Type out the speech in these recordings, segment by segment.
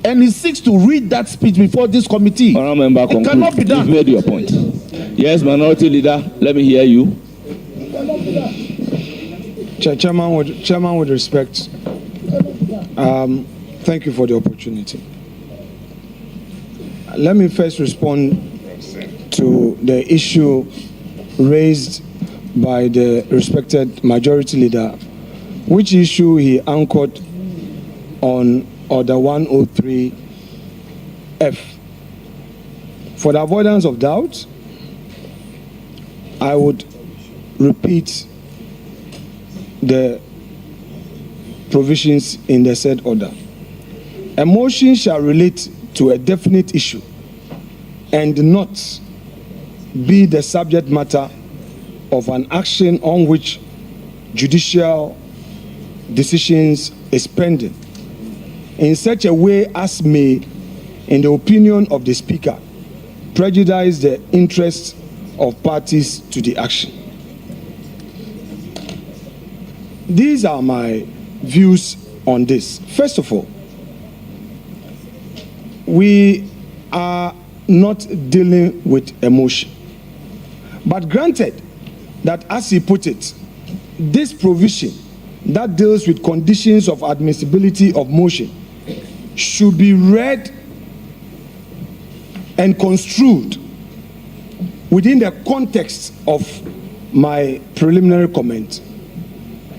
and he seeks to read that speech before this committee. It cannot be done. You've made your point. Yes, Minority Leader, let me hear you. Chairman, with respect, thank you for the opportunity. Let me first respond to the issue raised by the respected Majority Leader, which issue he anchored on Order 103F. For the avoidance of doubt, I would repeat the provisions in the said order. A motion shall relate to a definite issue and not be the subject matter of an action on which judicial decisions is pending in such a way as may, in the opinion of the Speaker, prejudice the interests of parties to the action. These are my views on this. First of all, we are not dealing with emotion. But granted that, as he put it, this provision that deals with conditions of admissibility of motion should be read and construed within the context of my preliminary comment,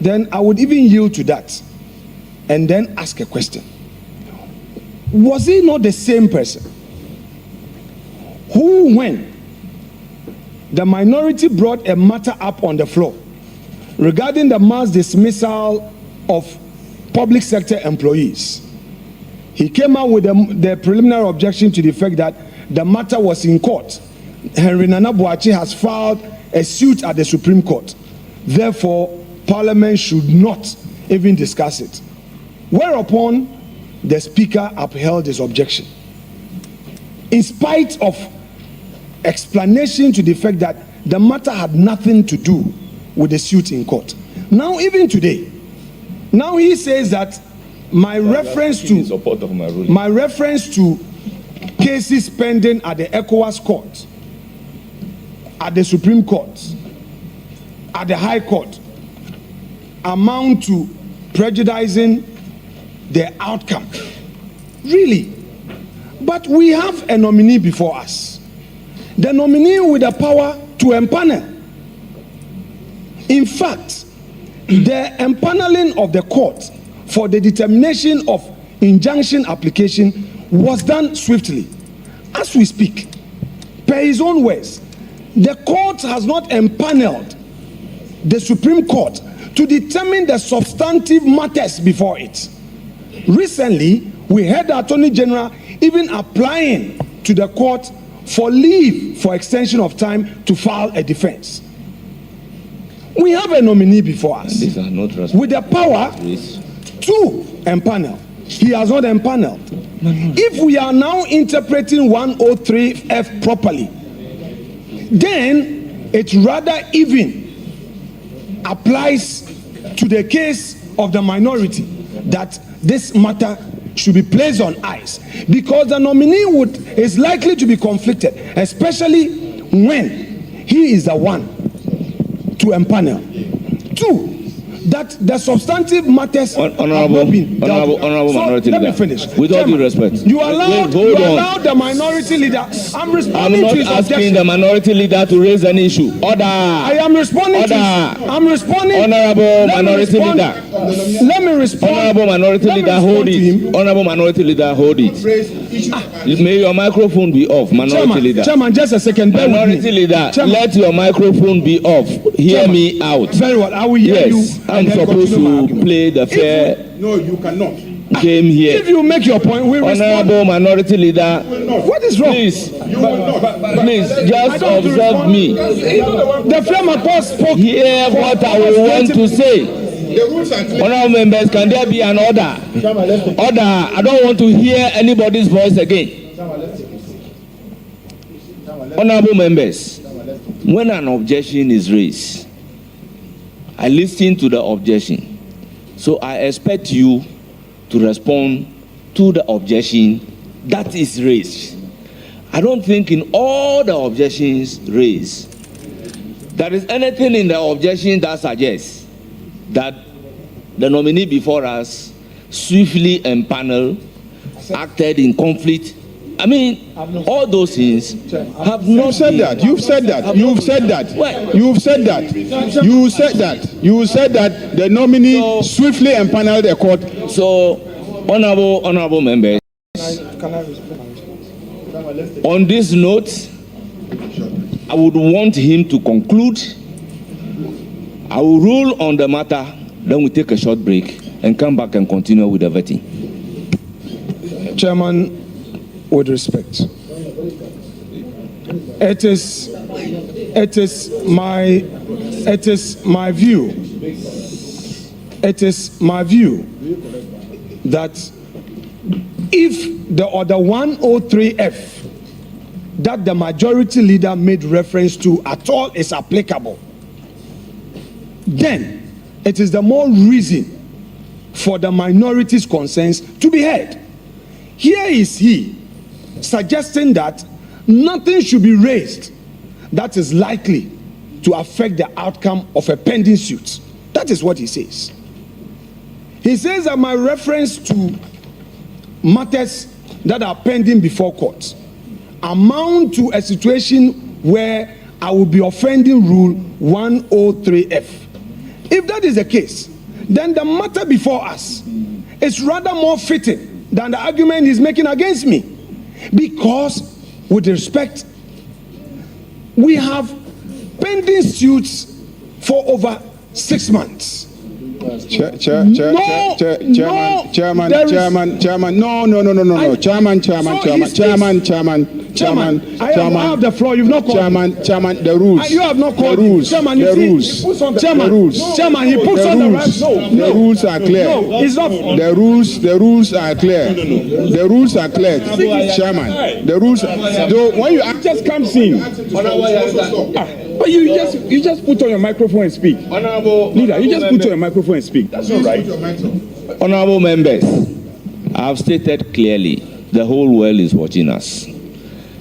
then I would even yield to that and then ask a question. Was he not the same person who, when the minority brought a matter up on the floor regarding the mass dismissal of public sector employees, he came out with the preliminary objection to the fact that the matter was in court. Henry Nana Boakye has filed a suit at the Supreme Court. Therefore, Parliament should not even discuss it. Whereupon, the Speaker upheld his objection, in spite of explanation to the fact that the matter had nothing to do with the suit in court. Now, even today, now he says that my reference to cases pending at the ECOWAS court, at the Supreme Court, at the High Court, amount to prejudicing the outcome. Really? But we have a nominee before us. The nominee with the power to empanel. In fact, the empaneling of the court for the determination of injunction application was done swiftly. As we speak, per his own words, the court has not empaneled the Supreme Court to determine the substantive matters before it. Recently, we heard the Attorney General even applying to the court for leave for extension of time to file a defense. We have a nominee before us with the power to empanel. He has not empaneled. If we are now interpreting 103F properly, then it rather even applies to the case of the minority that this matter should be placed on ice, because the nominee is likely to be conflicted, especially when he is the one to empanel. Two, that the substantive matters Honorable Minority Leader. Let me finish. With all due respect, you allowed the Minority Leader. I'm responding to his objection. I'm not asking the Minority Leader to raise an issue. Order. I am responding Order. I'm responding. Honorable Minority Leader. Let me respond. Honorable Minority Leader, hold it. Honorable Minority Leader, hold it. May your microphone be off, Minority Leader. Chairman, just a second. Minority Leader, let your microphone be off. Hear me out. Very well. I will hear you. I'm supposed to play the fair. No, you cannot. Game here. If you make your point, we respond. Honorable Minority Leader, what is wrong? Please, just observe me. The former boss spoke. Hear what I will want to say. Honorable members, can there be an order? Order. I don't want to hear anybody's voice again. Honorable members, when an objection is raised, I listen to the objection. So I expect you to respond to the objection that is raised. I don't think in all the objections raised, there is anything in the objection that suggests that the nominee before us swiftly empaneled, acted in conflict. I mean, all those things have not. You've said that. You've said that. You've said that. You've said that. You said that. You said that the nominee swiftly empaneled the court. So, honorable members, on this note, I would want him to conclude. I will rule on the matter, then we take a short break and come back and continue with the vetting. Chairman, with respect, it is my view that if the order 103F that the majority leader made reference to at all is applicable, then it is the more reason for the minority's concerns to be heard. Here is he suggesting that nothing should be raised that is likely to affect the outcome of a pending suit. That is what he says. He says that my reference to matters that are pending before court amount to a situation where I will be offending Rule 103F. If that is the case, then the matter before us is rather more fitting than the argument he's making against me. Because, with respect, we have pending suits for over 6 months. Chairman. No. Chairman. I have the floor. You've not called. Chairman. The rules. You have not called. The rules. Chairman, the rules. Chairman, he puts on the rules. The rules are clear. No, it's not. The rules are clear. The rules are clear. Chairman. The rules. So when you just comes in. But you just put on your microphone and speak. Leader, you just put on your microphone and speak. That's all right. Honorable members, I have stated clearly, the whole world is watching us.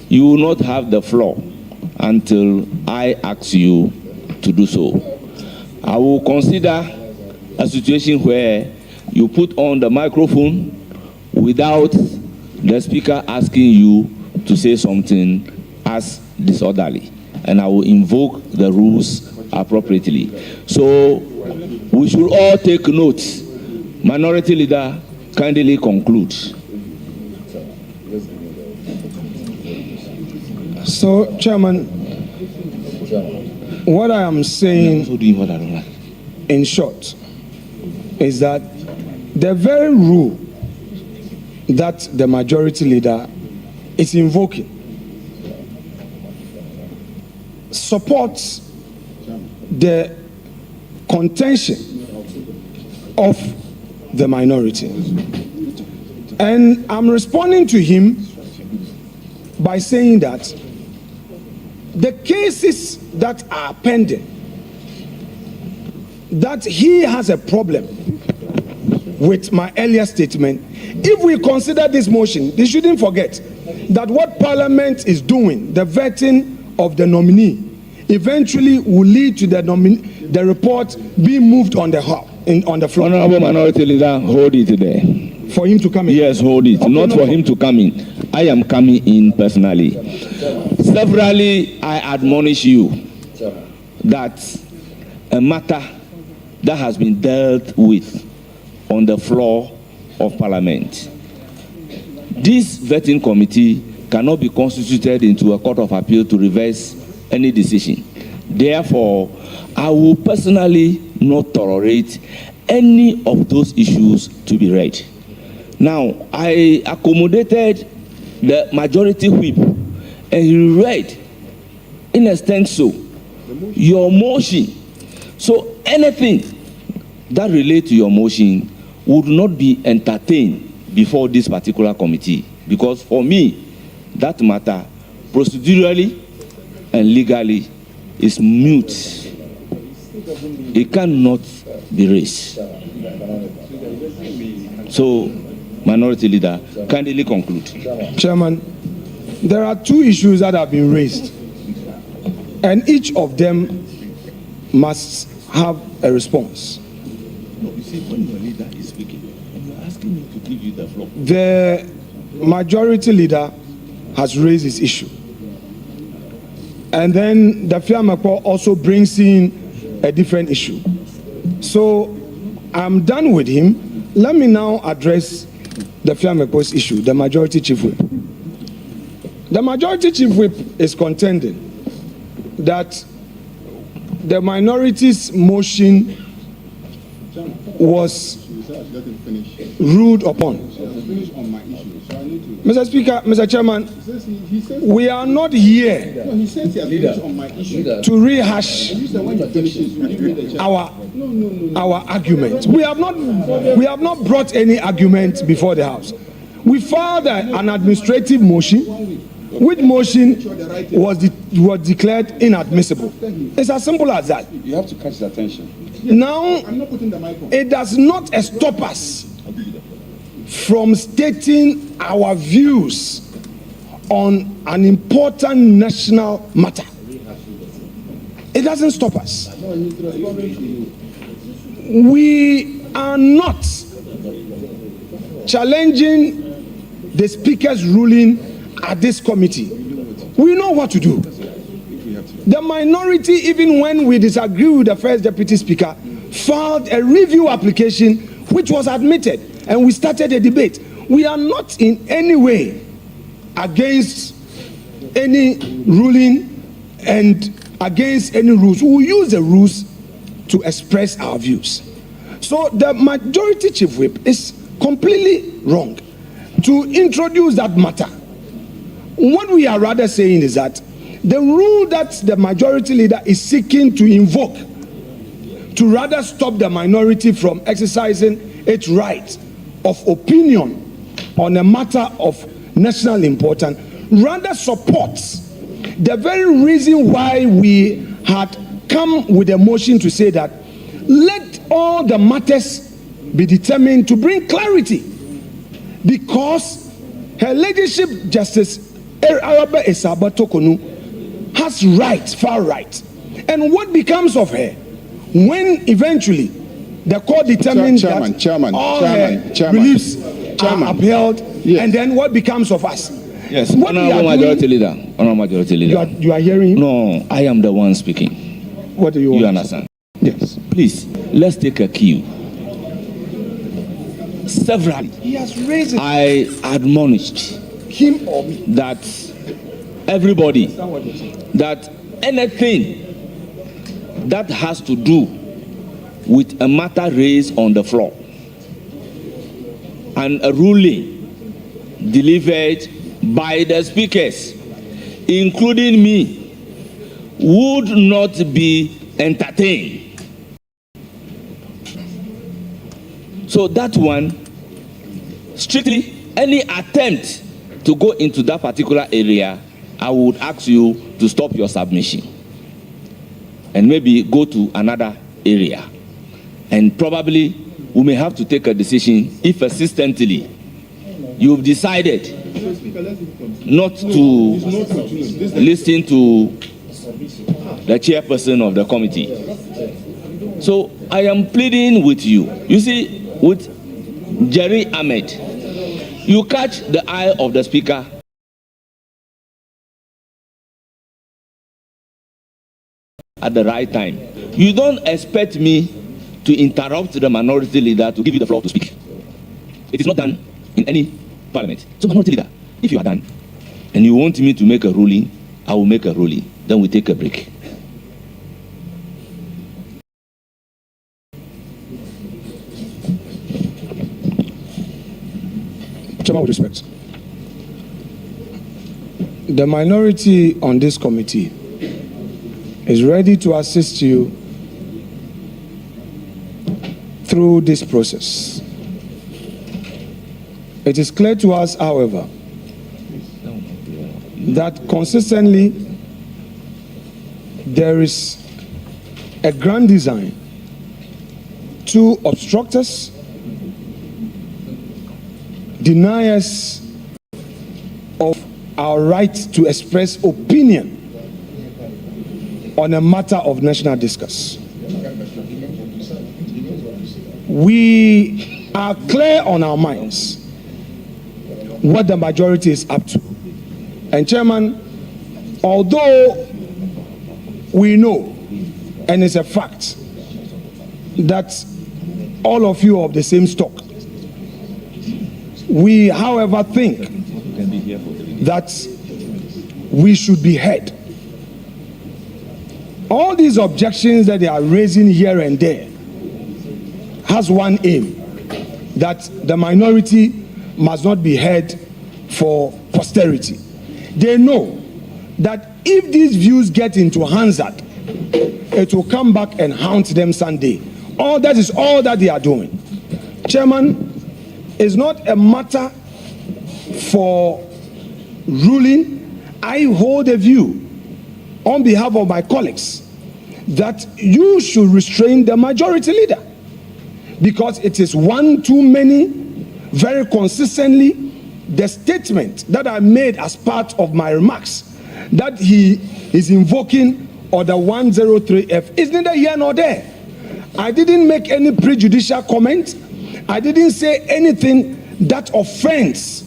You will not have the floor until I ask you to do so. I will consider a situation where you put on the microphone without the speaker asking you to say something as disorderly, and I will invoke the rules appropriately. So we should all take note. Minority Leader, kindly conclude. So, Chairman, what I am saying in short is that the very rule that the majority leader is invoking supports the contention of the minority. And I'm responding to him by saying that the cases that are pending, that he has a problem with my earlier statement. If we consider this motion, they shouldn't forget that what Parliament is doing, the vetting of the nominee, eventually will lead to the report being moved on the floor. Honorable Minority Leader, hold it there. For him to come in? Yes, hold it. Okay, not for him to come in. I am coming in personally. Severally, I admonish you that a matter that has been dealt with on the floor of Parliament, this vetting committee cannot be constituted into a court of appeal to reverse any decision. Therefore, I will personally not tolerate any of those issues to be read. Now, I accommodated the majority whip, and he read in extenso your motion. So anything that relates to your motion would not be entertained before this particular committee, because for me, that matter procedurally and legally is mute. It cannot be raised. So Minority Leader, kindly conclude. Chairman, there are two issues that have been raised, and each of them must have a response. No, you see, when your leader is speaking, and you're asking me to give you the floor. The majority leader has raised his issue. And then the Fiamakpo also brings in a different issue. So I'm done with him. Let me now address the Fiamakpo's issue, the majority chief whip. The majority chief whip is contending that the minority's motion was ruled upon. Mr. Speaker, Mr. Chairman, we are not here to rehash our argument. We have not brought any argument before the House. We filed an administrative motion, which motion was declared inadmissible. It's as simple as that. You have to catch his attention. Now, it does not stop us from stating our views on an important national matter. It doesn't stop us. We are not challenging the Speaker's ruling at this committee. We know what to do. The minority, even when we disagree with the first Deputy Speaker, filed a review application which was admitted, and we started a debate. We are not in any way against any ruling and against any rules. We will use the rules to express our views. So the majority chief whip is completely wrong to introduce that matter. What we are rather saying is that the rule that the majority leader is seeking to invoke to rather stop the minority from exercising its right of opinion on a matter of national importance rather supports the very reason why we had come with a motion to say that let all the matters be determined to bring clarity, because Her Ladyship Justice Arabe Esaba Tokonu has right, far right. And what becomes of her when eventually the court determines that all her beliefs are upheld, yes, and then what becomes of us? Yes, Honorable Majority Leader. Honorable Majority Leader. You are hearing him? No, I am the one speaking. What do you want? You understand? Yes. Please, let's take a cue. Severally, He has raised it. I admonished Him or me? that everybody, that anything that has to do with a matter raised on the floor and a ruling delivered by the speakers, including me, would not be entertained. So that one, strictly, any attempt to go into that particular area, I would ask you to stop your submission and maybe go to another area. And probably we may have to take a decision if persistently you've decided not to listen to the chairperson of the committee. So I am pleading with you. You see, with Jerry Ahmed, you catch the eye of the speaker at the right time. You don't expect me to interrupt the minority leader to give you the floor to speak. It is not done in any parliament. So minority leader, if you are done and you want me to make a ruling, I will make a ruling. Then we take a break. Chairman, with respect, the minority on this committee is ready to assist you through this process. It is clear to us, however, that consistently there is a grand design to obstruct us. deny us of our right to express opinion on a matter of national discourse. We are clear on our minds what the majority is up to. And Chairman, although we know, and it's a fact, that all of you are of the same stock, we, however, think that we should be heard. All these objections that they are raising here and there has one aim, that the minority must not be heard for posterity. They know that if these views get into Hansard, it will come back and haunt them someday. That is all that they are doing. Chairman, it's not a matter for ruling. I hold a view on behalf of my colleagues that you should restrain the majority leader, because it is one too many, very consistently, the statement that I made as part of my remarks that he is invoking Order 103F is neither here nor there. I didn't make any prejudicial comment. I didn't say anything that offends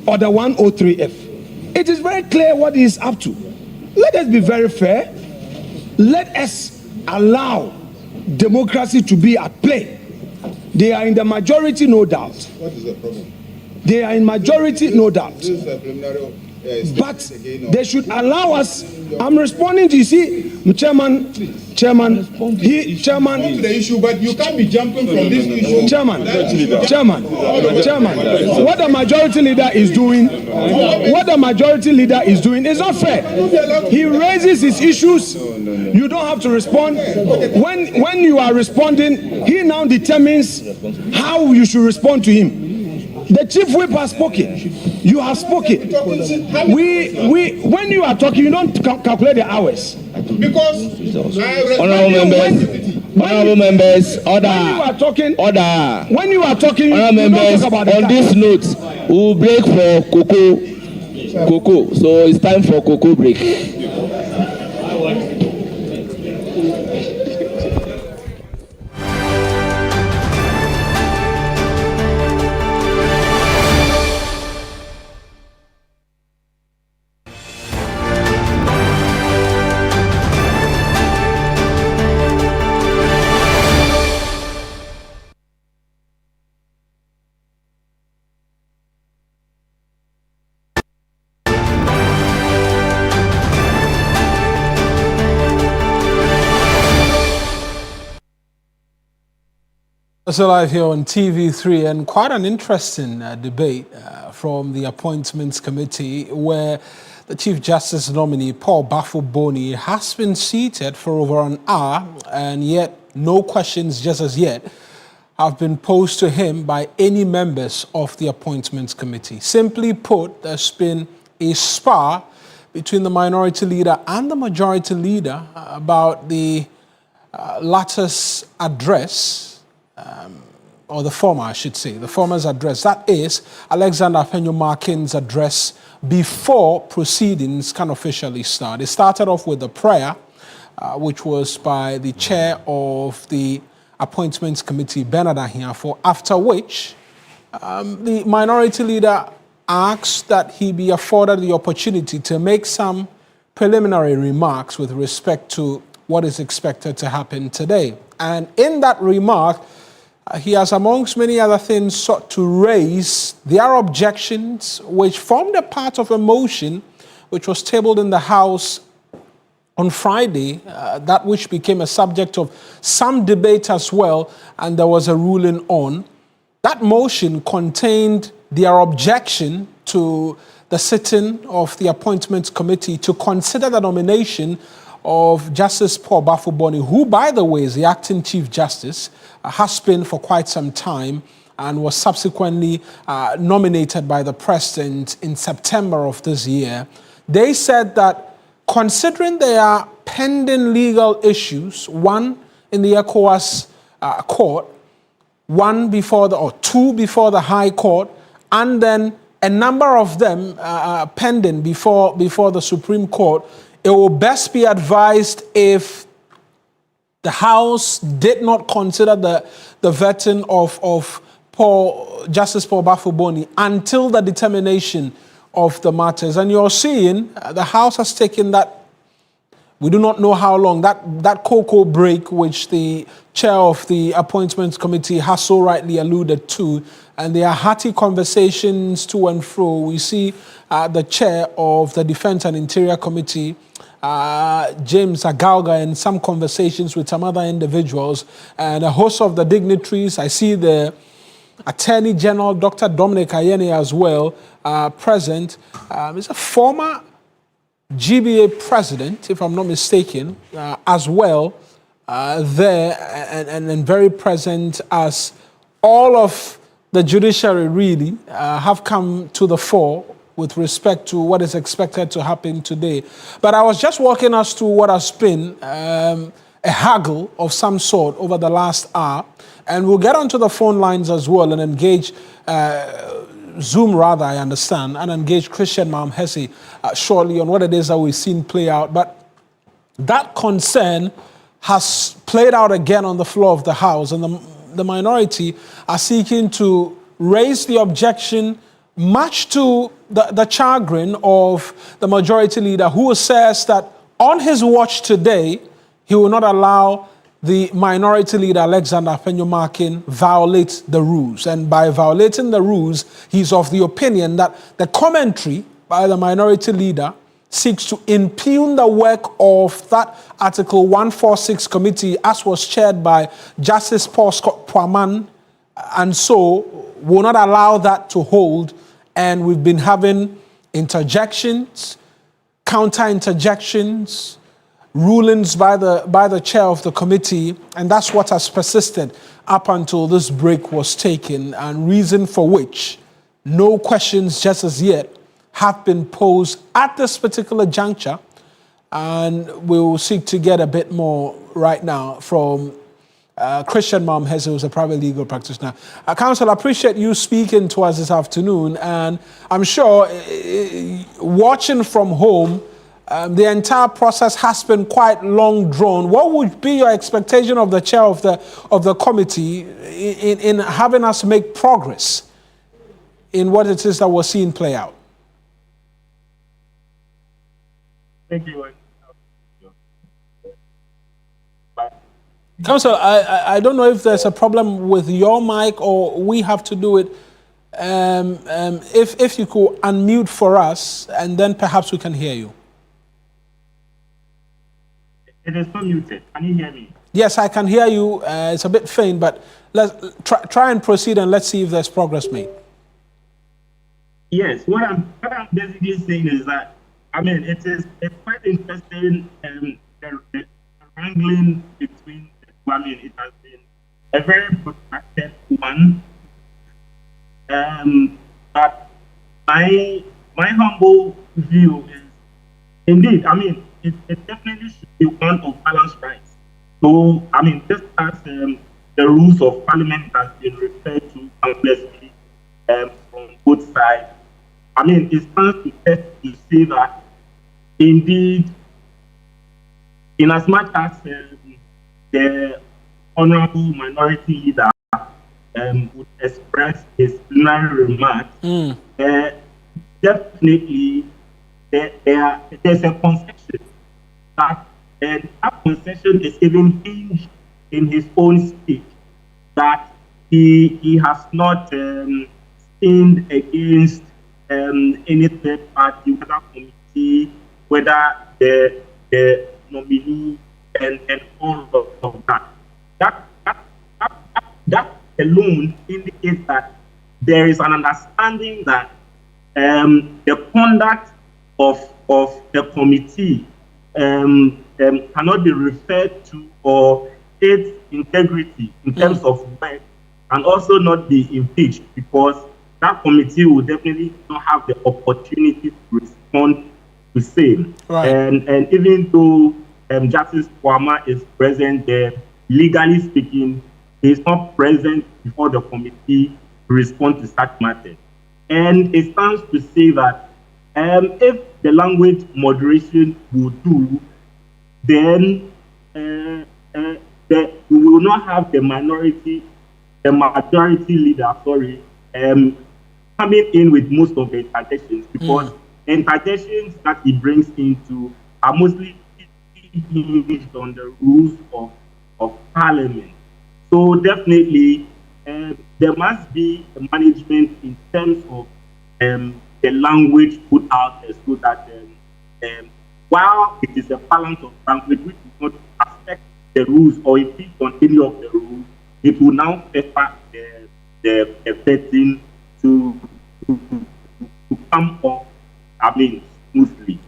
Order 103F. It is very clear what he is up to. Let us be very fair. Let us allow democracy to be at play. They are in the majority, no doubt. What is the problem? They are in majority, no doubt. But they should allow us. I'm responding to you. See, Chairman. Come to the issue, but you can't be jumping from this issue. Chairman. What the majority leader is doing, is not fair. He raises his issues. You don't have to respond. When you are responding, he now determines how you should respond to him. The chief whip has spoken. You have spoken. When you are talking, you don't calculate the hours. Because Honorable members, order. When you are talking, Honorable you members, don't talk about the on time. this note, we will break for cocoa. So it's time for cocoa break. So live here on TV3, and quite an interesting debate from the Appointments Committee, where the Chief Justice nominee, Paul Baffoe-Bonnie, has been seated for over an hour, and yet no questions just as yet have been posed to him by any members of the Appointments Committee. Simply put, there's been a spar between the minority leader and the majority leader about the latter's address, or the former, I should say, the former's address. That is Alexander Afenyo-Markin's address before proceedings can officially start. It started off with a prayer, which was by the chair of the Appointments Committee, Bernard Ahiafo, after which the minority leader asked that he be afforded the opportunity to make some preliminary remarks with respect to what is expected to happen today. And in that remark, he has, amongst many other things, sought to raise their objections, which formed a part of a motion which was tabled in the House on Friday, that which became a subject of some debate as well, and there was a ruling on. That motion contained their objection to the sitting of the Appointments Committee to consider the nomination of Justice Paul Baffoe-Bonnie, who, by the way, is the acting Chief Justice, has been for quite some time, and was subsequently nominated by the President in September of this year. They said that considering there are pending legal issues, one in the ECOWAS court, two before the High Court, and then a number of them pending before the Supreme Court, it will best be advised if the House did not consider the vetting of Justice Paul Baffoe-Bonnie until the determination of the matters. And you're seeing the House has taken that, we do not know how long, that cocoa break which the chair of the Appointments Committee has so rightly alluded to. And there are hearty conversations to and fro. We see the chair of the Defense and Interior Committee, James Agalga, in some conversations with some other individuals, and a host of the dignitaries. I see the Attorney General, Dr. Dominic Ayeni, as well, present. He's a former GBA president, if I'm not mistaken, as well, there, and very present, as all of the judiciary really have come to the fore with respect to what is expected to happen today. But I was just walking us through what has been a haggle of some sort over the last hour, and we'll get onto the phone lines as well and engage Zoom, rather, I understand, and engage Christian Maham-Hesse shortly on what it is that we've seen play out. But that concern has played out again on the floor of the House, and the minority are seeking to raise the objection, much to the chagrin of the majority leader, who says that on his watch today, he will not allow the minority leader, Alexander Afenyo-Markin, violate the rules. And by violating the rules, he's of the opinion that the commentary by the minority leader seeks to impugn the work of that Article 146 committee, as was chaired by Justice Paul Scott Poiman, and so will not allow that to hold. And we've been having interjections, counter-interjections, rulings by the chair of the committee, and that's what has persisted up until this break was taken, and reason for which no questions just as yet have been posed at this particular juncture, and we will seek to get a bit more right now from Christian Maham-Hesse, who's a private legal practitioner. Counsel, I appreciate you speaking to us this afternoon, and I'm sure watching from home, the entire process has been quite long drawn. What would be your expectation of the chair of the committee in having us make progress in what it is that we're seeing play out? Thank you. Counsel, I don't know if there's a problem with your mic or we have to do it. If you could unmute for us, and then perhaps we can hear you. It is not muted. Can you hear me? Yes, I can hear you. It's a bit faint, but let's try and proceed, and let's see if there's progress made. Yes, what I'm basically saying is that, I mean, it's quite interesting, the wrangling between the two. I mean, it has been a very protracted one. But my humble view is, indeed, I mean, it definitely should be one of balanced rights. So, I mean, just as the rules of parliament has been referred to countlessly from both sides, I mean, it stands to test to say that, indeed, in as much as the honorable minority leader would express his plenary remarks, definitely there's a concession that, and that concession is even hinged in his own speech, that he has not sinned against any third party, whether committee, whether the nominee, and all of that. That alone indicates that there is an understanding that the conduct of the committee cannot be referred to, or its integrity in terms of work can also not be impeached, because that committee will definitely not have the opportunity to respond to same. Right. And even though Justice Poiman is present there, legally speaking, he is not present before the committee to respond to such matters. And it stands to say that if the language moderation will do, then we will not have the majority leader, coming in with most of the interjections, because the interjections that he brings into are mostly hinged on the rules of parliament. So definitely, there must be a management in terms of the language put out there, so that while it is a balance of language which does not affect the rules or impede on any of the rules, it will now favor the vetting to come up, smoothly.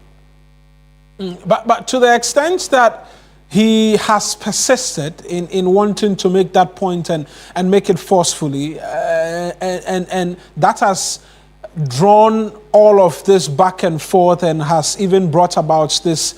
But to the extent that he has persisted in wanting to make that point and make it forcefully, and that has drawn all of this back and forth and has even brought about this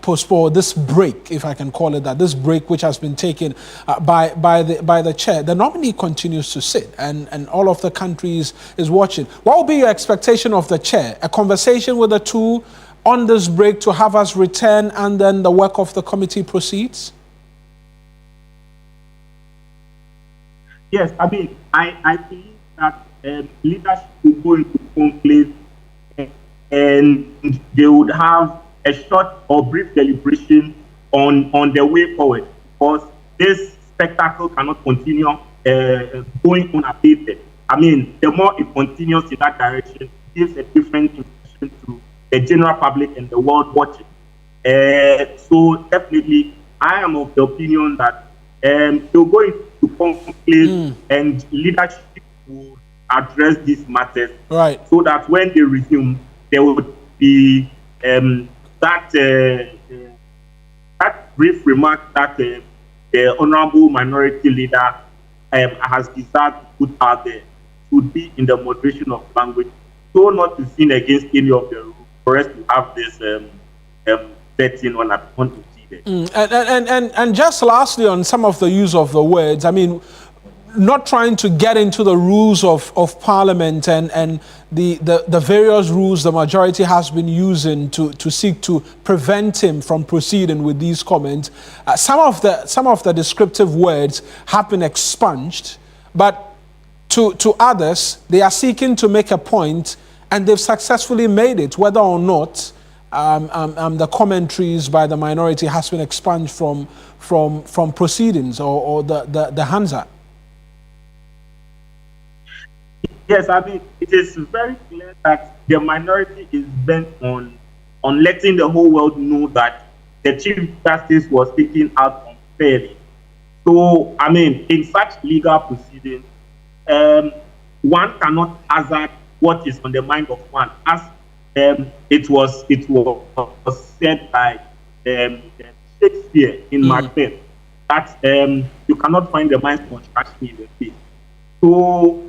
postpone, this break, if I can call it that, this break which has been taken by the chair. The nominee continues to sit, and all of the countries is watching. What will be your expectation of the chair? A conversation with the two on this break to have us return, and then the work of the committee proceeds? Yes, I believe that leadership will go into conclave, and they would have a short or brief deliberation on the way forward, because this spectacle cannot continue going unabated. The more it continues in that direction, it gives a different impression to the general public and the world watching. So definitely, I am of the opinion that they'll go into conclave and leadership will address these matters, right, so that when they resume, there would be that brief remark that the honorable minority leader has decided to put out there would be in the moderation of language, so not to sin against any of the rules, for us to have this betting on TV. And just lastly, on some of the use of the words, not trying to get into the rules of Parliament and the various rules the majority has been using to seek to prevent him from proceeding with these comments. Some of the descriptive words have been expunged, but to others, they are seeking to make a point, and they've successfully made it, whether or not the commentaries by the minority has been expunged from proceedings or the Hansa. Yes, it is very clear that the minority is bent on letting the whole world know that the Chief Justice was taken out unfairly. So, in such legal proceedings, one cannot hazard what is on the mind of one, as it was said by Shakespeare in Macbeth, that you cannot find the mind's construction in the face. So,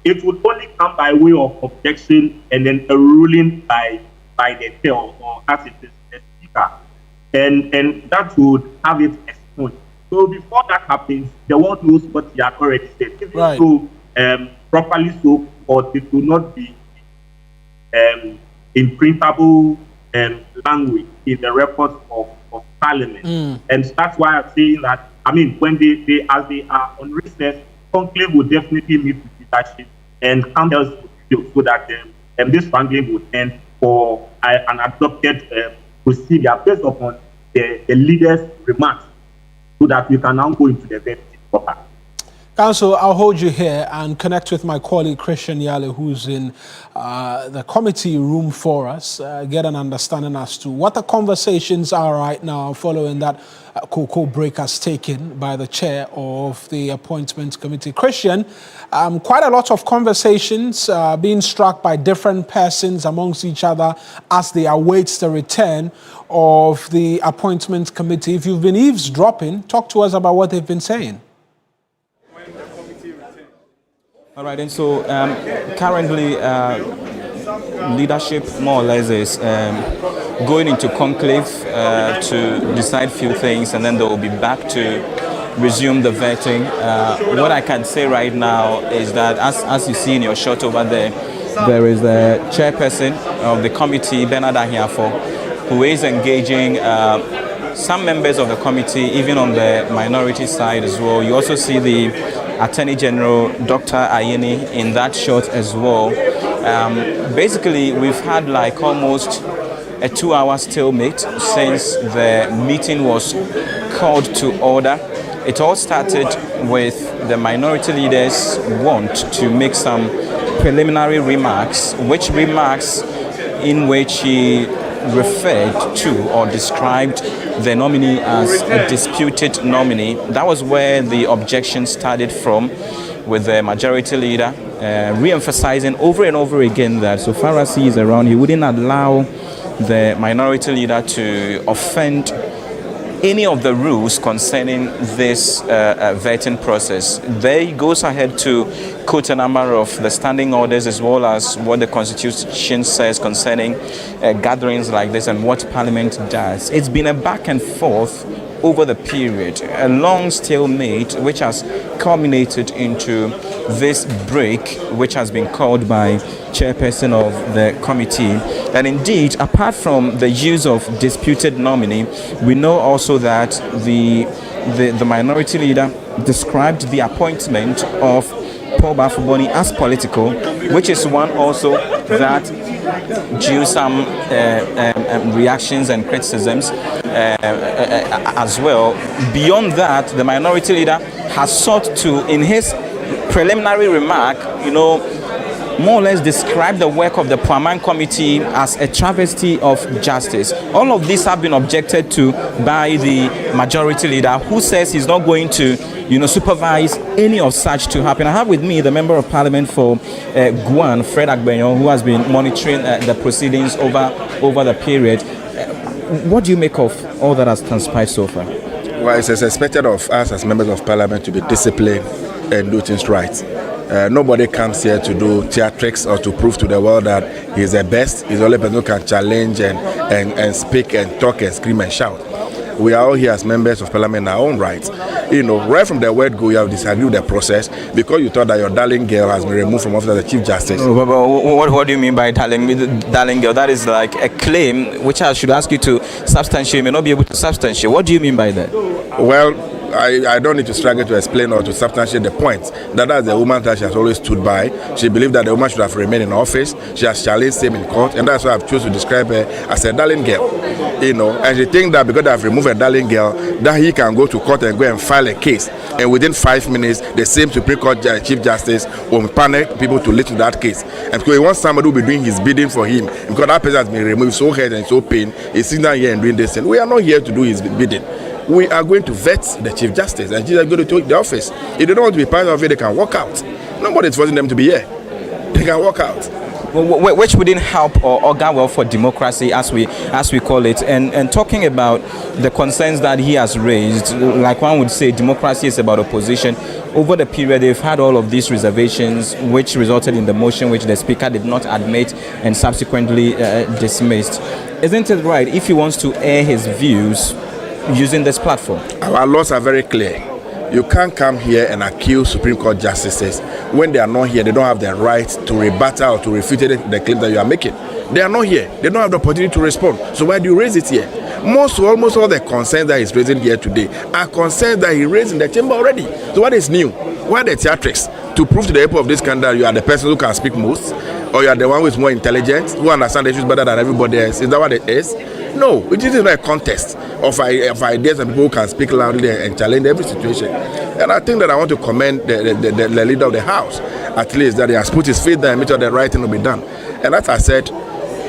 it would only come by way of objection and then a ruling by the tail, or as it is the speaker, and that would have it expunged. So before that happens, the world knows what he had already said. Even right. So properly so, or it will not be in printable language in the records of Parliament. And that's why I'm saying that, when they as they are on recess, conclave will definitely meet with leadership and come else so that this wrangling would end for an adopted procedure based upon the leader's remarks, so that we can now go into the vetting proper. Council, I'll hold you here and connect with my colleague Christian Yale, who's in the committee room for us, get an understanding as to what the conversations are right now following that cocoa break has taken by the chair of the appointments committee. Christian, quite a lot of conversations being struck by different persons amongst each other as they await the return of the appointments committee. If you've been eavesdropping, talk to us about what they've been saying. All right, and so currently leadership more or less is going into conclave to decide few things, and then they will be back to resume the vetting. What I can say right now is that as you see in your shot over there, there is the chairperson of the committee, Bernard Ahiafo, who is engaging some members of the committee, even on the minority side as well. You also see the Attorney General, Dr. Ayeni, in that shot as well. Basically, we've had like almost a 2-hour stalemate since the meeting was called to order. It all started with the minority leaders want to make some preliminary remarks, in which he referred to or described the nominee as a disputed nominee. That was where the objection started from, with the majority leader re-emphasizing over and over again that so far as he is around, he wouldn't allow the minority leader to offend any of the rules concerning this vetting process. There he goes ahead to quote a number of the standing orders as well as what the Constitution says concerning gatherings like this and what Parliament does. It's been a back and forth over the period, a long stalemate which has culminated into this break which has been called by chairperson of the committee. And indeed, apart from the use of disputed nominee, we know also that the minority leader described the appointment of Paul Baffoe-Bonnie as political, which is one also that drew some reactions and criticisms as well. Beyond that, the minority leader has sought to, in his preliminary remark, more or less describe the work of the Puaman Committee as a travesty of justice. All of these have been objected to by the majority leader, who says he's not going to, supervise any of such to happen. I have with me the Member of Parliament for Guan, Fred Agbenyo, who has been monitoring the proceedings over the period. What do you make of all that has transpired so far? Well, it's expected of us as members of Parliament to be disciplined and do things right. Nobody comes here to do theatrics or to prove to the world that he's the best. He's the only person who can challenge and speak and talk and scream and shout. We are all here as members of Parliament in our own rights. Right from the word go, you have disagreed with the process because you thought that your darling girl has been removed from office as the Chief Justice. What do you mean by darling girl? That is like a claim which I should ask you to substantiate. You may not be able to substantiate. What do you mean by that? Well, I don't need to struggle to explain or to substantiate the point. That's the woman that she has always stood by. She believed that the woman should have remained in office. She has challenged him in court, and that's why I've chosen to describe her as a darling girl. And she thinks that because they've removed a darling girl, that he can go to court and go and file a case. And within 5 minutes, the same Supreme Court Chief Justice will panel people to listen to that case. And because he wants somebody who will be doing his bidding for him, because that person has been removed, so hurt and so pain, he's sitting down here and doing this thing. We are not here to do his bidding. We are going to vet the Chief Justice, and Jesus is going to take the office. If they don't want to be part of it, they can walk out. Nobody is forcing them to be here. They can walk out. Which wouldn't help or augur well for democracy, as we call it. And talking about the concerns that he has raised, like one would say, democracy is about opposition. Over the period, they've had all of these reservations, which resulted in the motion which the Speaker did not admit and subsequently dismissed. Isn't it right, if he wants to air his views using this platform? Our laws are very clear. You can't come here and accuse Supreme Court justices when they are not here. They don't have the right to rebut or to refute the claim that you are making. They are not here. They don't have the opportunity to respond. So why do you raise it here? Almost all the concerns that he's raising here today are concerns that he raised in the chamber already. So what is new? Why the theatrics? To prove to the people of this country that you are the person who can speak most, or you are the one who is more intelligent, who understands the issues better than everybody else? Is that what it is? No, it is not a contest of ideas and people who can speak loudly and challenge every situation. And I think that I want to commend the leader of the House, at least, that he has put his feet there and made sure the right thing will be done. And as I said,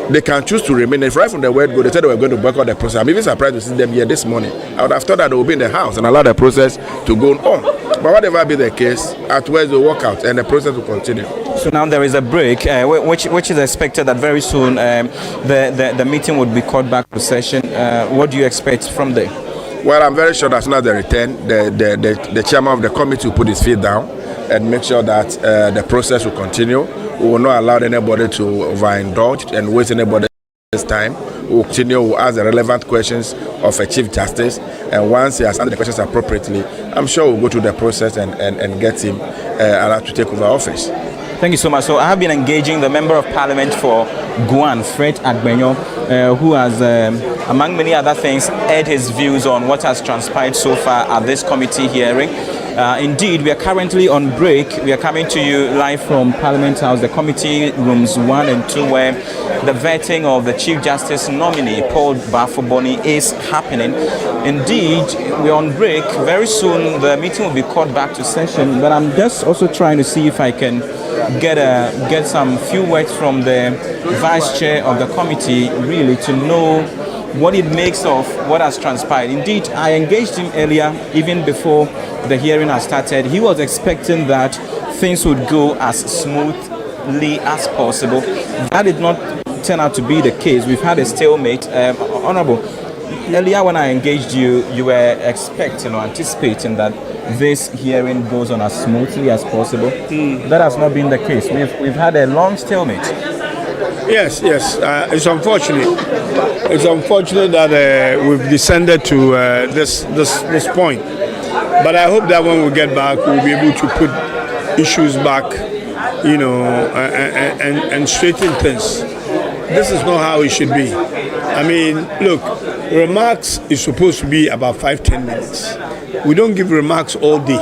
they can choose to remain. If right from the word go, they said they were going to boycott the process. I'm even surprised to see them here this morning. I would have thought that they would be in the House and allow the process to go on. But whatever be the case, at worst they walk out and the process will continue. So now there is a break, which is expected that very soon the meeting would be called back to session. What do you expect from there? Well, I'm very sure that as soon as they return, the chairman of the committee will put his feet down and make sure that the process will continue. We will not allow anybody to overindulge and waste anybody. this time. We'll continue, we'll ask the relevant questions of a Chief Justice, and once he has answered the questions appropriately, I'm sure we'll go through the process and get him allowed to take over office. Thank you so much. So I have been engaging the Member of Parliament for Guan, Fred Agbenyo, who has, among many other things, aired his views on what has transpired so far at this committee hearing. Indeed, we are currently on break. We are coming to you live from Parliament House, the committee rooms 1 and 2, where the vetting of the Chief Justice nominee, Paul Baffoe-Bonnie, is happening. Indeed, we're on break. Very soon, the meeting will be called back to session, but I'm just also trying to see if I can get some few words from the Vice Chair of the committee, really, to know what it makes of what has transpired. Indeed, I engaged him earlier, even before the hearing has started. He was expecting that things would go as smoothly as possible. That did not turn out to be the case. We've had a stalemate. Honorable, earlier when I engaged you, you were expecting or anticipating that this hearing goes on as smoothly as possible. That has not been the case. We've had a long stalemate. Yes. It's unfortunate. It's unfortunate that we've descended to this point. But I hope that when we get back, we'll be able to put issues back, and straighten things. This is not how it should be. I mean, look, remarks is supposed to be about 5-10 minutes. We don't give remarks all day.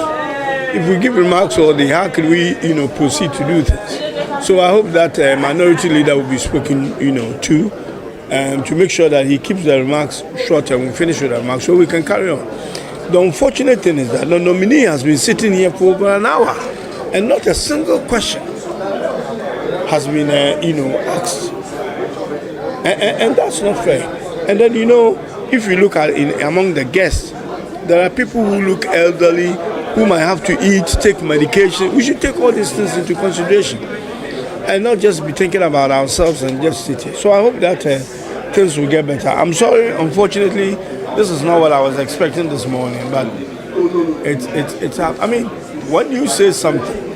If we give remarks all day, how can we, proceed to do things? So I hope that minority leader will be spoken, to make sure that he keeps the remarks short and we finish with the remarks so we can carry on. The unfortunate thing is that the nominee has been sitting here for over an hour and not a single question has been, asked. And that's not fair. And then, if you look at among the guests, there are people who look elderly, who might have to eat, take medication. We should take all these things into consideration and not just be thinking about ourselves and just sit here. So I hope that things will get better. I'm sorry, unfortunately, this is not what I was expecting this morning, but it's I mean, when you say something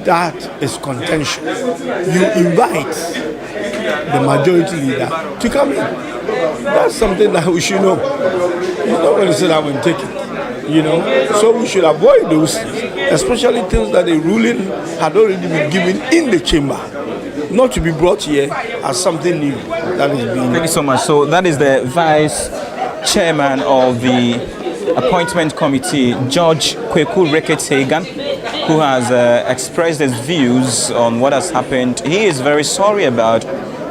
that is contentious, you invite the majority leader to come in. That's something that we should know. You're not going to sit down and take it, So we should avoid those things, especially things that the ruling had already been given in the chamber, not to be brought here as something new that is being. Thank you so much. So that is the Vice Chairman of the Appointment Committee, George Kweku Ricketts-Hagan, who has expressed his views on what has happened. He is very sorry about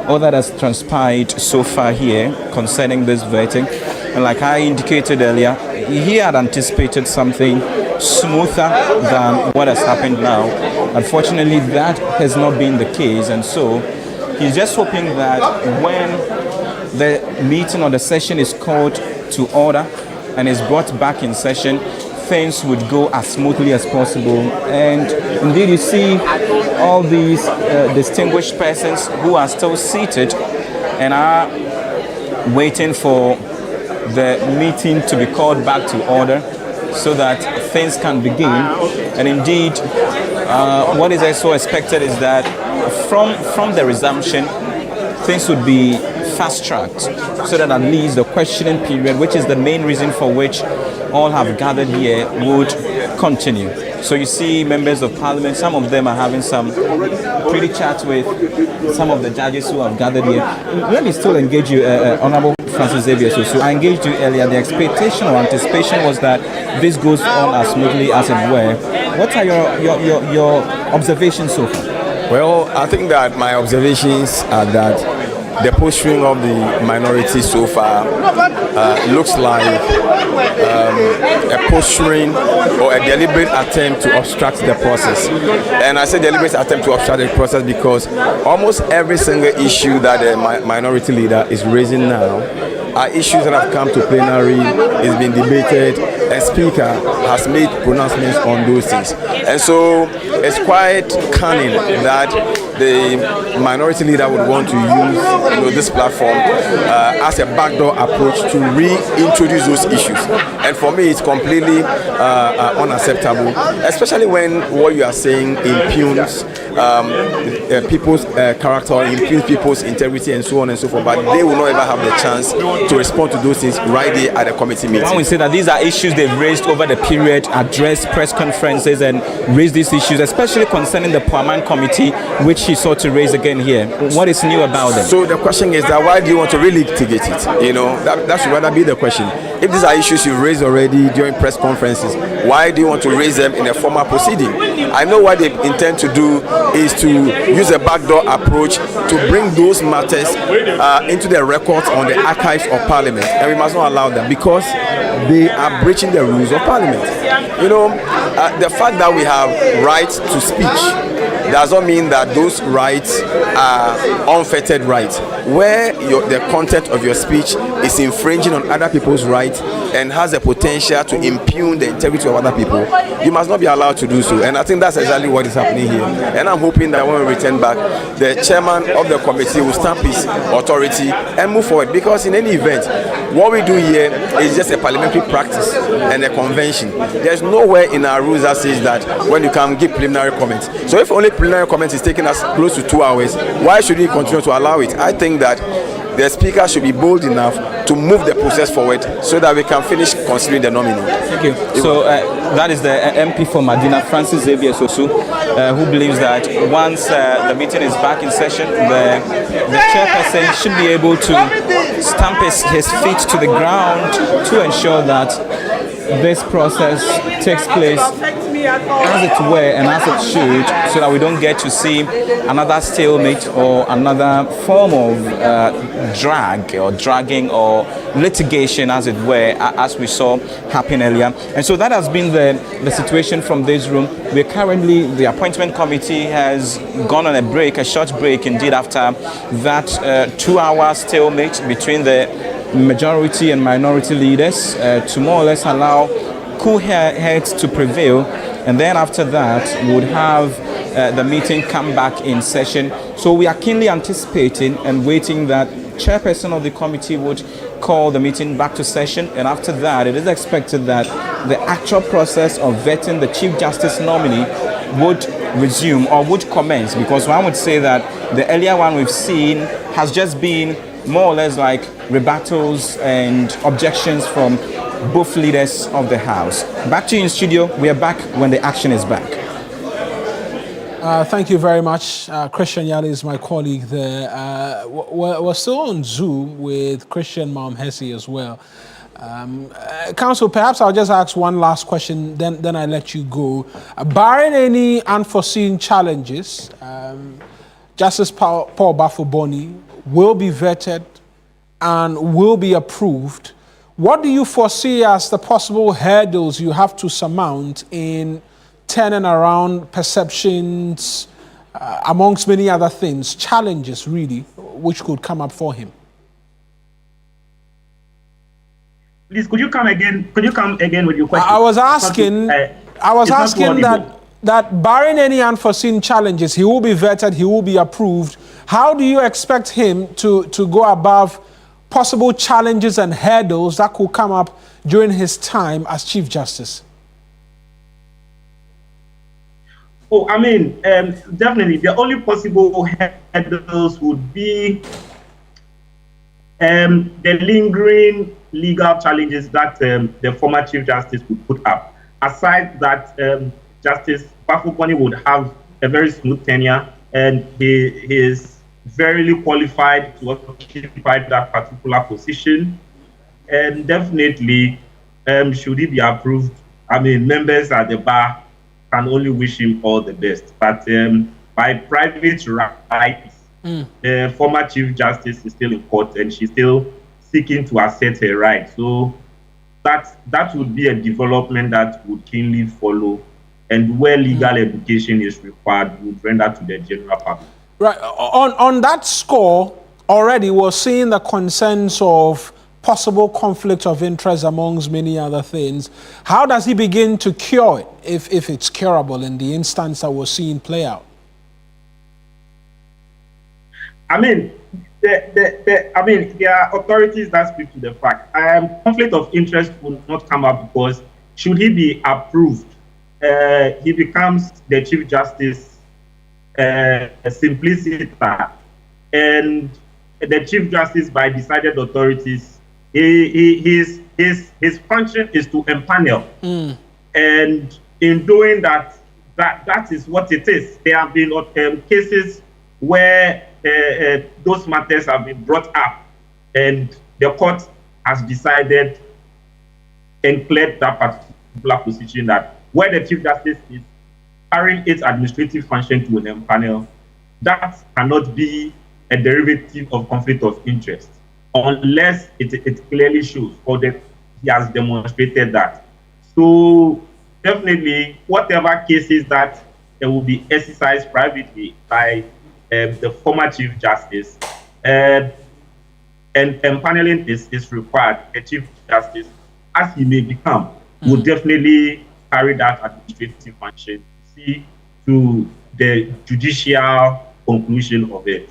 all that has transpired so far here concerning this vetting. And like I indicated earlier, he had anticipated something smoother than what has happened now. Unfortunately, that has not been the case, and so he's just hoping that when the meeting or the session is called to order and is brought back in session, things would go as smoothly as possible. And indeed, you see all these distinguished persons who are still seated and are waiting for the meeting to be called back to order so that things can begin. And indeed, what is also expected is that from the resumption, things would be fast-tracked so that at least the questioning period, which is the main reason for which all have gathered here, would continue. So you see members of parliament, some of them are having some pretty chats with some of the judges who have gathered here. Let me still engage you, Honorable Francis Xavier. So I engaged you earlier. The expectation or anticipation was that this goes on as smoothly as it were. What are your observations so far? Well, I think that my observations are that the posturing of the minority so far looks like a posturing or a deliberate attempt to obstruct the process. And I say deliberate attempt to obstruct the process because almost every single issue that the minority leader is raising now are issues that have come to plenary, is being debated, and Speaker has made pronouncements on those things. And so it's quite cunning that the minority leader would want to use this platform as a backdoor approach to reintroduce those issues. And for me, it's completely unacceptable, especially when what you are saying impugns people's character, impugn people's integrity, and so on and so forth. But they will not ever have the chance to respond to those things right there at the committee meeting. When we say that these are issues they've raised over the period, addressed press conferences, and raised these issues, especially concerning the Poaman committee, which he sought to raise again here. What is new about them? So the question is that why do you want to relitigate it? You know, that should rather be the question. If these are issues you raised already during press conferences, why do you want to raise them in a formal proceeding? I know what they intend to do is to use a backdoor approach to bring those matters into the records on the archives of Parliament, and we must not allow them because they are breaching the rules of Parliament. You know, the fact that we have rights to speech does not mean that those rights are unfettered rights. Where the content of your speech is infringing on other people's rights and has the potential to impugn the integrity of other people, you must not be allowed to do so. And I think that's exactly what is happening here. And I'm hoping that when we return back, the chairman of the committee will stamp his authority and move forward. Because in any event, what we do here is just a parliamentary practice and a convention. There's nowhere in our rules that says that when you can give preliminary comments. So if only preliminary comments is taking us close to 2 hours, why should we continue to allow it? I think that the speaker should be bold enough to move the process forward so that we can finish considering the nominee. Thank you. So that is the MP for Madina, Francis Xavier Sosu, who believes that once the meeting is back in session, the chairperson should be able to stamp his feet to the ground to ensure that this process takes place as it were and as it should, so that we don't get to see another stalemate or another form of drag or dragging or litigation, as it were, as we saw happen earlier. And so that has been the situation from this room. We're currently, the appointment committee has gone on a break, a short break indeed, after that 2-hour stalemate between the majority and minority leaders to more or less allow cool heads to prevail. And then after that, we would have the meeting come back in session. So we are keenly anticipating and waiting that chairperson of the committee would call the meeting back to session. And after that, it is expected that the actual process of vetting the Chief Justice nominee would resume or would commence, because one would say that the earlier one we've seen has just been more or less like rebuttals and objections from both leaders of the House. Back to you in studio. We are back when the action is back. Thank you very much. Christian Yali is my colleague there. We're still on Zoom with Christian Malmhesi as well. Council, perhaps I'll just ask one last question, then I let you go. Barring any unforeseen challenges, Justice Paul Baffoe-Bonnie will be vetted and will be approved. What do you foresee as the possible hurdles you have to surmount in turning around perceptions, amongst many other things, challenges really, which could come up for him? Please, could you come again? Could you come again with your question? I was asking that barring any unforeseen challenges, he will be vetted, he will be approved. How do you expect him to go above possible challenges and hurdles that could come up during his time as Chief Justice? Oh, I mean, definitely the only possible hurdles would be the lingering legal challenges that the former Chief Justice would put up. Aside that, Justice Baffoe-Bonnie would have a very smooth tenure, and he is very qualified to occupy that particular position. And definitely, should he be approved, I mean, members at the bar can only wish him all the best. But by private rights, the former Chief Justice is still in court and she's still seeking to assert her rights. So that would be a development that would keenly follow, and where legal education is required would render to the general public. Right. On that score, already we're seeing the concerns of possible conflict of interest amongst many other things. How does he begin to cure it, if it's curable in the instance that we're seeing play out? I mean, there are authorities that speak to the fact. Conflict of interest will not come up because should he be approved, he becomes the Chief Justice simpliciter, and the Chief Justice, by decided authorities, his function is to empanel, and in doing that, that is what it is. There have been cases where those matters have been brought up, and the court has decided and cleared that particular position that where the Chief Justice is carrying its administrative function to an empanel, that cannot be a derivative of conflict of interest unless it clearly shows or that he has demonstrated that. So definitely, whatever cases that will be exercised privately by the former Chief Justice, and empaneling is required. The Chief Justice, as he may become, will definitely carry that administrative function, see to the judicial conclusion of it.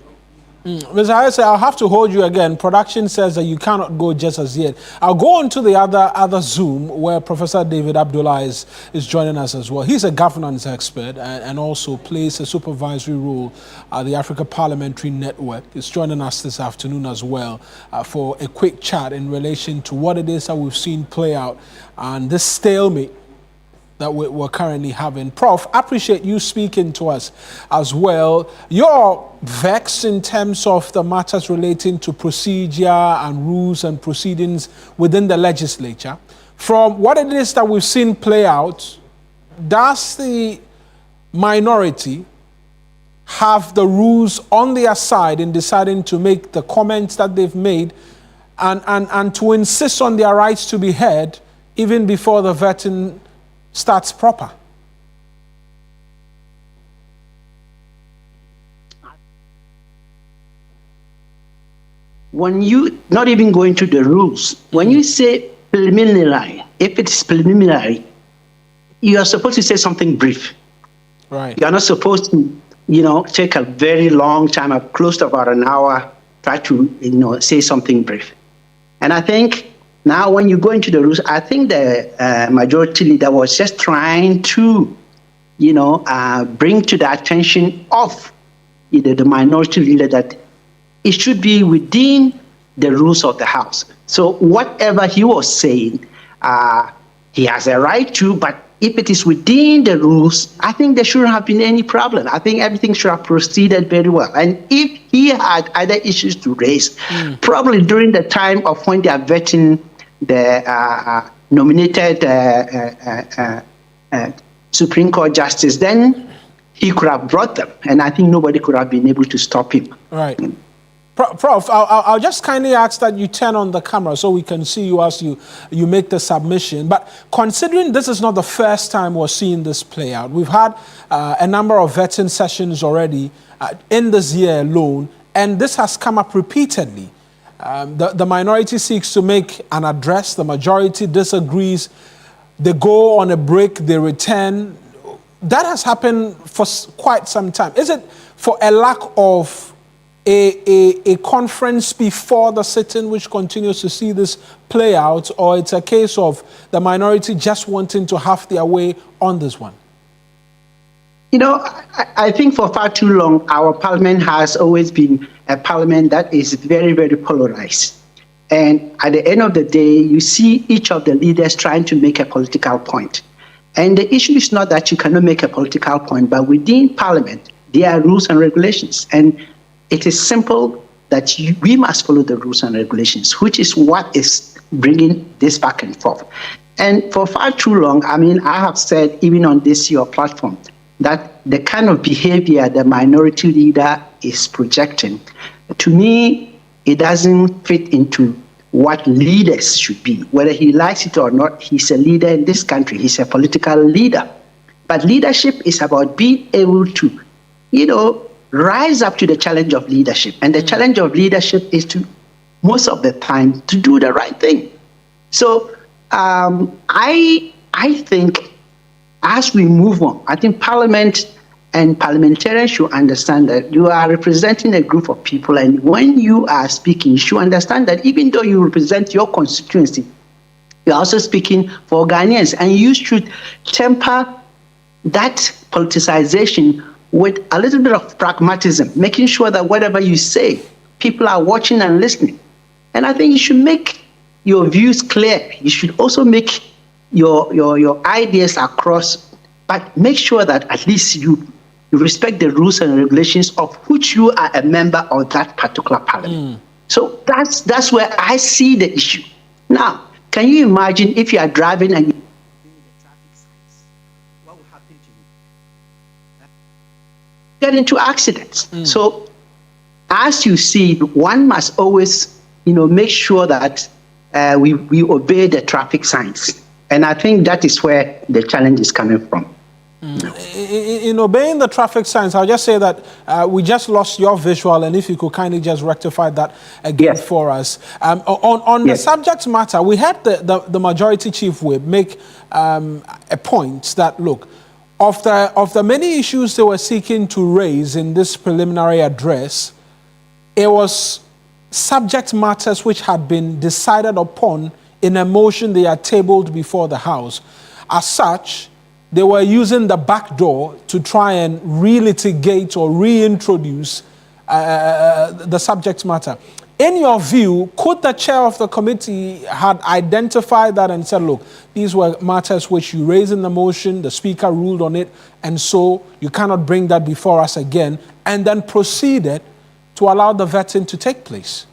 Mr. Harris, I'll have to hold you again. Production says that you cannot go just as yet. I'll go on to the other Zoom where Professor David Abdullah is joining us as well. He's a governance expert and also plays a supervisory role at the Africa Parliamentary Network. He's joining us this afternoon as well for a quick chat in relation to what it is that we've seen play out and this stalemate that we're currently having. Prof, I appreciate you speaking to us as well. You're vexed in terms of the matters relating to procedure and rules and proceedings within the legislature. From what it is that we've seen play out, does the minority have the rules on their side in deciding to make the comments that they've made and to insist on their rights to be heard even before the vetting starts proper? When you, not even going to the rules, when you say preliminary, if it's preliminary, you are supposed to say something brief. Right. You are not supposed to, take a very long time, close to about an hour, try to, say something brief. And I think now, when you go into the rules, I think the majority leader was just trying to, bring to the attention of the minority leader that it should be within the rules of the House. So whatever he was saying, he has a right to, but if it is within the rules, I think there shouldn't have been any problem. I think everything should have proceeded very well. And if he had other issues to raise, probably during the time of when they are vetting the nominated Supreme Court Justice, then he could have brought them. And I think nobody could have been able to stop him. Right. Prof, I'll just kindly ask that you turn on the camera so we can see you as you make the submission. But considering this is not the first time we're seeing this play out, we've had a number of vetting sessions already in this year alone, and this has come up repeatedly. The minority seeks to make an address, the majority disagrees, they go on a break, they return. That has happened for quite some time. Is it for a lack of a conference before the sitting which continues to see this play out, or it's a case of the minority just wanting to have their way on this one? I think for far too long, our parliament has always been a parliament that is very, very polarized. And at the end of the day, you see each of the leaders trying to make a political point. And the issue is not that you cannot make a political point, but within parliament, there are rules and regulations. And it is simple that we must follow the rules and regulations, which is what is bringing this back and forth. And for far too long, I have said, even on this your platform, that the kind of behavior the minority leader is projecting, to me, it doesn't fit into what leaders should be. Whether he likes it or not, he's a leader in this country. He's a political leader. But leadership is about being able to, rise up to the challenge of leadership. And the challenge of leadership is to, most of the time, to do the right thing. So I think as we move on, I think Parliament and parliamentarians should understand that you are representing a group of people, and when you are speaking, you should understand that even though you represent your constituency, you're also speaking for Ghanaians, and you should temper that politicization with a little bit of pragmatism, making sure that whatever you say, people are watching and listening. And I think you should make your views clear. You should also make your ideas across, but make sure that at least you respect the rules and regulations of which you are a member of that particular parliament. So that's where I see the issue. Now, can you imagine if you are driving and you what will happen to you? Get into accidents. So as you see, one must always, make sure that we obey the traffic signs. And I think that is where the challenge is coming from. In obeying the traffic signs, I'll just say that we just lost your visual, and if you could kindly just rectify that again for us. On the subject matter, we had the majority chief whip make a point that, look, of the many issues they were seeking to raise in this preliminary address, it was subject matters which had been decided upon in a motion they had tabled before the House. As such, they were using the back door to try and relitigate or reintroduce the subject matter. In your view, could the chair of the committee had identified that and said, look, these were matters which you raised in the motion, the speaker ruled on it, and so you cannot bring that before us again, and then proceeded to allow the vetting to take place?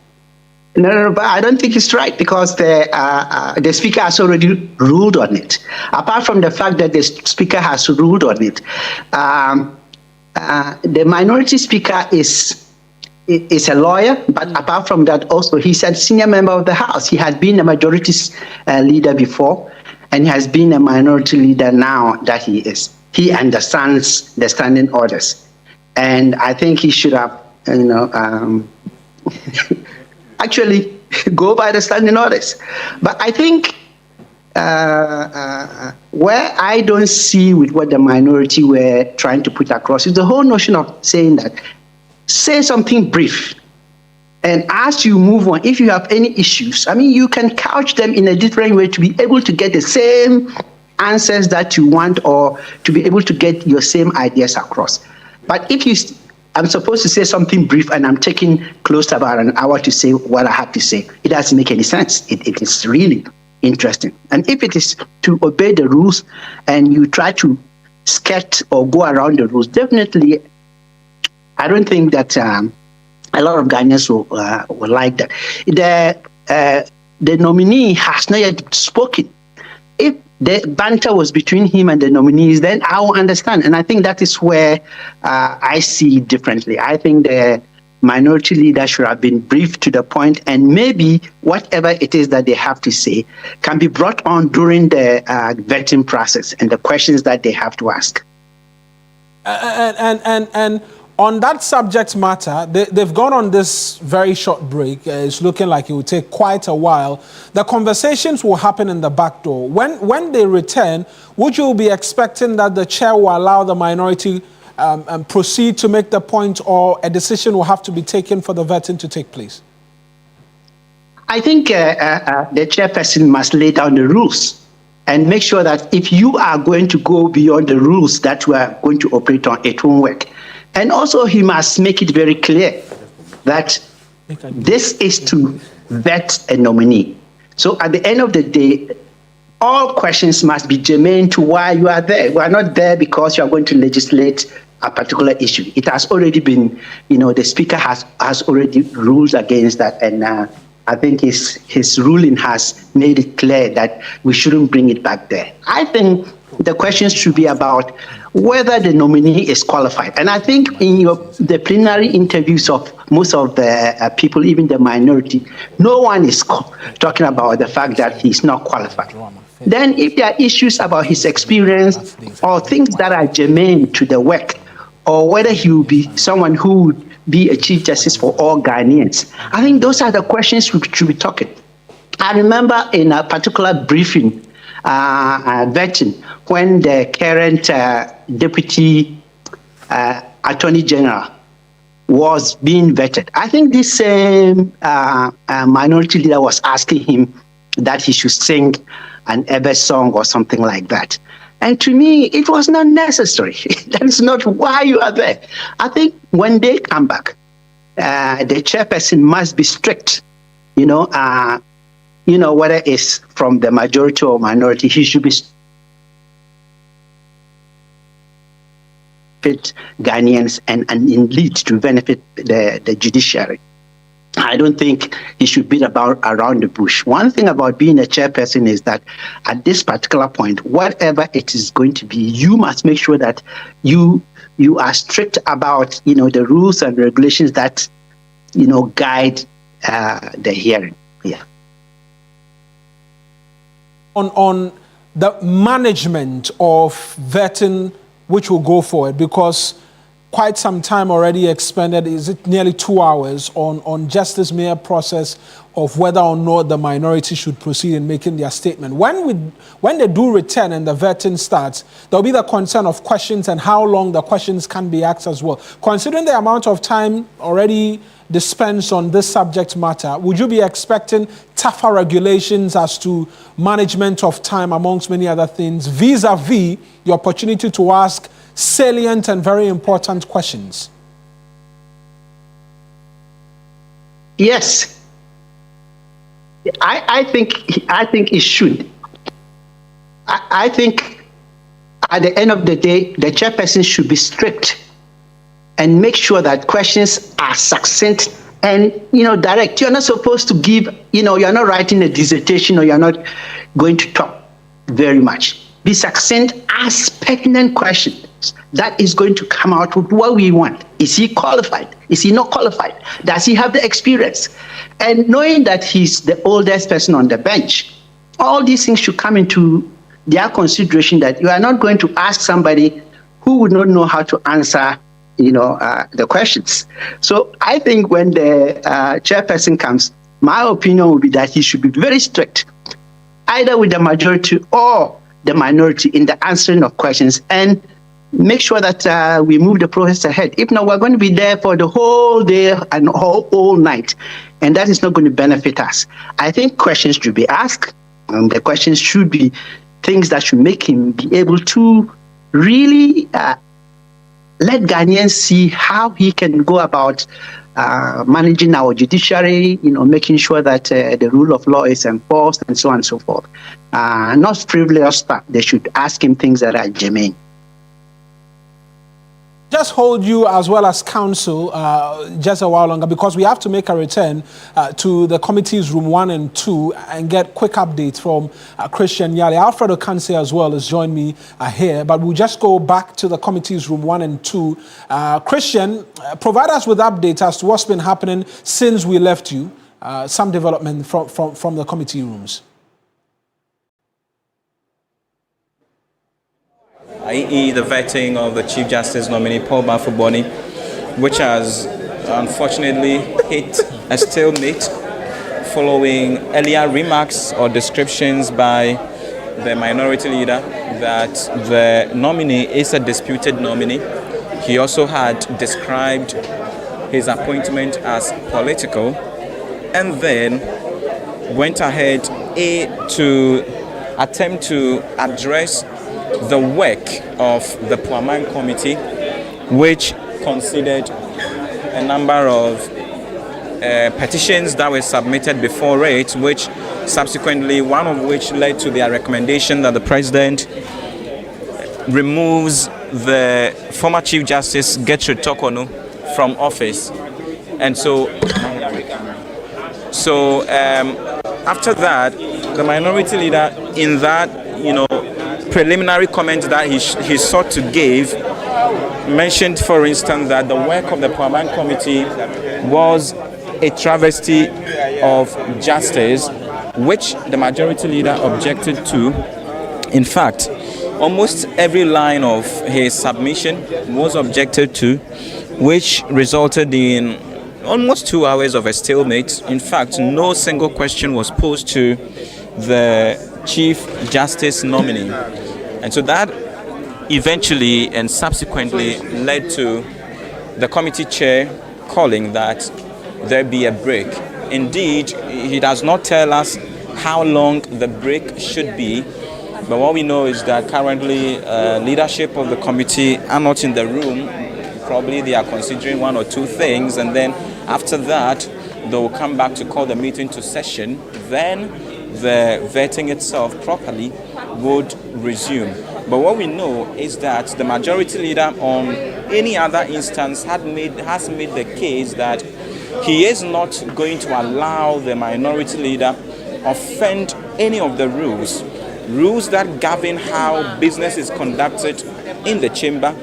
No, but I don't think it's right, because the speaker has already ruled on it. Apart from the fact that the speaker has ruled on it, the minority speaker is a lawyer, but apart from that, also he's a senior member of the House. He has been a majority leader before, and he has been a minority leader now that he is. He understands the standing orders, and I think he should have, actually go by the standing orders. But I think where I don't see with what the minority were trying to put across is the whole notion of saying that, say something brief, and as you move on, if you have any issues, you can couch them in a different way to be able to get the same answers that you want, or to be able to get your same ideas across. But if I'm supposed to say something brief and I'm taking close to about an hour to say what I have to say, it doesn't make any sense. It is really interesting. And if it is to obey the rules and you try to skirt or go around the rules, definitely I don't think that a lot of Ghanaians will like that. The nominee has not yet spoken. If the banter was between him and the nominees, then I will understand. And I think that is where I see it differently. I think the minority leader should have been brief to the point, and maybe whatever it is that they have to say can be brought on during the vetting process and the questions that they have to ask. And on that subject matter, they've gone on this very short break. It's looking like it will take quite a while. The conversations will happen in the back door. When they return, would you be expecting that the chair will allow the minority proceed to make the point, or a decision will have to be taken for the vetting to take place? I think the chairperson must lay down the rules and make sure that if you are going to go beyond the rules that we are going to operate on, it won't work. And also, he must make it very clear that this is to vet a nominee. So at the end of the day, all questions must be germane to why you are there. We are not there because you are going to legislate a particular issue. It has already been, the speaker has already ruled against that. And I think his ruling has made it clear that we shouldn't bring it back there. I think the questions should be about whether the nominee is qualified. And I think in the plenary interviews of most of the people, even the minority, no one is talking about the fact that he's not qualified. Then if there are issues about his experience or things that are germane to the work, or whether he will be someone who would be a Chief Justice for all Ghanaians, I think those are the questions we should be talking. I remember in a particular briefing, vetting, when the current Deputy Attorney General was being vetted, I think this same minority leader was asking him that he should sing an Ebe song or something like that. And to me, it was not necessary. That is not why you are there. I think when they come back, the chairperson must be strict. Whether it's from the majority or minority, he should be fit Ghanaians and lead to benefit the judiciary. I don't think he should beat about around the bush. One thing about being a chairperson is that at this particular point, whatever it is going to be, you must make sure that you are strict about the rules and regulations that guide the hearing. Yeah. On the management of vetting, which will go forward, because quite some time already expended, is it nearly 2 hours on just this mere process of whether or not the minority should proceed in making their statement. When they do return and the vetting starts, there'll be the concern of questions and how long the questions can be asked as well. Considering the amount of time already dispensed on this subject matter, would you be expecting tougher regulations as to management of time, amongst many other things, vis-a-vis the opportunity to ask salient and very important questions? Yes, I think it should. I think at the end of the day, the chairperson should be strict and make sure that questions are succinct and direct. You're not supposed to give, you're not writing a dissertation, or you're not going to talk very much. Be succinct, ask pertinent questions that is going to come out with what we want. Is he qualified? Is he not qualified? Does he have the experience? And knowing that he's the oldest person on the bench, all these things should come into their consideration, that you are not going to ask somebody who would not know how to answer the questions. So I think when the chairperson comes, my opinion would be that he should be very strict, either with the majority or the minority, in the answering of questions, and make sure that we move the process ahead. If not, we're going to be there for the whole day and all night, and that is not going to benefit us. I think questions should be asked, and the questions should be things that should make him be able to really let Ghanaians see how he can go about managing our judiciary, making sure that the rule of law is enforced, and so on and so forth. Not frivolous stuff. They should ask him things that are germane. Just hold you as well as counsel just a while longer, because we have to make a return to the committees room 1 and 2 and get quick updates from Christian Yali. Alfred Okanse as well has joined me here, but we'll just go back to the committees room 1 and 2. Christian, provide us with updates as to what's been happening since we left you, some development from the committee rooms. i.e. the vetting of the Chief Justice nominee Paul Baffoe-Bonnie, which has unfortunately hit a stalemate following earlier remarks or descriptions by the minority leader that the nominee is a disputed nominee. He also had described his appointment as political, and then went ahead to attempt to address the work of the Puaman Committee, which considered a number of petitions that were submitted before it, which subsequently, one of which led to their recommendation that the President removes the former Chief Justice Gertrude Tokonu from office. And so after that, the minority leader, in that preliminary comment that he sought to give, mentioned, for instance, that the work of the Puaman Committee was a travesty of justice, which the majority leader objected to. In fact, almost every line of his submission was objected to, which resulted in almost 2 hours of a stalemate. In fact, no single question was posed to the Chief Justice nominee. And so that eventually and subsequently led to the committee chair calling that there be a break. Indeed, he does not tell us how long the break should be, But what we know is that currently leadership of the committee are not in the room. Probably they are considering one or two things, and then after that they will come back to call the meeting to session. Then the vetting itself properly would resume. But what we know is that the majority leader on any other instance has made the case that he is not going to allow the minority leader offend any of the rules that govern how business is conducted in the chamber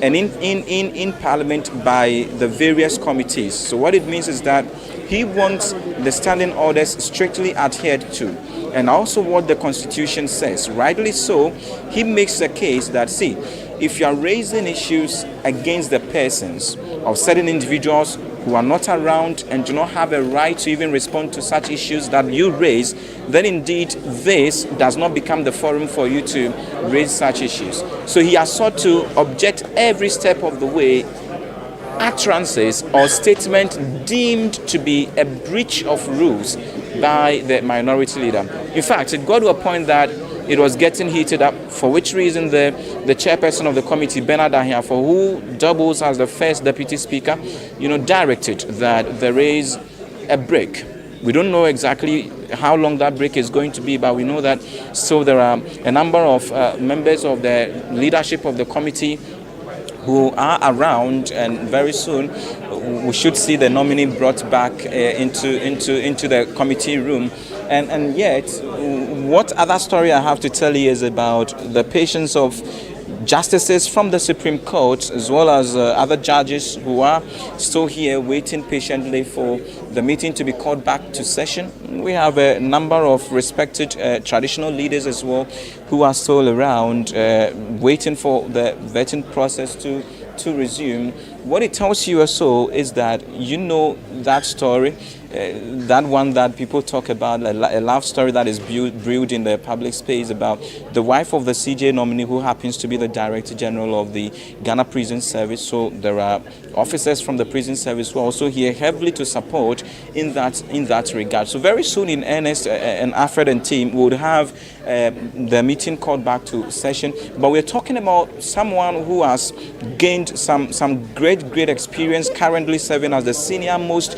and in Parliament by the various committees. So what it means is that he wants the standing orders strictly adhered to, and also what the Constitution says. Rightly so, he makes the case that, see, if you are raising issues against the persons of certain individuals who are not around and do not have a right to even respond to such issues that you raise, then indeed this does not become the forum for you to raise such issues. So he has sought to object every step of the way utterances or statement deemed to be a breach of rules by the minority leader. In fact, it got to a point that it was getting heated up, for which reason the chairperson of the committee, Bernard Ahiafo, who doubles as the first deputy speaker, directed that there is a break. We don't know exactly how long that break is going to be, but we know that so there are a number of members of the leadership of the committee who are around, and very soon we should see the nominee brought back into the committee room. And yet, what other story I have to tell you is about the patience of justices from the Supreme Court, as well as other judges who are still here waiting patiently for the meeting to be called back to session. We have a number of respected traditional leaders as well who are still around waiting for the vetting process to resume. What it tells you also is that that story, that one that people talk about, a love story that is brewed in the public space about the wife of the CJ nominee, who happens to be the Director General of the Ghana Prison Service. So there are officers from the prison service who are also here heavily to support in that regard. So very soon, in earnest, and Alfred and team would have the meeting called back to session. But we're talking about someone who has gained some great experience, currently serving as the senior most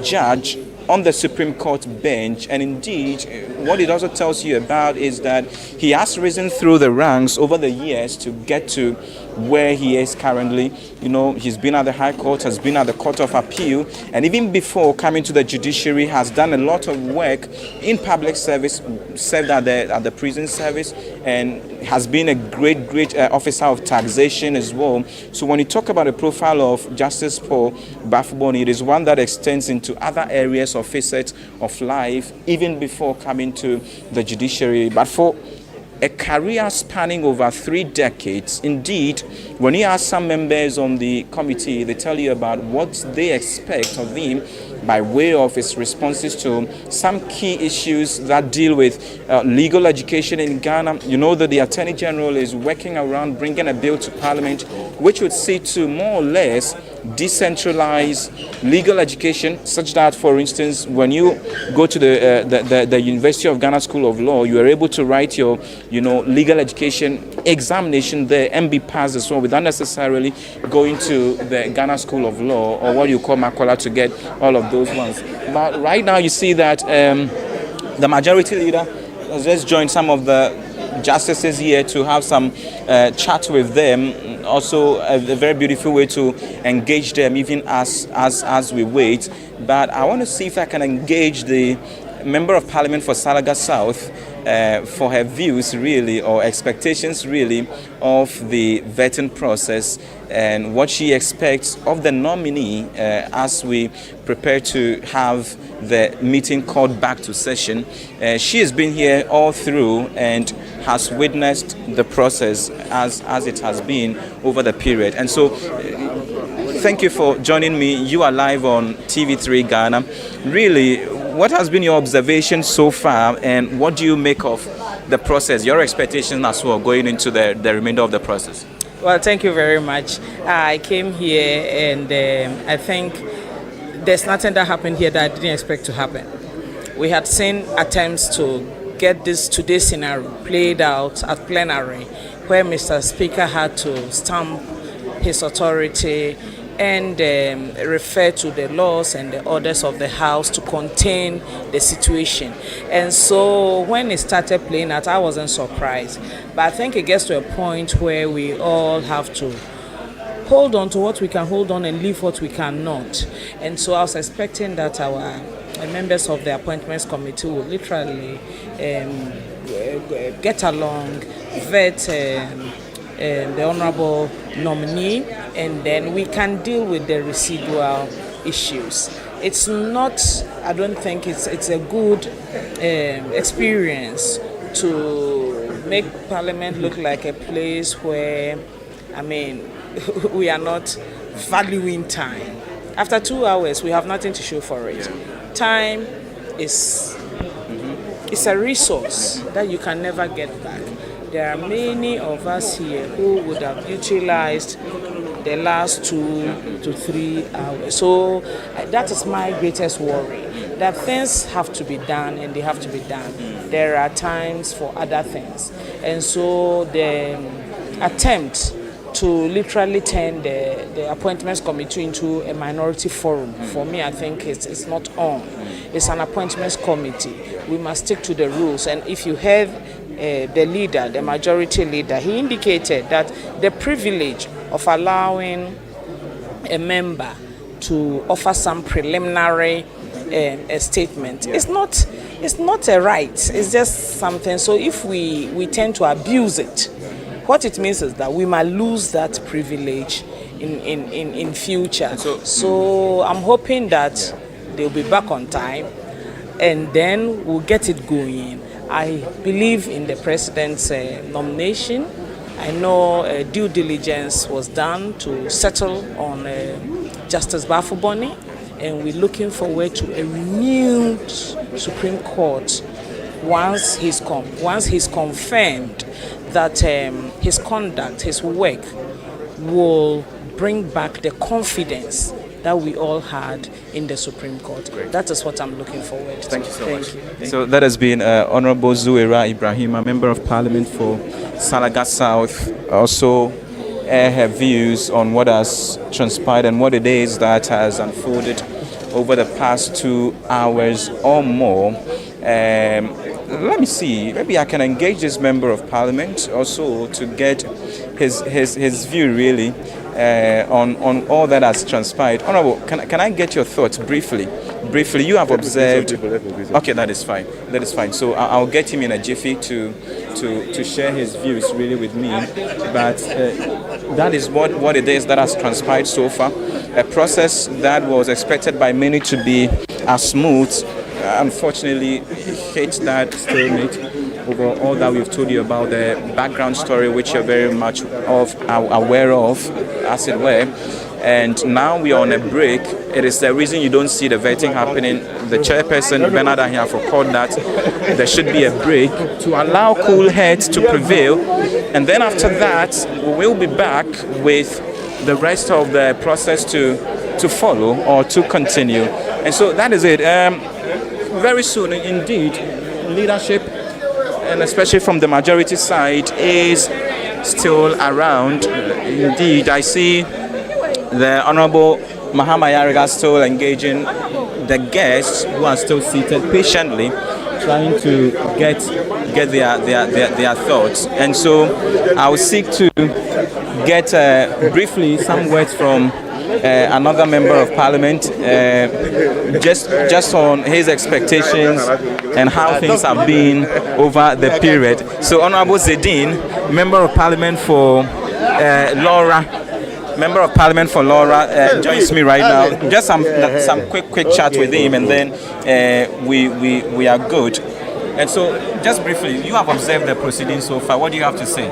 judge on the Supreme Court bench. And indeed, what it also tells you about is that he has risen through the ranks over the years to get to where he is currently. He's been at the High Court, has been at the Court of Appeal, and even before coming to the judiciary has done a lot of work in public service, served at the prison service, and has been a great officer of taxation as well. So when you talk about the profile of Justice Paul Baffoe-Bonnie, it is one that extends into other areas or facets of life, even before coming to the judiciary. But for a career spanning over 3 decades. Indeed, when you ask some members on the committee, they tell you about what they expect of him by way of his responses to some key issues that deal with legal education in Ghana. You know that the Attorney General is working around bringing a bill to Parliament which would see to more or less decentralize legal education, such that, for instance, when you go to the University of Ghana School of Law, you are able to write your legal education examination there and be passed as well, without necessarily going to the Ghana School of Law or what you call Makola to get all of those ones. But right now you see that the majority leader has just joined some of the justices here to have some chat with them. Also a very beautiful way to engage them even as we wait. But I want to see if I can engage the Member of Parliament for Salaga South for her views really, or expectations really, of the vetting process and what she expects of the nominee as we prepare to have the meeting called back to session. She has been here all through and has witnessed the process as it has been over the period. And so thank you for joining me. You are live on TV3 Ghana. Really, what has been your observation so far, and what do you make of the process, your expectations as well going into the remainder of the process? Well, thank you very much. I came here and I think there's nothing that happened here that I didn't expect to happen. We had seen attempts to get this today's scenario played out at plenary, where Mr. Speaker had to stamp his authority and refer to the laws and the orders of the House to contain the situation. And so when it started playing out, I wasn't surprised. But I think it gets to a point where we all have to hold on to what we can hold on and leave what we cannot. And so I was expecting that our members of the Appointments Committee will literally get along, vet the Honorable Nominee, and then we can deal with the residual issues. It's not, I don't think it's a good experience to make Parliament look like a place where, I mean, we are not valuing time. After 2 hours, we have nothing to show for it. Time is a resource that you can never get back. There are many of us here who would have utilized the last 2 to 3 hours. So that is my greatest worry, that things have to be done and they have to be done. There are times for other things. And so the attempt to literally turn the Appointments Committee into a minority forum, for me, I think it's not on. It's an Appointments Committee. We must stick to the rules. And if you have the leader, the majority leader, he indicated that the privilege of allowing a member to offer some preliminary statement is not a right. It's just something. So if we tend to abuse it, what it means is that we might lose that privilege in future. So I'm hoping that they'll be back on time, and then we'll get it going. I believe in the president's nomination. I know due diligence was done to settle on Justice Baffoe-Bonnie, and we're looking forward to a renewed Supreme Court once he's confirmed that his conduct, his work will bring back the confidence that we all had in the Supreme Court. Great. That is what I'm looking forward to. Thank you so much. So that has been Honorable Zuwaira Ibrahim, a Member of Parliament for Salaga South, also her views on what has transpired and what it is that has unfolded over the past 2 hours or more. Let me see, maybe I can engage this Member of Parliament also to get his view really on all that has transpired. Honorable, can I get your thoughts briefly? Briefly, you have observed. Okay, that is fine. That is fine. So I'll get him in a jiffy to share his views really with me. But that is what it is that has transpired so far. A process that was expected by many to be as smooth, unfortunately, hit that stalemate over all that we've told you about the background story, which you're very much aware of, as it were. And now we are on a break. It is the reason you don't see the vetting happening. The chairperson, Bernard Ahiafo, called that there should be a break to allow cool heads to prevail. And then after that, we will be back with the rest of the process to follow or to continue. And so that is it. Very soon, indeed, leadership, and especially from the majority side, is still around. Indeed, I see the Honorable Mahama Yariga still engaging the guests who are still seated patiently, trying to get their thoughts. And so I will seek to get briefly some words from another Member of Parliament, just on his expectations and how things have been over the period. So Honorable Zedin, Member of Parliament for Laura, Member of Parliament for Laura, joins me right now. Just some quick chat with him, and then we are good. And so, just briefly, you have observed the proceedings so far. What do you have to say?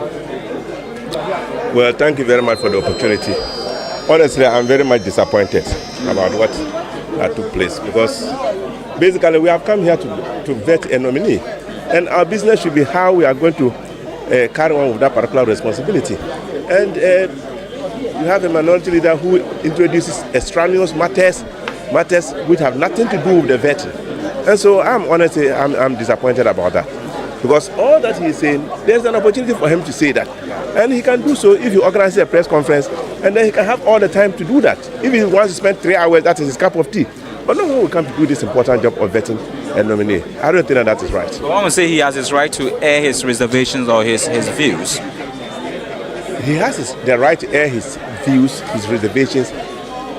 Well, thank you very much for the opportunity. Honestly, I'm very much disappointed about what took place, because basically we have come here to vet a nominee, and our business should be how we are going to carry on with that particular responsibility. And you have a minority leader who introduces extraneous matters which have nothing to do with the vetting. And so I'm honestly, I'm disappointed about that. Because all that he's saying, there's an opportunity for him to say that. And he can do so if he organizes a press conference, and then he can have all the time to do that. If he wants to spend 3 hours, that is his cup of tea. But no one will come to do this important job of vetting a nominee. I don't think that is right. So I want to say he has his right to air his reservations or his views. He has the right to air his views, his reservations,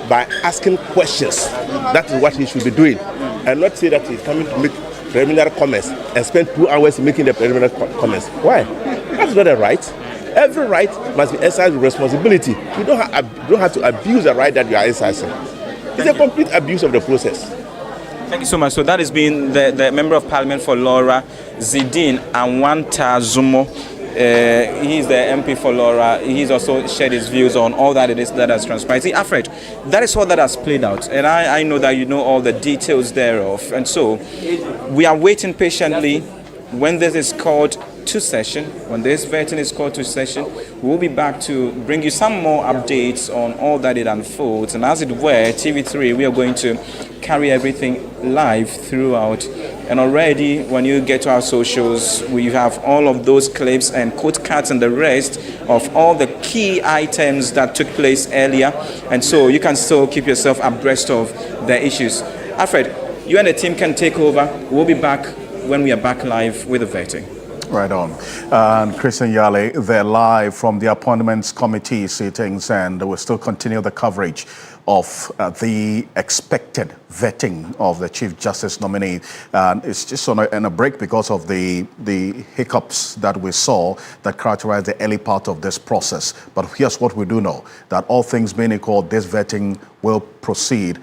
by asking questions. That is what he should be doing. And not say that he's coming to make preliminary comments and spend 2 hours making the preliminary comments. Why? That's not a right. Every right must be exercised with responsibility. You don't have to abuse the right that you are exercising. It's a complete abuse of the process. Thank you so much. So that has been the Member of Parliament for Laura, Zidane Anwanta Zumo. He's the MP for Laura. He's also shared his views on all that it is that has transpired. See, Alfred, that is all that has played out. And I know that you know all the details thereof. And so we are waiting patiently when this is called to session, when this vetting is called to session. We'll be back to bring you some more updates on all that it unfolds. And as it were, TV3, we are going to carry everything live throughout. And already, when you get to our socials, we have all of those clips and quote cards and the rest of all the key items that took place earlier. And so you can still keep yourself abreast of the issues. Alfred, you and the team can take over. We'll be back when we are back live with the vetting. Right on. And Christian Yale, they're live from the Appointments Committee sittings, and we'll still continue the coverage of the expected vetting of the Chief Justice nominee. And it's just on a break because of the hiccups that we saw that characterized the early part of this process. But here's what we do know, that all things being equal, this vetting will proceed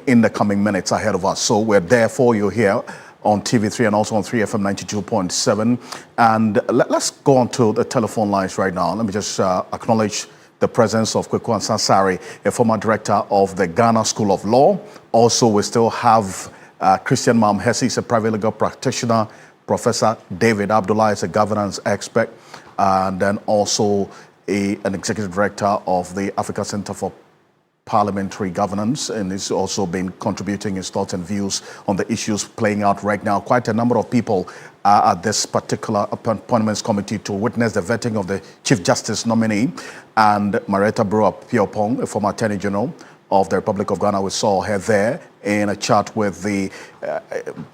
in the coming minutes ahead of us. So we're there for you here on TV3 and also on 3FM 92.7. And let's go on to the telephone lines right now. Let me just acknowledge the presence of Kweku Ansah-Sarri, a former director of the Ghana School of Law. Also, we still have Christian Mam-Hesse, is a private legal practitioner. Professor David Abdullah is a governance expert. And then also an executive director of the Africa Center for Parliamentary Governance, and he's also been contributing his thoughts and views on the issues playing out right now. Quite a number of people are at this particular Appointments Committee to witness the vetting of the Chief Justice nominee. And Marietta Brewer-Piopong, a former Attorney General of the Republic of Ghana, we saw her there in a chat with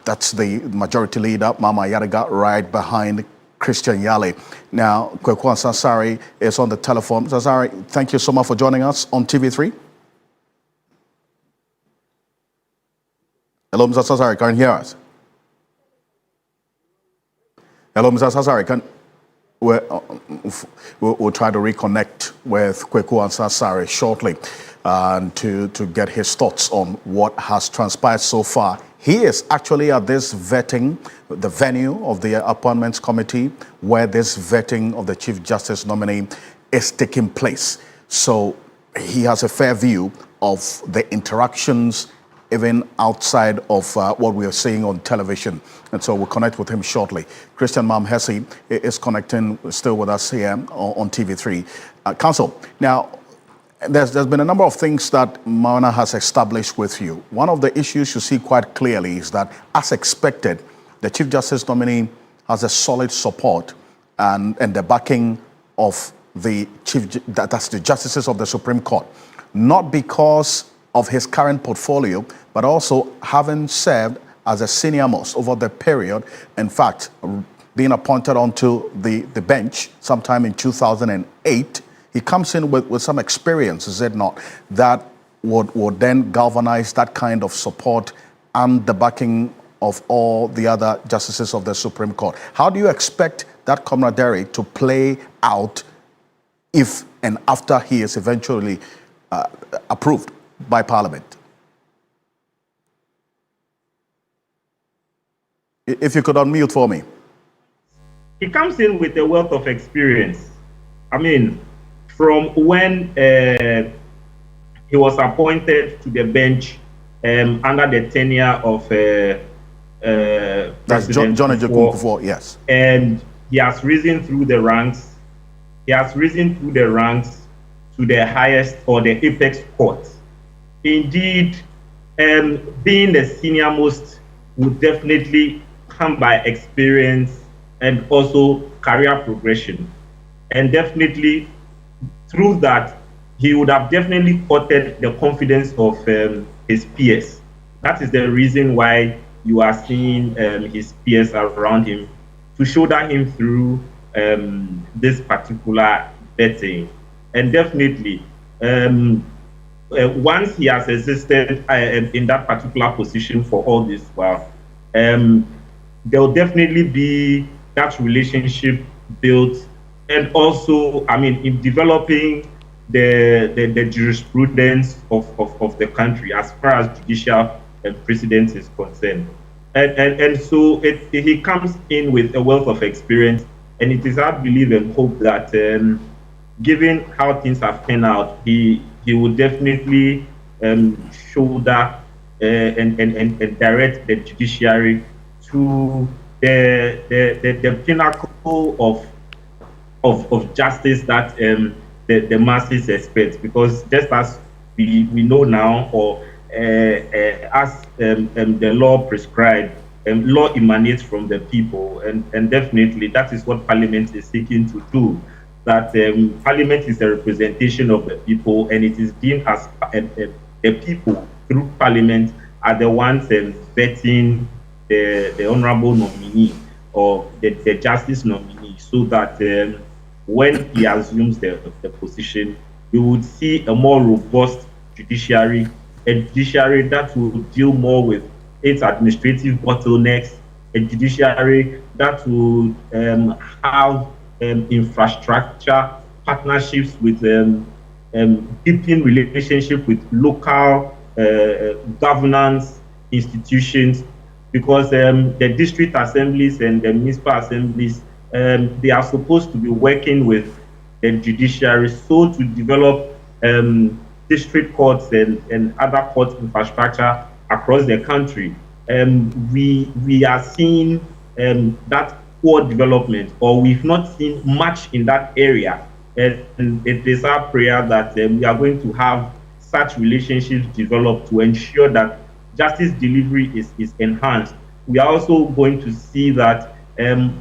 that's the Majority Leader, Mama Yariga, right behind Christian Yale. Now, Kweku Ansah-Sarri is on the telephone. Ansah-Sarri, thank you so much for joining us on TV3. Hello, Mr. Ansah-Sarri, can you hear us? Hello, Mr. Ansah-Sarri, we'll try to reconnect with Kweku Ansah-Sarri shortly to get his thoughts on what has transpired so far. He is actually at this vetting, the venue of the Appointments Committee, where this vetting of the Chief Justice nominee is taking place. So he has a fair view of the interactions even outside of what we are seeing on television. And so we'll connect with him shortly. Christian Mam-Hesse is connecting still with us here on TV3. Counsel, now, there's been a number of things that Mauna has established with you. One of the issues you see quite clearly is that, as expected, the Chief Justice nominee has a solid support and the backing of that's the justices of the Supreme Court. Not because of his current portfolio, but also having served as a senior most over the period. In fact, being appointed onto the bench sometime in 2008, he comes in with some experience, is it not, that would then galvanize that kind of support and the backing of all the other justices of the Supreme Court. How do you expect that camaraderie to play out if and after he is eventually approved by Parliament? If you could unmute for me. He comes in with a wealth of experience. I mean, from when he was appointed to the bench under the tenure of that's John Ejekwu, yes. And he has risen through the ranks. He has risen through the ranks to the highest or the apex court. Indeed, being the senior most would definitely come by experience and also career progression. And definitely through that, he would have definitely courted the confidence of his peers. That is the reason why you are seeing his peers around him to shoulder him through this particular vetting. And definitely, once he has existed in that particular position for all this while, there will definitely be that relationship built. And also, I mean, in developing the jurisprudence of the country as far as judicial precedent is concerned. And so he comes in with a wealth of experience, and it is our belief and hope that given how things have turned out, he will definitely shoulder and direct the judiciary to the pinnacle of justice that the masses expect. Because just as we know now, or as the law prescribed, law emanates from the people, and definitely that is what Parliament is seeking to do. That Parliament is a representation of the people, and it is deemed as the people through Parliament are the ones vetting the honourable nominee or the justice nominee, so that when he assumes the position, we would see a more robust judiciary, a judiciary that will deal more with its administrative bottlenecks, a judiciary that will have infrastructure partnerships with deepening relationship with local governance institutions, because the district assemblies and the municipal assemblies, they are supposed to be working with the judiciary so to develop district courts and other court infrastructure across the country. We are seeing that poor development, or we've not seen much in that area. And it is our prayer that we are going to have such relationships developed to ensure that justice delivery is enhanced. We are also going to see that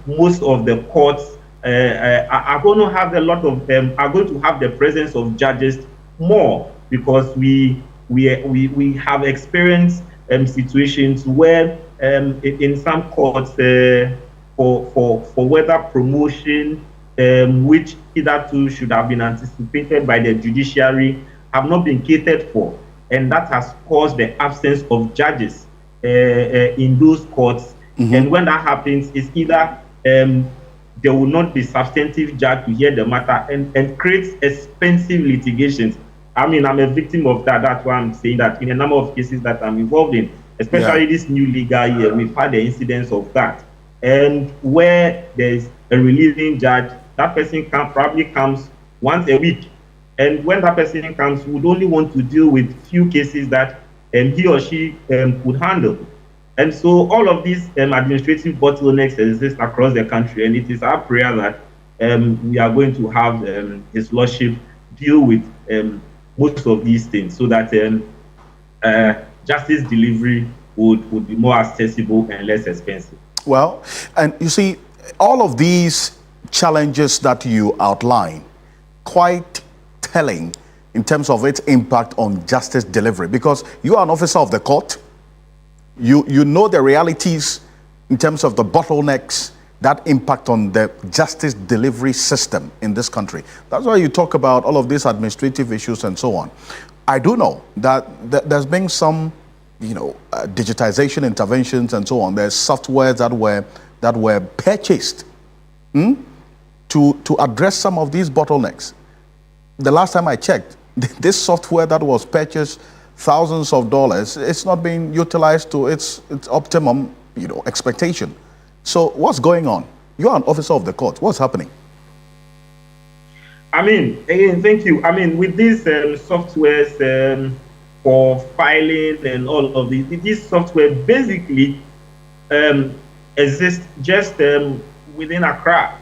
most of the courts are going to have are going to have the presence of judges more, because we have experienced situations where in some courts for whether promotion which hitherto should have been anticipated by the judiciary have not been catered for, and that has caused the absence of judges in those courts. And when that happens, it's either there will not be substantive judge to hear the matter, and creates expensive litigations. I mean, I'm a victim of that. That's why I'm saying that in a number of cases that I'm involved in, especially this new legal year, we've had the incidence of that. And where there's a relieving judge, that person probably comes once a week. And when that person comes, we would only want to deal with few cases that he or she could handle. And so all of these administrative bottlenecks exist across the country, and it is our prayer that we are going to have His Lordship deal with most of these things, so that justice delivery would be more accessible and less expensive. Well, and you see, all of these challenges that you outline, quite telling in terms of its impact on justice delivery, because you are an officer of the court. You know the realities in terms of the bottlenecks that impact on the justice delivery system in this country. That's why you talk about all of these administrative issues and so on. I do know that there's been some, digitization interventions and so on. There's software that were purchased to address some of these bottlenecks. The last time I checked, this software that was purchased, thousands of dollars, it's not being utilized to its optimum, expectation. So what's going on? You're an officer of the court. What's happening? I mean, again, thank you. I mean, with these softwares for filing and all of these software basically exist just within Accra.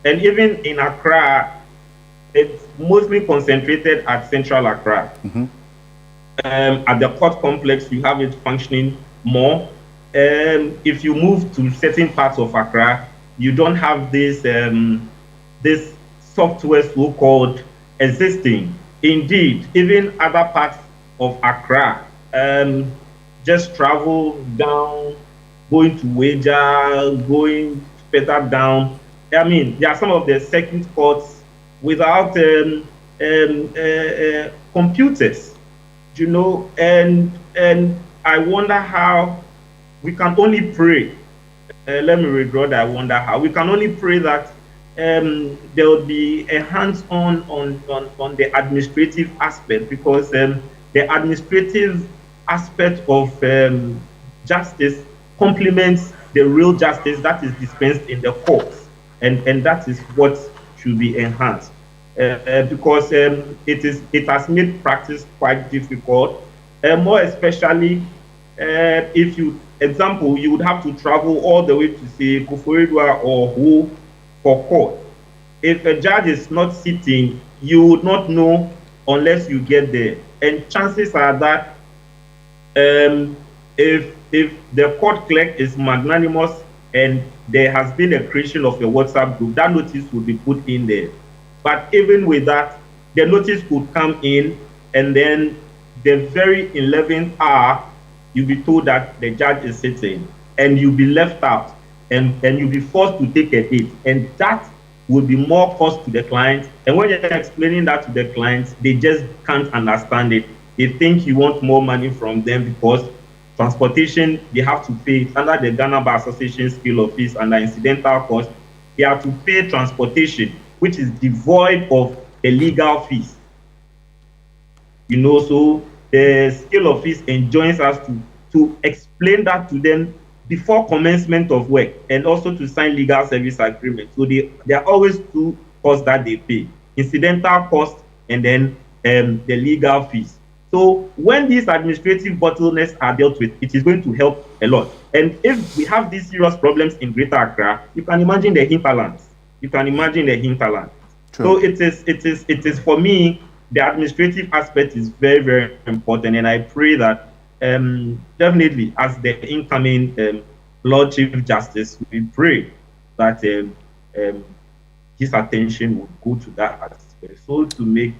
And even in Accra, it's mostly concentrated at Central Accra. At the court complex, you have it functioning more. if you move to certain parts of Accra, you don't have this this software so-called existing. Indeed, even other parts of Accra, just travel down, going to Waja, going further down. I mean, there are some of the circuit courts without computers, and I wonder how we can only pray. Let me redraw that. I wonder how we can only pray that there will be a hands-on on the administrative aspect, because the administrative aspect of justice complements the real justice that is dispensed in the courts, and that is what should be enhanced, because it has made practice quite difficult, more especially if you would have to travel all the way to say Koforidua or Ho for court. If a judge is not sitting, you would not know unless you get there, and chances are that if the court clerk is magnanimous and there has been a creation of a WhatsApp group, that notice will be put in there. But even with that, the notice could come in, and then the very 11th hour, you'll be told that the judge is sitting, and you'll be left out, and you'll be forced to take a date, and that will be more cost to the client. And when you're explaining that to the clients, they just can't understand it. They think you want more money from them because transportation, they have to pay under the Ghana Bar Association scale of fees under incidental cost. They have to pay transportation, which is devoid of the legal fees. So the scale of fees enjoins us to explain that to them before commencement of work, and also to sign legal service agreement. So there are always two costs that they pay: incidental cost and then the legal fees. So when these administrative bottlenecks are dealt with, it is going to help a lot. And if we have these serious problems in Greater Accra, you can imagine the hinterlands. True. So it is for me, the administrative aspect is very, very important, and I pray that definitely, as the incoming Lord Chief Justice, we pray that his attention will go to that aspect, so to make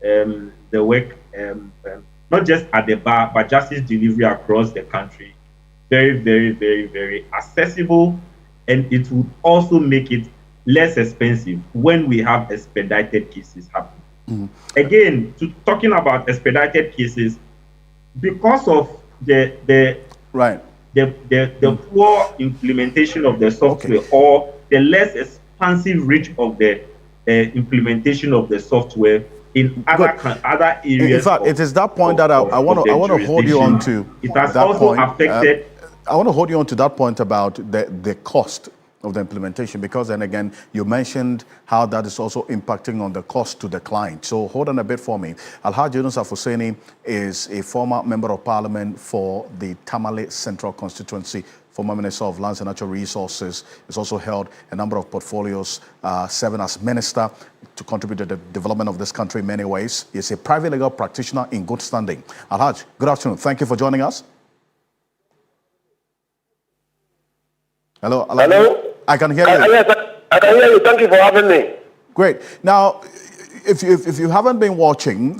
the work not just at the bar, but justice delivery across the country very, very, very, very accessible, and it would also make it less expensive when we have expedited cases happening. Again, talking about expedited cases, because of the poor implementation of the software, or the less expansive reach of the implementation of the software in other areas. In fact, it is that point that I want to hold you on to. It has also affected. I want to hold you on to that point about the cost of the implementation, because then again, you mentioned how that is also impacting on the cost to the client. So hold on a bit for me. Alhaji Yunus Afuseni is a former member of parliament for the Tamale Central constituency, former Minister of Lands and Natural Resources. He's also held a number of portfolios, serving as minister to contribute to the development of this country in many ways. He's a private legal practitioner in good standing. Alhaji, good afternoon. Thank you for joining us. Hello. Hello. I can hear you. Yes, I can hear you. Thank you for having me. Great. Now, if you haven't been watching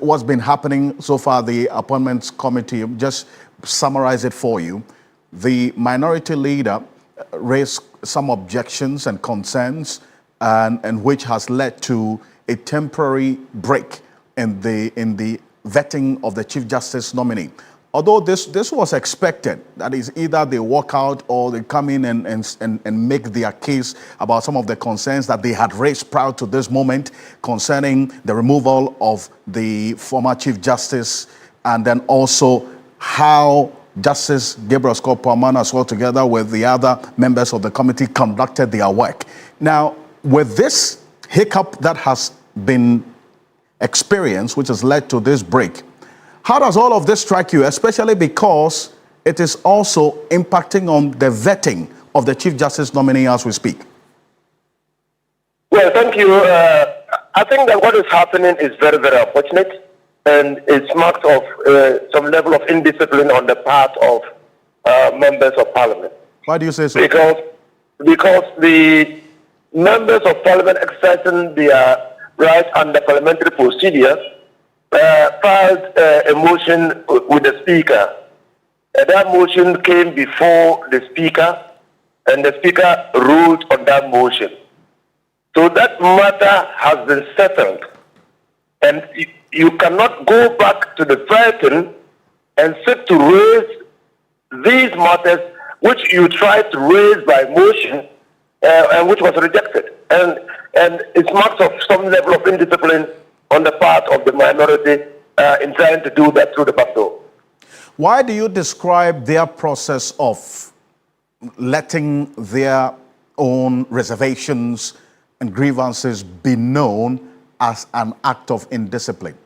what's been happening so far, the appointments committee, just summarize it for you. The minority leader raised some objections and concerns, and which has led to a temporary break in the vetting of the Chief Justice nominee. Although this was expected, that is, either they walk out or they come in and make their case about some of the concerns that they had raised prior to this moment concerning the removal of the former Chief Justice, and then also how Justice Gabriel Scott Palman, as well together with the other members of the committee, conducted their work. Now, with this hiccup that has been experienced, which has led to this break, how does all of this strike you, especially because it is also impacting on the vetting of the Chief Justice nominee as we speak? Well, thank you. I think that what is happening is very, very unfortunate, and it's marks of some level of indiscipline on the part of members of parliament. Why do you say so? Because the members of parliament exercising their right under parliamentary procedure filed a motion with the speaker. That motion came before the speaker, and the speaker ruled on that motion. So that matter has been settled, and you cannot go back to the vetting and seek to raise these matters which you tried to raise by motion and which was rejected. And it's marks of some level of indiscipline on the part of the minority in trying to do that through the back door. Why do you describe their process of letting their own reservations and grievances be known as an act of indiscipline?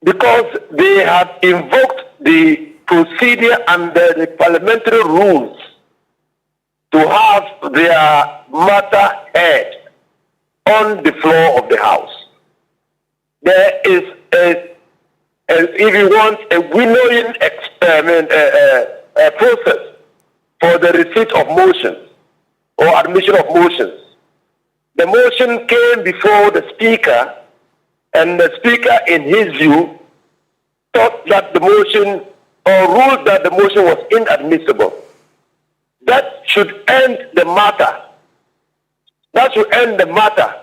Because they have invoked the procedure under the parliamentary rules to have their matter heard on the floor of the House. There is if you want, a winnowing process for the receipt of motions or admission of motions. The motion came before the speaker, and the speaker, in his view, thought that the motion or ruled that the motion was inadmissible. That should end the matter. That should end the matter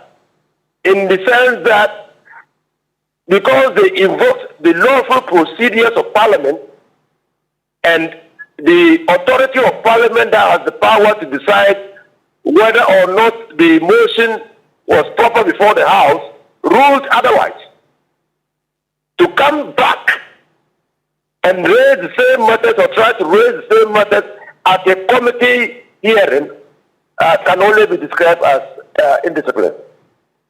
in the sense that because they invoked the lawful procedures of Parliament and the authority of Parliament that has the power to decide whether or not the motion was proper before the House, ruled otherwise. To come back and raise the same matters or try to raise the same matters at a committee hearing can only be described as indiscipline.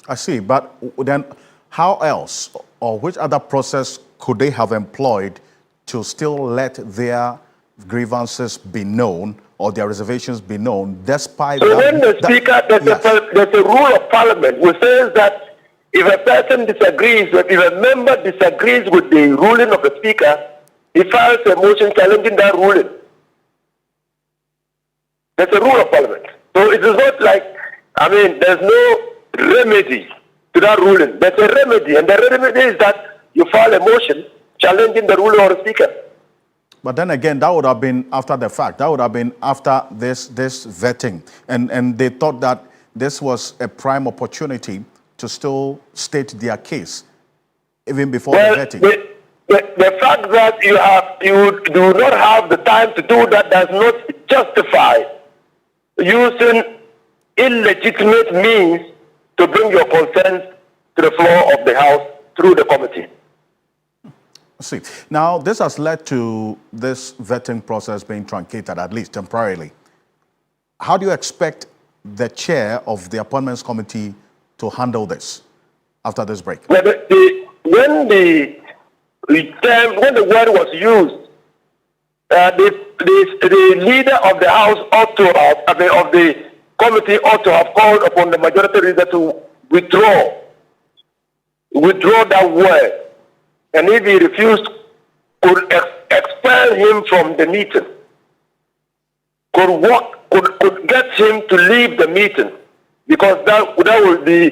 I see, but then how else or which other process could they have employed to still let their grievances be known or their reservations be known despite so when the speaker, there's a rule of Parliament which says that if a person disagrees, if a member disagrees with the ruling of the speaker, he files a motion challenging that ruling. There's a rule of Parliament. So it is not like, there's no remedy to that ruling. There's a remedy, and the remedy is that you file a motion challenging the ruling of the speaker. But then again, that would have been after the fact. That would have been after this vetting. And they thought that this was a prime opportunity to still state their case, even before the vetting. The fact that you do not have the time to do that does not justify using illegitimate means to bring your concerns to the floor of the House through the committee. See, now this has led to this vetting process being truncated, at least temporarily. How do you expect the chair of the appointments committee to handle this after this break? When the word was used, the leader of the House ought to have, of the committee ought to have called upon the majority leader to withdraw that word. And if he refused, could expel him from the meeting, could get him to leave the meeting, because that would be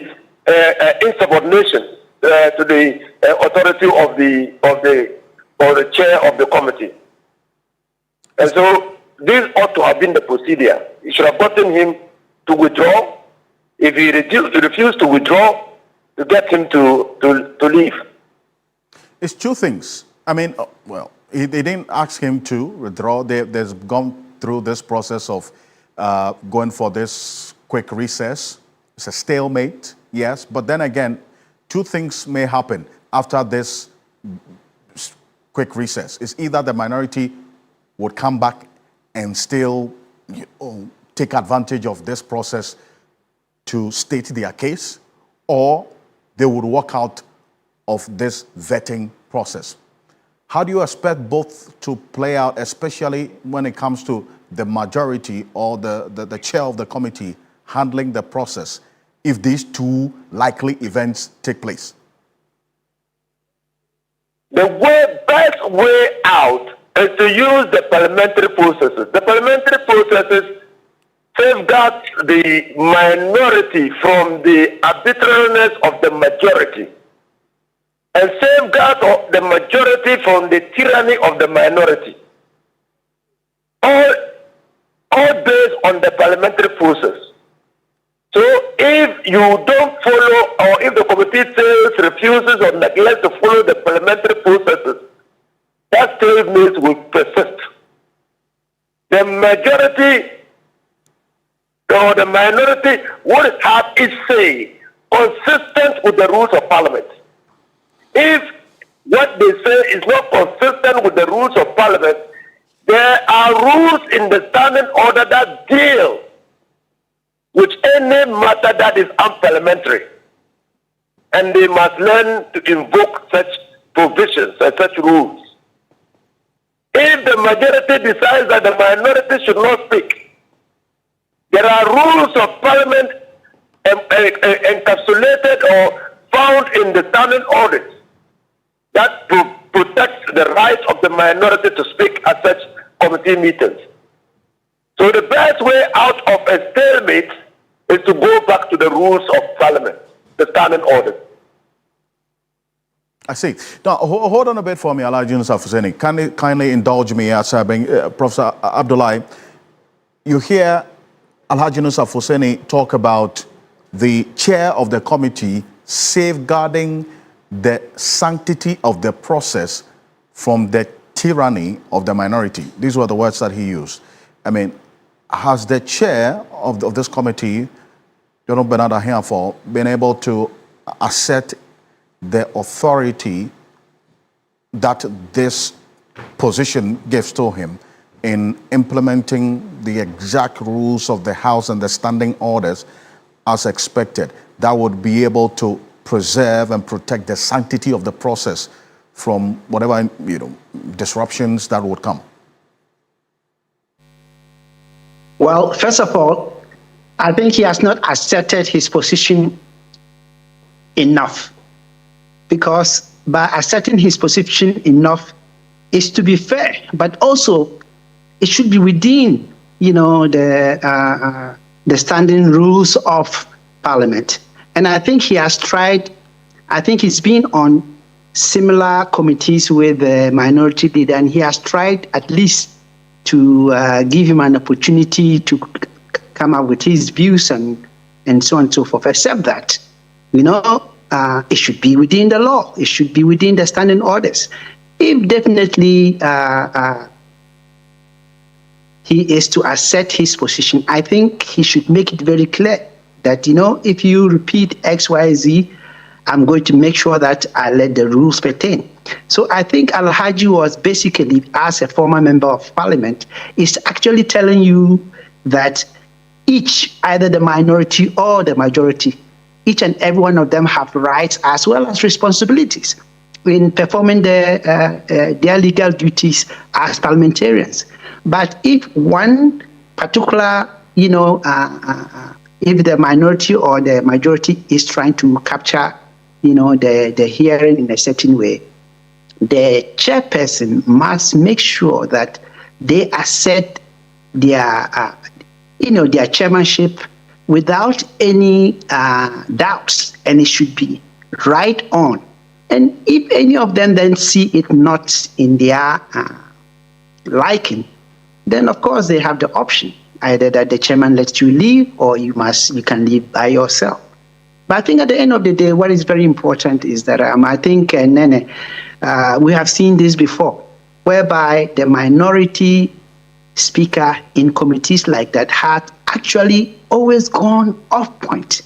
insubordination to the authority of the chair of the committee. And so this ought to have been the procedure. You should have gotten him to withdraw. If he refused to withdraw, to get him to leave. It's two things. They didn't ask him to withdraw. They've gone through this process of going for this quick recess. It's a stalemate, yes. But then again, two things may happen after this quick recess. It's either the minority would come back and still take advantage of this process to state their case, or they would walk out of this vetting process. How do you expect both to play out, especially when it comes to the majority or the chair of the committee handling the process, if these two likely events take place? The best way out is to use the parliamentary processes. The parliamentary processes safeguard the minority from the arbitrariness of the majority and safeguard the majority from the tyranny of the minority. All based on the parliamentary process. So if you don't follow, or if the committee says, refuses or neglects to follow the parliamentary processes, that stalemate will persist. The majority or the minority would have its say consistent with the rules of parliament. If what they say is not consistent with the rules of parliament, there are rules in the standing order that deal with any matter that is unparliamentary. And they must learn to invoke such provisions and such rules. If the majority decides that the minority should not speak, there are rules of parliament encapsulated or found in the standing orders that protect the rights of the minority to speak at such committee meetings. So the best way out of a stalemate is to go back to the rules of parliament, the standing orders. I see. Now, hold on a bit for me, Alhaji Yunus Afuseni. Kindly indulge me as Professor Abdullahi. You hear Alhaji Yunus Afuseni talk about the chair of the committee safeguarding the sanctity of the process from the tyranny of the minority. These were the words that he used. I mean, has the chair of this committee, John Bernard Ahiafo, been able to assert the authority that this position gives to him in implementing the exact rules of the House and the standing orders as expected, that would be able to preserve and protect the sanctity of the process from whatever, disruptions that would come? Well, first of all, I think he has not asserted his position enough, because by asserting his position enough is to be fair, but also it should be within, the standing rules of Parliament. And I think he has tried. I think he's been on similar committees with the minority leader, and he has tried at least to give him an opportunity to come up with his views and so on and so forth, except that, it should be within the law. It should be within the standing orders. If definitely he is to assert his position, I think he should make it very clear that, if you repeat X, Y, Z, I'm going to make sure that I let the rules pertain. So I think Alhaji was basically, as a former member of parliament, is actually telling you that each, either the minority or the majority, each and every one of them have rights as well as responsibilities in performing their legal duties as parliamentarians. But if one particular, if the minority or the majority is trying to capture, the hearing in a certain way, the chairperson must make sure that they assert their, their chairmanship without any doubts, and it should be right on. And if any of them then see it not in their liking, then of course they have the option, either that the chairman lets you leave or you can leave by yourself. But I think at the end of the day, what is very important is that I think, Nene, we have seen this before, whereby the minority speaker in committees like that had actually always gone off point.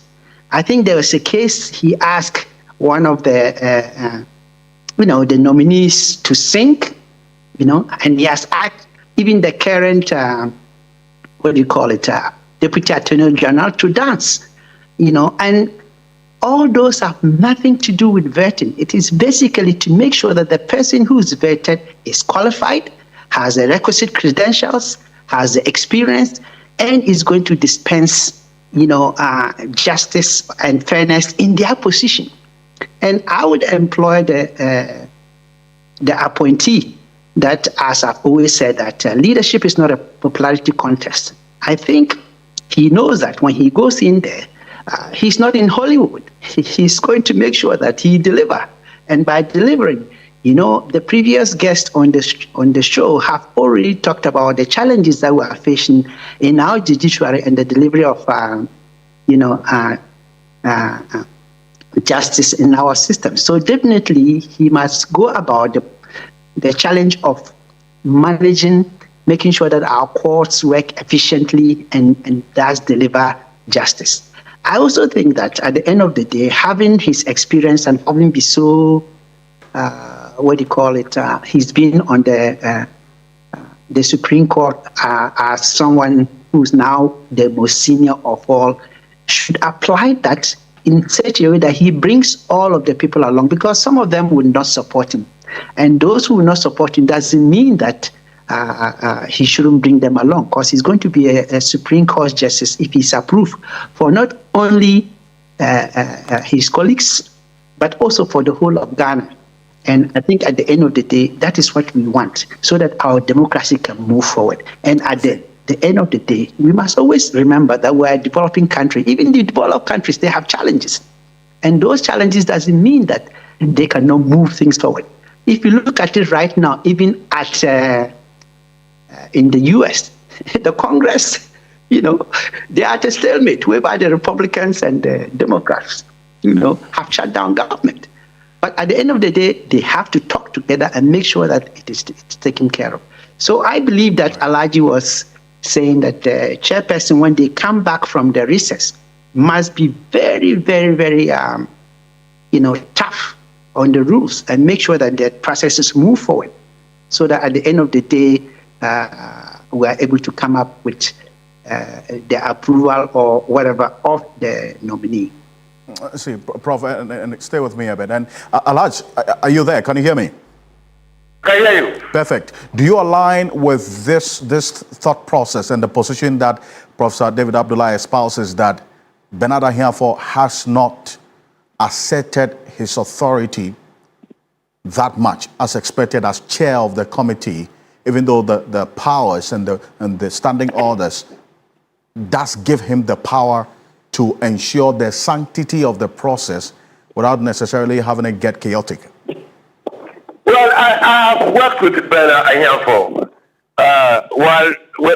I think there was a case he asked one of the, the nominees to sing, and he has asked even the current, Deputy Attorney General to dance, and all those have nothing to do with vetting. It is basically to make sure that the person who is vetted is qualified, has the requisite credentials, has the experience, and is going to dispense, justice and fairness in their position. And I would employ the appointee that, as I've always said, that leadership is not a popularity contest. I think he knows that when he goes in there, he's not in Hollywood. He's going to make sure that he delivers. And by delivering, the previous guests on the show have already talked about the challenges that we are facing in our judiciary and the delivery of, justice in our system. So definitely, he must go about the challenge of managing, making sure that our courts work efficiently and does deliver justice. I also think that at the end of the day, having his experience and having been so, he's been on the Supreme Court as someone who's now the most senior of all, should apply that in such a way that he brings all of the people along, because some of them will not support him. And those who will not support him doesn't mean that he shouldn't bring them along, because he's going to be a Supreme Court justice if he's approved for not only his colleagues, but also for the whole of Ghana. And I think at the end of the day, that is what we want, so that our democracy can move forward. And at the end of the day, we must always remember that we're a developing country. Even the developed countries, they have challenges. And those challenges doesn't mean that they cannot move things forward. If you look at it right now, even at in the U.S., the Congress, they are at a stalemate, whereby the Republicans and the Democrats, have shut down government. But at the end of the day, they have to talk together and make sure that it's taken care of. So I believe that Alhaji was saying that the chairperson, when they come back from the recess, must be very, very, very, tough on the rules and make sure that the processes move forward, so that at the end of the day, we are able to come up with the approval or whatever of the nominee. See, Prof, and stay with me a bit. And Alhaj, are you there? Can you hear me? Can hear you. Perfect. Do you align with this thought process and the position that Professor David Abdullahi espouses, that Bernard Ahiafo has not asserted his authority that much as expected as chair of the committee, even though the powers and the standing orders does give him the power to ensure the sanctity of the process without necessarily having it get chaotic? Well, I have worked with Bernard Ahiafo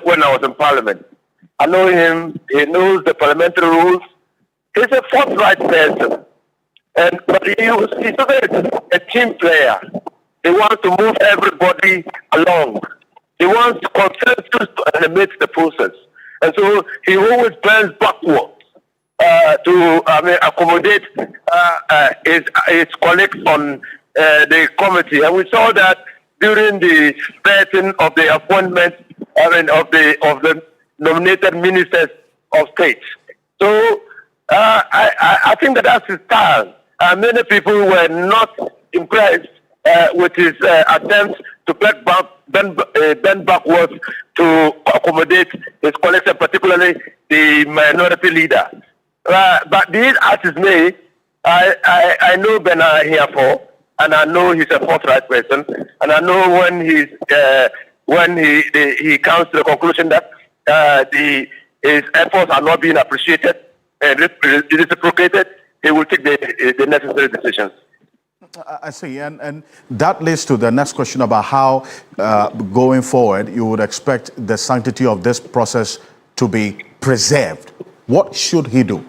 when I was in Parliament. I know him. He knows the parliamentary rules. He's a forthright person, but he's a team player. He wants to move everybody along. He wants consensus to animate the process, and so he always plans backwards to accommodate his colleagues on the committee. And we saw that during the vetting of the appointment, of the nominated ministers of state. So I think that's his style. Many people were not impressed with his attempts to bend backwards to accommodate his colleagues, and particularly the minority leader. But these as is may, I know Bernard Ahiafo, and I know he's a forthright person, and I know when he comes to the conclusion that his efforts are not being appreciated and reciprocated, he will take the necessary decisions. I see, and that leads to the next question about how, going forward, you would expect the sanctity of this process to be preserved. What should he do?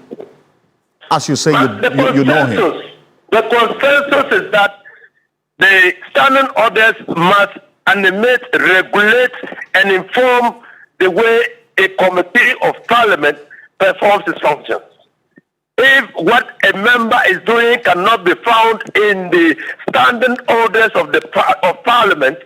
As you say, you know him. The consensus is that the standing orders must animate, regulate, and inform the way a committee of Parliament performs its functions. If what a member is doing cannot be found in the standing orders of Parliament,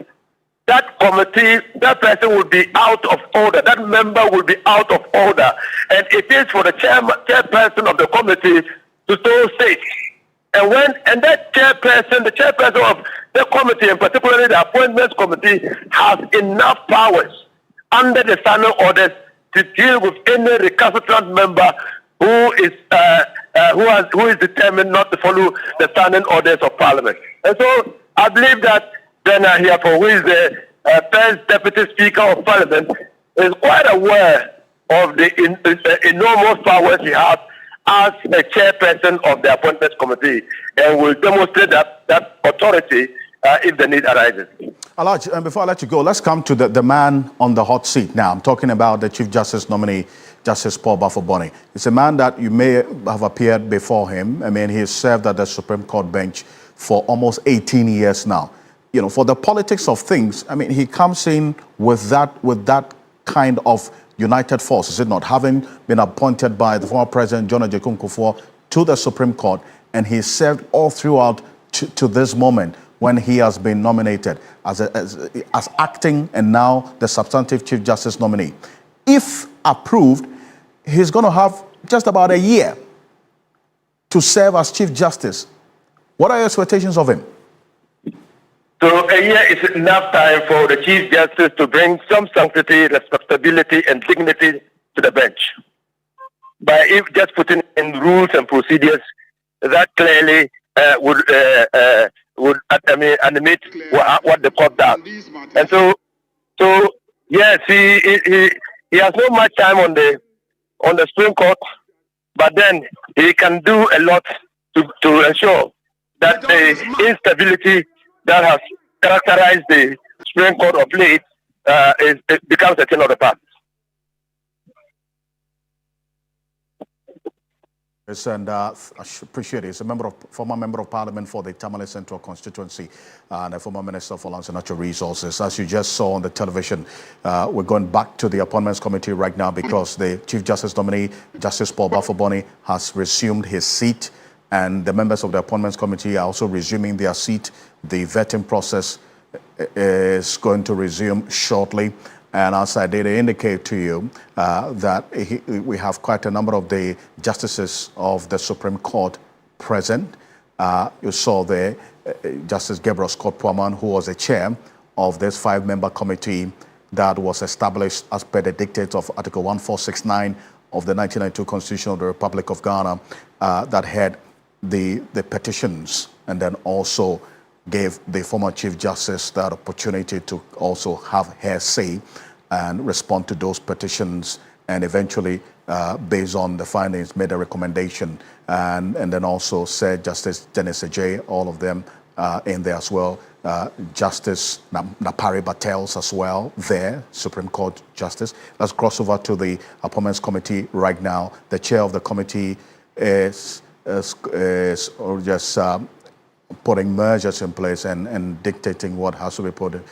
that committee, that person will be out of order. That member will be out of order. And it is for the chairperson of the committee to throw state. And that chairperson, the chairperson of the committee, and particularly the appointments committee, has enough powers under the standing orders to deal with any recalcitrant member who is determined not to follow the standing orders of Parliament. And so I believe that Bernard Hiafo, who is the first Deputy Speaker of Parliament, is quite aware of the enormous powers he has as a chairperson of the Appointments Committee, and will demonstrate that authority if the need arises. Alaj, and before I let you go, let's come to the man on the hot seat now. I'm talking about the Chief Justice nominee, Justice Paul Baffoe-Bonnie. It's a man that you may have appeared before him. I mean, he has served at the Supreme Court bench for almost 18 years now. You know, for the politics of things, I mean, he comes in with that kind of united force, is it not? Having been appointed by the former President John Agyekum Kufuor to the Supreme Court, and he served all throughout to this moment when he has been nominated as acting and now the substantive Chief Justice nominee. If approved, he's going to have just about a year to serve as Chief Justice. What are your expectations of him? So a year is enough time for the Chief Justice to bring some sanctity, respectability, and dignity to the bench. By just putting in rules and procedures that clearly would animate what the court does. And so yes, he has not much time on the Supreme Court, but then he can do a lot to ensure that the instability that has characterized the Supreme Court of late it becomes a thing of the past. Yes, and I appreciate it. He's a former member of Parliament for the Tamale Central constituency and a former Minister for Lands and Natural Resources. As you just saw on the television, we're going back to the Appointments Committee right now because the Chief Justice nominee, Justice Paul Baffoe-Bonnie, has resumed his seat, and the members of the Appointments Committee are also resuming their seat. The vetting process is going to resume shortly. And as I did indicate to you, that we have quite a number of the justices of the Supreme Court present. You saw there Justice Gabriel Scott Puaman, who was the chair of this 5-member committee that was established as per the dictates of Article 1469 of the 1992 Constitution of the Republic of Ghana, that had the petitions, and then also gave the former Chief Justice that opportunity to also have her say and respond to those petitions, and eventually, based on the findings, made a recommendation, and then also said Justice Dennis Ajay, all of them in there as well. Justice Napari Battels as well there, Supreme Court Justice. Let's cross over to the Appointments Committee right now. The chair of the committee is just putting measures in place and dictating what has to be put in.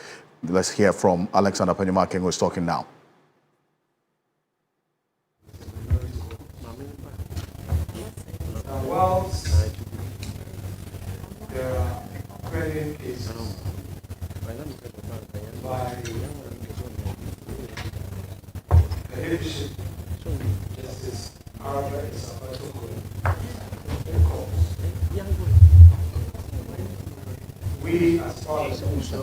Let's hear from Alexander Penyumaking, who is talking now. Whilst there are pending cases by the leadership, Justice Araba we as part of the commission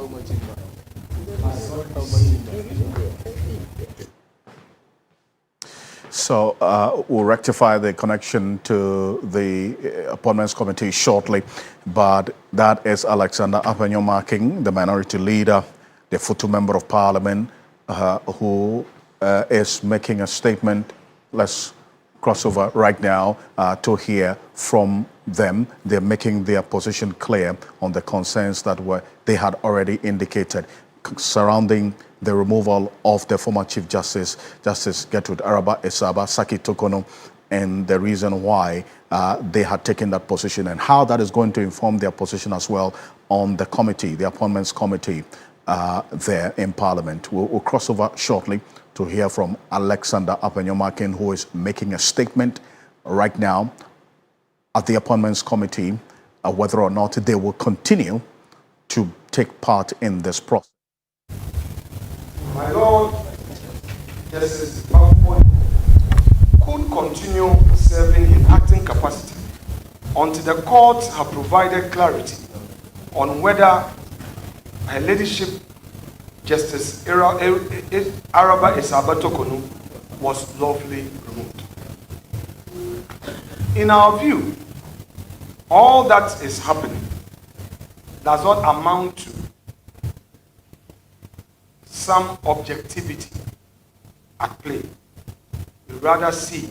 So we'll rectify the connection to the Appointments Committee shortly, but that is Alexander Penyumaking, the minority leader, the Futu Member of Parliament, who is making a statement. Let's cross over right now to hear from them. They're making their position clear on the concerns that they had already indicated surrounding the removal of the former Chief Justice, Justice Gertrude Araba Esaba Saki Tokono, and the reason why they had taken that position and how that is going to inform their position as well on the committee, the Appointments Committee there in Parliament. We'll cross over shortly to hear from Alexander Penyumaking, who is making a statement right now at the Appointments Committee, whether or not they will continue to take part in this process. My Lord, Justice Baffoe could continue serving in acting capacity until the court have provided clarity on whether her ladyship, Justice Araba Esaba Tokonu, was lawfully removed. In our view, all that is happening does not amount to some objectivity at play. We rather see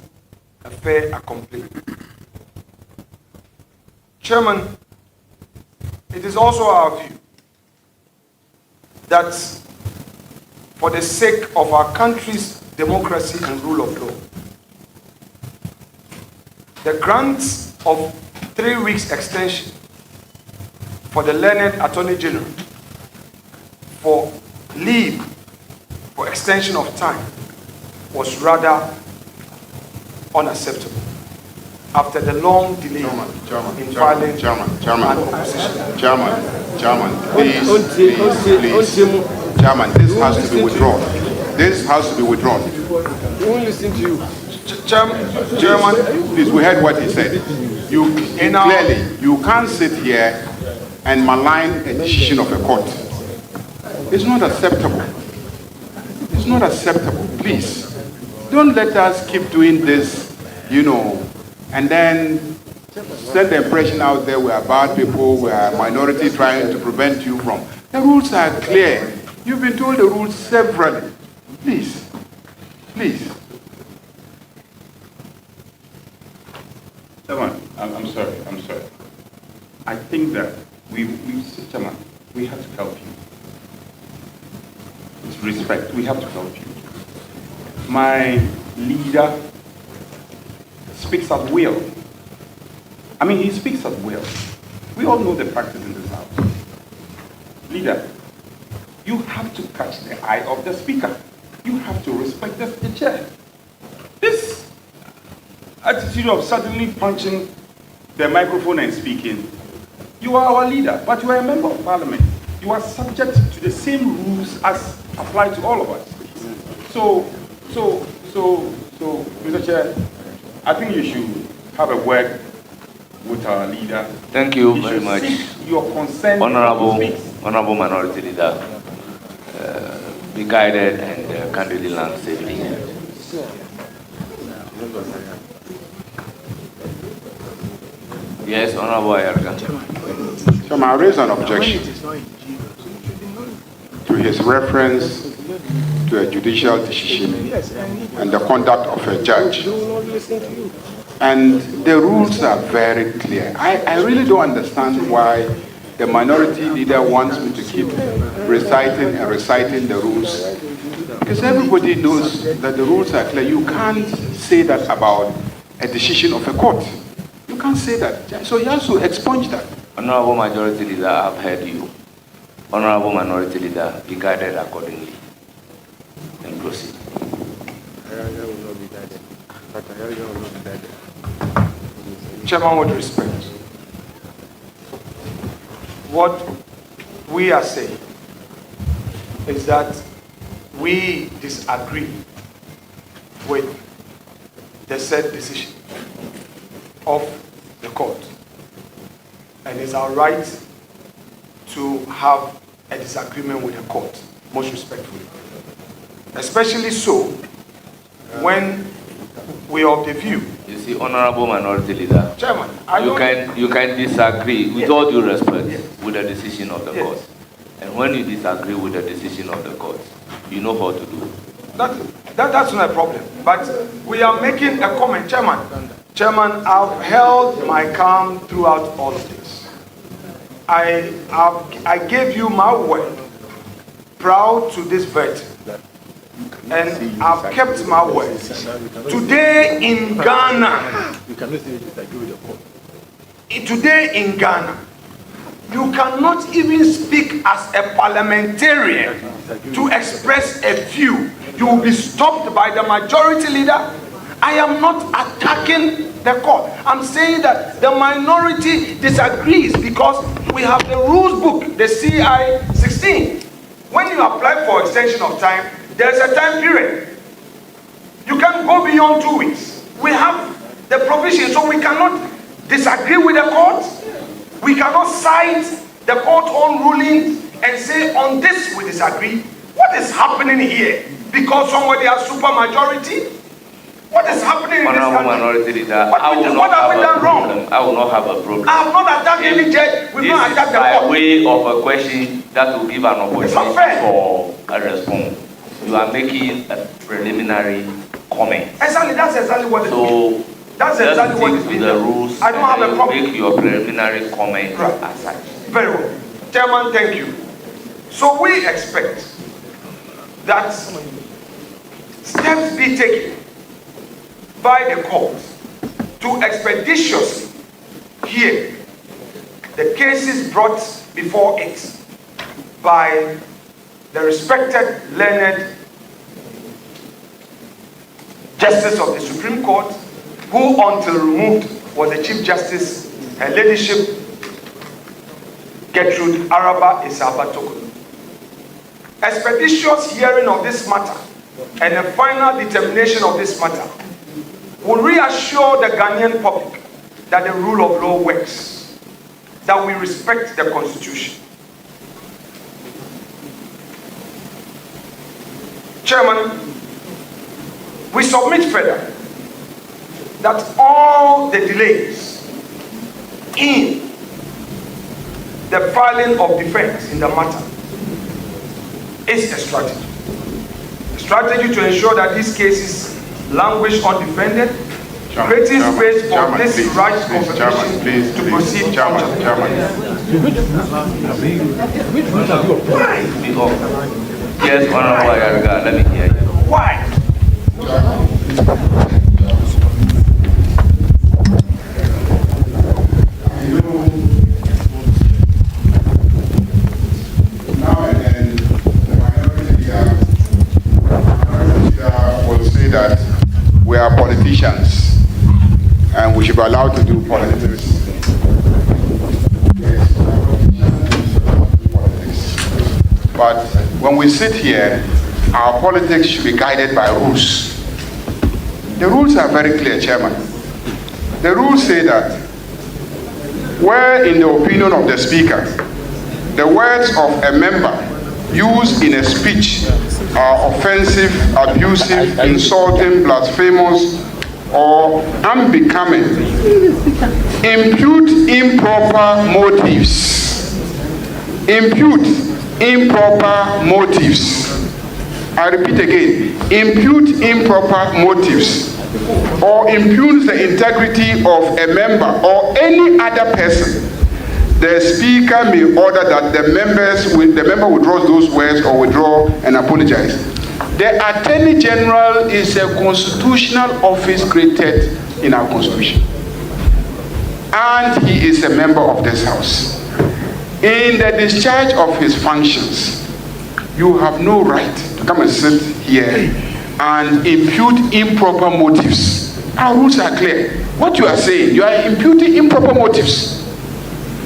a fait accompli. Chairman, it is also our view that for the sake of our country's democracy and rule of law, the grant of 3 weeks extension for the learned Attorney General for leave for extension of time was rather unacceptable after the long delay in filing an opposition. Chairman, please. Chairman, this has to be withdrawn. This has to be withdrawn. We won't listen to you. Chairman, please, we heard what he said. You clearly, you can't sit here and malign a decision of a court. It's not acceptable. It's not acceptable. Please, don't let us keep doing this, and then set the impression out there we are bad people, we are a minority trying to prevent you from. The rules are clear. You've been told the rules severally. Please. Chairman, I'm sorry. I think that Chairman, we have to help you. With respect, we have to help you. My leader speaks at will. He speaks at will. We all know the practice in this house. Leader, you have to catch the eye of the speaker. You have to respect the chair. This attitude of suddenly punching the microphone and speaking, you are our leader, but you are a member of parliament. You are subject to the same rules as apply to all of us. So, Mr. Chair, I think you should have a word with our leader. Thank you very much. Your consent. Honorable Minority Leader, be guided and candidly land safely. Yes, Honorable Ayarga. So I raise an objection to his reference to a judicial decision and the conduct of a judge. And the rules are very clear. I really don't understand why the minority leader wants me to keep reciting the rules. Because everybody knows that the rules are clear. You can't say that about a decision of a court. You can't say that. So you have to expunge that. Honorable Majority Leader, I have heard you. Honorable Minority Leader, be guided accordingly. And proceed. Chairman, with respect, what we are saying is that we disagree with the said decision of the court. And it's our right to have a disagreement with the court, most respectfully. Especially so when we are of the view. You see, Honorable Minority Leader, Chairman, you can disagree with all due respect with the decision of the court. And when you disagree with the decision of the court, you know what to do. That's not a problem. But we are making a comment, Chairman. Chairman, I've held my calm throughout all of this. I gave you my word, proud to this verdict. And I've kept my word. Today in Ghana, you cannot even speak as a parliamentarian to express a view. You will be stopped by the majority leader. I am not attacking the court. I'm saying that the minority disagrees because we have the rules book, the CI 16. When you apply for extension of time, there's a time period. You can't go beyond 2 weeks. We have the provision, so we cannot disagree with the court. We cannot cite the court's own ruling and say, on this we disagree. What is happening here? Because somebody has supermajority? What is happening in this Honorable country? Minority Leader, What have we done wrong? I will not have a problem. I have not attacked any judge. We've not attacked the By court. way of a question that will give an opportunity for a response. You are making a preliminary comment. Exactly, that's exactly what it is. That's just exactly what stick it to the rules. I don't have a problem. Make your preliminary comment as such. Very well. Chairman, thank you. So we expect that steps be taken by the court to expeditiously hear the cases brought before it by the respected, learned Justice of the Supreme Court, who until removed was the Chief Justice, Her Ladyship Gertrude Araba Isaba-Tokolo. Expeditious hearing of this matter and a final determination of this matter will reassure the Ghanaian public that the rule of law works, that we respect the Constitution. Chairman, we submit further that all the delays in the filing of defense in the matter is a strategy. A strategy to ensure that these cases languish undefended, creating space for this right competition to proceed. Yes, Honorable Ayariga, let me hear you. Why? Now and then, the minority leader will say that we are politicians and we should be allowed to do politics. But when we sit here, our politics should be guided by rules. The rules are very clear, Chairman. The rules say that where in the opinion of the Speaker, the words of a member used in a speech are offensive, abusive, insulting, blasphemous, or unbecoming, impute improper motives. Impute improper motives. I repeat again, impute improper motives or impugns the integrity of a member or any other person. The Speaker may order that the member withdraws those words or withdraw and apologize. The Attorney General is a constitutional office created in our Constitution, and he is a member of this House. In the discharge of his functions, you have no right to come and sit here and impute improper motives. Our rules are clear. What you are saying, you are imputing improper motives.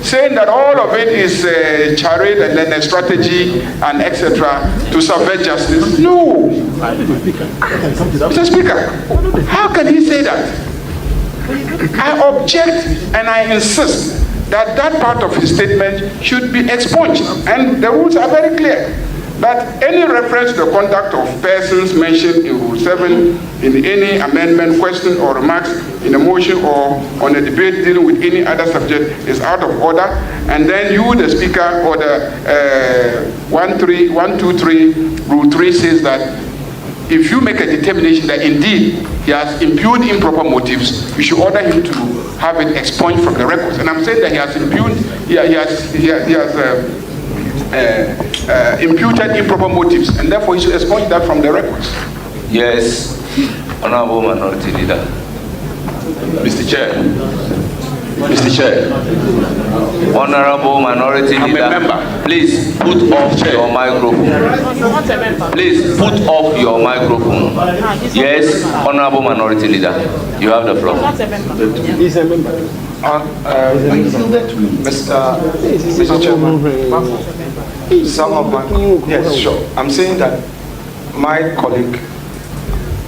Saying that all of it is a charade and then a strategy and etc. to subvert justice. No. Mr. Speaker, how can he say that? I object and I insist that that part of his statement should be expunged. And the rules are very clear. That any reference to the conduct of persons mentioned in Rule 7, in any amendment, question, or remarks in a motion or on a debate dealing with any other subject is out of order. And then you, the Speaker, or the 123 Rule 3 says that if you make a determination that indeed he has impugned improper motives, you should order him to have it expunged from the records. And I'm saying that he has impugned, imputed improper motives, and therefore he should expunge that from the records. Yes, Honorable Minority Leader. Mr. Chair. Mr. Chair. Honorable Minority Leader, please put off your microphone. Please put off your microphone. Yes, Honorable Minority Leader, you have the floor. He's a member. Mr. Chairman, some of my, yes, sure. I'm saying that my colleague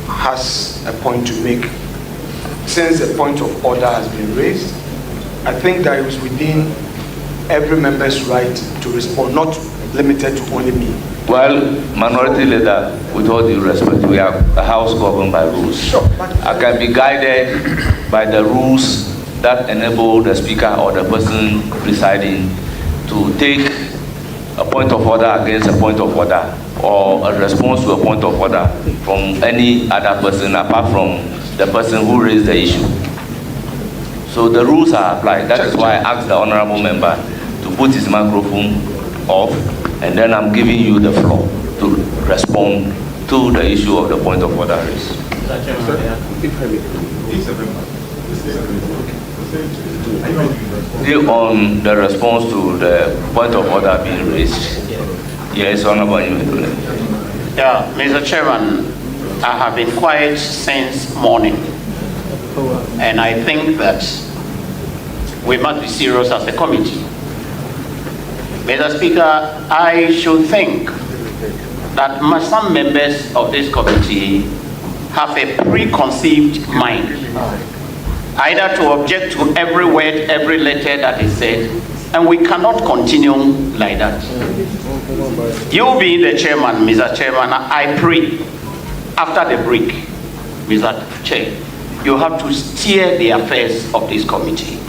has a point to make. Since a point of order has been raised, I think that it was within every member's right to respond, not limited to only me. Well, Minority Leader, with all due respect, we are a house governed by rules. Sure. I can be guided by the rules that enable the Speaker or the person presiding to take a point of order against a point of order, or a response to a point of order from any other person apart from the person who raised the issue. So the rules are applied. That is why I asked the honorable member to put his microphone off, and then I'm giving you the floor to respond to the issue of the point of order raised. On the response to the point of order being raised. Yes, Honorable. Yeah, Mr. Chairman, I have been quiet since morning, and I think that we must be serious as a committee. Mr. Speaker, I should think that some members of this committee have a preconceived mind, either to object to every word, every letter that is said, and we cannot continue like that. You being the chairman, Mr. Chairman, I pray after the break, Mr. Chair, you have to steer the affairs of this committee.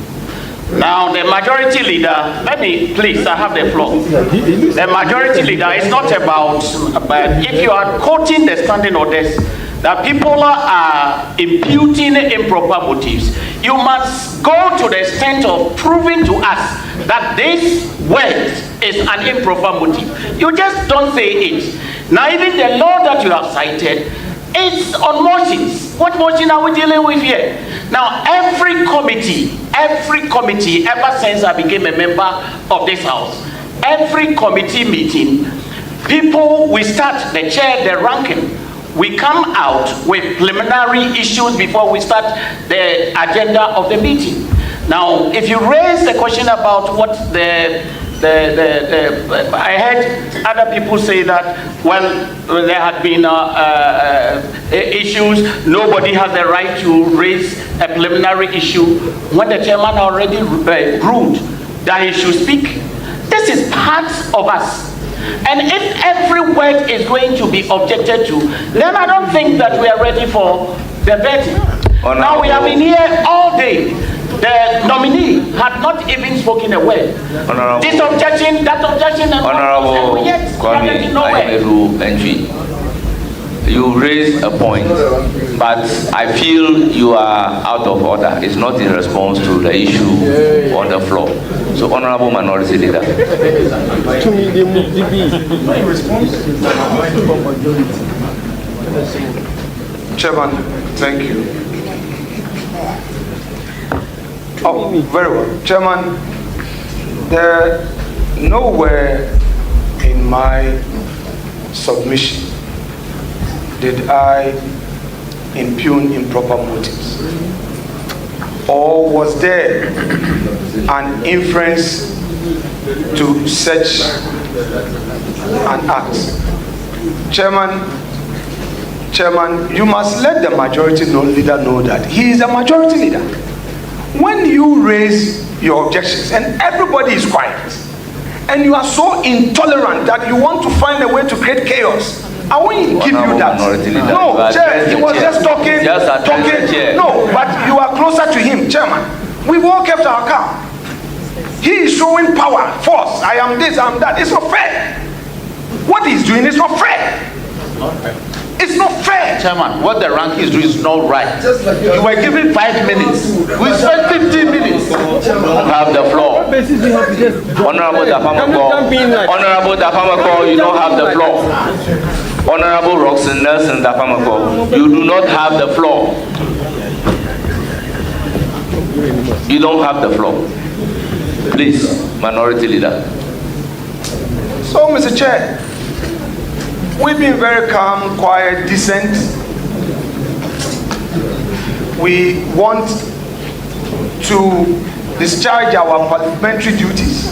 Now, the majority leader, let me, please, I have the floor. The majority leader is not about, if you are quoting the standing orders, that people are imputing improper motives, you must go to the extent of proving to us that this word is an improper motive. You just don't say it. Now, even the law that you have cited, it's on motions. What motion are we dealing with here? Now, every committee, ever since I became a member of this house, every committee meeting, people, we start, the chair, the ranking, we come out with preliminary issues before we start the agenda of the meeting. Now, if you raise the question about what I heard other people say that, well, there had been issues, nobody has the right to raise a preliminary issue when the chairman already ruled that he should speak. This is part of us. And if every word is going to be objected to, then I don't think that we are ready for the vetting. Now we have been here all day. The nominee had not even spoken a word. This objection, that objection, and Honorable Kwame, you raised a point, but I feel you are out of order. It's not in response to the issue on the floor. So, Honorable Minority Leader. Chairman, thank you. Oh, very well. Chairman, nowhere in my submission did I impugn improper motives, or was there an inference to such an act? Chairman, you must let the majority leader know that he is a majority leader. When you raise your objections and everybody is quiet, and you are so intolerant that you want to find a way to create chaos, I won't give you that. No, Chair, he was just talking. No, but you are closer to him, Chairman. We've all kept our calm. He is showing power, force. I am this, I am that. It's not fair. What he's doing is not fair. It's not fair. Chairman, what the rank is doing is not right. You were given 5 minutes. We spent 15 minutes. Have the floor. Honorable Dafamako, you don't have the floor. Honorable Roxanne Nelson Dafamako, you do not have the floor. You don't have the floor. Please, Minority Leader. So, Mr. Chair, we've been very calm, quiet, decent. We want to discharge our parliamentary duties,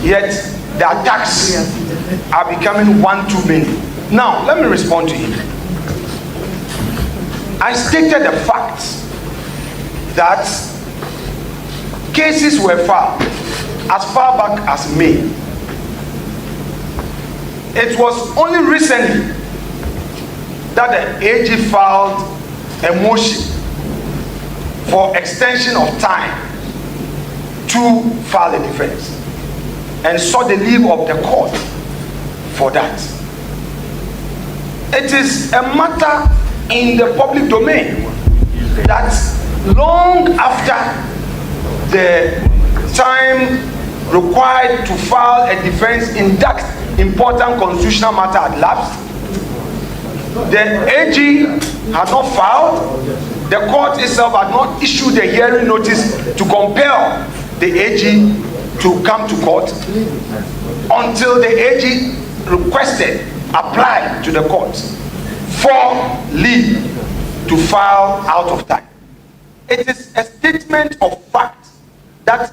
yet the attacks are becoming one too many. Now, let me respond to him. I stated the fact that cases were filed as far back as May. It was only recently that the AG filed a motion for extension of time to file a defense and sought the leave of the court for that. It is a matter in the public domain that long after the time required to file a defense in that important constitutional matter had lapsed, the AG had not filed, the court itself had not issued a hearing notice to compel the AG to come to court until the AG applied to the court for leave to file out of time. It is a statement of fact that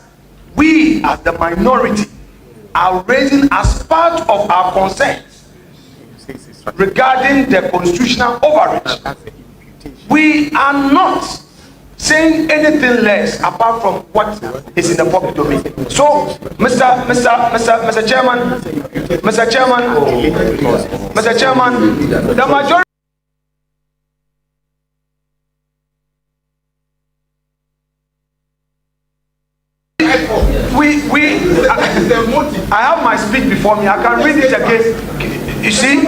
we as the minority are raising as part of our concerns regarding the constitutional overreach. We are not saying anything less apart from what is in the public domain. So, Mr. Chairman, the majority. I have my speech before me. I can read it again. You see?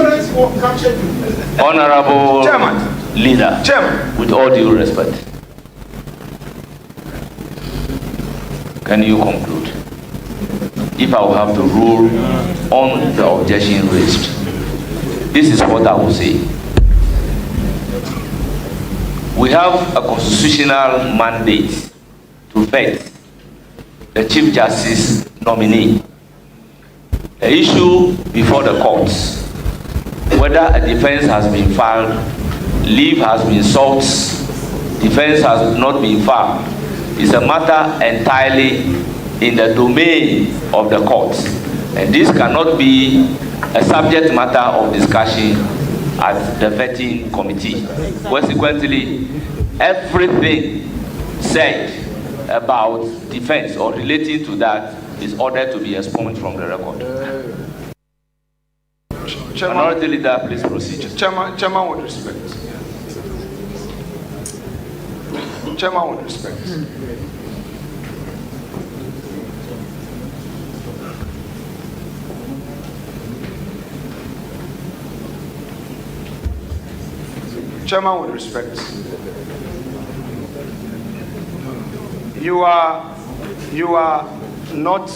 Honorable Chairman. Leader. Chairman. With all due respect, can you conclude? If I will have to rule on the objection raised, this is what I will say. We have a constitutional mandate to vet the Chief Justice nominee. The issue before the courts, whether a defense has been filed, leave has been sought, defense has not been filed, is a matter entirely in the domain of the courts. And this cannot be a subject matter of discussion at the vetting committee. Consequently, everything said about defense or relating to that is ordered to be expunged from the record. Minority Leader, please proceed. Chairman with respect. Chairman with respect. Chairman with respect. You are not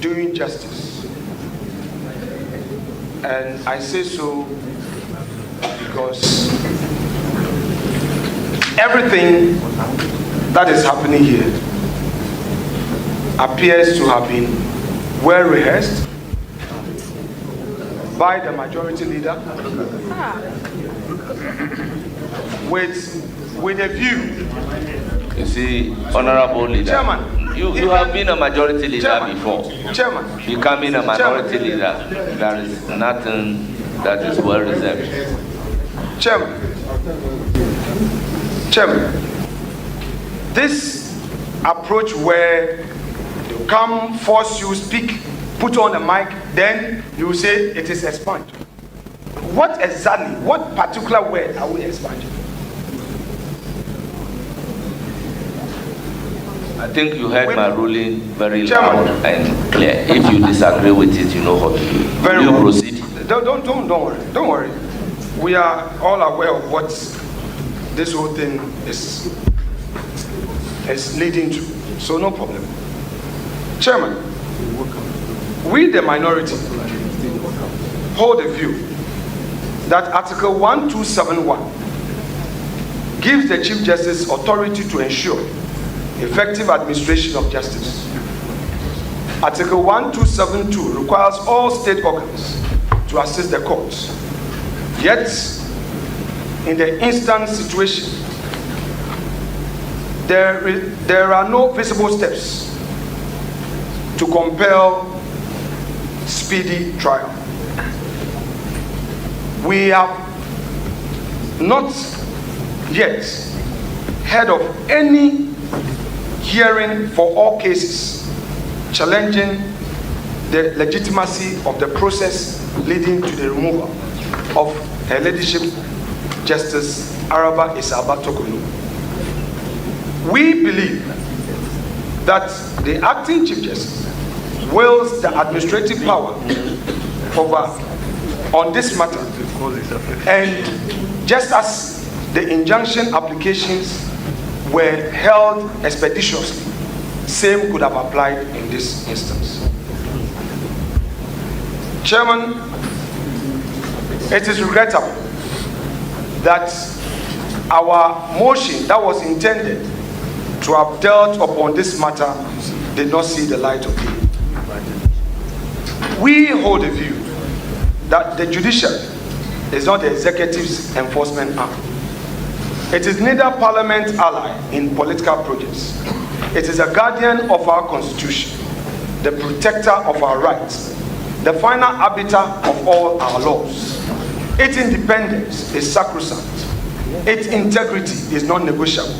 doing justice, and I say so because everything that is happening here appears to have been well rehearsed by the majority leader with a view. You see, Honorable Leader, Chairman, you have been a majority leader Chairman, before. Chairman, becoming a minority leader, there is nothing that is well reserved. Chairman, this approach where you come, force you, speak, put on the mic, then you say it is expunged. What exactly, what particular word are we expunging? I think you heard my ruling very loud and clear. If you disagree with it, you know what to do. Very you well. Proceed. Don't worry. We are all aware of what this whole thing is leading to. So no problem. Chairman, we the minority hold a view that Article 1271 gives the Chief Justice authority to ensure effective administration of justice. Article 1272 requires all state organs to assist the courts. Yet, in the instant situation, there are no visible steps to compel speedy trial. We have not yet heard of any hearing for all cases challenging the legitimacy of the process leading to the removal of Her Ladyship Justice Araba Isaba Tokolo. We believe that the acting Chief Justice wields the administrative power on this matter, and just as the injunction applications were held expeditiously, same could have applied in this instance. Chairman, it is regrettable that our motion that was intended to have dealt upon this matter did not see the light of day. We hold a view that the judiciary is not the executive's enforcement arm. It is neither parliament ally in political projects. It is a guardian of our constitution, the protector of our rights, the final arbiter of all our laws. Its independence is sacrosanct. Its integrity is non-negotiable.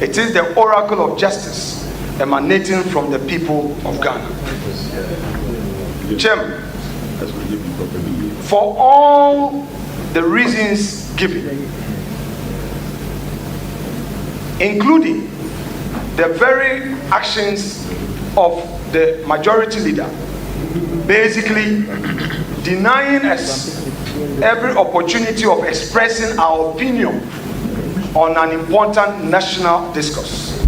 It is the oracle of justice emanating from the people of Ghana. Chairman, for all the reasons given, including the very actions of the majority leader, basically denying us every opportunity of expressing our opinion on an important national discourse.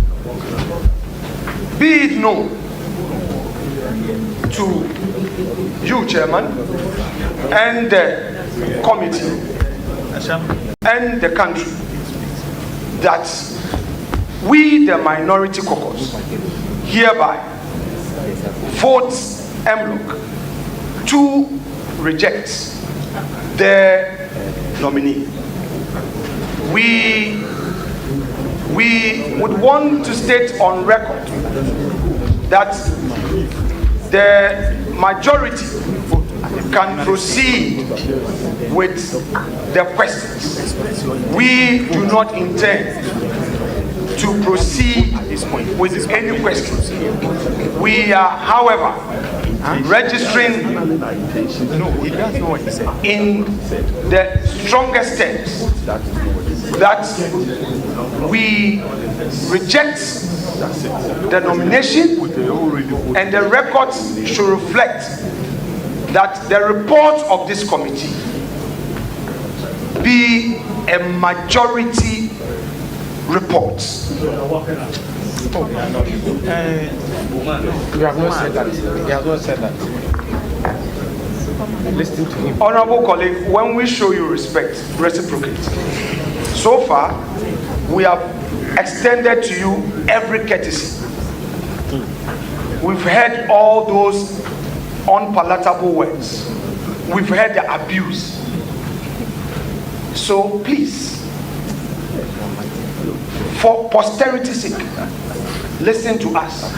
Be it known to you, Chairman, and the committee, and the country, that we, the minority caucus, hereby vote en bloc to reject the nominee. We would want to state on record that the majority can proceed with the questions. We do not intend to proceed with any questions. We are, however, registering in the strongest terms that we reject the nomination, and the records should reflect that the report of this committee be a majority report. You have not said that. You have not said that. Listen to him. Honorable colleague, when we show you respect, reciprocate. So far, we have extended to you every courtesy. We've heard all those unpalatable words. We've heard the abuse. So please, for posterity's sake, listen to us.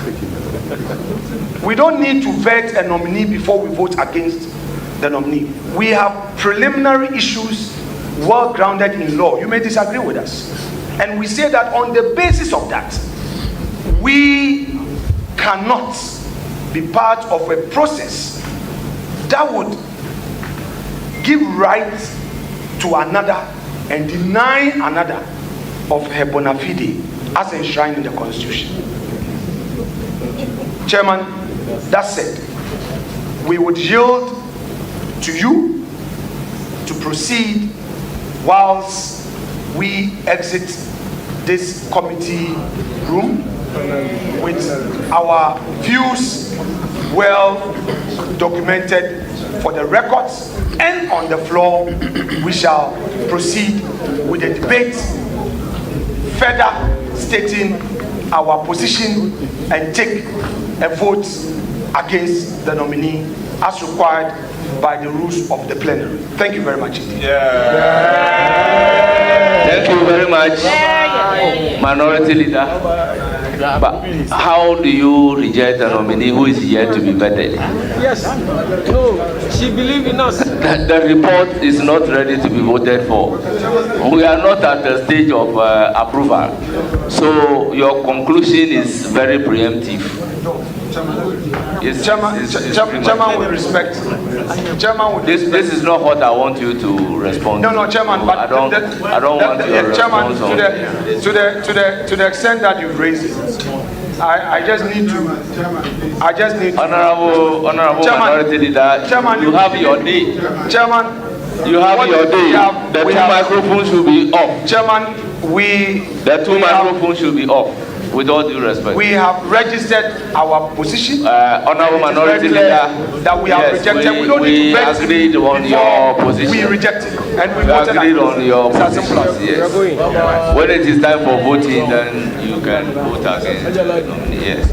We don't need to vet a nominee before we vote against the nominee. We have preliminary issues well grounded in law. You may disagree with us. And we say that on the basis of that, we cannot be part of a process that would give right to another and deny another of her bona fide as enshrined in the Constitution. Chairman, that said, we would yield to you to proceed whilst we exit this committee room with our views well documented for the records, and on the floor we shall proceed with the debate, further stating our position and take a vote against the nominee as required by the rules of the plenary. Thank you very much indeed. Thank you very much, Minority Leader. But how do you reject a nominee who is yet to be vetted? Yes. No, she believes in us. The report is not ready to be voted for. We are not at the stage of approval. So your conclusion is very preemptive. Yes, Chairman with respect. Chairman with respect. This is not what I want you to respond. No, Chairman, but I don't want your Chairman, response to the extent that you've raised it, I just need to. Honorable Minority Leader, Chairman, you have your day. Chairman, you have your day. The two microphones should be off. Chairman, the two microphones should be off. With all due respect, we have registered our position. Honorable Minority Leader, that we have rejected. We don't need to agreed on your position. We rejected and we voted agreed on your position. Yes. When it is time for voting, then you can vote again. Yes.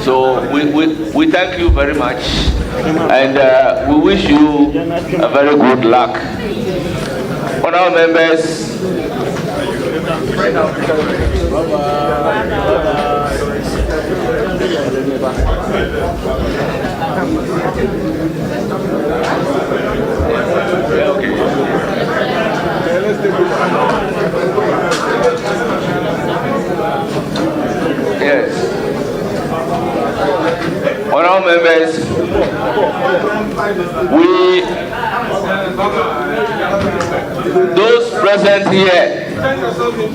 So we thank you very much, and we wish you a very good luck. Honorable members. Yes. Honorable members, those present here,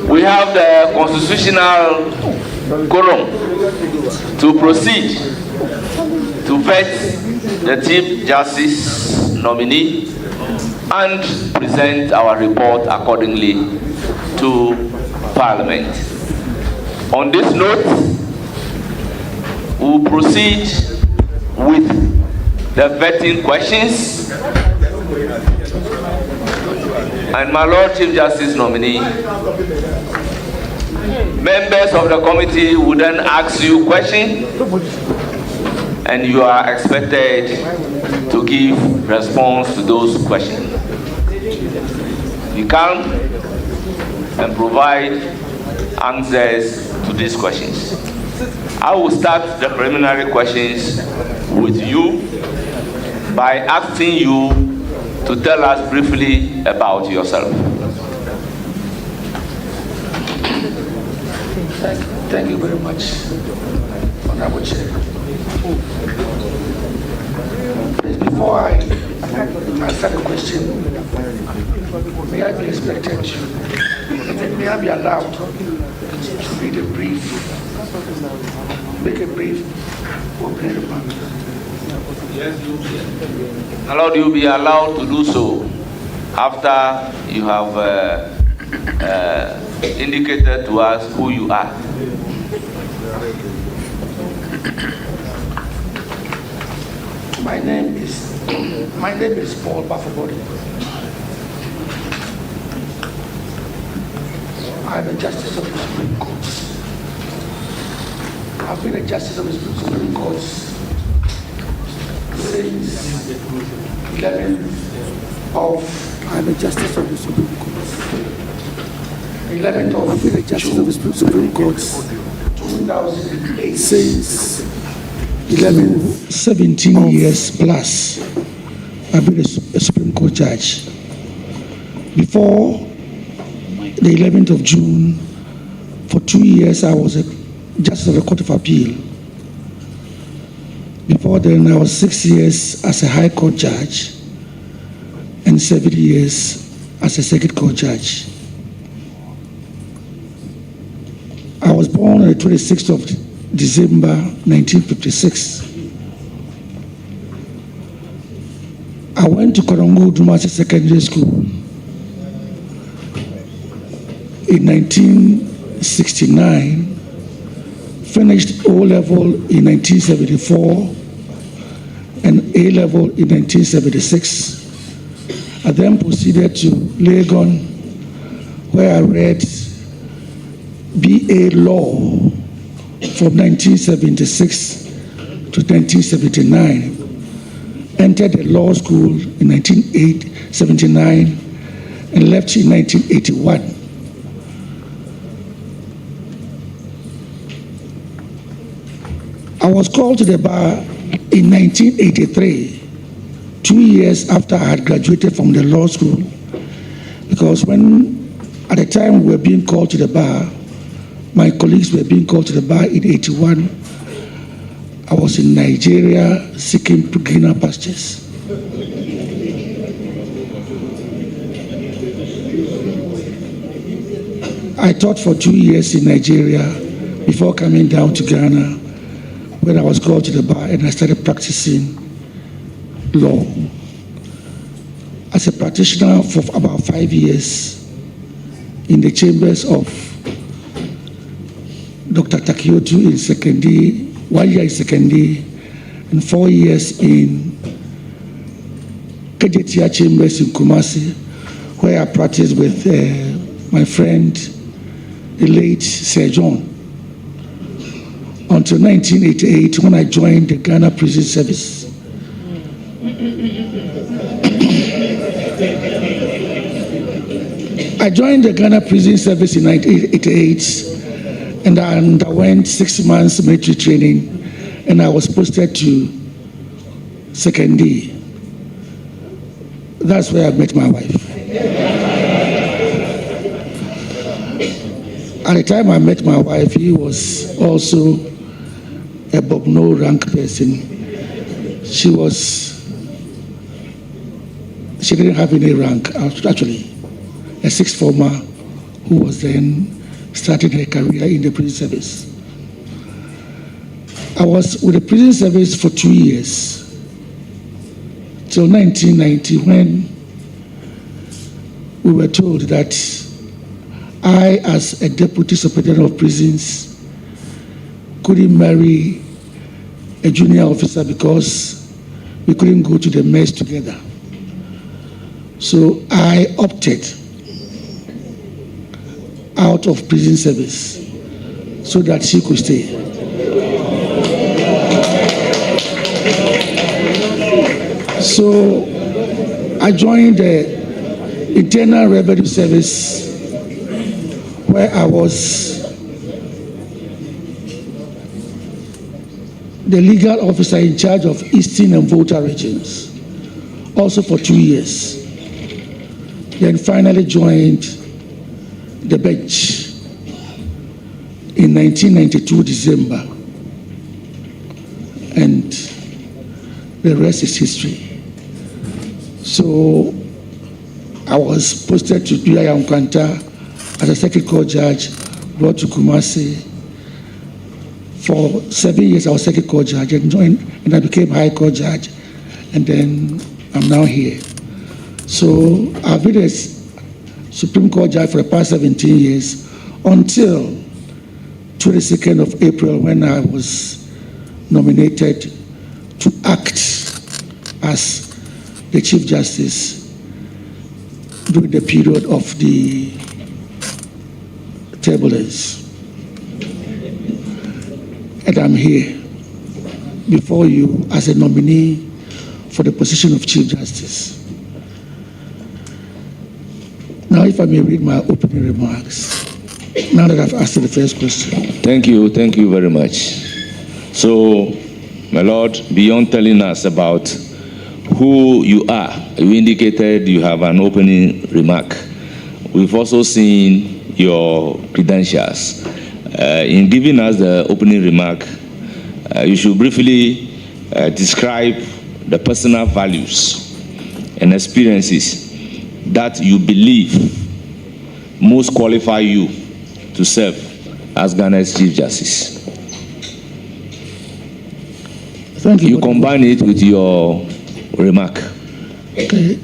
we have the constitutional quorum to proceed to vet the Chief Justice nominee and present our report accordingly to Parliament. On this note, we will proceed with the vetting questions. And my Lord Chief Justice nominee, members of the committee will then ask you questions, and you are expected to give response to those questions. Be calm and provide answers to these questions. I will start the preliminary questions with you by asking you to tell us briefly about yourself. Thank you very much, Honorable Chair. Please, before I answer the question, may I be expected may I be allowed to read a brief, make a brief opening remark? Yes, you will be allowed to do so after you have indicated to us who you are. My name is Paul Baffoe-Bonnie. I'm a justice of the Supreme Court. I've been a justice of the Supreme Court since 11th of. I'm a justice of the Supreme Court. 11th of. I've been a justice of the Supreme Court 2008 since 17 years plus. I've been a Supreme Court judge. Before the 11th of June, for 2 years I was a justice of the Court of Appeal. Before then, I was 6 years as a High Court judge and 7 years as a Circuit Court judge. I was born on the 26th of December 1956. I went to Korongo Dumasi Secondary School in 1969, finished O-level in 1974 and A-level in 1976. I then proceeded to Legon, where I read BA Law from 1976 to 1979, entered the law school in 1979 and left in 1981. I was called to the bar in 1983, 2 years after I had graduated from the law school, because at the time we were being called to the bar, my colleagues were being called to the bar in 81, I was in Nigeria seeking greener pastures. I taught for 2 years in Nigeria before coming down to Ghana, when I was called to the bar and I started practicing law. As a practitioner for about 5 years in the chambers of Dr. Takiotu in Sekendi, 1 year in Sekendi, and 4 years in Kejetia chambers in Kumasi, where I practiced with my friend, the late Sir John, until 1988 when I joined the Ghana Prison Service. I joined the Ghana Prison Service in 1988 and I underwent 6 months military training, and I was posted to Sekendi. That's where I met my wife. At the time I met my wife, he was also a Bobno rank person. She didn't have any rank, actually. A sixth former who was then starting her career in the prison service. I was with the prison service for 2 years, till 1990, when we were told that I, as a deputy superintendent of prisons, couldn't marry a junior officer because we couldn't go to the mess together. So I opted out of prison service so that she could stay. So I joined the Internal Revenue Service, where I was the legal officer in charge of Eastern and Volta regions, also for 2 years. Then finally joined the bench in 1992 December, and the rest is history. So I was posted to Duya Nkwanta as a second court judge, brought to Kumasi. For 7 years I was second court judge and I became high court judge, and then I'm now here. So I've been a Supreme Court judge for the past 17 years until 22nd of April, when I was nominated to act as the Chief Justice during the period of the turbulence. And I'm here before you as a nominee for the position of Chief Justice. Now, if I may read my opening remarks, now that I've asked the first question. Thank you very much. So, my Lord, beyond telling us about who you are, you indicated you have an opening remark. We've also seen your credentials. In giving us the opening remark, you should briefly describe the personal values and experiences that you believe most qualify you to serve as Ghana's Chief Justice. Thank you. You combine it with your remark. Okay.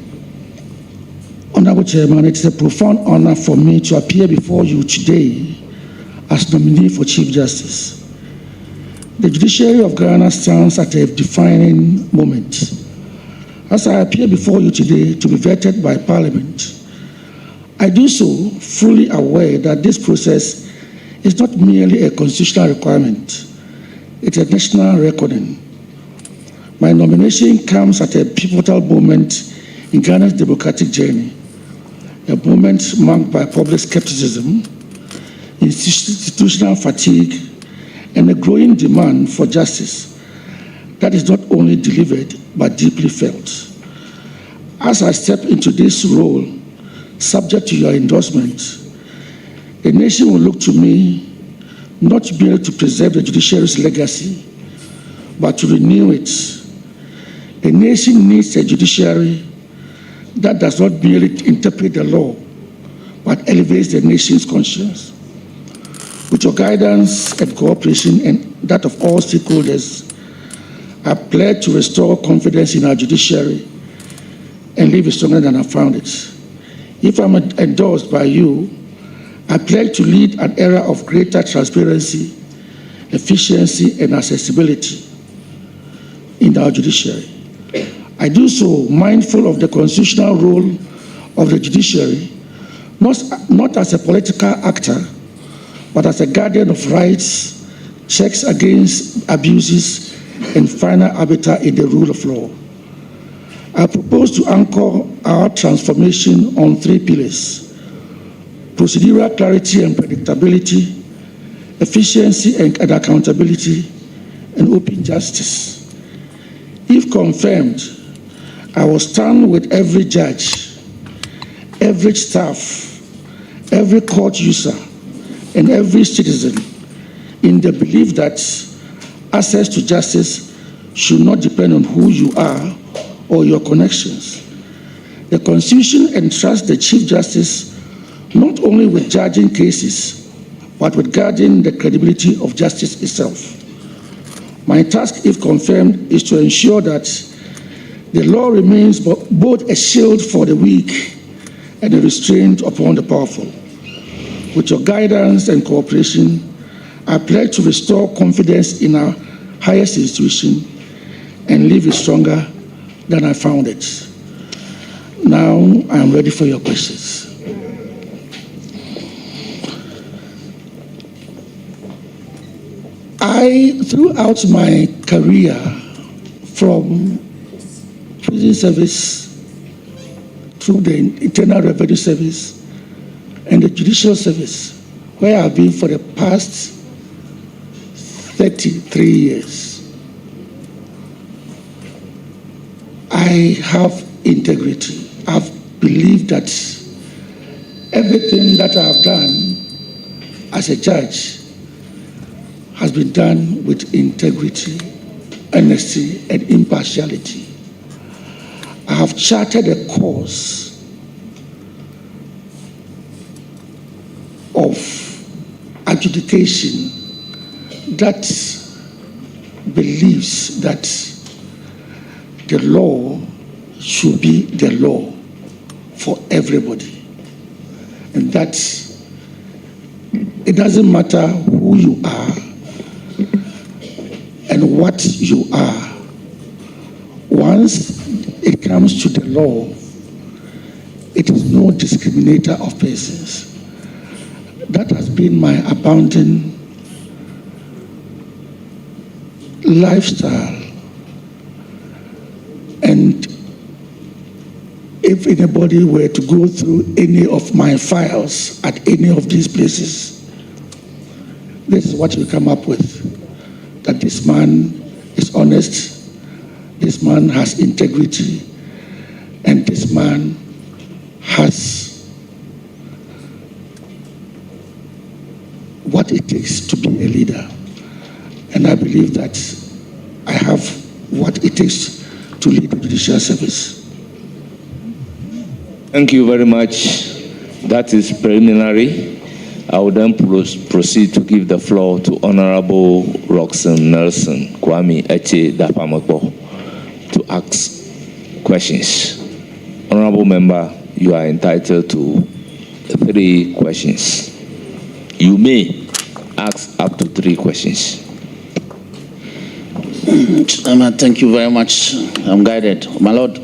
Honorable Chairman, it's a profound honor for me to appear before you today as nominee for Chief Justice. The judiciary of Ghana stands at a defining moment. As I appear before you today to be vetted by Parliament, I do so fully aware that this process is not merely a constitutional requirement, it's a national reckoning. My nomination comes at a pivotal moment in Ghana's democratic journey, a moment marked by public skepticism, institutional fatigue, and a growing demand for justice that is not only delivered but deeply felt. As I step into this role, subject to your endorsement, the nation will look to me not merely to preserve the judiciary's legacy, but to renew it. The nation needs a judiciary that does not merely interpret the law, but elevates the nation's conscience. With your guidance and cooperation and that of all stakeholders, I pledge to restore confidence in our judiciary and leave it stronger than I found it. If I'm endorsed by you, I pledge to lead an era of greater transparency, efficiency, and accessibility in our judiciary. I do so mindful of the constitutional role of the judiciary, not as a political actor, but as a guardian of rights, checks against abuses, and final arbiter in the rule of law. I propose to anchor our transformation on 3 pillars: procedural clarity and predictability, efficiency and accountability, and open justice. If confirmed, I will stand with every judge, every staff, every court user, and every citizen in the belief that access to justice should not depend on who you are or your connections. The Constitution entrusts the Chief Justice not only with judging cases, but with guarding the credibility of justice itself. My task, if confirmed, is to ensure that the law remains both a shield for the weak and a restraint upon the powerful. With your guidance and cooperation, I pledge to restore confidence in our highest institution and leave it stronger than I found it. Now I am ready for your questions. Throughout my career, from prison service through the Internal Revenue Service and the Judicial Service, where I've been for the past 33 years, I have integrity. I've believed that everything that I've done as a judge has been done with integrity, honesty, and impartiality. I have charted a course of adjudication that believes that the law should be the law for everybody, and that it doesn't matter who you are and what you are. Once it comes to the law, it is no discriminator of persons. That has been my abounding lifestyle. And if anybody were to go through any of my files at any of these places, this is what you come up with: that this man is honest, this man has integrity, and this man has what it takes to be a leader. And I believe that I have what it takes to lead the judicial service. Thank you very much. That is preliminary. I will then proceed to give the floor to Honorable Roxanne Nelson Kwame Eche Dapamako to ask questions. Honorable Member, you are entitled to 3 questions. You may ask up to 3 questions. Thank you very much. I'm guided. My Lord,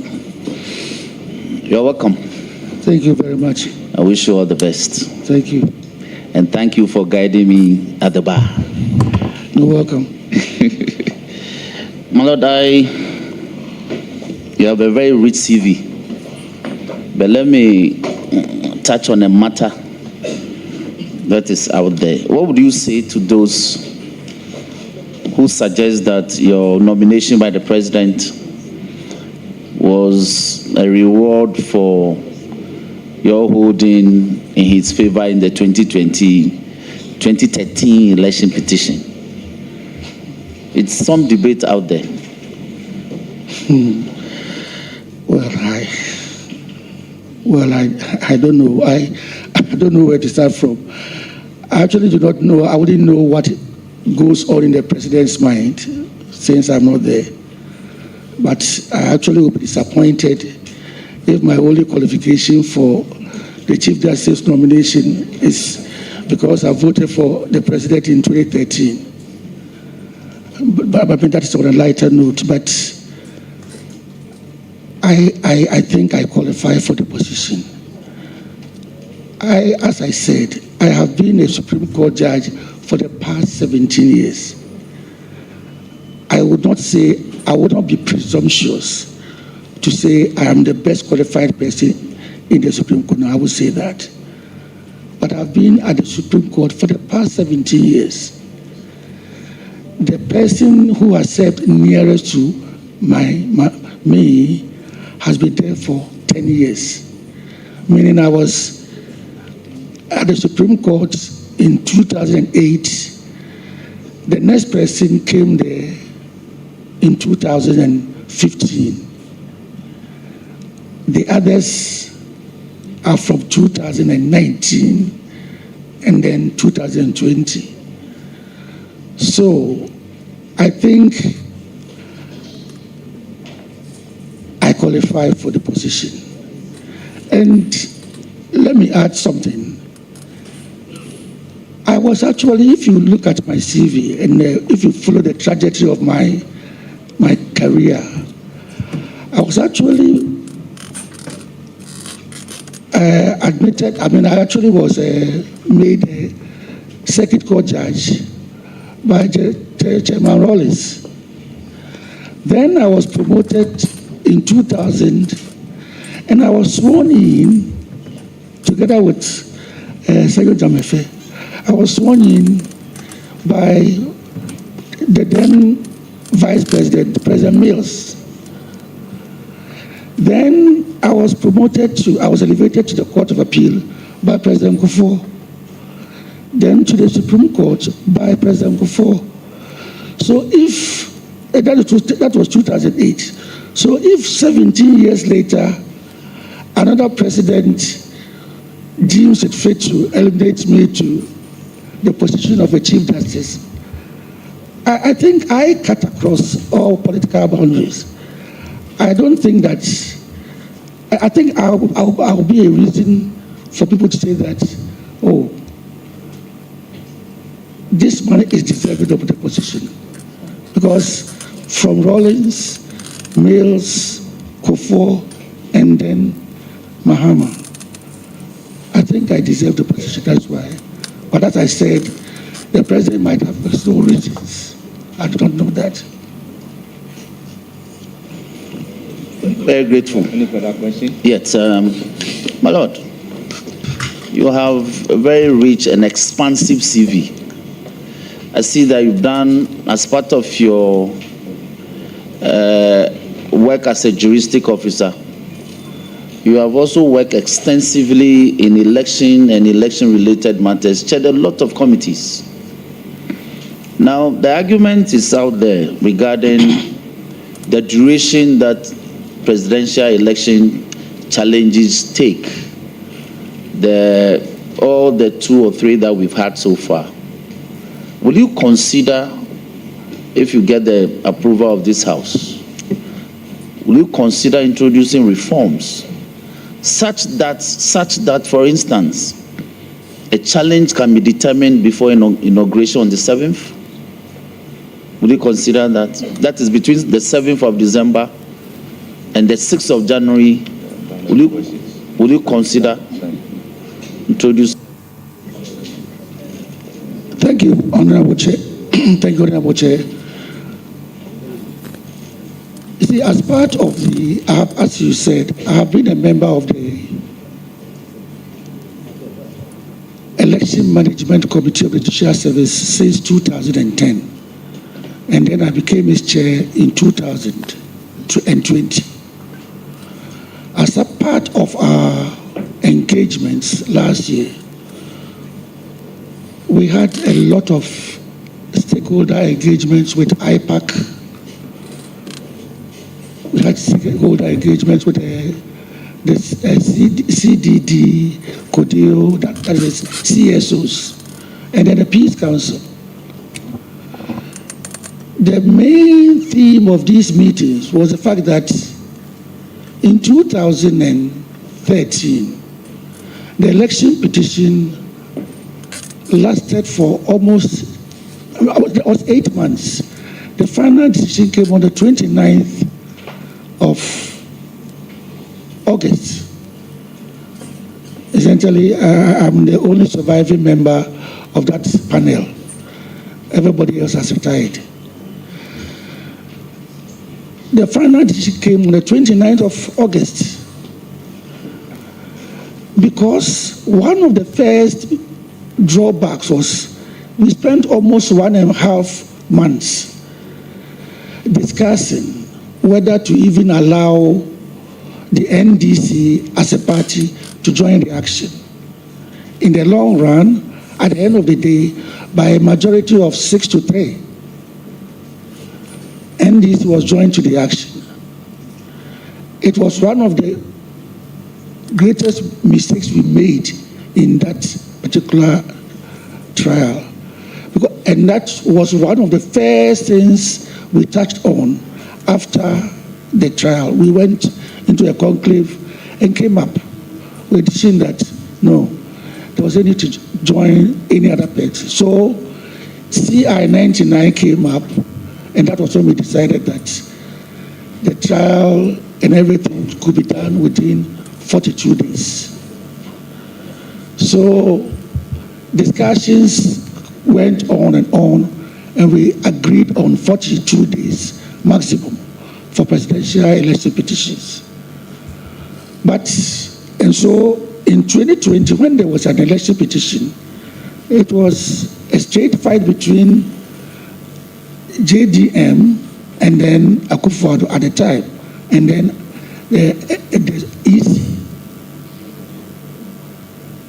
you're welcome. Thank you very much. I wish you all the best. Thank you. And thank you for guiding me at the bar. You're welcome. My Lord, you have a very rich CV. But let me touch on a matter that is out there. What would you say to those who suggest that your nomination by the president was a reward for your holding in his favor in the 2013 election petition? It's some debate out there. Well, I don't know. I don't know where to start from. I actually do not know. I wouldn't know what goes on in the president's mind since I'm not there. But I actually will be disappointed if my only qualification for the Chief Justice nomination is because I voted for the president in 2013. But I mean, that is on a lighter note. But I think I qualify for the position. As I said, I have been a Supreme Court judge for the past 17 years. I would not be presumptuous to say I am the best qualified person in the Supreme Court. No, I would say that. But I've been at the Supreme Court for the past 17 years. The person who has served nearest to me has been there for 10 years. Meaning I was at the Supreme Court in 2008. The next person came there in 2015. The others are from 2019 and then 2020. So I think I qualify for the position. And let me add something. I was actually, if you look at my CV and if you follow the trajectory of my career, I was actually admitted, I actually was made a circuit court judge by Chairman Rollins. Then I was promoted in 2000 and I was sworn in together with Secretary Jamefe. I was sworn in by the then Vice President, President Mills. Then I was elevated to the Court of Appeal by President Baffoe. Then to the Supreme Court by President Baffoe. So if, that was 2008. So if 17 years later, another president deems it fit to elevate me to the position of a Chief Justice, I think I cut across all political boundaries. I don't think that, I think I'll be a reason for people to say that, oh, this man is deserving of the position. Because from Rollins, Mills, Baffoe, and then Mahama, I think I deserve the position, that's why. But as I said, the president might have his own reasons. I don't know that. Very grateful. Any further question? Yes, my Lord, you have a very rich and expansive CV. I see that you've done, as part of your work as a juristic officer, you have also worked extensively in election and election-related matters, chaired a lot of committees. Now, the argument is out there regarding the duration that presidential election challenges take, all the 2 or 3 that we've had so far. Will you consider, if you get the approval of this House, will you consider introducing reforms such that, for instance, a challenge can be determined before inauguration on the 7th? Will you consider that? That is between the 7th of December and the 6th of January. Will you consider introducing? Thank you, Honorable Chair. Thank you, Honorable Chair. You see, as part of as you said, I have been a member of the Election Management Committee of the Judicial Service since 2010. And then I became its chair in 2020. As a part of our engagements last year, we had a lot of stakeholder engagements with IPAC. We had stakeholder engagements with the CDD, CODEO, that is CSOs, and then the Peace Council. The main theme of these meetings was the fact that in 2013, the election petition lasted for almost 8 months. The final decision came on the 29th of August. Essentially, I'm the only surviving member of that panel. Everybody else has retired. The final decision came on the 29th of August because one of the first drawbacks was we spent almost 1.5 months discussing whether to even allow the NDC as a party to join the action. In the long run, at the end of the day, by a majority of 6-3, NDC was joined to the action. It was one of the greatest mistakes we made in that particular trial. And that was one of the first things we touched on after the trial. We went into a conclave and came up with a decision that no, there was a need to join any other party. So CI 99 came up, and that was when we decided that the trial and everything could be done within 42 days. So discussions went on, and we agreed on 42 days maximum for presidential election petitions. And so in 2020, when there was an election petition, it was a straight fight between JDM and then Akufo-Addo at the time, and then the EC.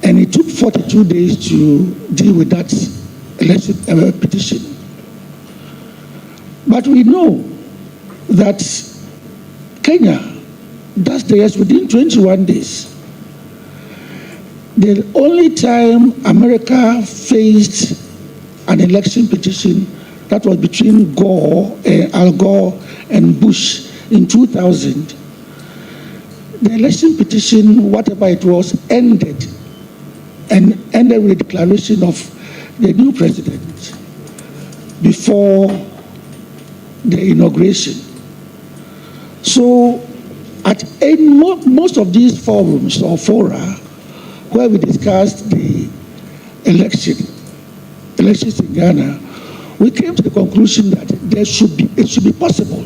And it took 42 days to deal with that election petition. But we know that Kenya does theirs within 21 days. The only time America faced an election petition, that was between Al Gore and Bush in 2000. The election petition, whatever it was, ended with the declaration of the new president before the inauguration. So at most of these forums or fora where we discussed the elections in Ghana, we came to the conclusion that it should be possible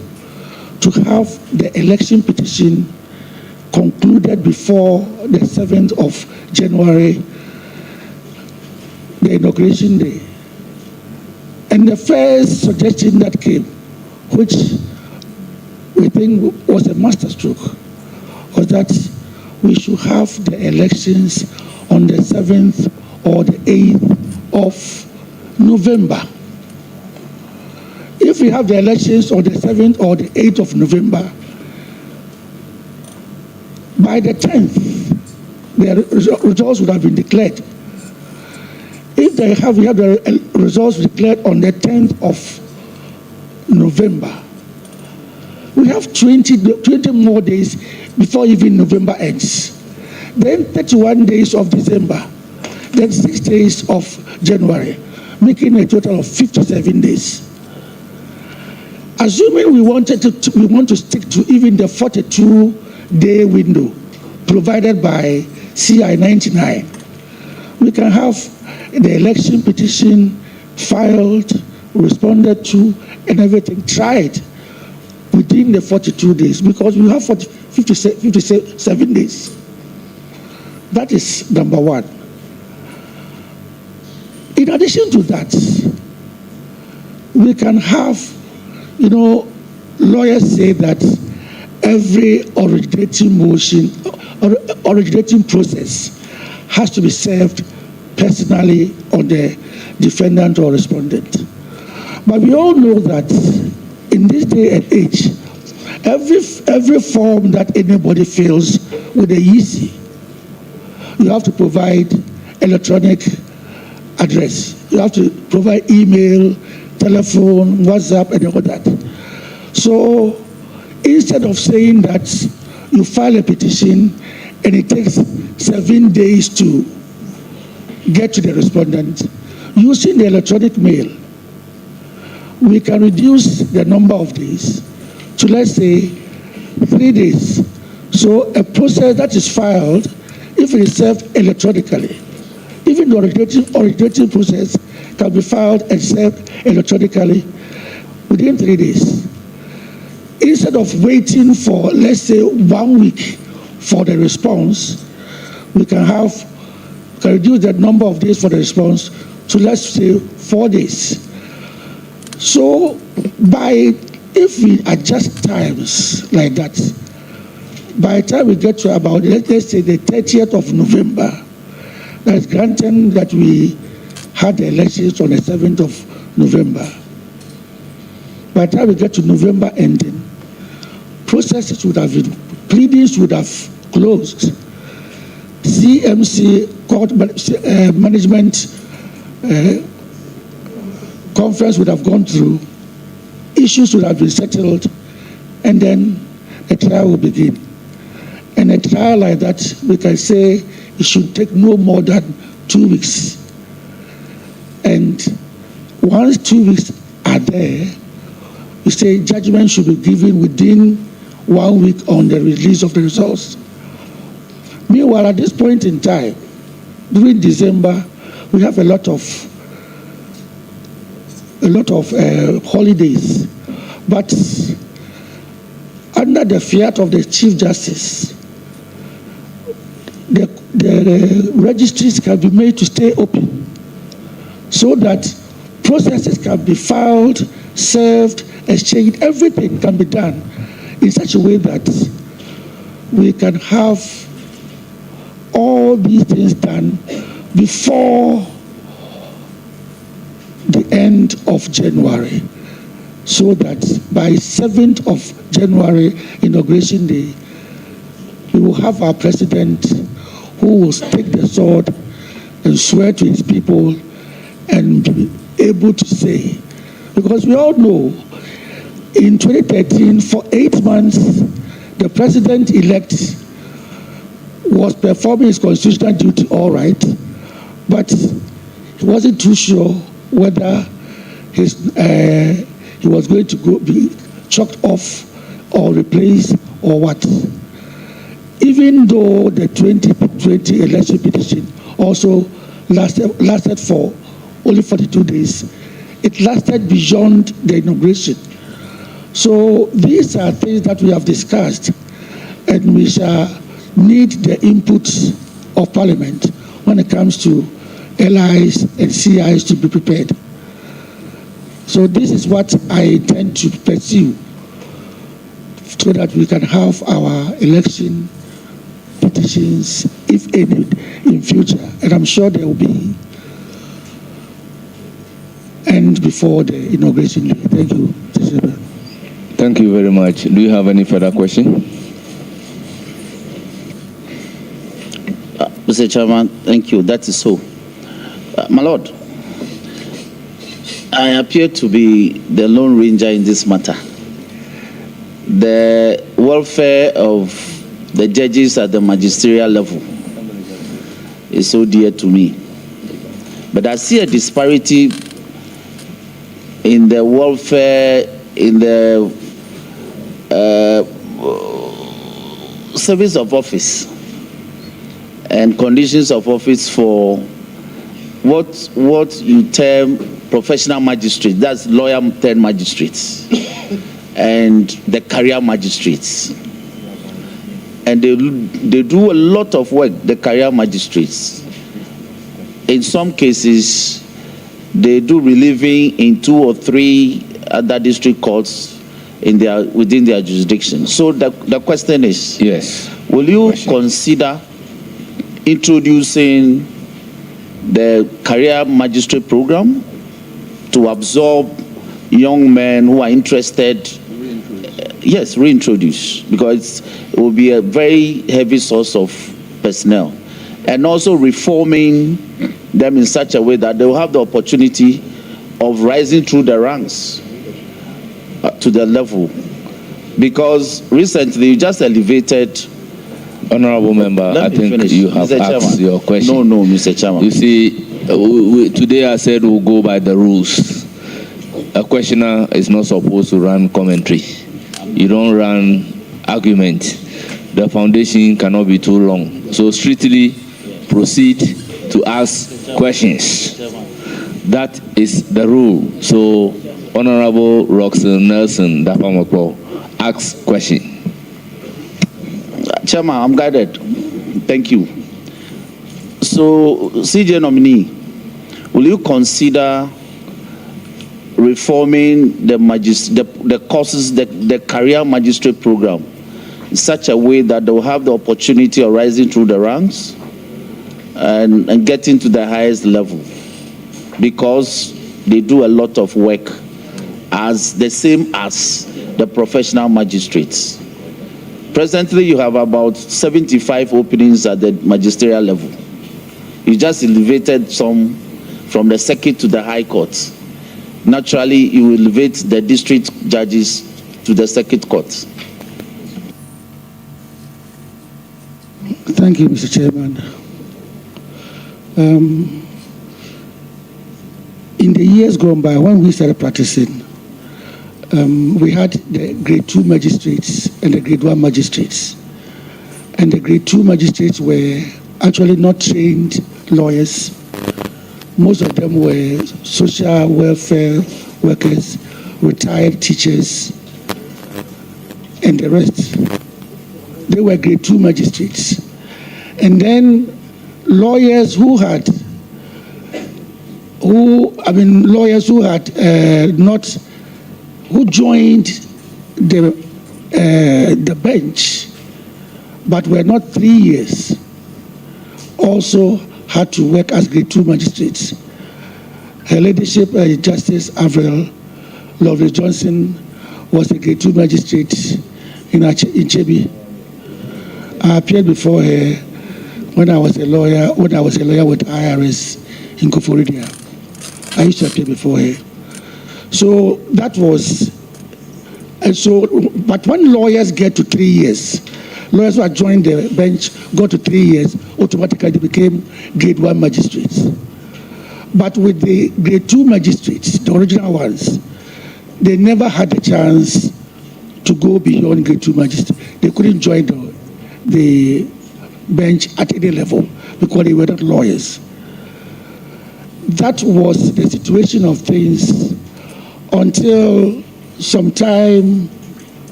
to have the election petition concluded before the 7th of January, the inauguration day. And the first suggestion that came, which we think was a masterstroke, was that we should have the elections on the 7th or the 8th of November. If we have the elections on the 7th or the 8th of November, by the 10th, the results would have been declared. If we have the results declared on the 10th of November, we have 20 more days before even November ends. Then 31 days of December, then 6 days of January, making a total of 57 days. Assuming we want to stick to even the 42-day window provided by CI 99, we can have the election petition filed, responded to, and everything tried within the 42 days, because we have 57 days. That is number one. In addition to that, we can have, lawyers say that every originating process has to be served personally on the defendant or respondent. But we all know that in this day and age, every form that anybody fills with the EC, you have to provide electronic address. You have to provide email, telephone, WhatsApp, and all that. So instead of saying that you file a petition and it takes 7 days to get to the respondent, using the electronic mail, we can reduce the number of days to, let's say, 3 days. So a process that is filed, if it is served electronically, even the originating process can be filed and served electronically within 3 days. Instead of waiting for, let's say, 1 week for the response, we can reduce the number of days for the response to, let's say, 4 days. So if we adjust times like that, by the time we get to about, let's say, the 30th of November, that's granted that we had the elections on the 7th of November. By the time we get to November ending, processes would have been, pleadings would have closed. CMC, court management conference would have gone through, issues would have been settled, and then a trial will begin. And a trial like that, we can say it should take no more than 2 weeks. And once 2 weeks are there, we say judgment should be given within 1 week on the release of the results. Meanwhile, at this point in time, during December, we have a lot of holidays. But under the fiat of the Chief Justice, the registries can be made to stay open so that processes can be filed, served, exchanged, everything can be done in such a way that we can have all these things done before the end of January, so that by 7th of January, Inauguration Day, we will have our president who will take the sword and swear to his people and be able to say, because we all know in 2013, for 8 months, the president-elect was performing his constitutional duty all right, but he wasn't too sure whether he was going to be chalked off or replaced or what. Even though the 2020 election petition also lasted for only 42 days, it lasted beyond the inauguration. So these are things that we have discussed, and we shall need the input of Parliament when it comes to LIs and CIs to be prepared. So this is what I intend to pursue so that we can have our election petitions, if any, in future. And I'm sure there will be. And before the inauguration day. Thank you. Thank you very much. Do you have any further question? Mr. Chairman, thank you. That is so. My Lord, I appear to be the lone ranger in this matter. The welfare of the judges at the magisterial level is so dear to me. But I see a disparity in the welfare, in the service of office and conditions of office for what you term professional magistrates, that's lawyer turned magistrates, and the career magistrates. And they do a lot of work, the career magistrates. In some cases, they do relieving in 2 or 3 other district courts within their jurisdiction. So the question is, yes, will you consider introducing the career magistrate program to absorb young men who are interested, yes, reintroduce, because it will be a very heavy source of personnel. And also reforming them in such a way that they will have the opportunity of rising through the ranks to the level. Because recently you just elevated. Honorable member, I think finish. you have Mr. asked Chairman. your question. No, Mr. Chairman. You see, today I said we'll go by the rules. A questioner is not supposed to run commentary. You don't run argument. The foundation cannot be too long. So strictly proceed to ask questions. That is the rule. So Honorable Roxanne Nelson Dafamoko, ask question. Chairman, I'm guided. Thank you. So, CJ nominee, will you consider reforming the courses, the career magistrate program in such a way that they will have the opportunity of rising through the ranks and getting to the highest level? Because they do a lot of work as the same as the professional magistrates. Presently, you have about 75 openings at the magisterial level. You just elevated some from the circuit to the high court. Naturally, you elevate the district judges to the circuit court. Thank you, Mr. Chairman. In the years gone by, when we started practicing, we had the grade 2 magistrates and the grade 1 magistrates. And the grade 2 magistrates were actually not trained lawyers. Most of them were social welfare workers, retired teachers, and the rest. They were grade 2 magistrates. And then lawyers who joined the bench but were not 3 years also had to work as grade 2 magistrates. Her Ladyship Justice Avril Lovelace Johnson was a grade 2 magistrate in Chebi. I appeared before her when I was a lawyer with IRS in Koforidia. I used to appear before her. So that was, and so, but when lawyers get to 3 years, lawyers who had joined the bench got to 3 years, automatically they became grade 1 magistrates. But with the grade 2 magistrates, the original ones, they never had the chance to go beyond grade 2 magistrates. They couldn't join the bench at any level because they were not lawyers. That was the situation of things until sometime,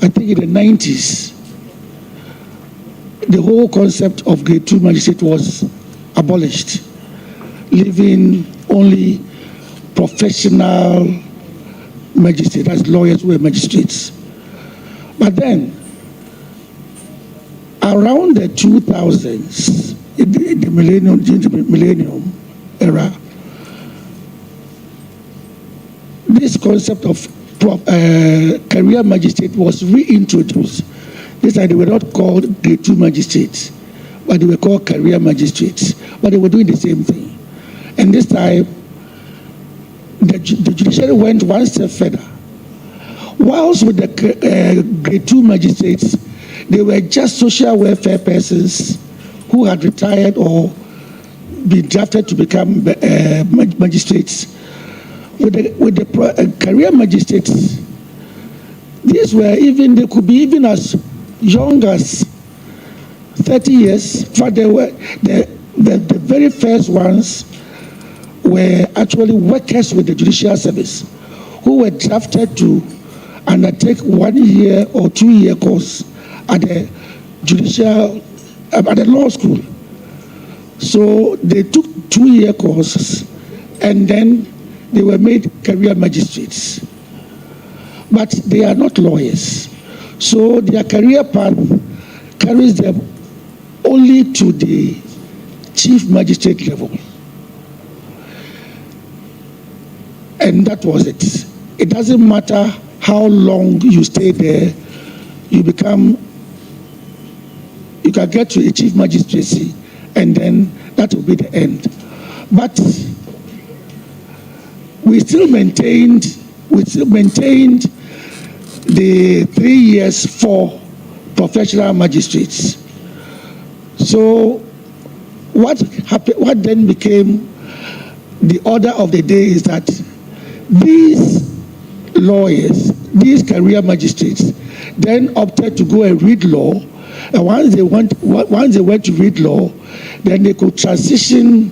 I think in the 90s, the whole concept of grade 2 magistrate was abolished, leaving only professional magistrates, as lawyers who were magistrates. But then, around the 2000s, in the millennium era, this concept of career magistrate was reintroduced. This time they were not called grade 2 magistrates, but they were called career magistrates, but they were doing the same thing. And this time, the judiciary went one step further. Whilst with the grade 2 magistrates, they were just social welfare persons who had retired or been drafted to become magistrates. With the career magistrates, these were even, they could be even as young as 30 years. In fact, they were the very first ones were actually workers with the judicial service who were drafted to undertake 1 year or 2 year course at the law school. So they took 2 year courses and then they were made career magistrates. But they are not lawyers. So their career path carries them only to the chief magistrate level. And that was it. it doesn't matter how long you stay there, you can get to a chief magistracy, and then that will be the end. But we still maintained the 3 years for professional magistrates. So what then became the order of the day is that these lawyers, these career magistrates, then opted to go and read law. And once they went to read law, then they could transition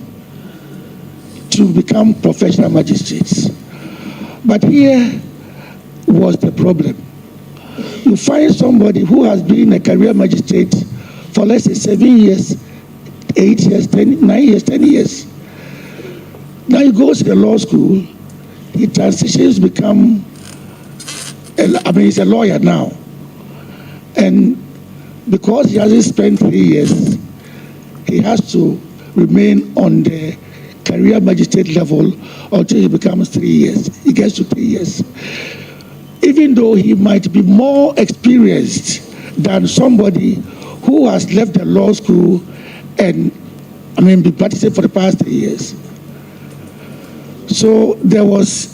to become professional magistrates. But here was the problem. You find somebody who has been a career magistrate for, let's say, 7 years, 8 years, 9 years, 10 years. Now he goes to the law school, he transitions, he's a lawyer now. And because he hasn't spent 3 years, he has to remain on the career magistrate level until he becomes 3 years. He gets to 3 years. Even though he might be more experienced than somebody who has left the law school and been practicing for the past 3 years. So there was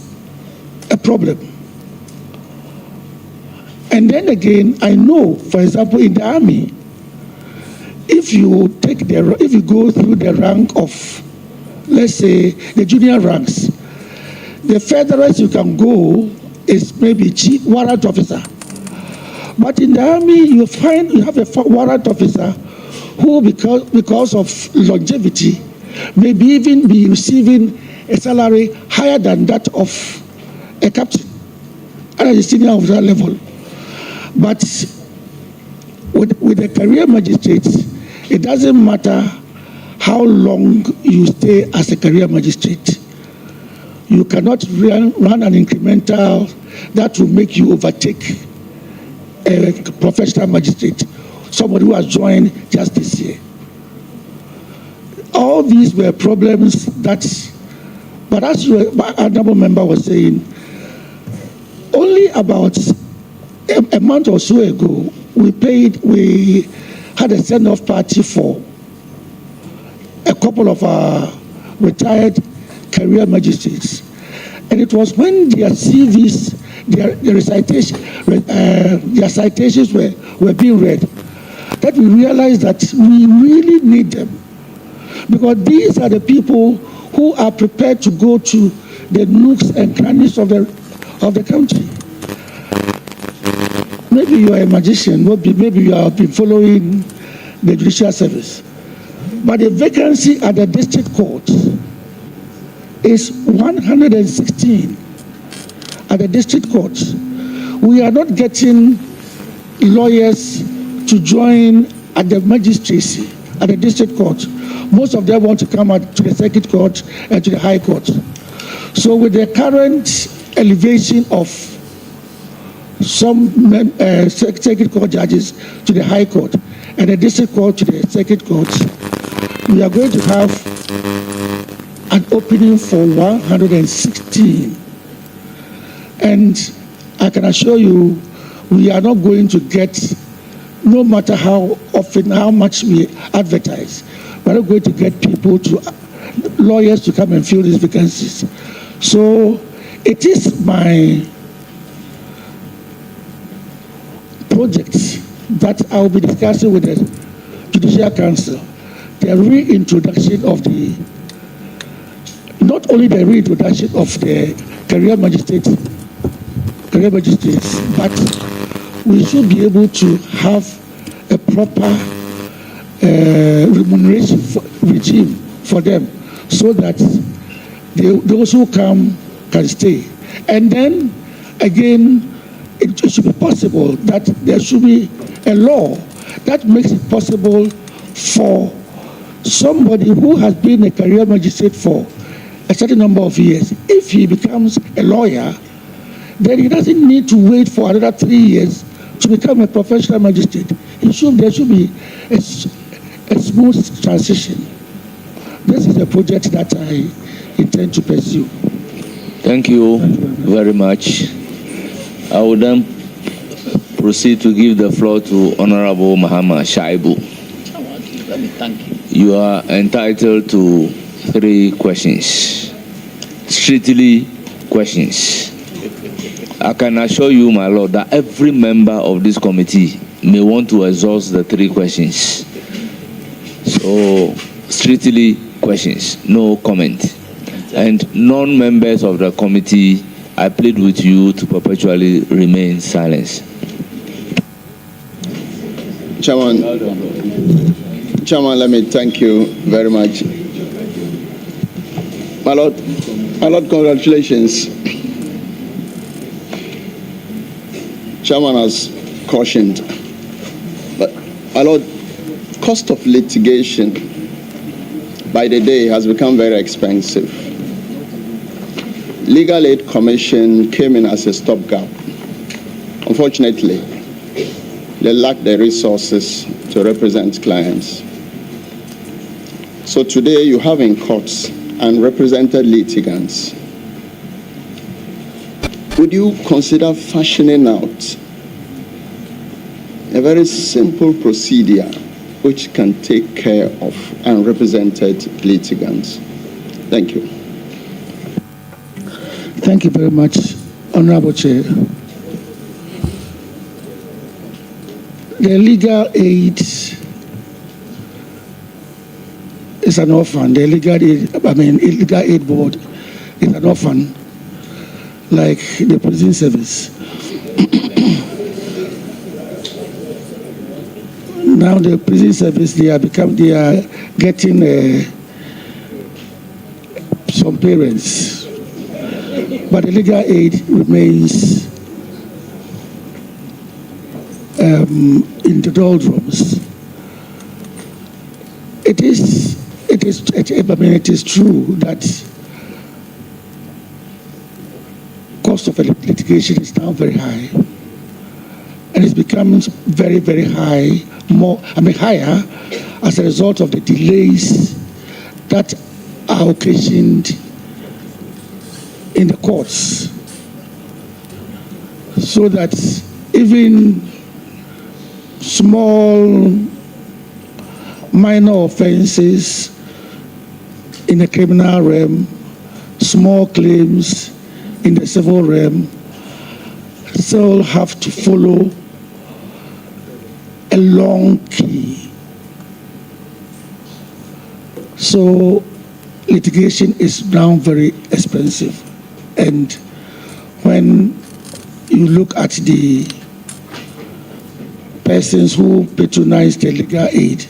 a problem. And then again, I know, for example, in the army, if you go through the rank of, let's say, the junior ranks, the furthest you can go is maybe chief warrant officer. But in the army, you have a warrant officer who, because of longevity, maybe even be receiving a salary higher than that of a captain at the senior officer level. But with the career magistrates, it doesn't matter how long you stay as a career magistrate. You cannot run an incremental that will make you overtake a professional magistrate, somebody who has joined just this year. All these were problems but as your honorable member was saying, only about a month or so ago, we had a send-off party for a couple of our retired career magistrates. And it was when their CVs, their citations were being read that we realized that we really need them. Because these are the people who are prepared to go to the nooks and crannies of the country. Maybe you are a magician, maybe you have been following the judicial service. But the vacancy at the district court is 116 at the district court. We are not getting lawyers to join at the magistracy, at the district court. Most of them want to come out to the circuit court and to the high court. So with the current elevation of some circuit court judges to the high court and the district court to the circuit court, we are going to have an opening for 116. And I can assure you, we are not going to get, no matter how often, how much we advertise, we're not going to get lawyers to come and fill these vacancies. So it is my project that I will be discussing with the Judicial Council, the reintroduction of not only the reintroduction of the career magistrates, but we should be able to have a proper remuneration regime for them so that those who come can stay. And then, again, it should be possible that there should be a law that makes it possible for somebody who has been a career magistrate for a certain number of years, if he becomes a lawyer, then he doesn't need to wait for another 3 years to become a professional magistrate. There should be a smooth transition. This is a project that I intend to pursue. Thank you very much. I will then proceed to give the floor to Honorable Muhammad Shaibu. Let me thank you. You are entitled to 3 questions. Strictly questions. I can assure you, my Lord, that every member of this committee may want to exhaust the 3 questions. So, strictly questions, no comment. And non-members of the committee, I plead with you to perpetually remain silent. Chairman, let me thank you very much. My Lord, congratulations. Chairman has cautioned. But, my Lord, cost of litigation by the day has become very expensive. Legal Aid Commission came in as a stopgap. Unfortunately, they lack the resources to represent clients. So today you have in courts unrepresented litigants. Would you consider fashioning out a very simple procedure which can take care of unrepresented litigants? Thank you. Thank you very much, Honorable Chair. The legal aid is an orphan. The illegal aid board is an orphan, like the prison service. Now the prison service, they are getting some parents, but the legal aid remains in the doldrums. It is true that cost of litigation is now very high, and it's becoming very, very high. Higher as a result of the delays that are occasioned in the courts, so that even small minor offenses in the criminal realm, small claims in the civil realm, still have to follow a long queue. So litigation is now very expensive. And when you look at the persons who patronize the legal aid,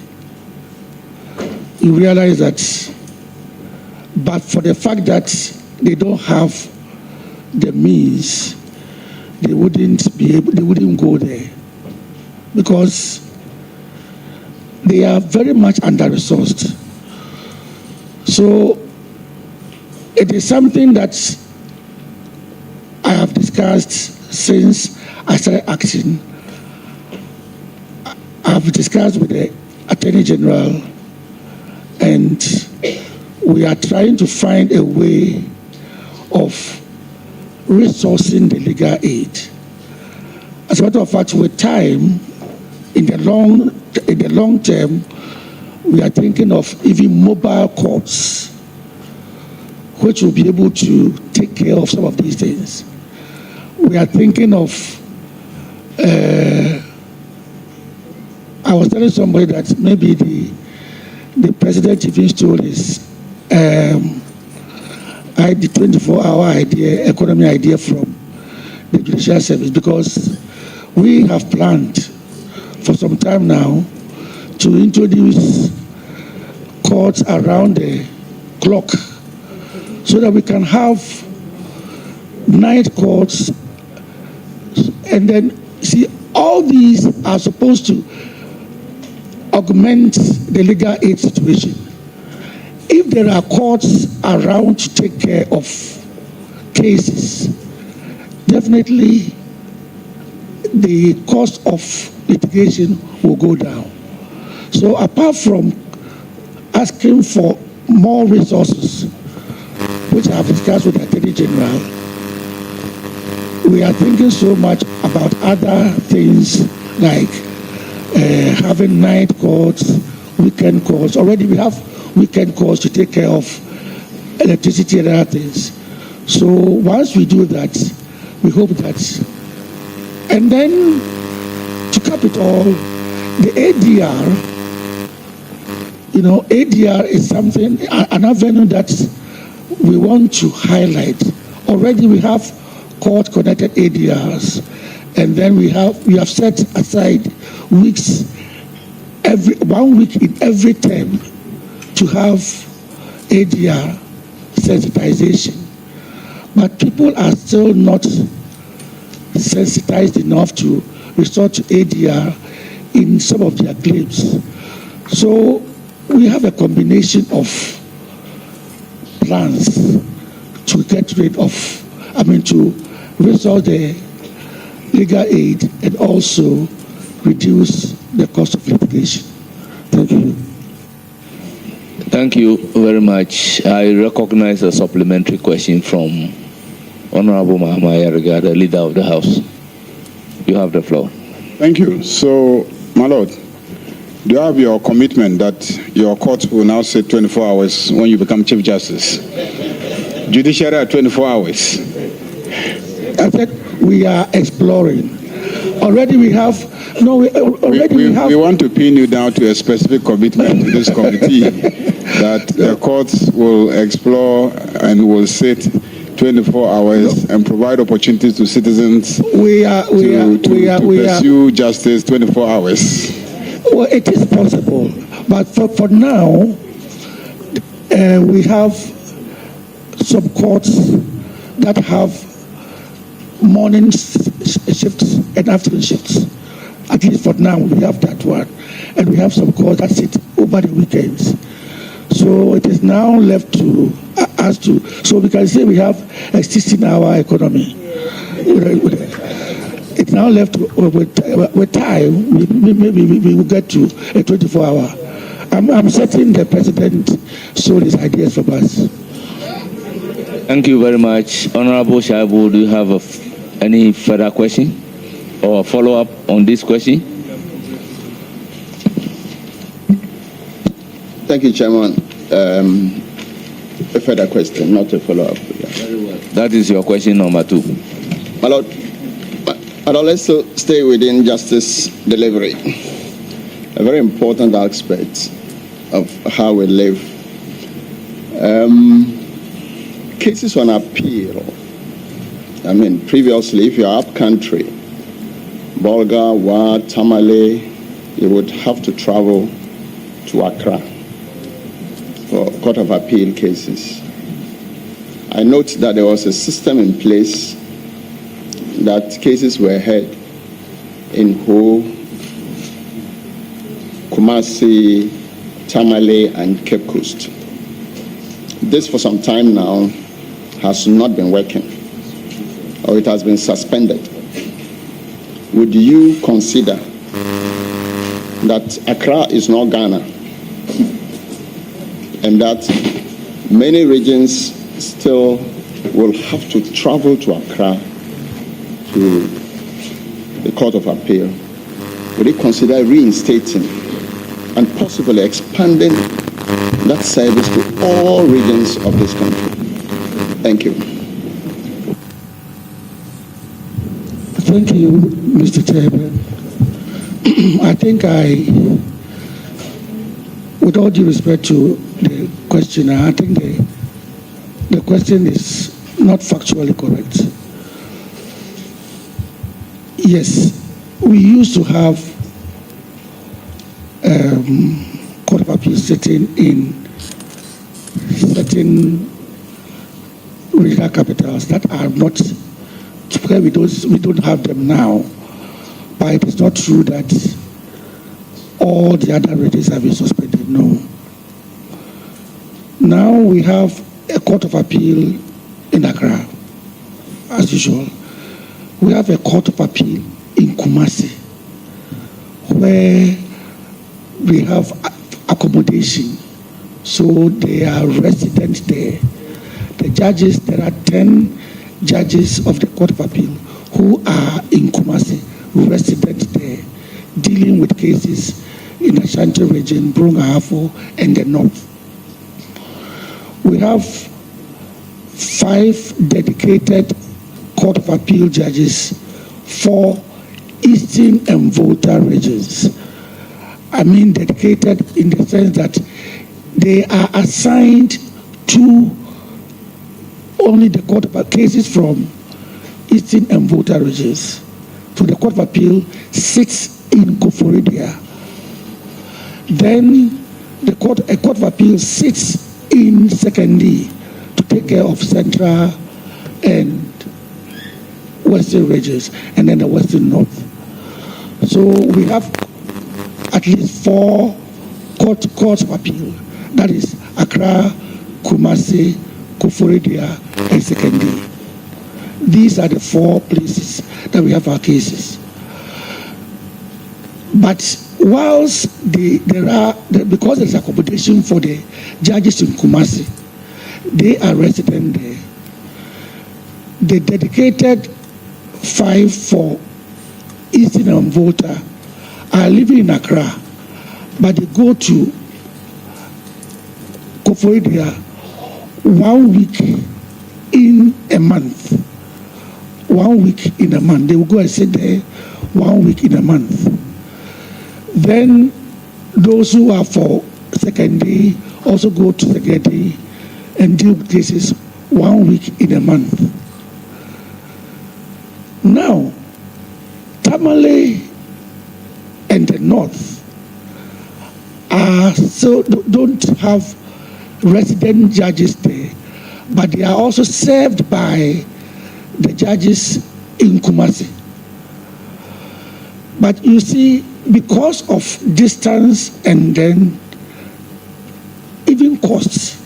you realize that, but for the fact that they don't have the means, they wouldn't go there, because they are very much under-resourced. So it is something that I have discussed since I started acting. I have discussed with the Attorney General, and we are trying to find a way of resourcing the legal aid. As a matter of fact, with time, in the long term, we are thinking of even mobile courts, which will be able to take care of some of these things. We are thinking of, I was telling somebody that maybe the president even stole his the 24-hour economy idea from the judicial service, because we have planned for some time now to introduce courts around the clock, so that we can have night courts. And then, see, all these are supposed to augment the legal aid situation. If there are courts around to take care of cases, definitely the cost of litigation will go down. So apart from asking for more resources, which I have discussed with the Attorney General. We are thinking so much about other things like having night courts, weekend courts. Already we have weekend courts to take care of electricity and other things. So once we do that, we hope that, and then to cap it all, the ADR, ADR is something, an avenue that we want to highlight. Already we have court-connected ADRs, and then we have set aside weeks, 1 week in every term, to have ADR sensitization. But people are still not sensitized enough to resort to ADR in some of their claims. So we have a combination of plans to get rid of, to resolve the legal aid and also reduce the cost of litigation. Thank you. Thank you very much. I recognize a supplementary question from Honorable Mahamaya Yarega, the leader of the House. You have the floor. Thank you. So, my Lord, do you have your commitment that your court will now say 24 hours when you become Chief Justice? Judiciary at 24 hours. I said we are exploring. Already we have. No, we have. We want to pin you down to a specific commitment to this committee that the courts will explore and will sit 24 hours and provide opportunities to citizens to pursue justice 24 hours. Well, it is possible, but for now, we have some courts that have morning shifts and afternoon shifts. At least for now, we have that one. And we have some courts that sit over the weekends. So it is now left to us to, so we can say we have a 16-hour economy. It's now left with time, maybe we will get to a 24-hour. I'm certain the President saw these ideas from us. Thank you very much. Honorable Shaibu, do you have any further question or a follow-up on this question? Thank you, Chairman. A further question, not a follow-up. Yeah. Very well. That is your question number 2. My Lord, let's stay within justice delivery. A very important aspect of how we live. Cases on appeal. Previously, if you're up country, Bolga, Wa, Tamale, you would have to travel to Accra for Court of Appeal cases. I note that there was a system in place that cases were heard in Ho, Kumasi, Tamale, and Cape Coast. This for some time now has not been working, or it has been suspended. Would you consider that Accra is not Ghana, and that many regions still will have to travel to Accra to the Court of Appeal? Would you consider reinstating and possibly expanding that service to all regions of this country? Thank you. Thank you, Mr. Chairman. I think with all due respect to the questioner, I think the question is not factually correct. Yes, we used to have Court of Appeal sitting in certain regional capitals that are not, where we don't have them now. But it is not true that all the other regions have been suspended. No. Now we have a Court of Appeal in Accra, as usual. We have a Court of Appeal in Kumasi, where we have accommodation. So they are residents there. the judges, there are 10 judges of the Court of Appeal who are in Kumasi, resident there, dealing with cases in the Ashanti region, Brong-Ahafo, and the north. We have 5 dedicated Court of Appeal judges for Eastern and Volta regions. I mean dedicated in the sense that they are assigned to only the Court of cases from Eastern and Volta regions. So the Court of Appeal sits in Koforidua. Then a Court of Appeal sits in Sekondi to take care of Central and Western regions, and then the Western North. So we have at least 4 courts of appeal. That is Accra, Kumasi, Koforidua, and Sekondi. These are the 4 places that we have our cases. But whilst because there's accommodation for the judges in Kumasi, they are resident there. The dedicated 5 for Eastern and Volta are living in Accra, but they go to Koforidua 1 week in a month. 1 week in a month. They will go and sit there 1 week in a month. Then those who are for Sekondi also go to Sekondi and deal with cases 1 week in a month. Now, Tamale and the North don't have resident judges there, but they are also served by the judges in Kumasi. But you see, because of distance and then even costs,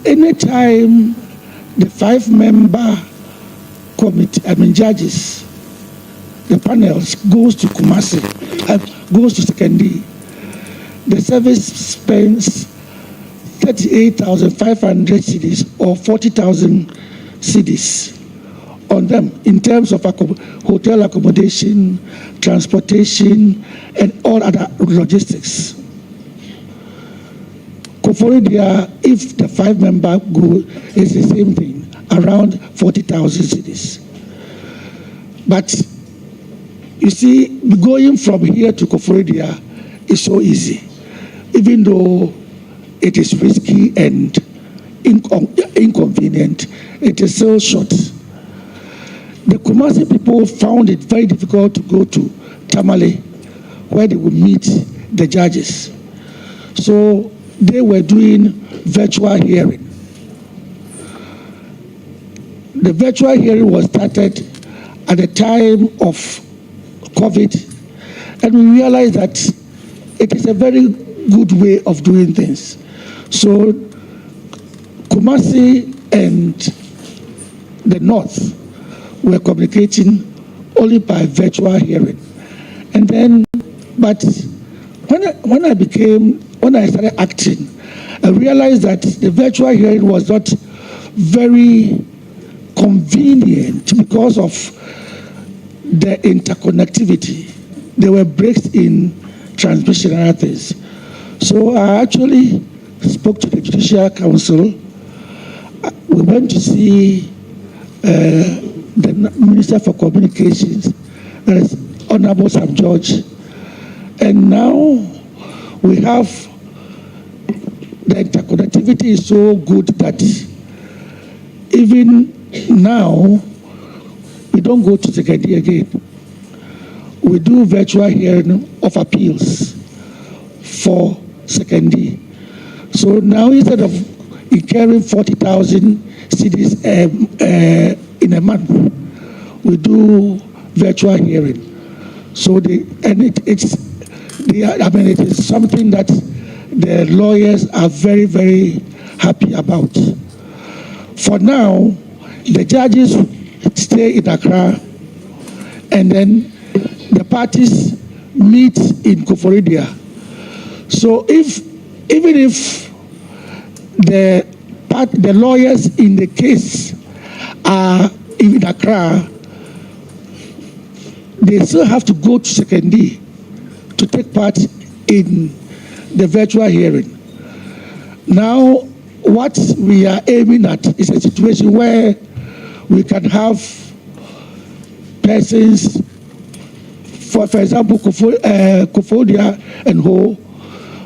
any time the 5-member committee, judges, the panels goes to Kumasi, goes to Sekondi, the service spends 38,500 cedis or 40,000 cedis on them in terms of hotel accommodation, transportation, and all other logistics. Koforidua, if the 5-member go, is the same thing, around 40,000 cedis. But you see, going from here to Koforidua is so easy, even though it is risky and inconvenient, it is so short. The Kumasi people found it very difficult to go to Tamale, where they would meet the judges. So they were doing virtual hearing. The virtual hearing was started at the time of COVID, and we realized that it is a very good way of doing things. So Kumasi and the North were communicating only by virtual hearing. And then, but when I started acting, I realized that the virtual hearing was not very convenient because of the interconnectivity. There were breaks in transmission and other things. So I actually spoke to the Judicial Council. We went to see the Minister for Communications, that is Honorable Sam George. And now we have the interconnectivity is so good that even now we don't go to Sekondi again. We do virtual hearing of appeals for Sekondi. So now instead of incurring 40,000 cedis in a month, we do virtual hearing. So it is something that the lawyers are very, very happy about. For now, the judges stay in Accra, and then the parties meet in Koforidua. So even if the lawyers in the case are in Accra, they still have to go to Secondary to take part in the virtual hearing. Now, what we are aiming at is a situation where we can have persons, for example, Kofodia and Ho.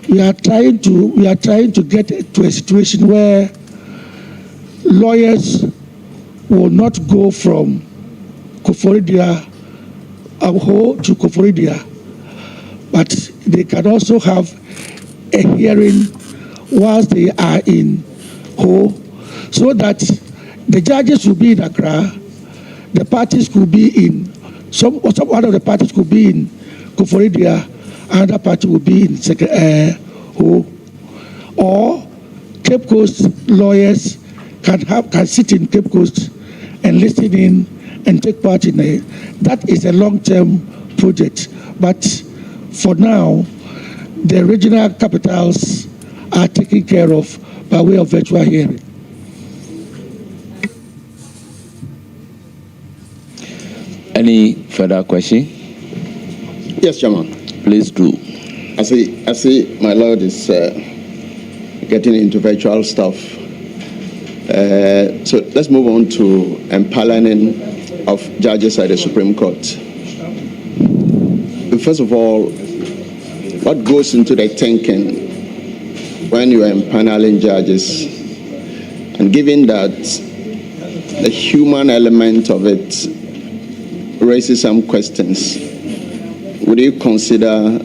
We are trying to get to a situation where lawyers will not go from Kofodia Ho to Kofodia, but they can also have a hearing whilst they are in Ho, so that the judges will be in Accra, the parties could be in one of the parties could be in Kofodia, another party will be in Ho, or Cape Coast lawyers can sit in Cape Coast and listen in and take part in it. That is a long-term project, but for now, the regional capitals are taken care of by way of virtual hearing. Any further question? Yes, Chairman. Please do. I see my lord is getting into virtual stuff. So let's move on to empaneling of judges at the Supreme Court. First of all, what goes into the thinking when you are empaneling judges? And given that the human element of it raises some questions, would you consider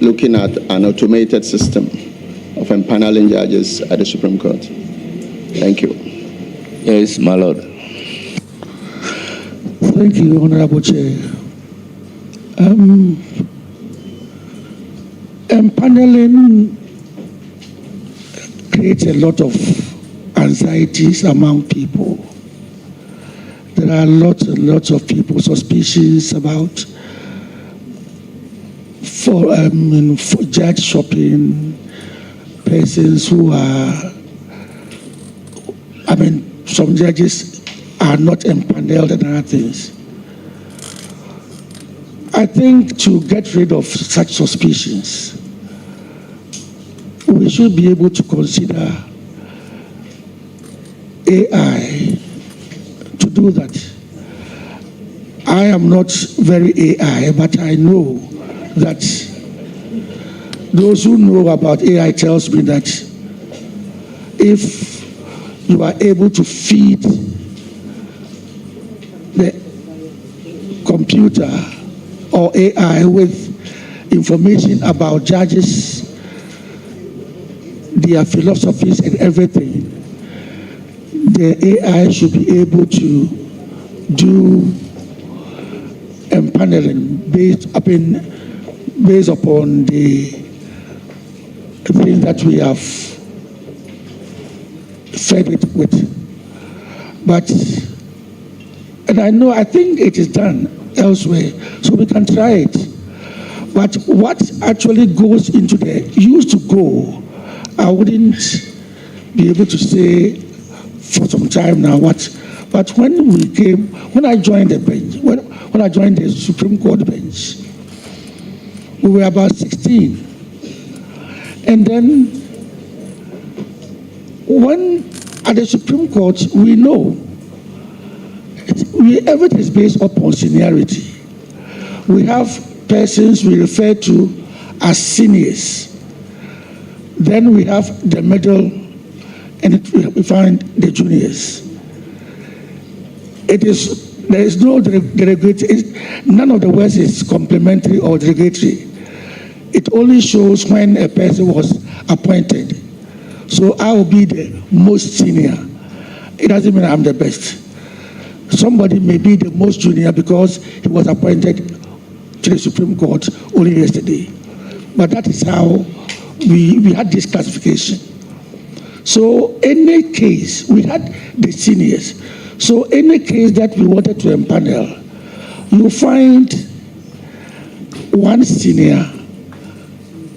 looking at an automated system of empaneling judges at the Supreme Court? Thank you. Yes, my lord. Thank you, Honorable Chair. Empaneling creates a lot of anxieties among people. There are lots and lots of people suspicious about for judge shopping, persons who are, some judges are not empaneled and other things. I think to get rid of such suspicions, we should be able to consider AI to do that. I am not very AI, but I know that those who know about AI tells me that if you are able to feed the computer or AI with information about judges, their philosophies and everything, the AI should be able to do empaneling based upon the things that we have fed it with. But, and I think it is done elsewhere, so we can try it. But what actually goes into used to go, I wouldn't be able to say for some time now what. But when I joined the bench, when I joined the Supreme Court bench, we were about 16. And then when at the Supreme Court, we know everything is based upon seniority. We have persons we refer to as seniors. Then we have the middle, and we find the juniors. There is no derogatory. None of the words is complimentary or derogatory. It only shows when a person was appointed. So I will be the most senior. It doesn't mean I'm the best. Somebody may be the most junior because he was appointed to the Supreme Court only yesterday. But that is how we had this classification. So any case, we had the seniors. So any case that we wanted to empanel, you find one senior.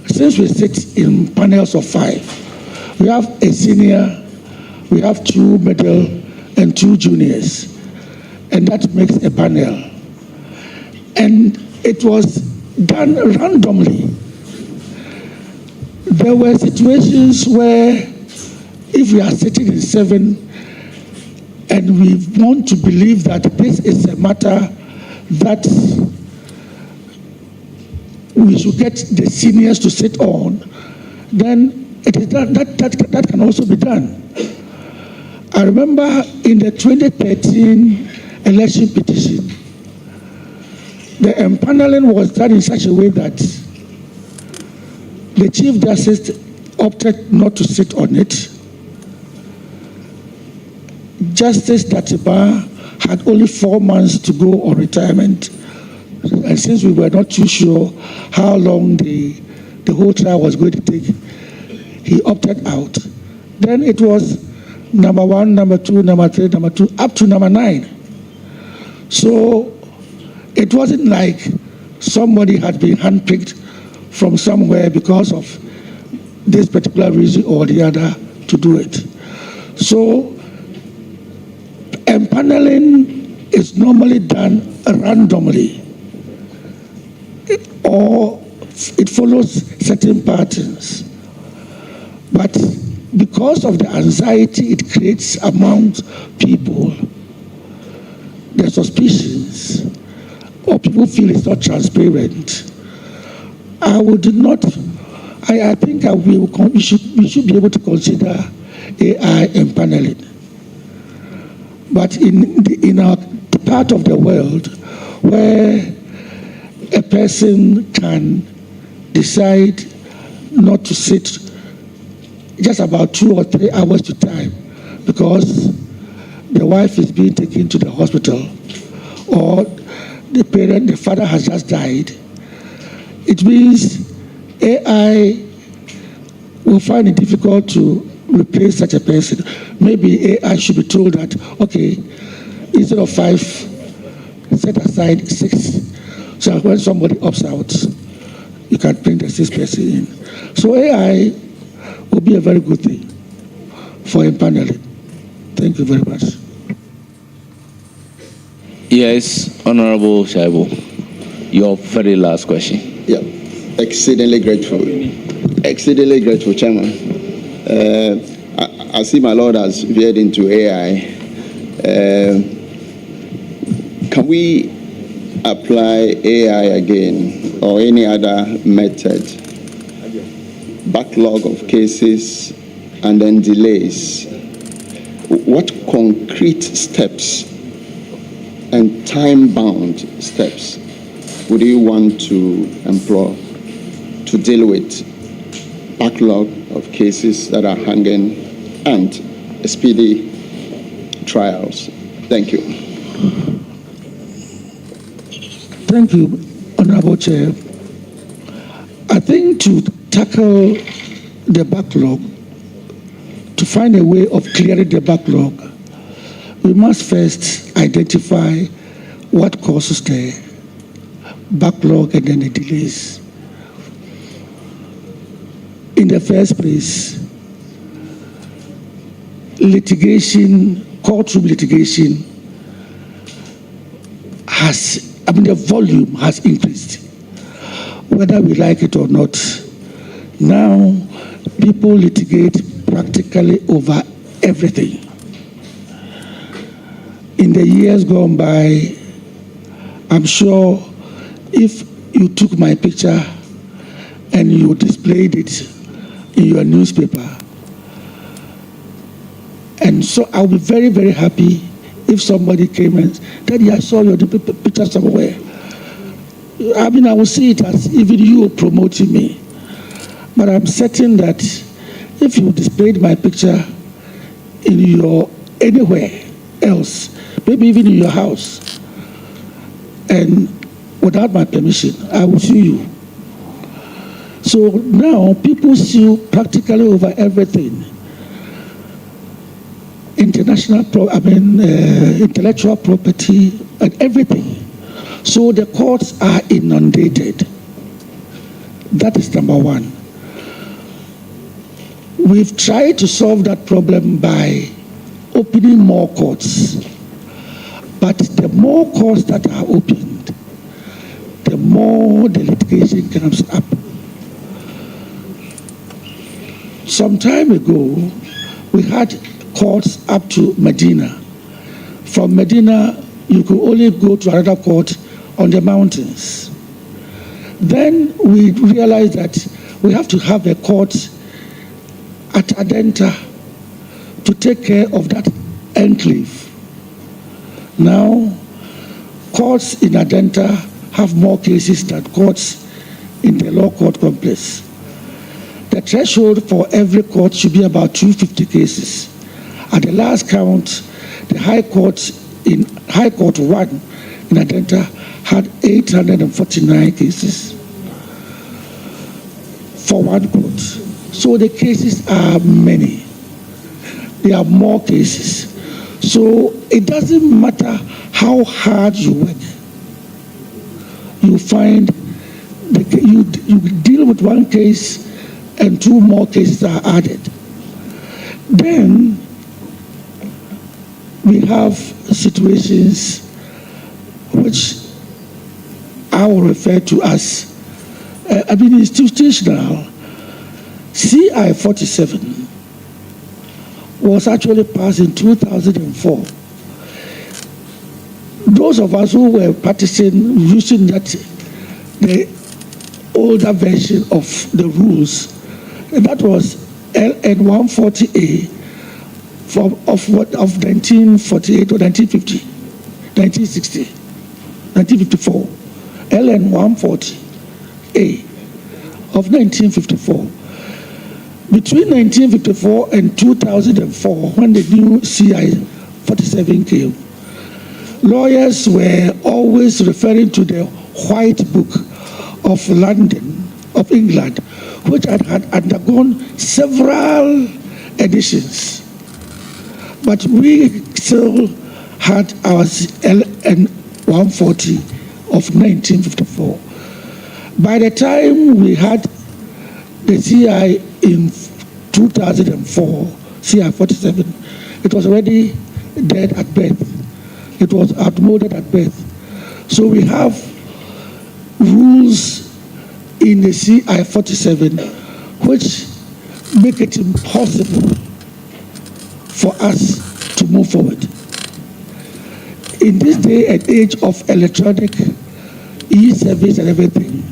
Since we sit in panels of 5, We have a senior, we have 2 middle, and 2 juniors. And that makes a panel. And it was done randomly. There were situations where if we are sitting in 7 and we want to believe that this is a matter that we should get the seniors to sit on, then it is that can also be done. I remember in the 2013 election petition, the empaneling was done in such a way that the Chief Justice opted not to sit on it. Justice Tatiba had only 4 months to go on retirement, and since we were not too sure how long the whole trial was going to take, he opted out. Then it was number 1, number 2, number 3, number 2, up to number 9. So it wasn't like somebody had been handpicked from somewhere because of this particular reason or the other to do it. So empaneling is normally done randomly, or it follows certain patterns. But because of the anxiety it creates among people, the suspicions, or people feel it's not transparent, I think we should be able to consider AI empaneling. But in our part of the world where a person can decide not to sit just about 2 or 3 hours at a time because the wife is being taken to the hospital or the father has just died, it means AI will find it difficult to replace such a person. Maybe AI should be told that, okay, instead of 5, set aside 6. So when somebody opts out, you can bring the 6th person in. So AI will be a very good thing for empaneling. Thank you very much. Yes, Honorable Shaibu, your very last question. Yeah, exceedingly grateful. Exceedingly grateful, Chairman. I see my Lord has veered into AI. Can we apply AI again or any other method? Backlog of cases and then delays. What concrete steps and time-bound steps would you want to employ to deal with backlog of cases that are hanging and speedy trials? Thank you. Thank you, Honorable Chair. I think to tackle the backlog, to find a way of clearing the backlog, we must first identify what causes the backlog and then the delays. In the first place, litigation, courtroom litigation the volume has increased, whether we like it or not. Now, people litigate practically over everything. In the years gone by, I'm sure if you took my picture and you displayed it in your newspaper, and so I'll be very, very happy if somebody came and said, Daddy, I saw your picture somewhere. I mean, I will see it as even you promoting me. But I'm certain that if you displayed my picture in your anywhere else, maybe even in your house, and without my permission, I will sue you. So now people sue practically over everything. Intellectual property and everything. So the courts are inundated. That is number one. We've tried to solve that problem by opening more courts. But the more courts that are opened, the more the litigation comes up. Some time ago, we had courts up to Medina. From Medina, you could only go to another court on the mountains. Then we realized that we have to have a court at Adenta to take care of that enclave. Now, courts in Adenta have more cases than courts in the law court complex. The threshold for every court should be about 250 cases. At the last count, the High Court 1 in Adenta had 849 cases for one court. So the cases are many. There are more cases. So it doesn't matter how hard you work. You find you deal with one case and 2 more cases are added. Then we have situations which I will refer to as institutional. CI 47 was actually passed in 2004. Those of us who were practicing using the older version of the rules, that was LN 140A of 1948 or 1950, 1960, 1954, LN 140A of 1954. Between 1954 and 2004, when the new CI 47 came, lawyers were always referring to the White Book of London, of England, which had undergone several editions. But we still had our LN 140 of 1954. By the time we had the CI in 2004, CI 47, it was already dead at birth. It was outmoded at birth. So we have rules in the CI 47 which make it impossible for us to move forward. In this day and age of electronic e-service and everything,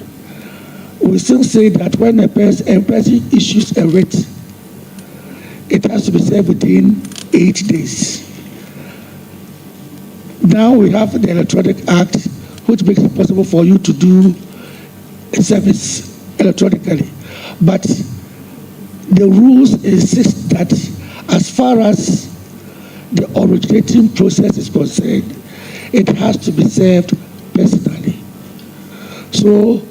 we still say that when a person issues a writ, it has to be served within 8 days. Now we have the Electronic Act, which makes it possible for you to do a service electronically. But the rules insist that as far as the originating process is concerned, it has to be served personally. So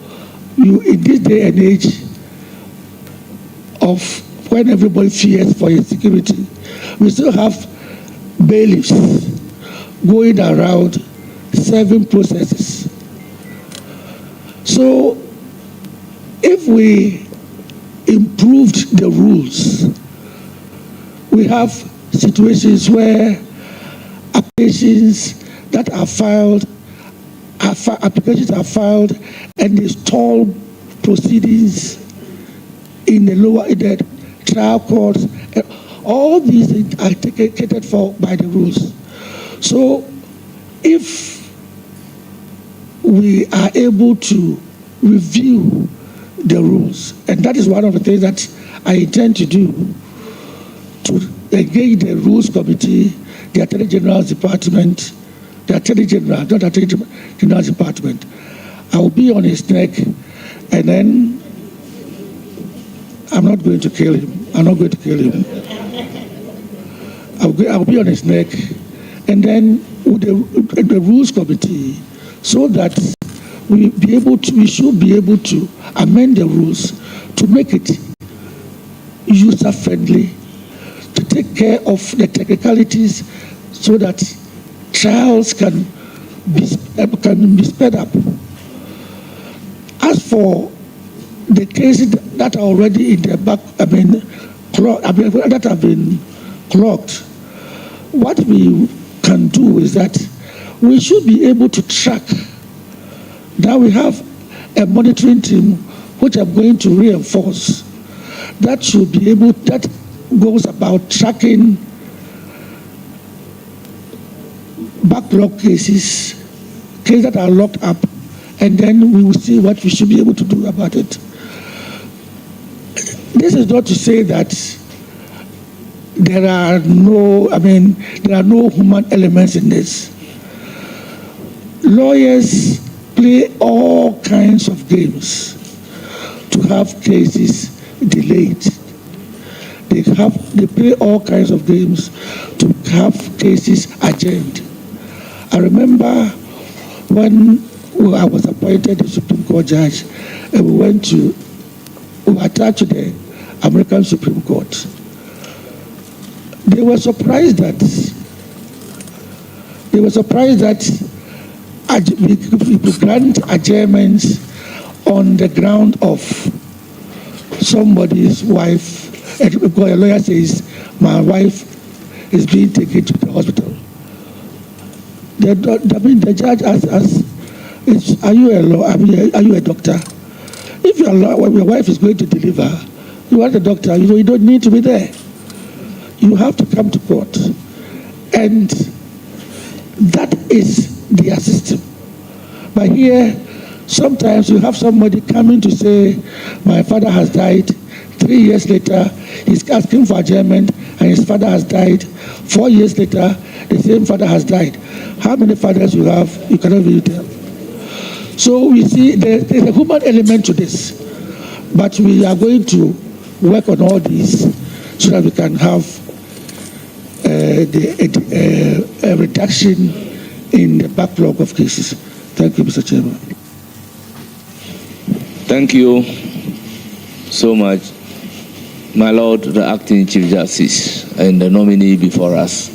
in this day and age of when everybody fears for his security, we still have bailiffs going around serving processes. So if we improved the rules, we have situations where applications that are filed, applications are filed and they stall proceedings in the trial courts. All these things are catered for by the rules. So if we are able to review the rules, and that is one of the things that I intend to do, to engage the Rules Committee, the Attorney General's Department, the Attorney General, not Attorney General's Department. I will be on his neck, and then I'm not going to kill him. I'm not going to kill him. I'll be on his neck, and then with the Rules Committee, so that we should be able to amend the rules to make it user-friendly, to take care of the technicalities so that trials can be sped up. As for the cases that are already in the that have been clogged, what we can do is that we should be able to track. Now we have a monitoring team which I'm going to reinforce that should be able, that goes about tracking backlog cases that are locked up, and then we will see what we should be able to do about it. This is not to say that there are no human elements in this. Lawyers play all kinds of games to have cases delayed. They play all kinds of games to have cases adjourned. I remember when I was appointed a Supreme Court judge, and we were attached to the American Supreme Court. They were surprised that we grant adjournments on the ground of somebody's wife. And because a lawyer says, my wife is being taken to the hospital. The judge asks us, are you a doctor? If your wife is going to deliver, you are the doctor, you don't need to be there. You have to come to court. And that is their system. But here, sometimes you have somebody coming to say, my father has died. 3 years later, he's asking for adjournment, and his father has died. 4 years later, the same father has died. How many fathers you have, you cannot really tell. So we see there's a human element to this. But we are going to work on all these so that we can have a reduction in the backlog of cases. Thank you, Mr. Chairman. Thank you so much, my Lord, the Acting Chief Justice and the nominee before us.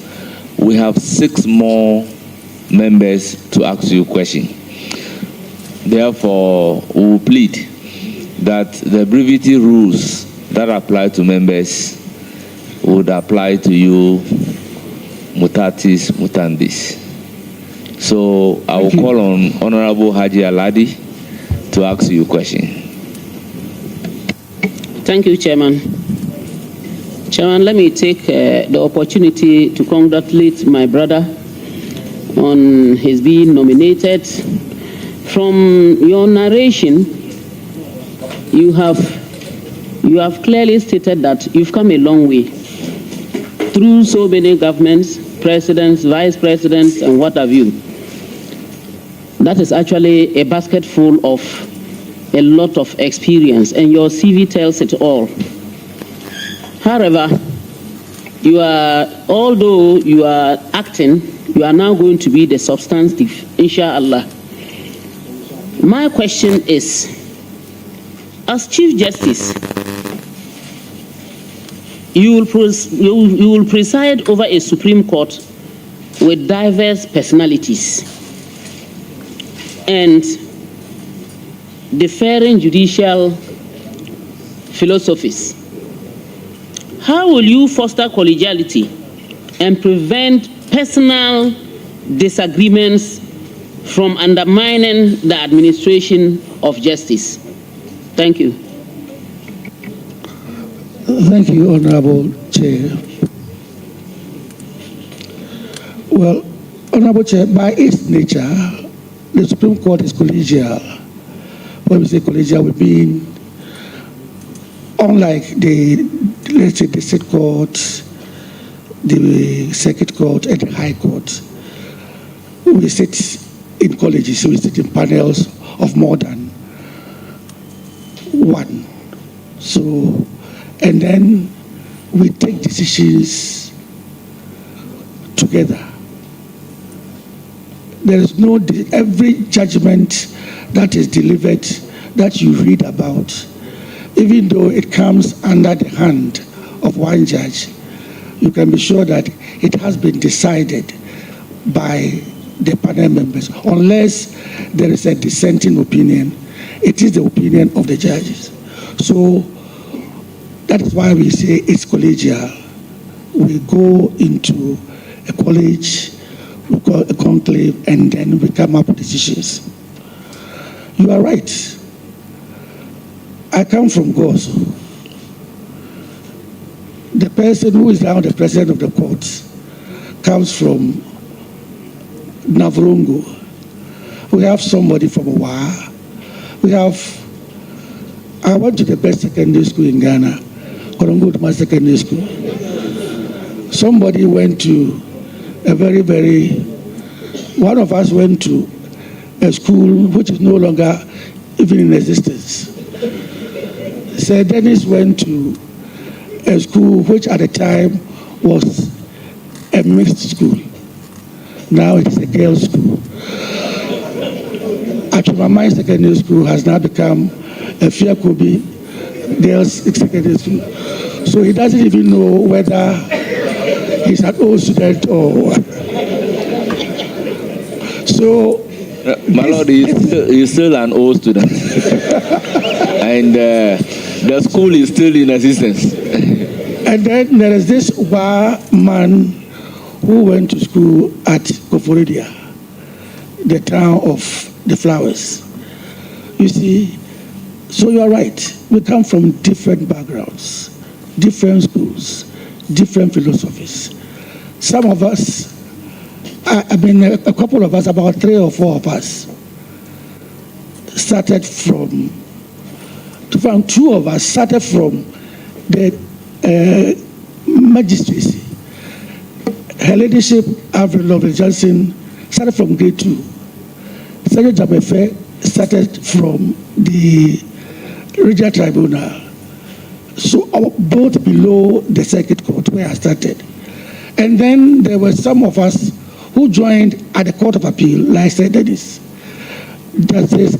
We have 6 more members to ask you a question. Therefore, we will plead that the brevity rules that apply to members would apply to you, mutatis mutandis. So I will call on Honorable Haji Aladi to ask you a question. Thank you, Chairman. Chairman, let me take the opportunity to congratulate my brother on his being nominated. From your narration, you have clearly stated that you've come a long way through so many governments, presidents, vice presidents, and what have you. That is actually a basket full of a lot of experience, and your CV tells it all. However, although you are acting, you are now going to be the substantive, inshallah. My question is, as Chief Justice, you will preside over a Supreme Court with diverse personalities and differing judicial philosophies. How will you foster collegiality and prevent personal disagreements from undermining the administration of justice? Thank you. Thank you, Honorable Chair. Well, Honorable Chair, by its nature, the Supreme Court is collegial. When we say collegial, we mean unlike let's say the State Court, the Circuit Court, and the High Court, we sit in colleges, we sit in panels of more than one. So, and then we take decisions together. There is every judgment that is delivered that you read about, even though it comes under the hand of one judge, you can be sure that it has been decided by the panel members. Unless there is a dissenting opinion, it is the opinion of the judges. So That is why we say it's collegial. We go into a college, we call a conclave, and then we come up with decisions. You are right. I come from Gozo. The person who is now the president of the court comes from Navrongo. We have somebody from Wa. I went to the best secondary school in Ghana, Korongo Secondary School. Somebody went to a one of us went to a school which is no longer even in existence. Sir Dennis went to a school which at the time was a mixed school. Now it is a girls' school. Achumamai Secondary School has now become a Fiakobi Girls Secondary School. So he doesn't even know whether he's an old student or... So... my lord, he's still an old student. And the school is still in existence. And then there is this Wa man who went to school at Koforidia, the town of the flowers. You see, so you are right. We come from different backgrounds, different schools, different philosophies. Some of us, a couple of us, about 3 or 4 of us, started from 2 of us started from the magistracy. Her Ladyship, Avril Lovely Johnson, started from grade 2. Sergeant Jamefe started from the Regional Tribunal. So both below the Circuit Court where I started. And then there were some of us who joined at the Court of Appeal, like Sir Dennis. Justice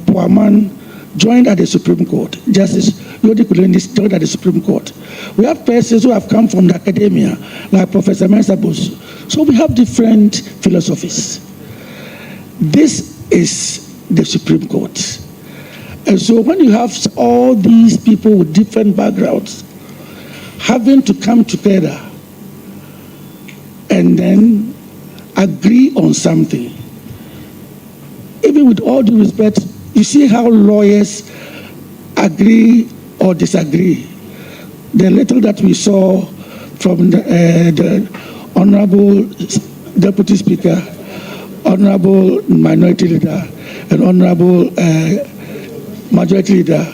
Poaman joined at the Supreme Court. Justice Yodi Kulenis joined at the Supreme Court. We have persons who have come from the academia, like Professor Mensa Bosu. So we have different philosophies. This is the Supreme Court. And so when you have all these people with different backgrounds having to come together and then agree on something, even with all due respect, you see how lawyers agree or disagree. The little that we saw from the Honorable Deputy Speaker, Honorable Minority Leader, and Honorable Majority Leader,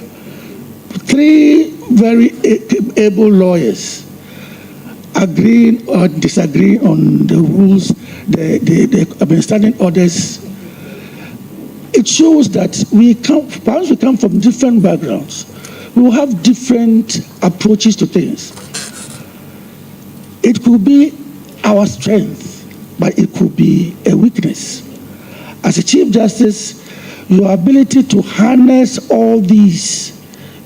3 very able lawyers agreeing or disagreeing on the rules, the standing orders. It shows that perhaps we come from different backgrounds. We will have different approaches to things. It could be our strength, but it could be a weakness. As a Chief Justice, your ability to harness all these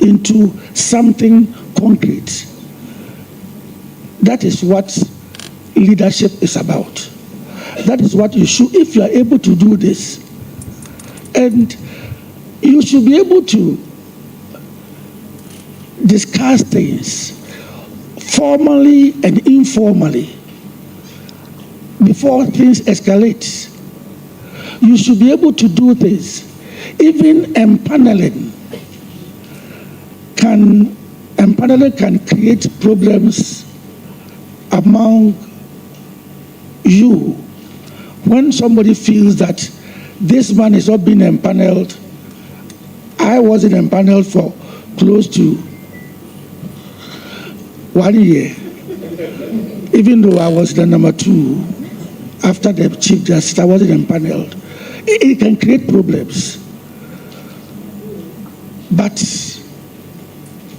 into something concrete, that is what leadership is about. That is what you should, if you are able to do this. And you should be able to discuss things formally and informally before things escalate. You should be able to do this. Even empaneling can create problems among you when somebody feels that this man is not being empaneled. I wasn't empaneled for close to 1 year, even though I was the number 2 after the Chief Justice. I wasn't empaneled. It can create problems. But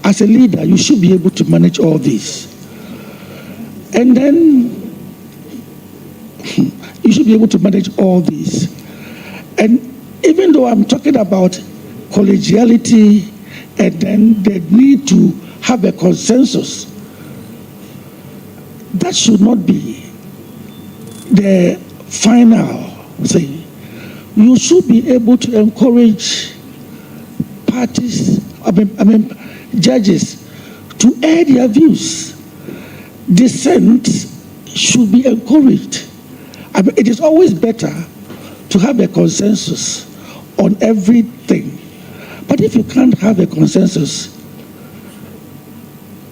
as a leader, you should be able to manage all this. And then you should be able to manage all this. And even though I'm talking about collegiality and then the need to have a consensus, that should not be the final thing. You should be able to encourage parties, judges, to air their views. Dissent should be encouraged. I mean, it is always better to have a consensus on everything. But if you can't have a consensus,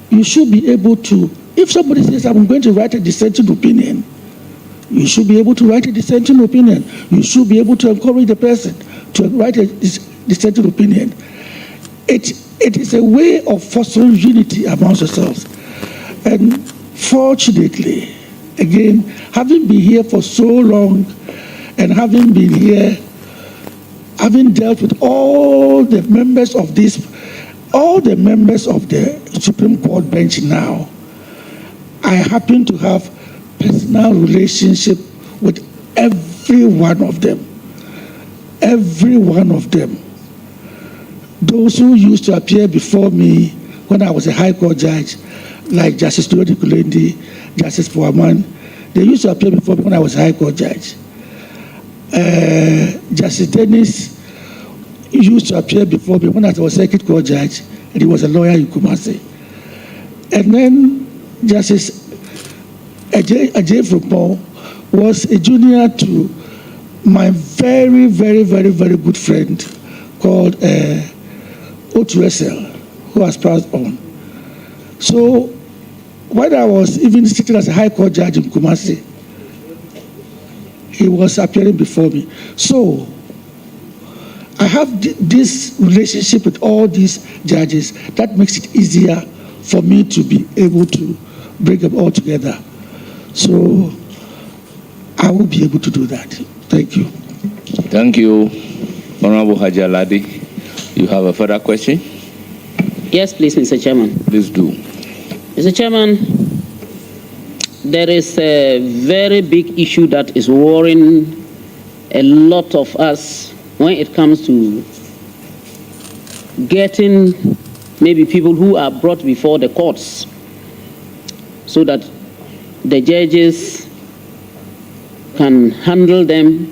you should be able to, if somebody says, I'm going to write a dissenting opinion, you should be able to write a dissenting opinion. You should be able to encourage the person to write a dissenting opinion. It is a way of fostering unity amongst ourselves. And fortunately, again, having been here for so long and having been here, having dealt with all the members of the Supreme Court bench now, I happen to have personal relationship with every one of them. Every one of them. Those who used to appear before me when I was a High Court judge, like Justice Dorothy Kulendi, Justice Puaman, they used to appear before me when I was a High Court judge. Justice Dennis used to appear before me when I was a Circuit Court judge, and he was a lawyer in Kumasi. And then Justice Ajay Frupo was a junior to my very, very, very, very good friend called Otuesel, who has passed on. So when I was even sitting as a High Court judge in Kumasi, he was appearing before me. So I have this relationship with all these judges that makes it easier for me to be able to bring them all together. So I will be able to do that. Thank you. Thank you, Honorable Hajaladi. You have a further question? Yes, please, Mr. Chairman. Please do. Mr. Chairman, there is a very big issue that is worrying a lot of us when it comes to getting maybe people who are brought before the courts so that the judges can handle them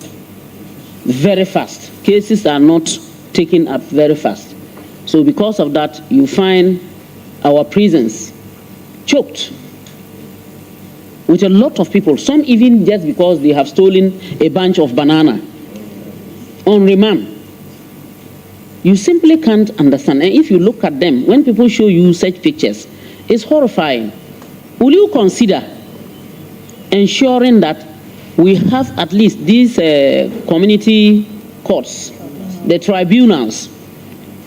very fast. Cases are not taken up very fast. So because of that, you find our prisons choked with a lot of people, some even just because they have stolen a bunch of banana on remand. You simply can't understand. And if you look at them, when people show you such pictures, it's horrifying. Will you consider ensuring that we have at least these community courts, the tribunals,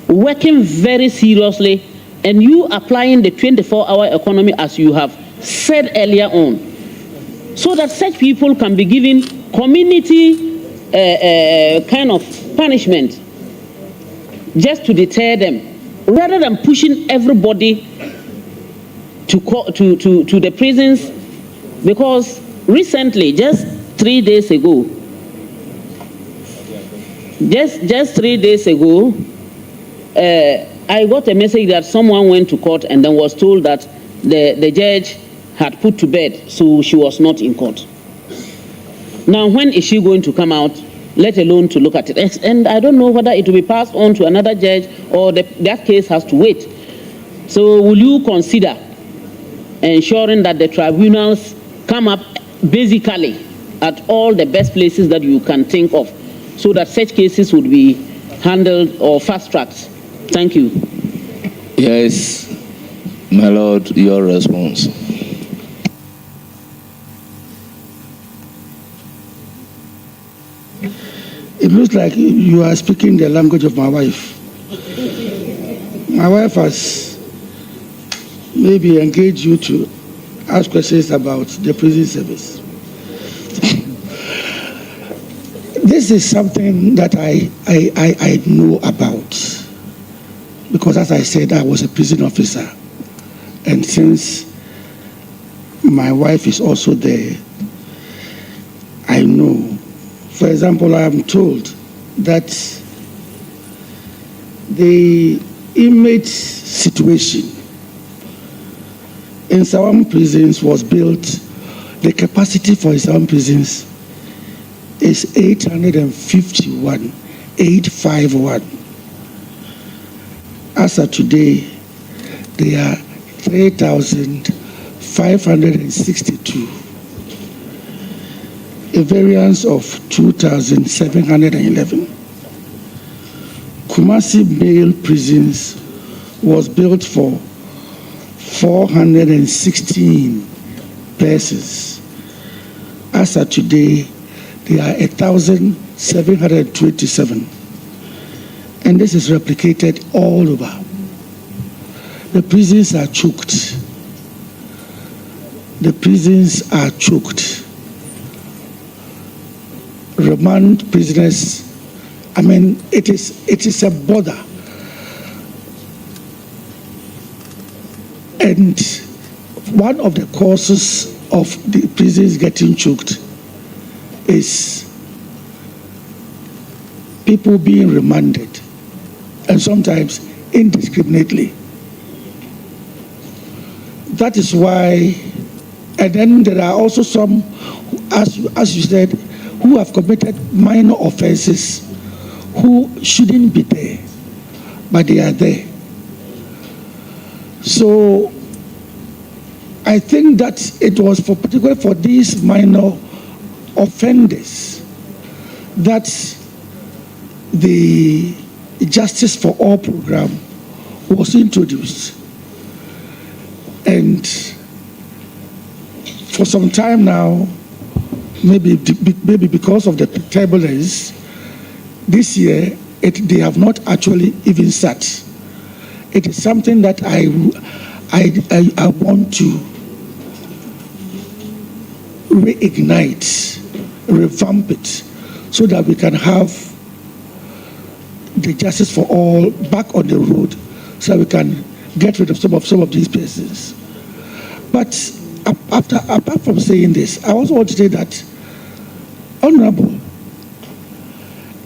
working very seriously, and you applying the 24-hour economy as you have said earlier on, so that such people can be given community kind of punishment just to deter them, rather than pushing everybody to the prisons. Because recently, just 3 days ago, I got a message that someone went to court and then was told that the judge had put to bed, so she was not in court. Now, when is she going to come out, let alone to look at it? And I don't know whether it will be passed on to another judge or that case has to wait. So will you consider ensuring that the tribunals come up basically at all the best places that you can think of, so that such cases would be handled or fast-tracked? Thank you. Yes, my Lord, your response. It looks like you are speaking the language of my wife. My wife has maybe engaged you to ask questions about the prison service. This is something that I know about, because as I said, I was a prison officer. And since my wife is also there, I know. For example, I am told that the inmate situation in some prisons was built, the capacity for some prisons is 851. As of today, they are 3,562, a variance of 2,711. Kumasi male prisons was built for 416 persons. As of today, there are 1,727. And this is replicated all over. The prisons are choked. The prisons are choked. Remand prisoners, I mean, it is a bother. And one of the causes of the prisons getting choked is people being remanded, and sometimes indiscriminately. That is why, and then there are also some, as you said, who have committed minor offenses, who shouldn't be there, but they are there. So I think that it was particularly for these minor offenders that the Justice for All program was introduced. And for some time now, maybe because of the turbulence, this year they have not actually even sat. It is something that I want to reignite, revamp it, so that we can have the Justice for All back on the road, so we can get rid of some of these persons. But apart from saying this, I also want to say that, Honorable,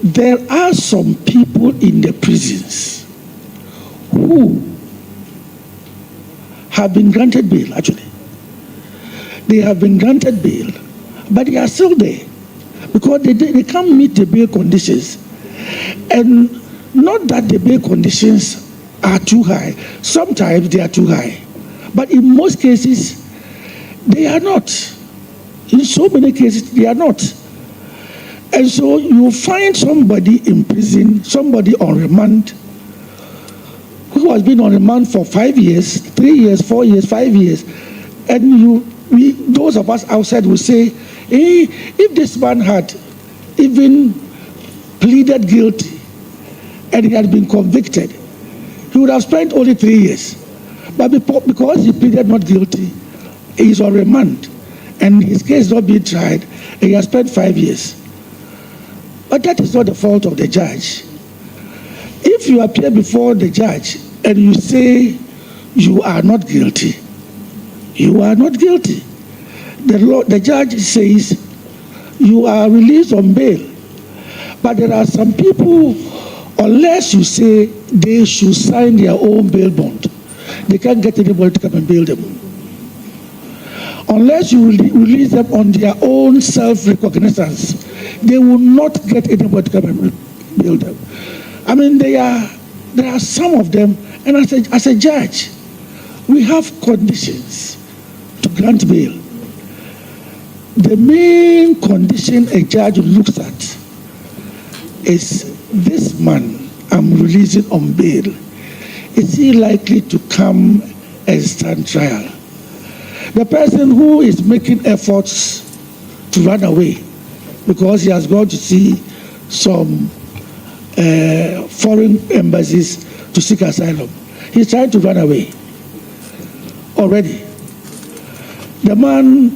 there are some people in the prisons who have been granted bail, actually. They have been granted bail, but they are still there because they can't meet the bail conditions. And not that the bail conditions are too high. Sometimes they are too high. But in most cases, they are not. In so many cases, they are not. And so you find somebody in prison, somebody on remand, who has been on remand for 5 years, 3 years, 4 years, 5 years, and those of us outside will say, hey, if this man had even pleaded guilty and he had been convicted, he would have spent only 3 years. But because he pleaded not guilty, he is on remand, and his case is not being tried, and he has spent 5 years. But that is not the fault of the judge. If you appear before the judge and you say you are not guilty, you are not guilty. The judge says you are released on bail. But there are some people, unless you say they should sign their own bail bond, they can't get anybody to come and bail them. Unless you release them on their own self-recognizance, they will not get anybody to come and bail them. I mean, there are some of them, and as a judge, we have conditions to grant bail. The main condition a judge looks at is, this man I'm releasing on bail, is he likely to come and stand trial? The person who is making efforts to run away because he has gone to see some foreign embassies to seek asylum, he's trying to run away already. The man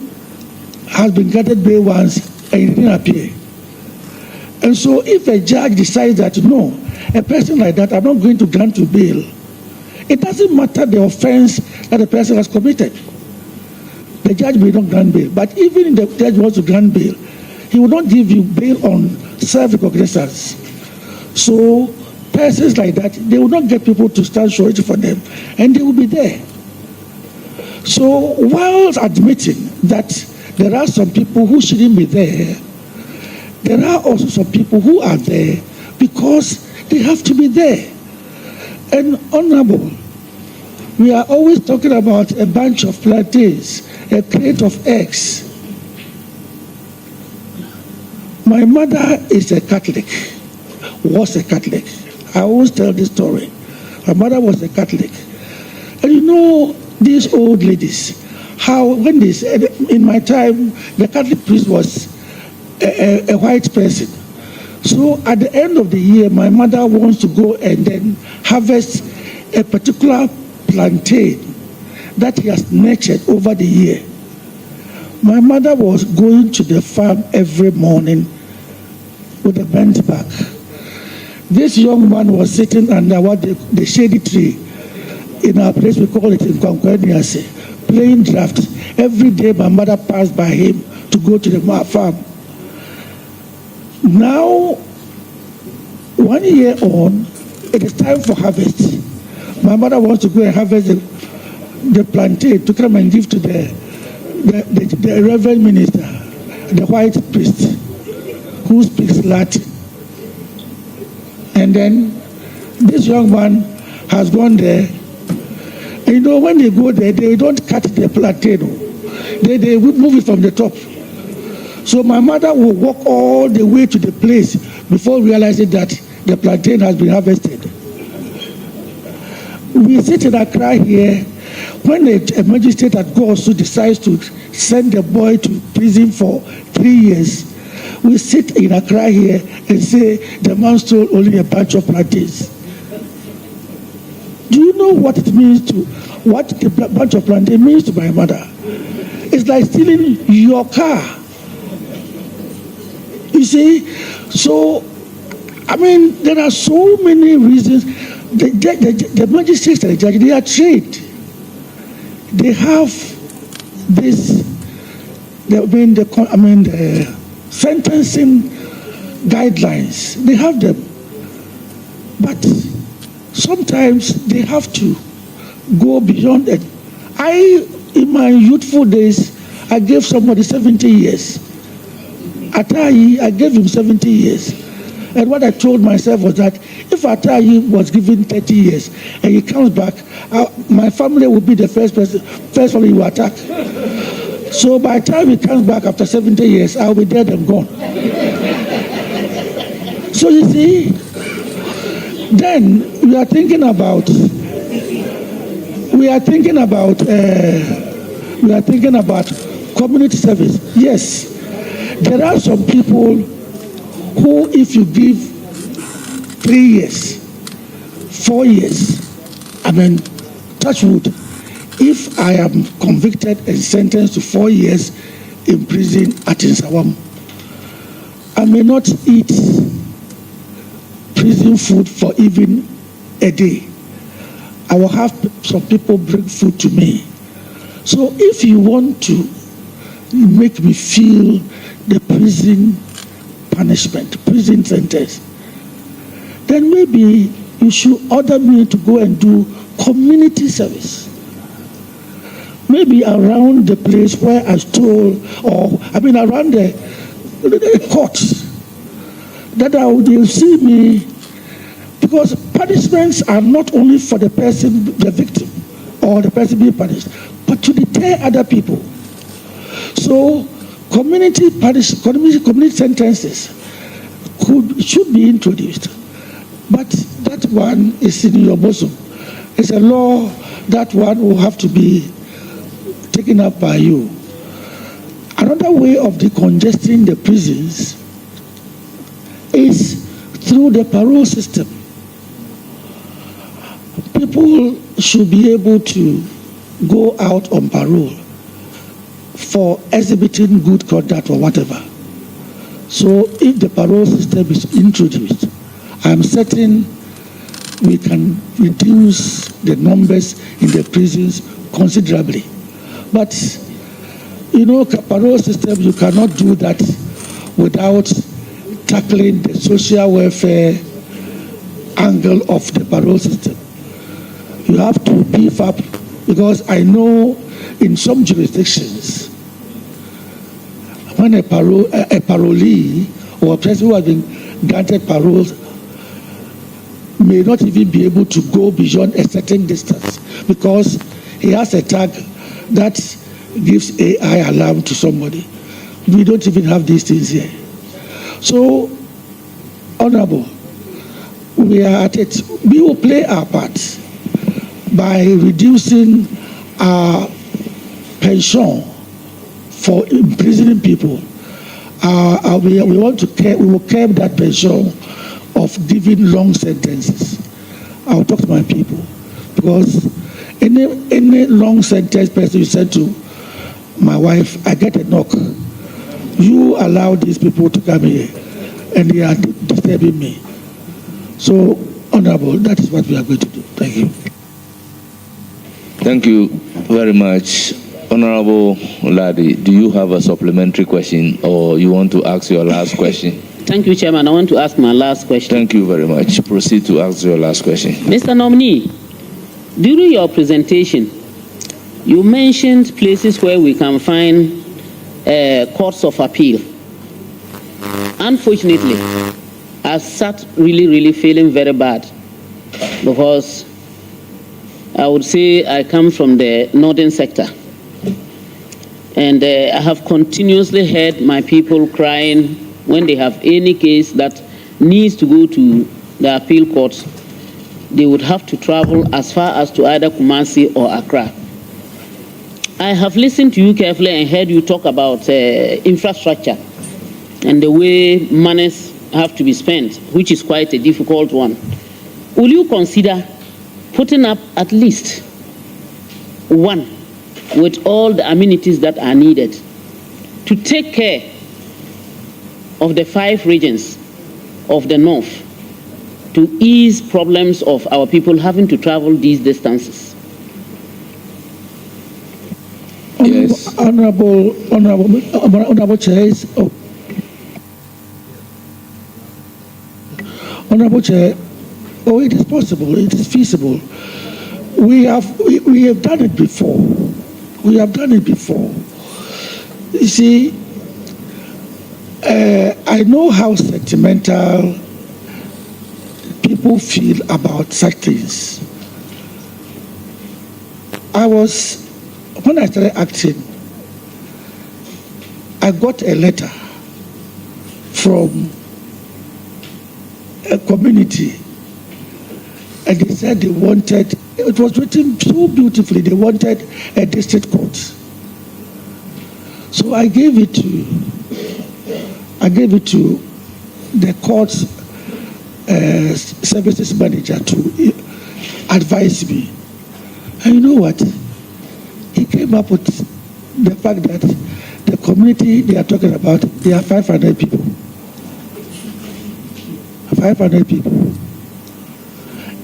has been granted bail once and he didn't appear. And so if a judge decides that, no, a person like that, I'm not going to grant you bail, it doesn't matter the offense that the person has committed. The judge may not grant bail. But even if the judge wants to grant bail, he will not give you bail on self-recognizance. So persons like that, they will not get people to stand surety for them, and they will be there. So while admitting that there are some people who shouldn't be there, there are also some people who are there because they have to be there. And Honorable, We are always talking about a bunch of plantains, a crate of eggs. My mother is a Catholic, was a Catholic. I always tell this story. My mother was a Catholic. And you know, these old ladies, how when they said, in my time, the Catholic priest was a white person. So at the end of the year, my mother wants to go and then harvest a particular plantain that he has nurtured over the year. My mother was going to the farm every morning with a bent back. This young man was sitting under the shady tree. In our place, we call it in Kwankwandiase, playing drafts. Every day, my mother passed by him to go to the farm. Now, 1 year on, it is time for harvest. My mother wants to go and harvest the plantain to come and give to the reverend minister, the white priest, who speaks Latin. And then this young man has gone there. And you know, when they go there, they don't cut the plantain. They move it from the top. So my mother will walk all the way to the place before realizing that the plantain has been harvested. We sit in Accra here. When a magistrate at Gosu decides to send the boy to prison for 3 years, we sit in Accra here and say the man stole only a bunch of plantains. Do you know what it means what the bunch of plantain means to my mother? It's like stealing your car. You see, so I mean, there are so many reasons. The magistrates and the judge, they are trained. They have this. The sentencing guidelines. They have them, but sometimes they have to go beyond it. In my youthful days, I gave somebody 70 years. Atayi, I gave him 70 years. And what I told myself was that if Atayi was given 30 years and he comes back, my family will be the first family he will attack. So by the time he comes back after 70 years, I'll be dead and gone. So you see, then we are thinking about community service. Yes, there are some people who, if you give 3 years, 4 years, touch wood, if I am convicted and sentenced to 4 years in prison at Insawam, I may not eat prison food for even a day. I will have some people bring food to me. So if you want to make me feel the prison punishment, prison sentence, then maybe you should order me to go and do community service. Maybe around the place where I stole, around the courts, that they'll see me, because punishments are not only for the person, the victim, or the person being punished, but to deter other people. So community sentences should be introduced, but that one is in your bosom. It's a law. That one will have to be taken up by you. Another way of decongesting the prisons is through the parole system. People should be able to go out on parole for exhibiting good conduct or whatever. So if the parole system is introduced, I'm certain we can reduce the numbers in the prisons considerably. But, parole system, you cannot do that without tackling the social welfare angle of the parole system. You have to beef up, because I know in some jurisdictions, when a parolee or a person who has been granted parole may not even be able to go beyond a certain distance because he has a tag that gives AI alarm to somebody. We don't even have these things here. So, Honorable, we are at it. We will play our part by reducing our pension for imprisoning people. We will curb that pension of giving long sentences. I'll talk to my people, because any long sentence person you send to my wife, I get a knock. You allow these people to come here, and they are disturbing me. So, Honorable, that is what we are going to do. Thank you. Thank you very much. Honorable Ladi, do you have a supplementary question, or you want to ask your last question? Thank you, Chairman. I want to ask my last question. Thank you very much. Proceed to ask your last question. Mr. Nominee, during your presentation, you mentioned places where we can find courts of appeal. Unfortunately, I sat really feeling very bad, because I would say I come from the northern sector. And I have continuously heard my people crying when they have any case that needs to go to the appeal courts. They would have to travel as far as to either Kumasi or Accra. I have listened to you carefully and heard you talk about infrastructure and the way monies have to be spent, which is quite a difficult one. Will you consider putting up at least one with all the amenities that are needed to take care of the 5 regions of the north, to ease problems of our people having to travel these distances? Yes. Honorable Chair, Honorable Chair, it is possible, it is feasible. We have done it before. We have done it before. You see, I know how sentimental people feel about such things. When I started acting, I got a letter from a community, and they said they wanted, it was written so beautifully, they wanted a district court. So I gave it to the court's services manager to advise me. And you know what? He came up with the fact that the community they are talking about, they are 500 people. 500 people.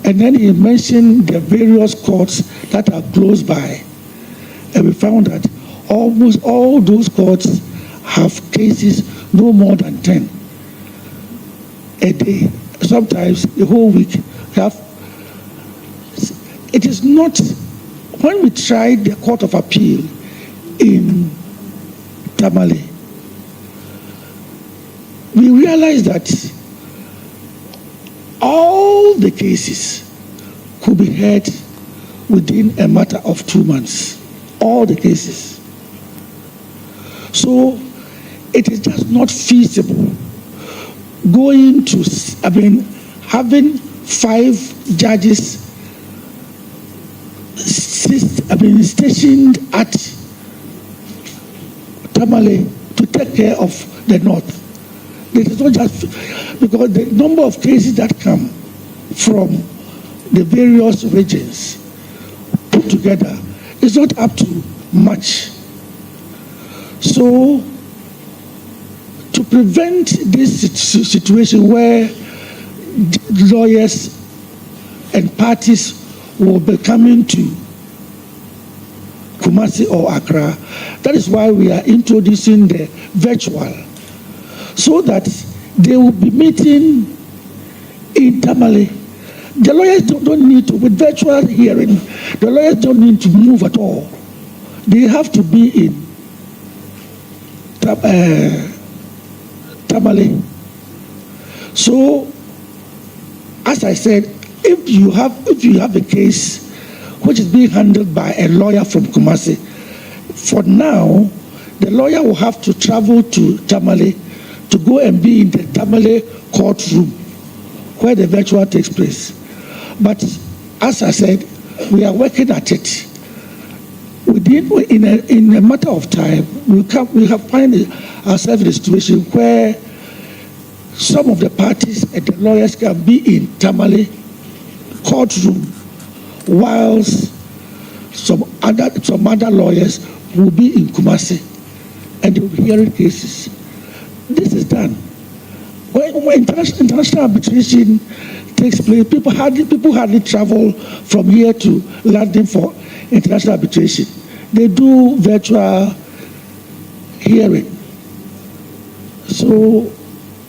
And then he mentioned the various courts that are close by. And we found that almost all those courts have cases no more than 10 a day. Sometimes the whole week. It is not, when we tried the Court of Appeal in Tamale, we realized that all the cases could be heard within a matter of 2 months. All the cases. So it is just not feasible having 5 judges stationed at Tamale to take care of the north. It is not just because the number of cases that come from the various regions put together is not up to much. So, to prevent this situation where lawyers and parties will be coming to Kumasi or Accra, that is why we are introducing the virtual, so that they will be meeting in Tamale. The lawyers don't need to, with virtual hearing, the lawyers don't need to move at all. They have to be in Tamale. So, as I said, if you have a case which is being handled by a lawyer from Kumasi. For now, the lawyer will have to travel to Tamale to go and be in the Tamale courtroom where the virtual takes place. But as I said, we are working at it. In a matter of time, we have find ourselves in a situation where some of the parties and the lawyers can be in Tamale courtroom, whilst some other lawyers will be in Kumasi and they will be hearing cases. This is done. When international arbitration takes place, people hardly travel from here to London for international arbitration. They do virtual hearing. So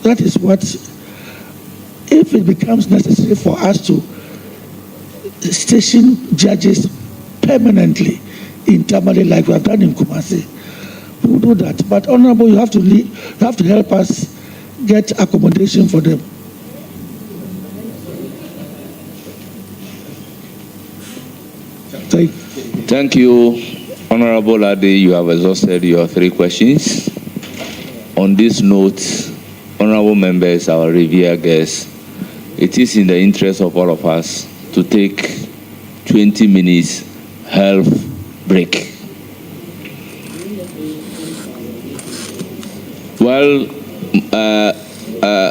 that is what, if it becomes necessary for us to station judges permanently in Tamale like we have done in Kumasi, we will do that. But Honorable, you have to help us get accommodation for them. Thank you, Honorable Ade. You have exhausted your 3 questions. On this note, honorable members, our revered guests, it is in the interest of all of us to take 20 minutes health break. Well,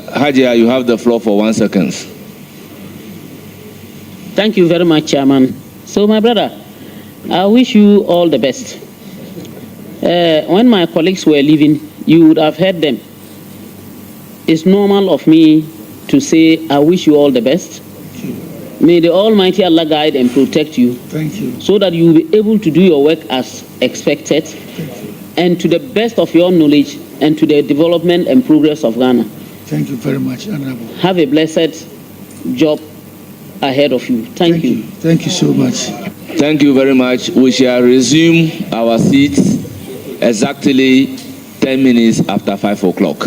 Hajia, you have the floor for 1 second. Thank you very much, Chairman. So, my brother, I wish you all the best. When my colleagues were leaving, you would have heard them. It's normal of me to say, I wish you all the best. May the Almighty Allah guide and protect you. Thank you. So that you will be able to do your work as expected and to the best of your knowledge and to the development and progress of Ghana. Thank you very much, Honorable. Have a blessed job ahead of you. Thank you. Thank you so much. Thank you very much. We shall resume our seats exactly 10 minutes after 5 o'clock.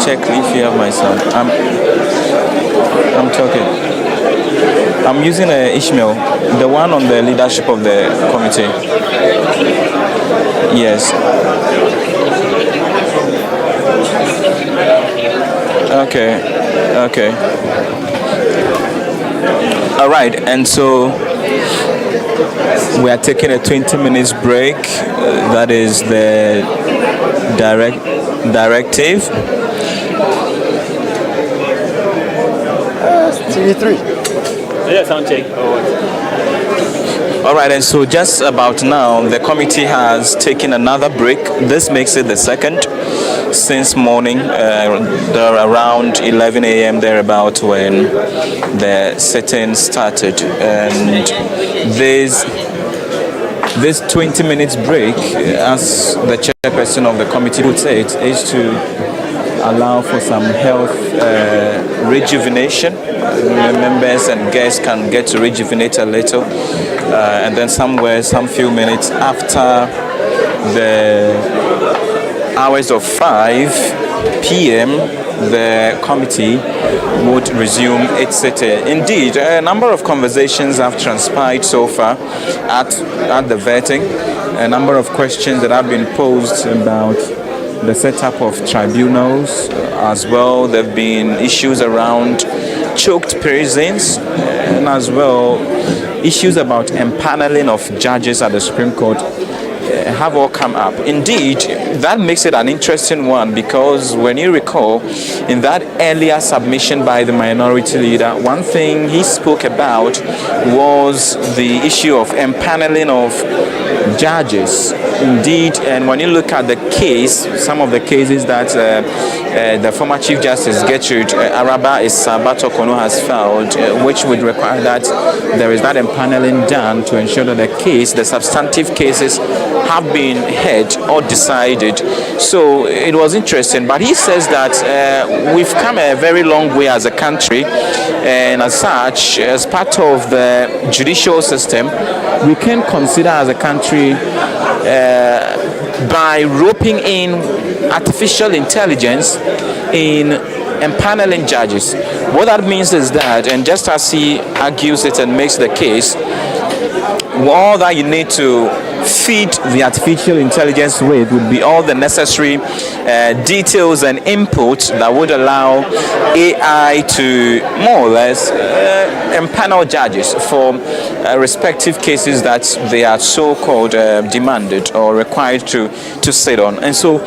Check if you have my sound. I'm talking. I'm using Ishmael, the one on the leadership of the committee. Yes. Okay. All right, and so we are taking a 20 minutes break. That is the directive. TV3. Yeah, sound check. All right, and so just about now, the committee has taken another break. This makes it the second since morning, around 11 a.m. thereabout when the sitting started. And this 20 minutes break, as the chairperson of the committee would say it, is to allow for some health rejuvenation. Members and guests can get to rejuvenate a little, and then some few minutes after the hours of 5 p.m. the committee would resume its sitting. Indeed, a number of conversations have transpired so far at the vetting, a number of questions that have been posed about the setup of tribunals as well. There have been issues around choked prisons and as well issues about empaneling of judges at the Supreme Court have all come up. Indeed, that makes it an interesting one because when you recall, in that earlier submission by the minority leader, one thing he spoke about was the issue of empaneling of judges. Indeed, and when you look at the case, some of the cases that the former Chief Justice Gertrude Araba Isabato-Kono has filed, which would require that there is that empaneling done to ensure that the substantive cases have been heard or decided. So it was interesting, but he says that we've come a very long way as a country, and as such, as part of the judicial system, we can consider as a country by roping in artificial intelligence in empaneling judges. What that means is that, and just as he argues it and makes the case, all that you need to feed the artificial intelligence with would be all the necessary details and inputs that would allow AI to more or less empanel judges for respective cases that they are so-called demanded or required to sit on. And so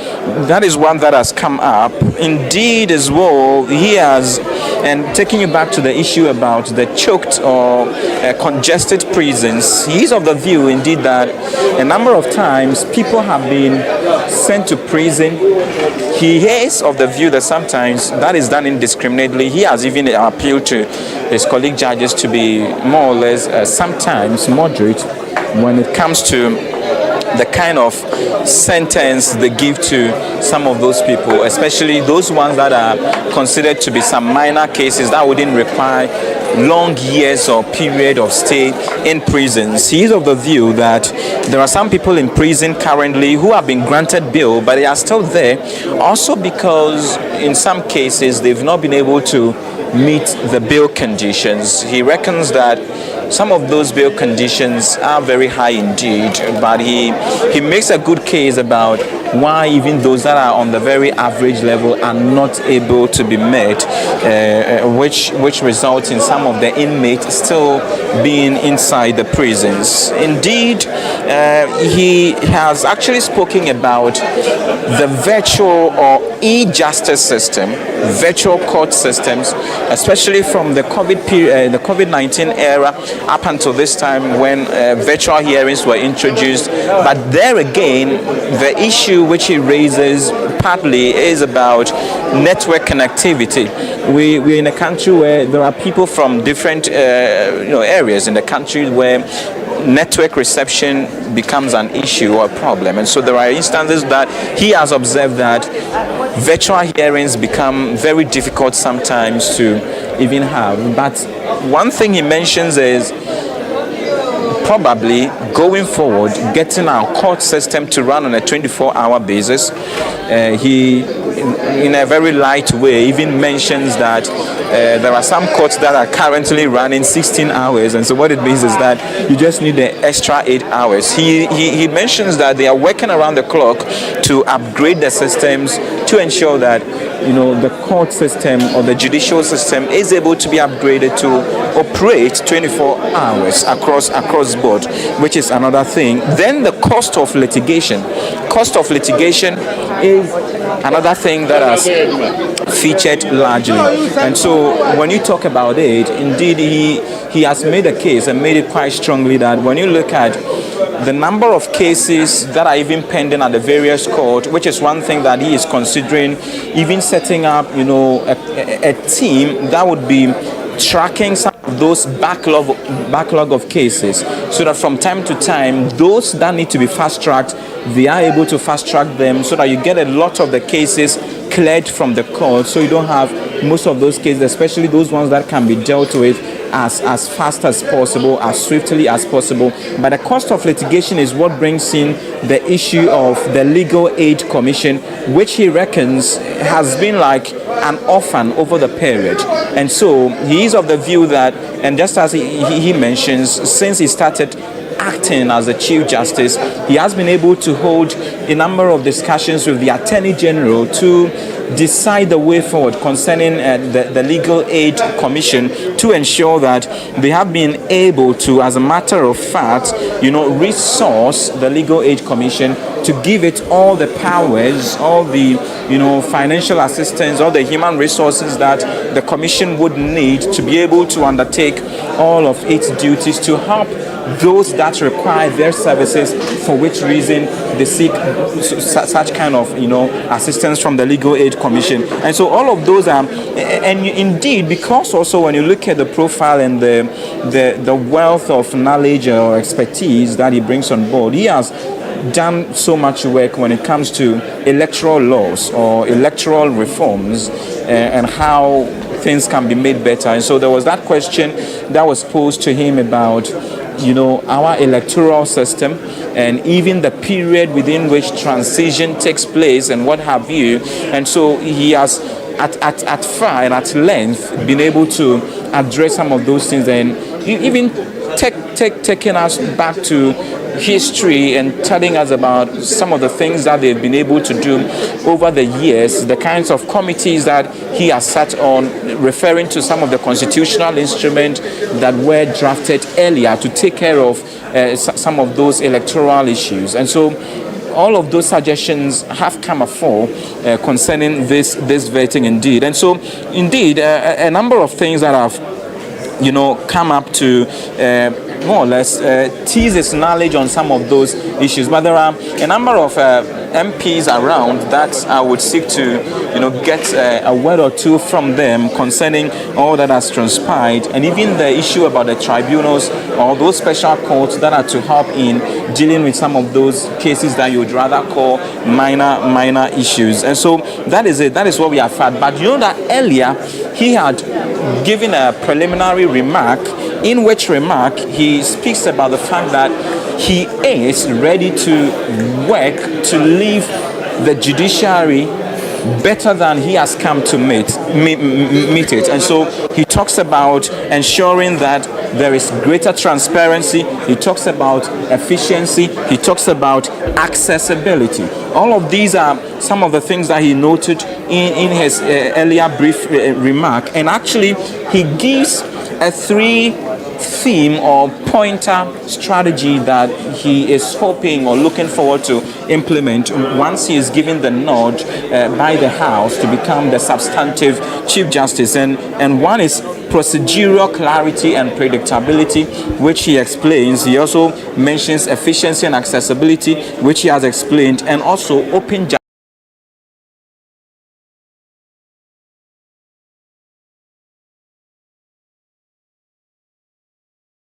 that is one that has come up. Indeed, as well, he has, and taking you back to the issue about the choked or congested prisons, he is of the view, indeed, that a number of times people have been sent to prison. He is of the view that sometimes that is done indiscriminately. He has even appealed to his colleague judges to be more or less sometimes moderate when it comes to the kind of sentence they give to some of those people, especially those ones that are considered to be some minor cases that wouldn't require long years or period of stay in prisons. He is of the view that there are some people in prison currently who have been granted bail, but they are still there also because in some cases they've not been able to meet the bail conditions. He reckons that some of those bail conditions are very high indeed, but he makes a good case about why even those that are on the very average level are not able to be met, which results in some of the inmates still being inside the prisons. Indeed, he has actually spoken about the virtual or e-justice system, virtual court systems, especially from the COVID-19 era up until this time when virtual hearings were introduced. But there again, the issue which he raises partly is about network connectivity. We're in a country where there are people from different areas in the country where network reception becomes an issue or a problem, and so there are instances that he has observed that virtual hearings become very difficult sometimes to even have. But one thing he mentions is probably going forward getting our court system to run on a 24-hour basis. He in a very light way even mentions that there are some courts that are currently running 16 hours, and so what it means is that you just need the extra 8 hours. He mentions that they are working around the clock to upgrade the systems to ensure that the court system or the judicial system is able to be upgraded to operate 24 hours across board, which is another thing. Then the cost of litigation is another thing that has featured largely. And so when you talk about it, indeed he has made a case and made it quite strongly that when you look at the number of cases that are even pending at the various courts, which is one thing that he is considering, even setting up a team that would be tracking some of those backlog of cases, so that from time to time those that need to be fast-tracked, they are able to fast-track them, so that you get a lot of the cases cleared from the court, so you don't have most of those cases, especially those ones that can be dealt with as fast as possible, as swiftly as possible. But the cost of litigation is what brings in the issue of the Legal Aid Commission, which he reckons has been like an orphan over the period. And so he is of the view that, and just as he mentions, since he started acting as the Chief Justice, he has been able to hold a number of discussions with the Attorney General to decide the way forward concerning the Legal Aid Commission, to ensure that they have been able to, as a matter of fact, resource the Legal Aid Commission to give it all the powers, all the financial assistance, all the human resources that the commission would need to be able to undertake all of its duties to help those that require their services, for which reason they seek such kind of assistance from the Legal Aid Commission. And so all of those are, and indeed, because also when you look at the profile and the wealth of knowledge or expertise that he brings on board, he has done so much work when it comes to electoral laws or electoral reforms and how things can be made better. And so there was that question that was posed to him about our electoral system and even the period within which transition takes place and what have you. And so he has at far and at length been able to address some of those things and even taking us back to history and telling us about some of the things that they've been able to do over the years, the kinds of committees that he has sat on, referring to some of the constitutional instruments that were drafted earlier to take care of some of those electoral issues. And so all of those suggestions have come afore concerning this vetting indeed. And so indeed a number of things that have come up to more or less tease his knowledge on some of those issues. But there are a number of MPs around that I would seek to get a word or two from them concerning all that has transpired, and even the issue about the tribunals or those special courts that are to help in dealing with some of those cases that you would rather call minor issues. And so that is it. That is what we have had. But that earlier he had given a preliminary remark, in which remark he speaks about the fact that he is ready to work to leave the judiciary better than he has come to meet it. And so he talks about ensuring that there is greater transparency. He talks about efficiency. He talks about accessibility. All of these are some of the things that he noted in his earlier brief remark. And actually, he gives a theme or pointer strategy that he is hoping or looking forward to implement once he is given the nod by the House to become the substantive Chief Justice. And one is procedural clarity and predictability, which he explains. He also mentions efficiency and accessibility, which he has explained, and also open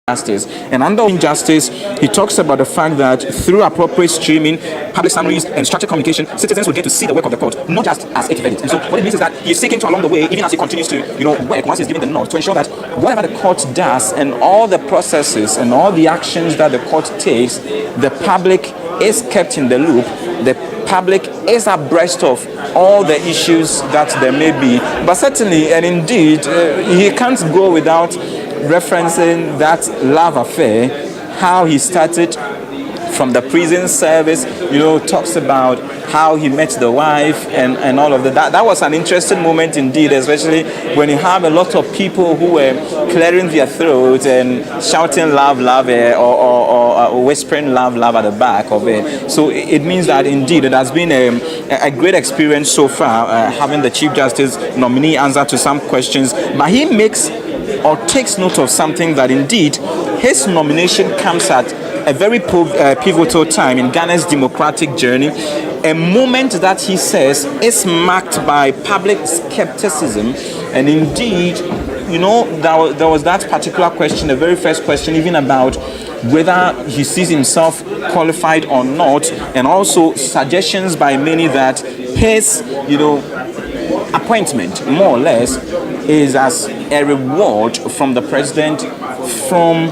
justice. And under injustice, he talks about the fact that through appropriate streaming, public summaries, and structured communication, citizens will get to see the work of the court, not just as it verdict. And so what it means is that he's seeking to, along the way, even as he continues to work, once he's given the nod, to ensure that whatever the court does and all the processes and all the actions that the court takes, the public is kept in the loop. The public is abreast of all the issues that there may be. But certainly, and indeed, he can't go without referencing that love affair, how he started from the prison service, talks about how he met the wife and all of that. That was an interesting moment indeed, especially when you have a lot of people who were clearing their throats and shouting love, love, or whispering love, love at the back of it. So it means that indeed it has been a great experience so far, having the Chief Justice nominee answer to some questions. But he makes or takes note of something, that indeed his nomination comes at a very pivotal time in Ghana's democratic journey, a moment that he says is marked by public skepticism. And indeed, there was that particular question, the very first question, even about whether he sees himself qualified or not, and also suggestions by many that his, appointment, more or less, is as a reward from the president from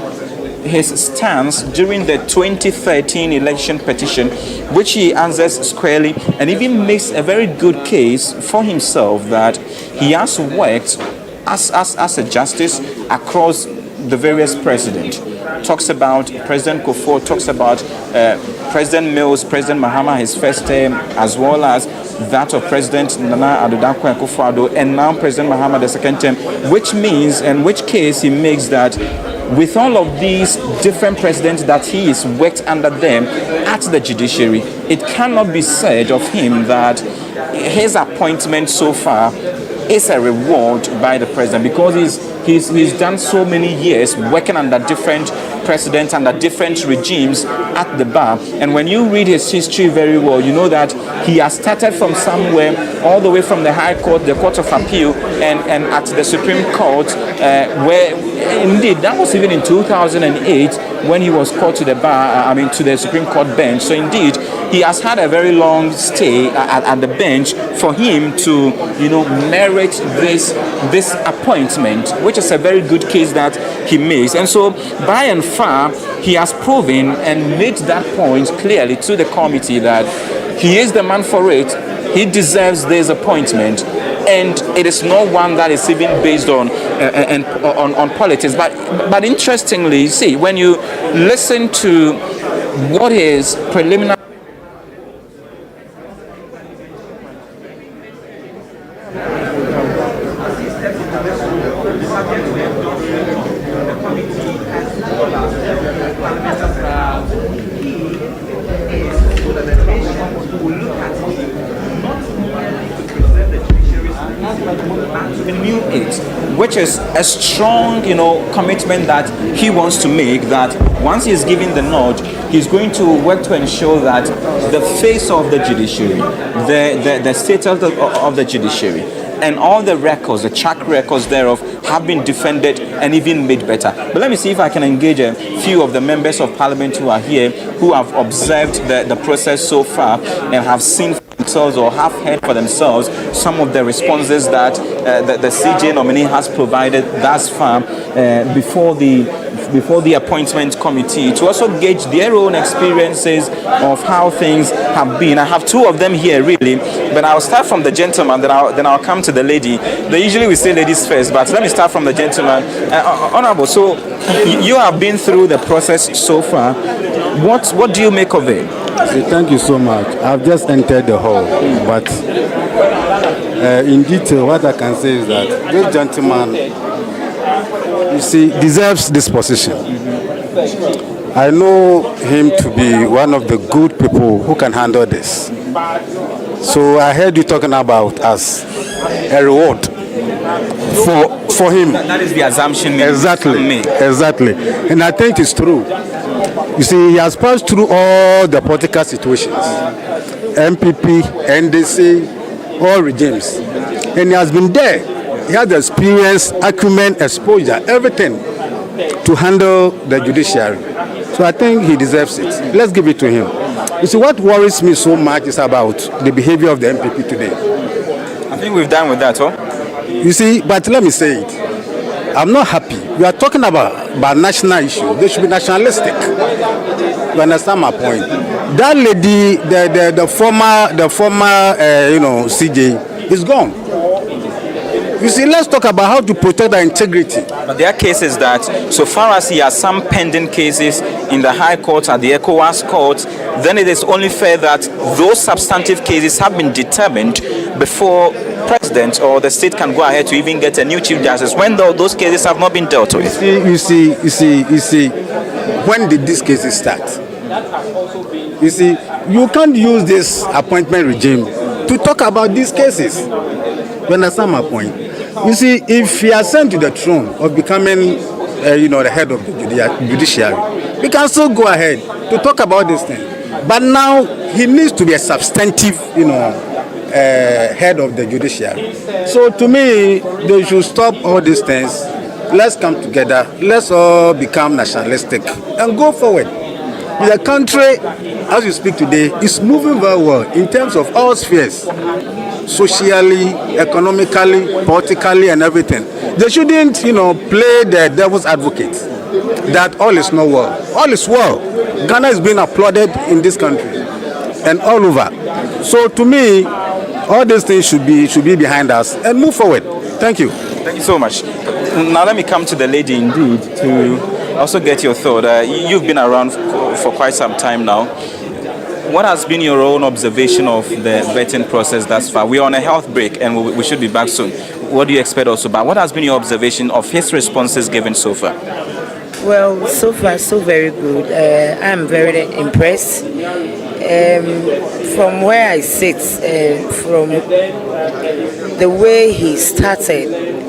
his stance during the 2013 election petition, which he answers squarely, and even makes a very good case for himself that he has worked as a justice across the various presidents. Talks about President Kufuor, talks about President Mills, President Mahama, his first term, as well as that of President Nana Addo Dankwa Akufo-Addo, and now President Mahama, the second term, which means, in which case he makes that with all of these different presidents that he is worked under them at the judiciary, it cannot be said of him that his appointment so far is a reward by the president, because he's done so many years working under different presidents, under different regimes at the bar. And when you read his history very well, you know that he has started from somewhere all the way from the High Court, the Court of Appeal, and at the Supreme Court, where indeed that was even in 2008 when he was called to the bar, to the Supreme Court bench. So indeed, he has had a very long stay at the bench for him to, merit this appointment, which is a very good case that he makes. And so, by and far, he has proven and made that point clearly to the committee that he is the man for it. He deserves this appointment, and it is not one that is even based on politics. But interestingly, see, when you listen to what his preliminary which is a strong, commitment that he wants to make, that once he's given the nod, he's going to work to ensure that the face of the judiciary, the status of the judiciary, and all the records, the track records thereof, have been defended and even made better. But let me see if I can engage a few of the members of parliament who are here, who have observed the process so far and have seen themselves or have heard for themselves some of the responses that the CJ nominee has provided thus far before the appointment committee, to also gauge their own experiences of how things have been. I have two of them here really, but I'll start from the gentleman, then I'll come to the lady. They usually we say ladies first, but let me start from the gentleman. Honorable, so you have been through the process so far. What do you make of it? Thank you so much. I've just entered the hall, but in detail, what I can say is that this gentleman, you see, deserves this position. I know him to be one of the good people who can handle this. So I heard you talking about as a reward for him. That is the assumption. Exactly. And I think it's true. You see, he has passed through all the political situations, MPP, NDC, all regimes, and he has been there. He has the experience, acumen, exposure, everything to handle the judiciary. So I think he deserves it. Let's give it to him. You see, what worries me so much is about the behavior of the MPP today. I think we've done with that, huh? You see, but let me say it. I'm not happy. We are talking about national issues. They should be nationalistic. You understand my point? That lady, the former CJ, is gone. You see, let's talk about how to protect the integrity. But there are cases that, so far as he has some pending cases in the High Court and the ECOWAS Court, then it is only fair that those substantive cases have been determined before president or the state can go ahead to even get a new chief justice when those cases have not been dealt with. You see, when did these cases start? You see, you can't use this appointment regime to talk about these cases. You understand my point? You see, if he is sent to the throne of becoming, the head of the judiciary, we can still go ahead to talk about this thing. But now he needs to be a substantive, head of the judiciary. So to me, they should stop all these things. Let's come together. Let's all become nationalistic and go forward. The country, as you speak today, is moving very well in terms of all spheres, socially, economically, politically, and everything. They shouldn't, play the devil's advocate that all is not well. All is well. Ghana is being applauded in this country and all over. So to me, all these things should be behind us and move forward. Thank you. Thank you so much. Now let me come to the lady indeed to also get your thought. You've been around for quite some time now. What has been your own observation of the vetting process thus far? We're on a health break and we should be back soon. What do you expect also? But what has been your observation of his responses given so far? Well, so far, so very good. I'm very impressed. From where I sit, from the way he started,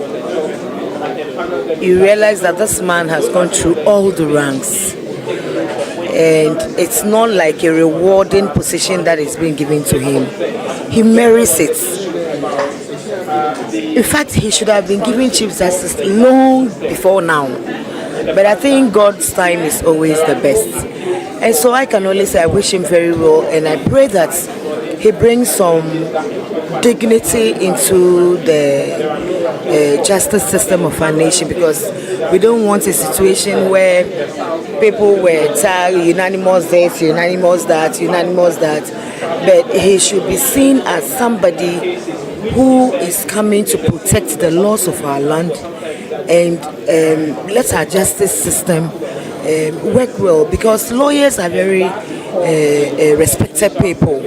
you realize that this man has gone through all the ranks. And it's not like a rewarding position that is being given to him. He merits it. In fact, he should have been given Chief Justice long before now. But I think God's time is always the best. And so I can only say I wish him very well, and I pray that he brings some dignity into the justice system of our nation, because we don't want a situation where people were tagged unanimous this, unanimous that, unanimous that. But he should be seen as somebody who is coming to protect the laws of our land, and let our justice system work well, because lawyers are very respected people.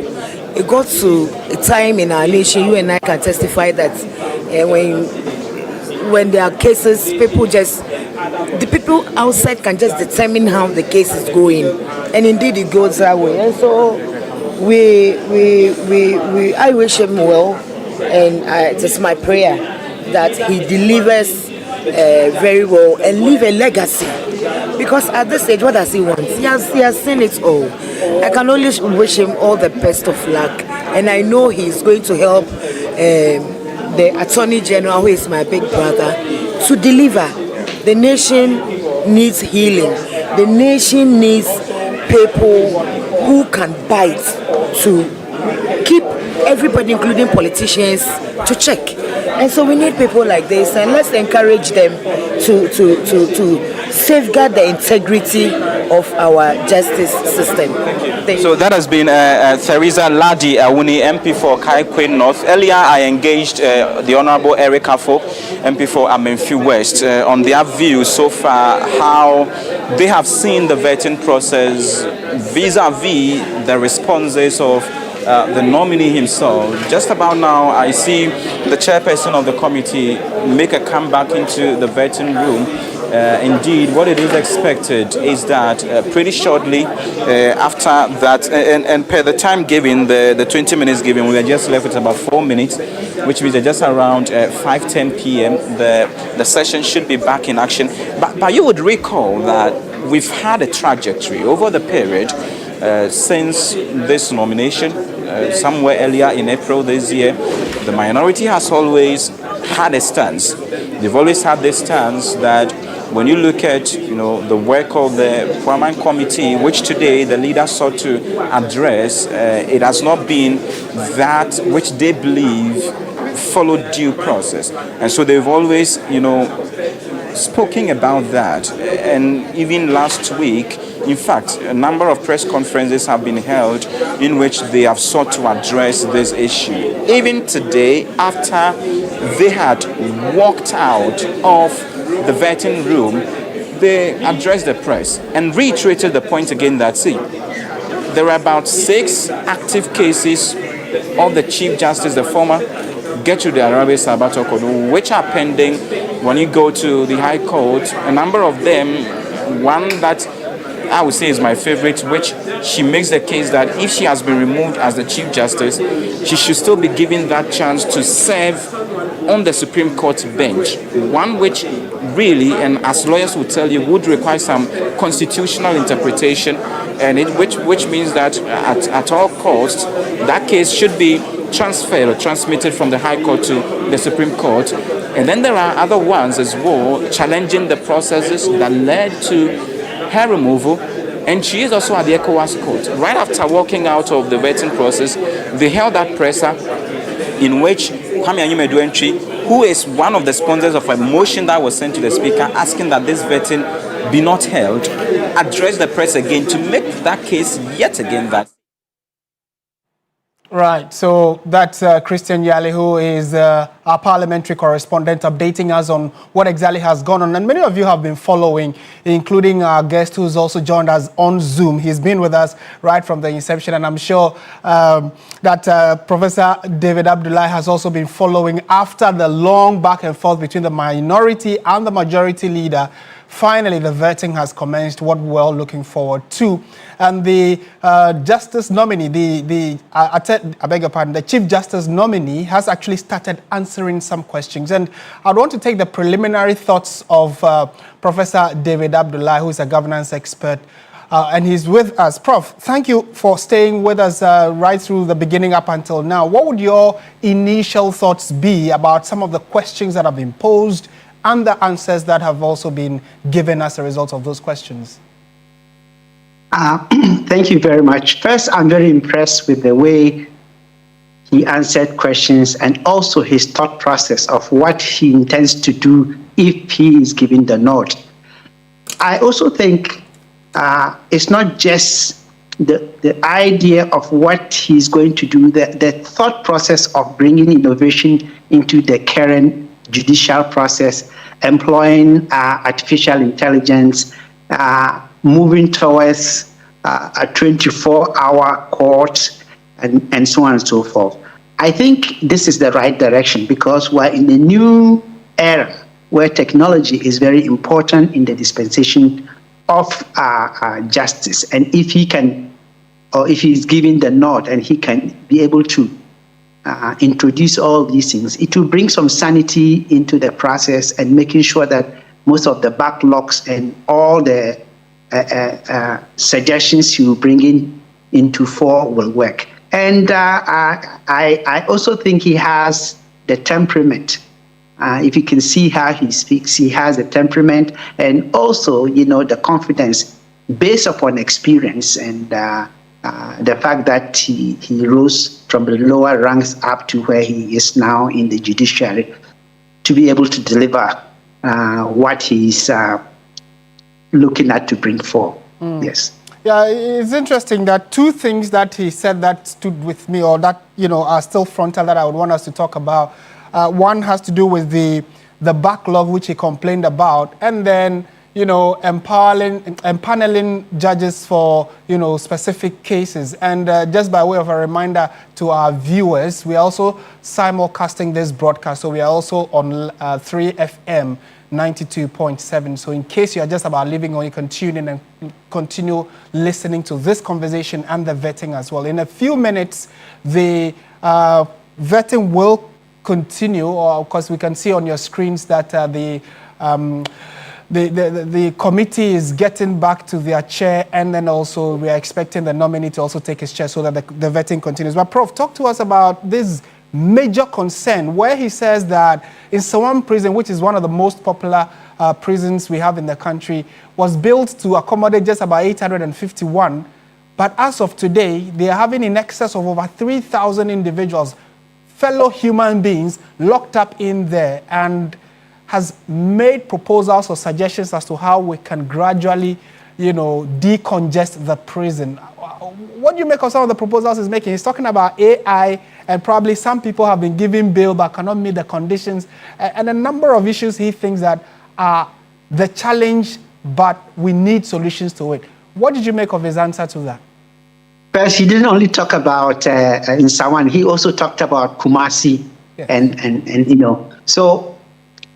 It got to a time in our nation, you and I can testify that when there are cases, the people outside can just determine how the case is going, and indeed it goes that way. And so I wish him well, and it is my prayer that he delivers very well and leave a legacy. Because at this stage, what does he want? He has seen it all. I can only wish him all the best of luck, and I know he's going to help the Attorney General, who is my big brother, to deliver. The nation needs healing. The nation needs people who can bite to keep everybody, including politicians, to check. And so we need people like this, and let's encourage them to safeguard the integrity of our justice system. So that has been Theresa Ladi Awuni, MP for Kaikwe North. Earlier I engaged the Honorable Eric Baffoe, MP for Amenfi West, on their view so far, how they have seen the vetting process vis-a-vis the responses of the nominee himself. Just about now, I see the chairperson of the committee make a comeback into the vetting room. Indeed, what it is expected is that pretty shortly after that, and per the time given, the 20 minutes given, we are just left with about 4 minutes, which means that just around 5:10 p.m. the session should be back in action. But you would recall that we've had a trajectory over the period since this nomination. Somewhere earlier in April this year, the minority has always had a stance. They've always had this stance that when you look at the work of the Parliament Committee, which today the leaders sought to address, it has not been that which they believe followed due process. And so they've always, spoken about that. And even last week, in fact, a number of press conferences have been held in which they have sought to address this issue. Even today, after they had walked out of the vetting room, they addressed the press and reiterated the point again that, see, there are about 6 active cases of the Chief Justice, the former Gertrude Arabe Sabato, which are pending when you go to the High Court. A number of them, one that I would say is my favorite, which she makes the case that if she has been removed as the Chief Justice, she should still be given that chance to serve on the Supreme Court bench. One which really, and as lawyers will tell you, would require some constitutional interpretation, and which means that at all costs, that case should be transferred or transmitted from the High Court to the Supreme Court. And then there are other ones as well, challenging the processes that led to her removal, and she is also at the ECOWAS court. Right after walking out of the vetting process, they held that presser in which Kwame Anyimadu, who is one of the sponsors of a motion that was sent to the Speaker asking that this vetting be not held, addressed the press again to make that case yet again that Right, so that's Christian Yali, who is our parliamentary correspondent, updating us on what exactly has gone on. And many of you have been following, including our guest who's also joined us on Zoom. He's been with us right from the inception, and I'm sure that Professor David Abdullahi has also been following after the long back and forth between the minority and the majority leader. Finally, the vetting has commenced, what we're all looking forward to. And the Justice nominee, I beg your pardon, the Chief Justice nominee has actually started answering some questions. And I want to take the preliminary thoughts of Professor David Abdullahi, who is a governance expert, and he's with us. Prof, thank you for staying with us right through the beginning up until now. What would your initial thoughts be about some of the questions that have been posed and the answers that have also been given as a result of those questions? Thank you very much. First, I'm very impressed with the way he answered questions and also his thought process of what he intends to do if he is given the nod. I also think it's not just the idea of what he's going to do, the thought process of bringing innovation into the current judicial process, employing artificial intelligence, moving towards a 24-hour court, and so on and so forth. I think this is the right direction because we're in a new era where technology is very important in the dispensation of justice. And if he can, or if he's given the nod and he can be able to introduce all these things, it will bring some sanity into the process and making sure that most of the backlogs and all the suggestions he will bring into fore will work. And I also think he has the temperament. If you can see how he speaks, he has the temperament and also, the confidence based upon experience and the fact that he rose from the lower ranks up to where he is now in the judiciary to be able to deliver what he's looking at to bring forth. Yes. Yeah, it's interesting that two things that he said that stood with me or that, are still frontal that I would want us to talk about. One has to do with the backlog, which he complained about, and then, empaneling judges for, specific cases. And just by way of a reminder to our viewers, we are also simulcasting this broadcast. So we are also on 3FM 92.7. So in case you are just about leaving or you can tune in and continue listening to this conversation and the vetting as well. In a few minutes, the vetting will continue, or of course we can see on your screens that the committee is getting back to their chair, and then also we are expecting the nominee to also take his chair so that the vetting continues. But Prof, talk to us about this major concern where he says that in Sawam prison, which is one of the most popular prisons we have in the country, was built to accommodate just about 851. But as of today, they are having in excess of over 3,000 individuals, fellow human beings, locked up in there, and has made proposals or suggestions as to how we can gradually, decongest the prison. What do you make of some of the proposals he's making? He's talking about AI, and probably some people have been given bail but cannot meet the conditions, and a number of issues he thinks that are the challenge, but we need solutions to it. What did you make of his answer to that? First, he didn't only talk about in Sawan, he also talked about Kumasi, yes. and so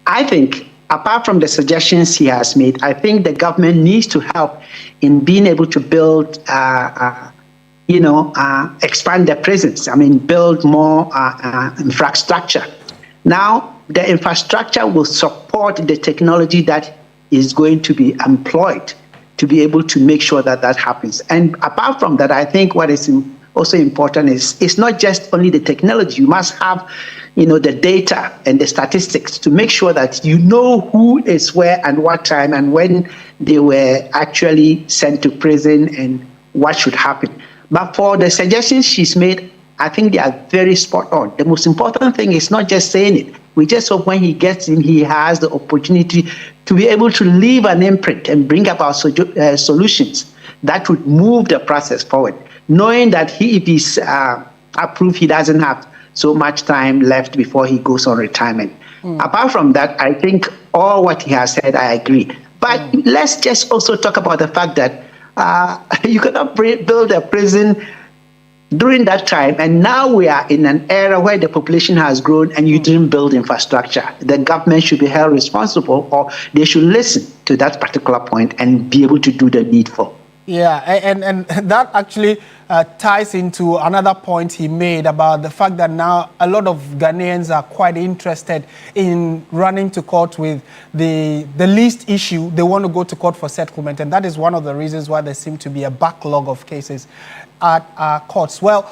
I think apart from the suggestions he has made, I think the government needs to help in being able to build, expand the prisons. Build more infrastructure. Now, the infrastructure will support the technology that is going to be employed to be able to make sure that that happens. And apart from that, I think what is also important is it's not just only the technology. You must have, the data and the statistics to make sure that you know who is where and what time and when they were actually sent to prison and what should happen. But for the suggestions she's made, I think they are very spot on. The most important thing is not just saying it. We just hope when he gets in, he has the opportunity to be able to leave an imprint and bring about solutions that would move the process forward. Knowing that if he's approve he doesn't have so much time left before he goes on retirement. Apart from that, I think all what he has said, I agree. But let's just also talk about the fact that you cannot build a prison during that time, and now we are in an era where the population has grown and you didn't build infrastructure. The government should be held responsible, or they should listen to that particular point and be able to do the needful. Yeah, and that actually ties into another point he made about the fact that now a lot of Ghanaians are quite interested in running to court with the least issue. They want to go to court for settlement, and that is one of the reasons why there seems to be a backlog of cases at our courts. Well,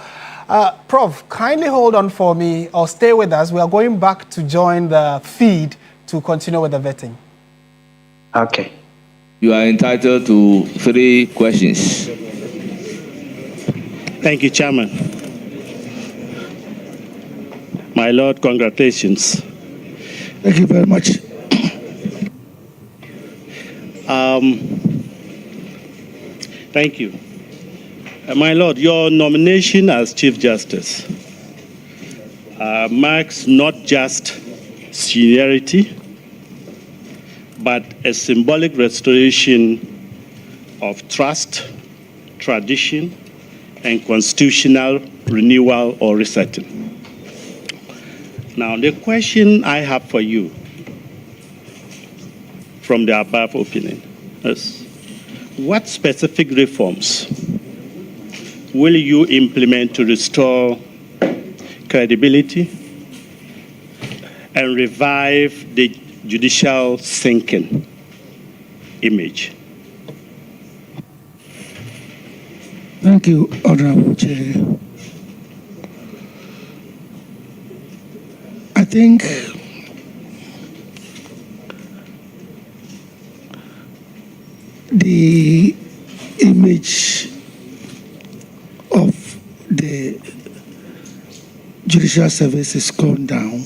Prof, kindly hold on for me or stay with us. We are going back to join the feed to continue with the vetting. Okay. You are entitled to 3 questions. Thank you, Chairman. My Lord, congratulations. Thank you very much. Thank you. My Lord, your nomination as Chief Justice marks not just seniority, but a symbolic restoration of trust, tradition, and constitutional renewal or resetting. Now, the question I have for you from the above opinion is, what specific reforms will you implement to restore credibility and revive the judicial sinking image? Thank you, Honorable Chair. I think the image of the judicial service has gone down.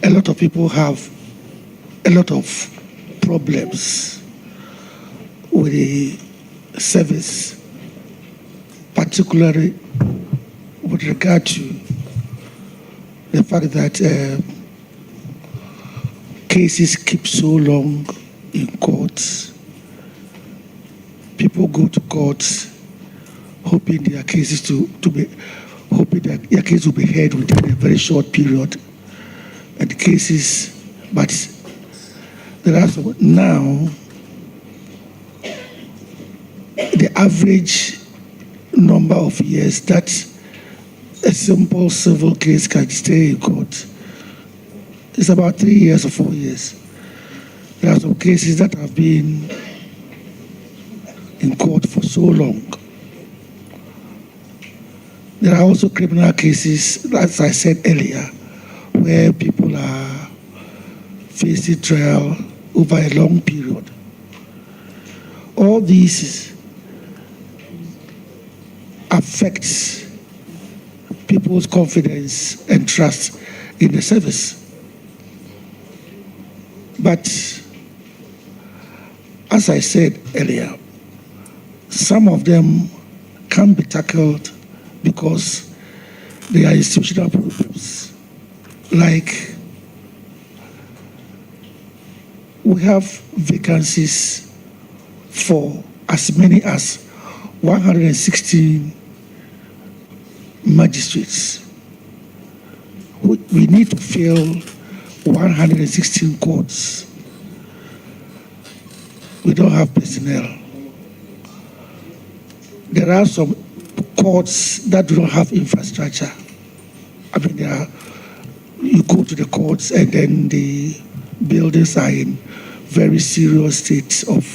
A lot of people have a lot of problems with the service, particularly with regard to the fact that cases keep so long in courts. People go to courts hoping their cases hoping that their case will be heard within a very short period. And the cases, but there are some, now the average number of years that a simple civil case can stay in court is about 3 years or 4 years. There are some cases that have been in court for so long. There are also criminal cases, as I said earlier, where people are facing trial over a long period. All these affects people's confidence and trust in the service. But as I said earlier, some of them can be tackled because they are institutional problems. Like, we have vacancies for as many as 116 magistrates. We need to fill 116 courts. We don't have personnel. There are some courts that do not have infrastructure. I mean, you go to the courts and then the buildings are in very serious states of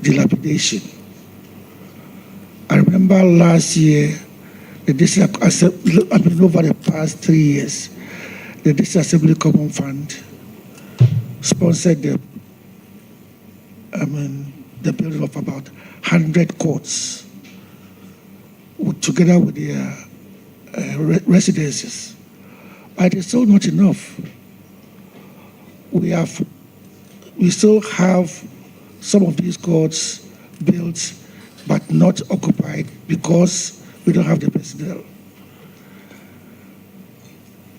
dilapidation. I remember last year, the District Assembly, over the past 3 years, the District Assembly Common Fund sponsored the building of about 100 courts together with their residences. But it's still not enough. We still have some of these courts built but not occupied because we don't have the personnel.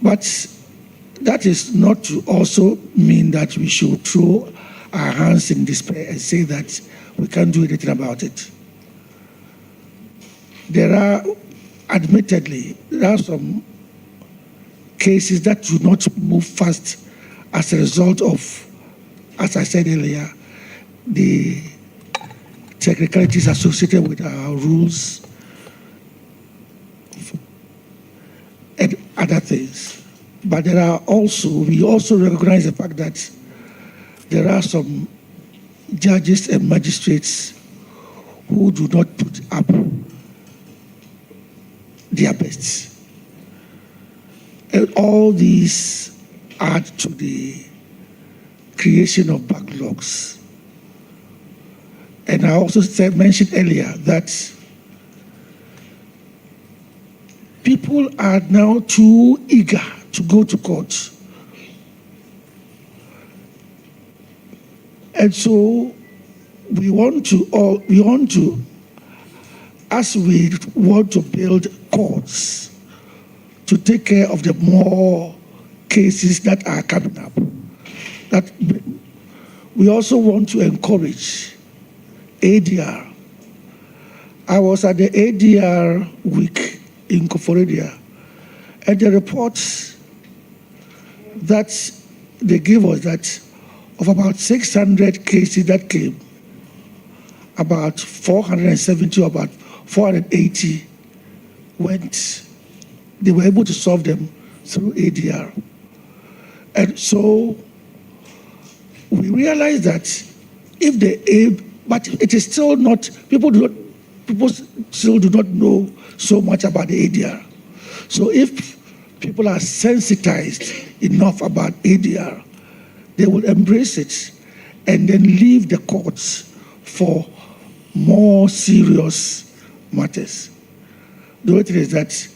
But that is not to also mean that we should throw our hands in despair and say that we can't do anything about it. Admittedly, there are some cases that do not move fast as a result of, as I said earlier, the technicalities associated with our rules and other things. But we also recognize the fact that there are some judges and magistrates who do not put up their best. And all these add to the creation of backlogs. And I also mentioned earlier that people are now too eager to go to court. And so we want to, as we want to build courts to take care of the more cases that are coming up, that we also want to encourage ADR. I was at the ADR week in Koforidua, and the reports that they gave us that of about 600 cases that came, about 470 or about 480 they were able to solve them through ADR. And so we realized that but it is still not, people still do not know so much about the ADR. So if people are sensitized enough about ADR, they will embrace it and then leave the courts for more serious matters. The way it is that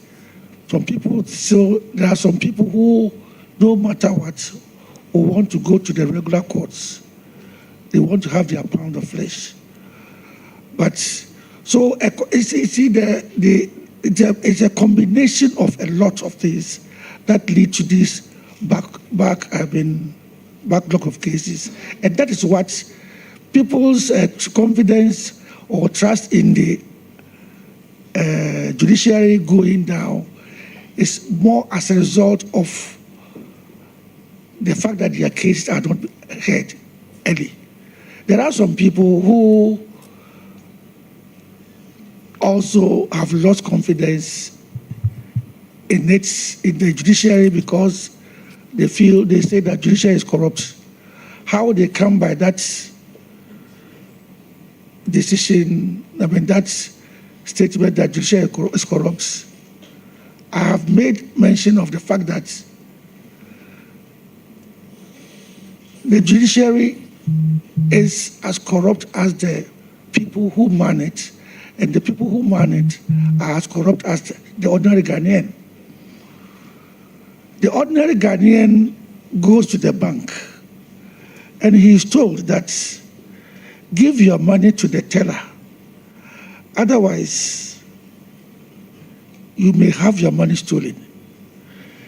there are some people who, no matter what, who want to go to the regular courts. They want to have their pound of flesh. But so it's a combination of a lot of things that lead to this backlog of cases. And that is what people's confidence or trust in the judiciary going down is more as a result of the fact that their cases are not heard early. There are some people who also have lost confidence in the judiciary because they say that judiciary is corrupt. How they come by that decision, that statement that judiciary is corrupt, I have made mention of the fact that the judiciary is as corrupt as the people who man it, and the people who man it are as corrupt as the ordinary Ghanaian. The ordinary Ghanaian goes to the bank and he is told that give your money to the teller, otherwise you may have your money stolen.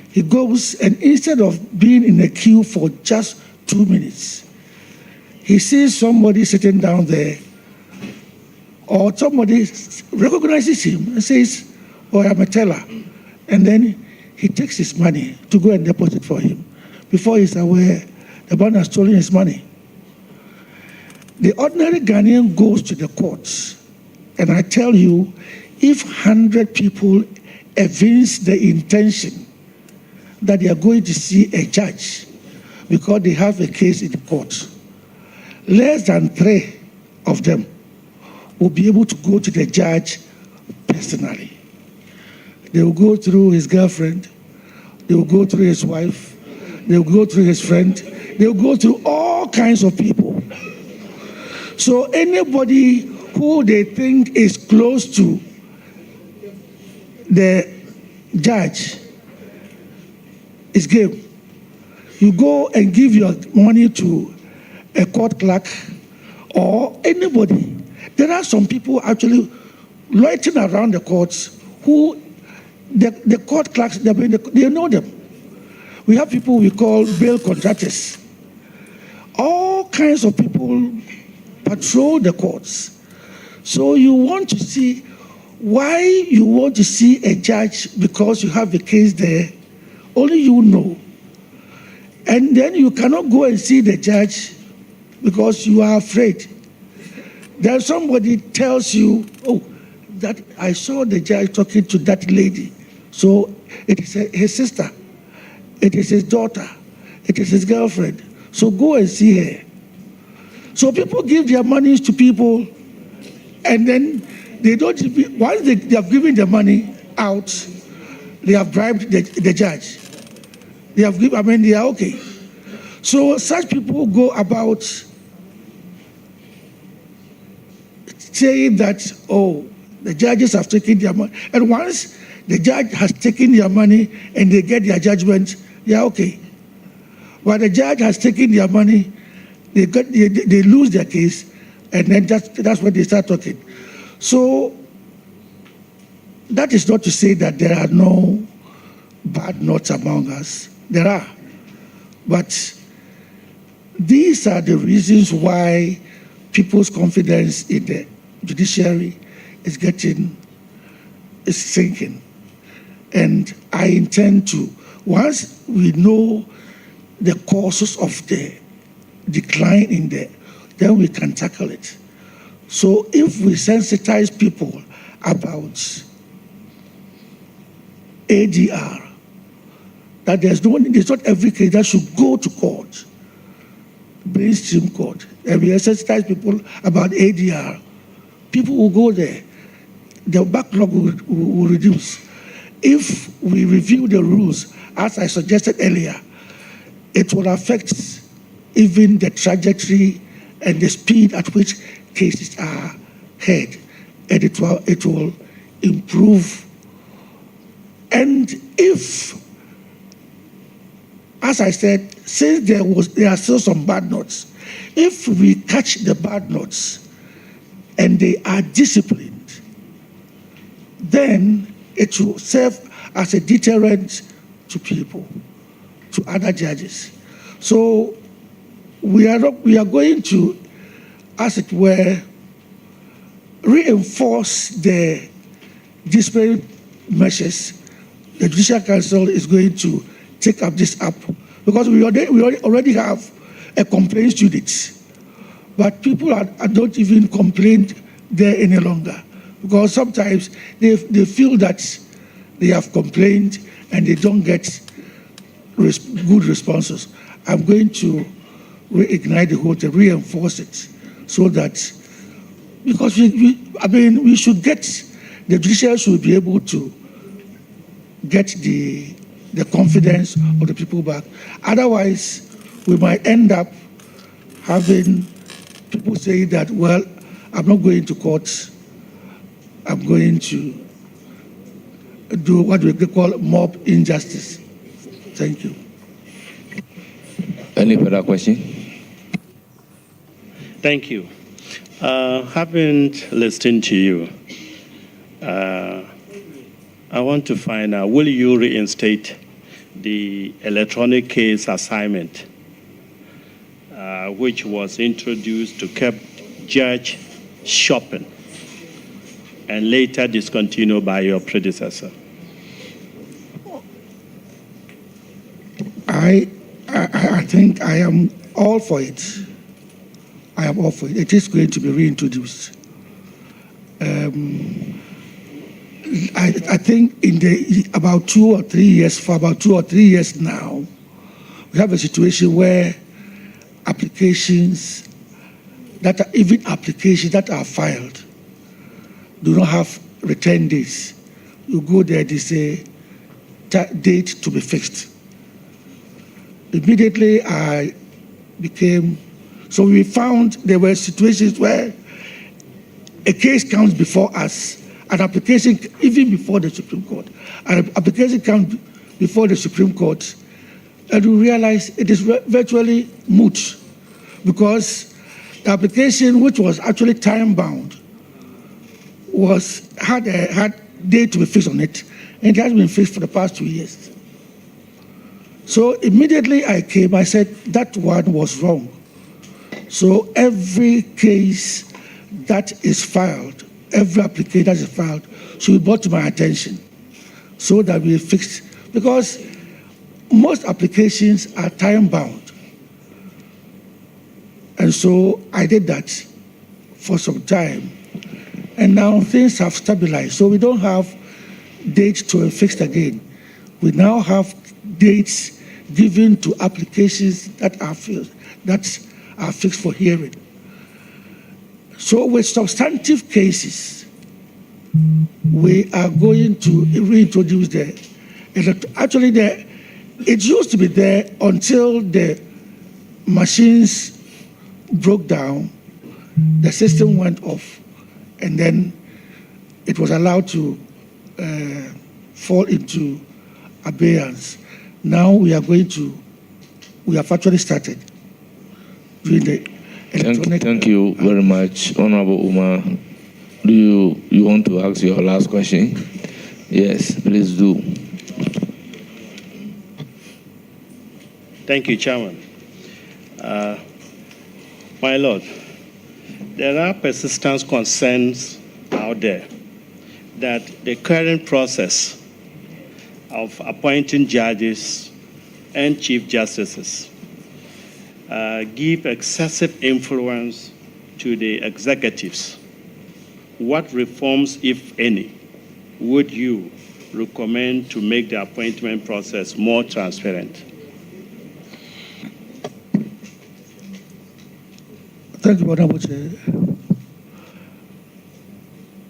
He goes, and instead of being in a queue for just 2 minutes, he sees somebody sitting down there, or somebody recognizes him and says, "Oh, I'm a teller." And then he takes his money to go and deposit for him. Before he's aware, the man has stolen his money. The ordinary Ghanaian goes to the courts, and I tell you, if 100 people evince the intention that they are going to see a judge because they have a case in the court, less than 3 of them will be able to go to the judge personally. They will go through his girlfriend, they will go through his wife, they will go through his friend, they will go through all kinds of people. So anybody who they think is close to the judge is game. You go and give your money to a court clerk or anybody, There are some people actually loitering around the courts who the court clerks, they know them. We have people we call bail contractors. All kinds of people patrol the courts. So you want to see why you want to see a judge because you have a case there, only you know. And then you cannot go and see the judge because you are afraid. Then somebody tells you, oh, that I saw the judge talking to that lady. So it is his sister, it is his daughter, it is his girlfriend. So go and see her. So people give their monies to people, and then they don't, once they have given the money out, they have bribed the judge. They have given, they are okay. So such people go about saying that, oh, the judges have taken their money. And once the judge has taken their money and they get their judgment, they are okay. But the judge has taken their money, they lose their case, and then that's when they start talking. So that is not to say that there are no bad notes among us. There are. But these are the reasons why people's confidence in the judiciary is sinking. And I intend to, once we know the causes of the decline in there, then we can tackle it. So if we sensitize people about ADR, that there's not every case that should go to court, mainstream court, and we sensitize people about ADR, people will go there. The backlog will reduce. If we review the rules, as I suggested earlier, it will affect even the trajectory and the speed at which cases are heard, and it will improve. And if, as I said, since there are still some bad notes, if we catch the bad notes and they are disciplined, then it will serve as a deterrent to people, to other judges. So we are going to, as it were, reinforce the disciplinary measures. The Judicial Council is going to take up this up because we already have a complaints unit, but people don't even complain there any longer because sometimes they feel that they have complained and they don't get good responses. I'm going to reignite the whole thing, reinforce it, so that, because we should get, the judiciary should be able to get the confidence of the people back. Otherwise, we might end up having people say that, well, I'm not going to court, I'm going to do what we call mob injustice. Thank you. Any further question? Thank you. Having listened to you, I want to find out, will you reinstate the electronic case assignment, which was introduced to keep judge shopping and later discontinued by your predecessor? I think I am all for it. I am all for it. It is going to be reintroduced. I think for about 2 or 3 years now, we have a situation where applications that are filed do not have return dates. You go there, they say date to be fixed. Immediately so we found there were situations where a case comes before us, an application, even before the Supreme Court, an application comes before the Supreme Court, and we realize it is virtually moot because The application, which was actually time-bound, had date to be fixed on it, and it has been fixed for the past 2 years. So immediately I came, I said that one was wrong. So every case that is filed, every application that is filed, should be brought to my attention so that we fix, because most applications are time-bound. And so I did that for some time. And now things have stabilized. So we don't have dates to be fixed again. We now have dates given to applications that are fixed for hearing. So with substantive cases, we are going to reintroduce it used to be there until the machines broke down, the system went off, and then it was allowed to fall into abeyance. Now we have actually started doing the electronic. Thank you very much, Honorable Umar. Do you want to ask your last question? Yes, please do. Thank you, Chairman. My Lord, there are persistent concerns out there that the current process of appointing judges and chief justices give excessive influence to the executives. What reforms, if any, would you recommend to make the appointment process more transparent? Thank you, Honorable Chair.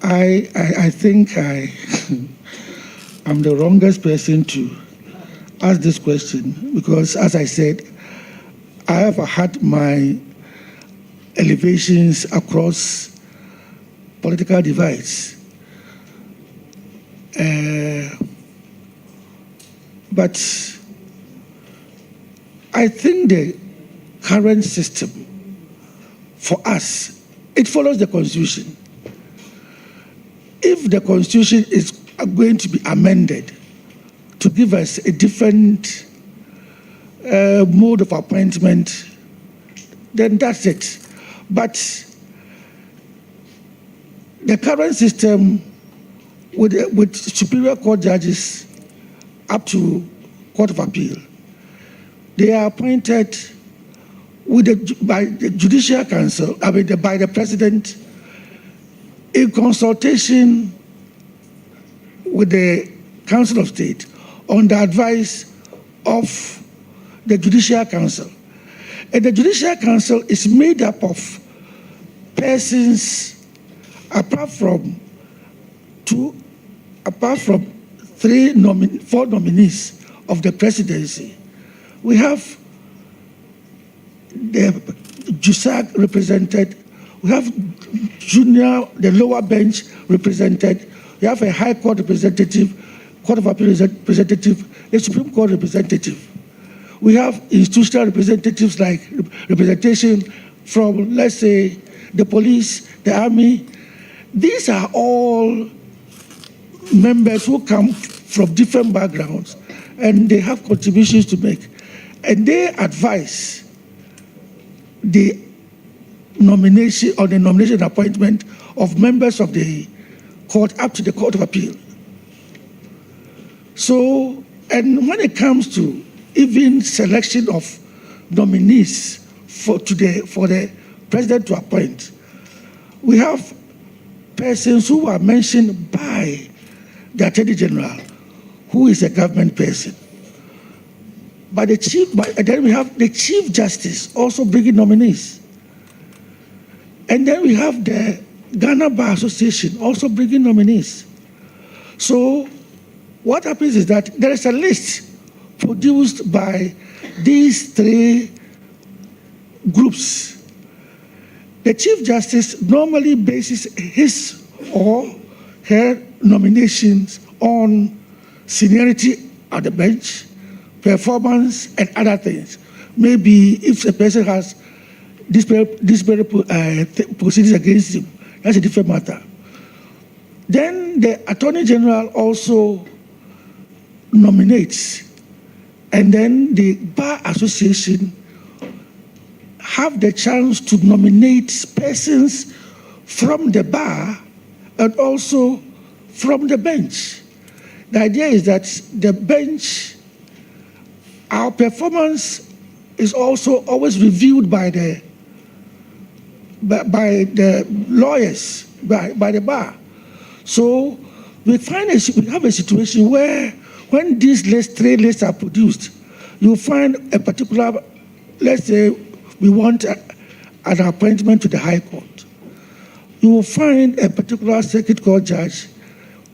I think I'm the wrongest person to ask this question because, as I said, I have had my elevations across political divides. But I think the current system, for us, it follows the Constitution. If the Constitution is going to be amended to give us a different mode of appointment, then that's it. But the current system with Superior Court judges up to Court of Appeal, they are appointed by the Judicial Council, by the President, in consultation with the Council of State on the advice of the Judicial Council. And the Judicial Council is made up of persons, apart from 4 nominees of the presidency. We have the JUSAG represented, we have the lower bench represented, we have a High Court representative, Court of Appeal representative, a Supreme Court representative. We have institutional representatives like representation from, let's say, the police, the army. These are all members who come from different backgrounds and they have contributions to make. And they advise the nomination or the nomination appointment of members of the court up to the Court of Appeal. So, and when it comes to even selection of nominees for the president to appoint, we have persons who are mentioned by the Attorney General, who is a government person. And then we have the Chief Justice also bringing nominees. And then we have the Ghana Bar Association also bringing nominees. So what happens is that there is a list produced by these 3 groups. The Chief Justice normally bases his or her nominations on seniority at the bench, performance, and other things. Maybe if a person has proceedings against him. That's a different matter. Then the Attorney General also nominates, and then the Bar Association have the chance to nominate persons from the bar and also from the bench. The idea is that the bench, our performance is also always reviewed by the lawyers, by the bar. So we have a situation where when these three lists are produced, you find a particular, let's say we want an appointment to the High Court. You will find a particular circuit court judge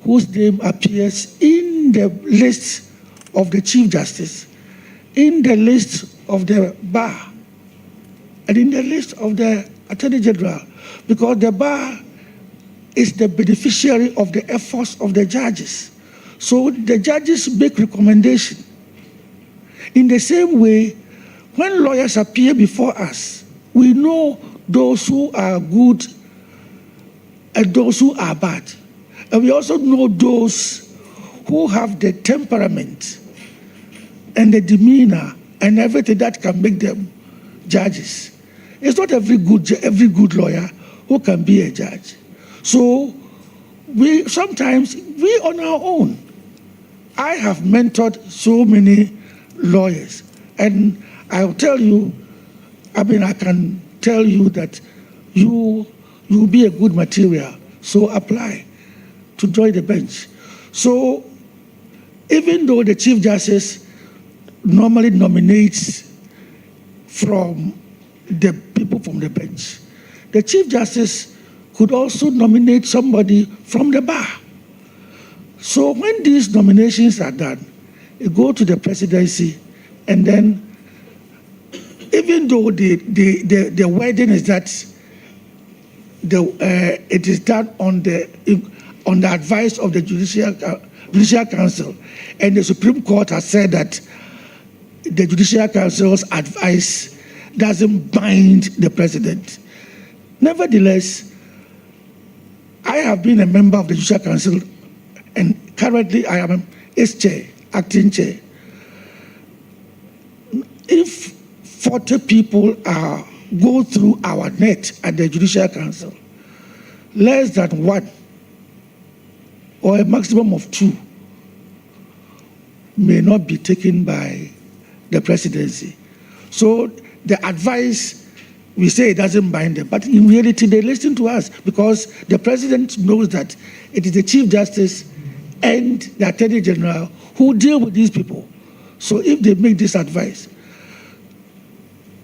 whose name appears in the list of the Chief Justice, in the list of the bar, and in the list of the Attorney General, because the bar is the beneficiary of the efforts of the judges. So the judges make recommendations. In the same way, when lawyers appear before us, we know those who are good and those who are bad. And we also know those who have the temperament and the demeanor and everything that can make them judges. It's not every good lawyer who can be a judge. So sometimes we on our own. I have mentored so many lawyers, and I'll tell you, I can tell you that you'll be a good material, so apply to join the bench. So even though the Chief Justice normally nominates from the people from the bench, the Chief Justice could also nominate somebody from the bar. So when these nominations are done, it go to the presidency, and then even though the wording is that it is done on the advice of the Judicial Council, and the Supreme Court has said that the Judicial Council's advice doesn't bind the president. Nevertheless, I have been a member of the Judicial Council, and currently I am its chair, acting chair. If 40 people go through our net at the Judicial Council, less than one or a maximum of 2 may not be taken by the presidency. So the advice, we say it doesn't bind them, but in reality they listen to us because the president knows that it is the Chief Justice and the Attorney General who deal with these people. So if they make this advice,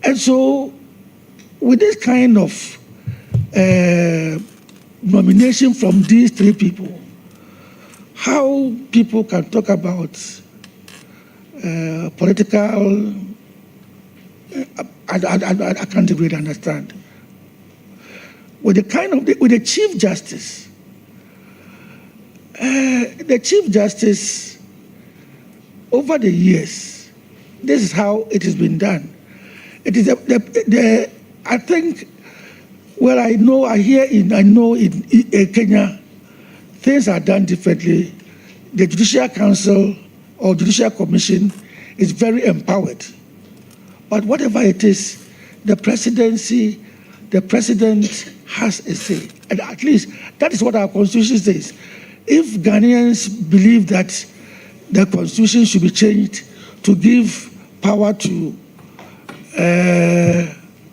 and so with this kind of nomination from these 3 people, how people can talk about political, I can't really understand. With the Chief Justice, over the years, this is how it has been done. It is I think, well, I know in Kenya, things are done differently. The Judicial Council or Judicial Commission is very empowered. But whatever it is, the president has a say. And at least that is what our constitution says. If Ghanaians believe that the constitution should be changed to give power to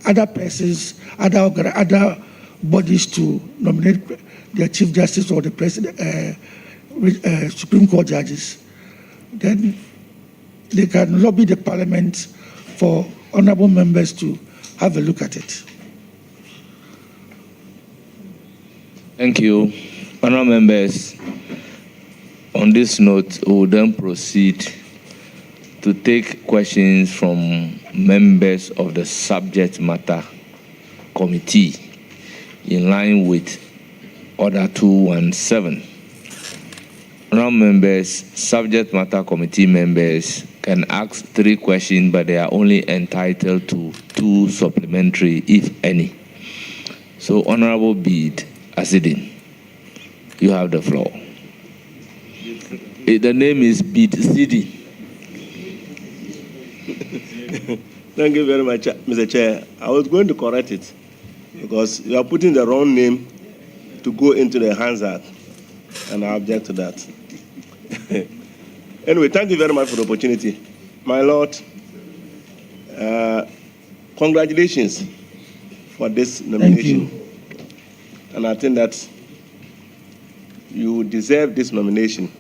other persons, other bodies to nominate their Chief Justice or the President, Supreme Court judges, then they can lobby the Parliament for honorable members to have a look at it. Thank you. Honorable members, on this note, we will then proceed to take questions from members of the subject matter committee in line with Order 217. Honorable members, subject matter committee members can ask 3 questions, but they are only entitled to 2 supplementary, if any. So, Honorable Bede Asidin, you have the floor. The name is Bede Asidin. Thank you very much, Mr. Chair. I was going to correct it because you are putting the wrong name to go into the Hansard, and I object to that. Anyway, thank you very much for the opportunity. My Lord, congratulations for this nomination. And I think that you deserve this nomination.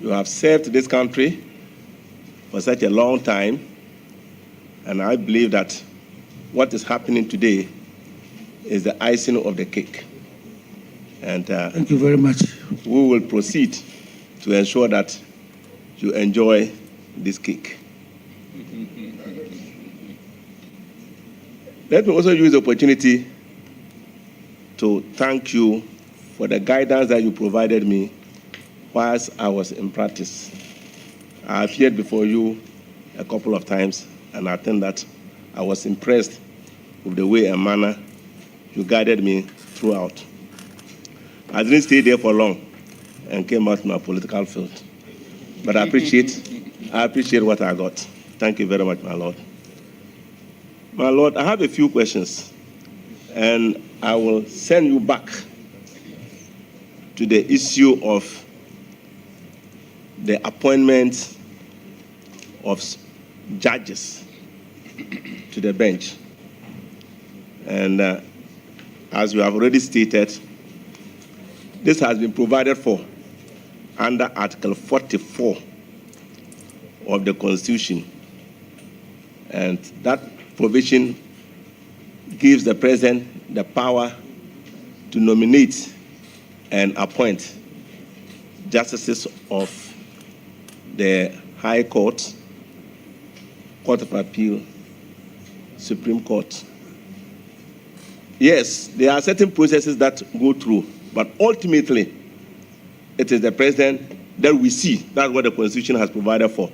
You have served this country for such a long time, and I believe that what is happening today is the icing of the cake. And thank you very much. We will proceed to ensure that you enjoy this cake. Let me also use the opportunity to thank you for the guidance that you provided me whilst I was in practice. I appeared before you a couple of times, and I think that I was impressed with the way and manner you guided me throughout. I didn't stay there for long and came out to my political field. But I appreciate what I got. Thank you very much, my Lord. My Lord, I have a few questions, and I will send you back to the issue of the appointment of judges to the bench. And as you have already stated, this has been provided for under Article 44 of the Constitution. And that provision gives the President the power to nominate and appoint justices of the High Court, Court of Appeal, Supreme Court. Yes, there are certain processes that go through, but ultimately, it is the President that we see. That's what the Constitution has provided for.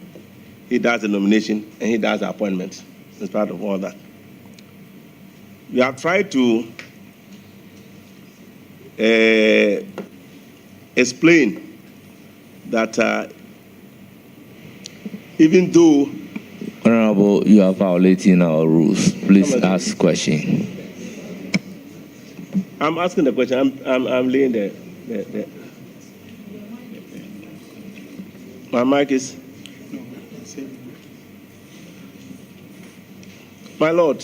He does the nomination and he does the appointment. As part of all that. We have tried to explain that even though... Honorable, you are violating our rules. Please ask question. I'm asking the question. I'm laying the my mic is... My Lord,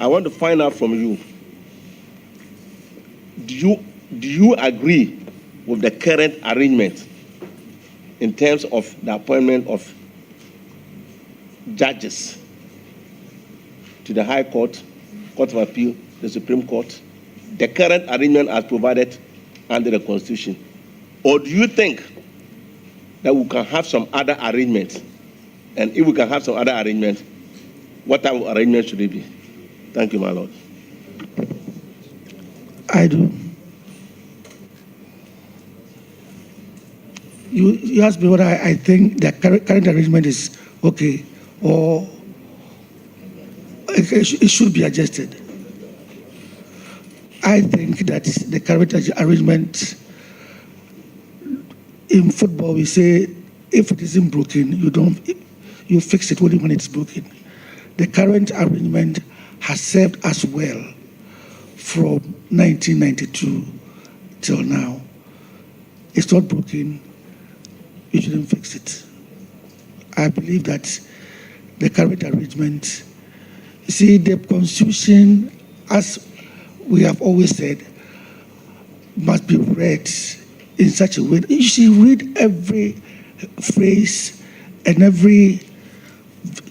I want to find out from you, do you agree with the current arrangement in terms of the appointment of judges to the High Court, Court of Appeal, the Supreme Court, the current arrangement as provided under the Constitution? Or do you think that we can have some other arrangement? And if we can have some other arrangement, what type of arrangement should it be? Thank you, my Lord. I do. You asked me what I think the current arrangement is okay, or it should be adjusted. I think that the current arrangement in football, we say if it isn't broken, you fix it only when it's broken. The current arrangement has served us well from 1992 till now. It's not broken. You shouldn't fix it. I believe that the current arrangement, you see, the Constitution, as we have always said, must be read in such a way. You should read every phrase and every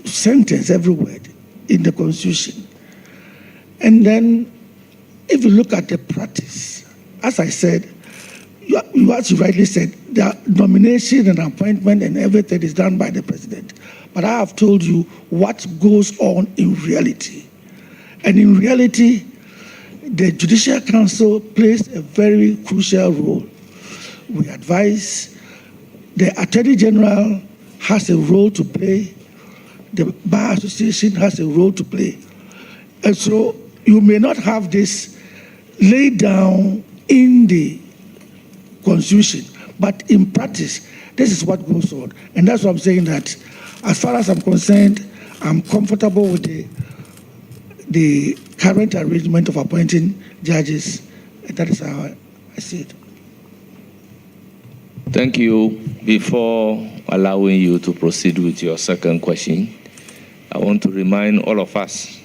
sentence, every word in the Constitution. And then, if you look at the practice, as I said, as you rightly said, the nomination and appointment and everything is done by the President. But I have told you what goes on in reality. And in reality, the Judicial Council plays a very crucial role. We advise, the Attorney General has a role to play, the Bar Association has a role to play. And so you may not have this laid down in the Constitution, but in practice, this is what goes on. And that's why I'm saying that, as far as I'm concerned, I'm comfortable with the current arrangement of appointing judges. And that is how I see it. Thank you. Before allowing you to proceed with your second question, I want to remind all of us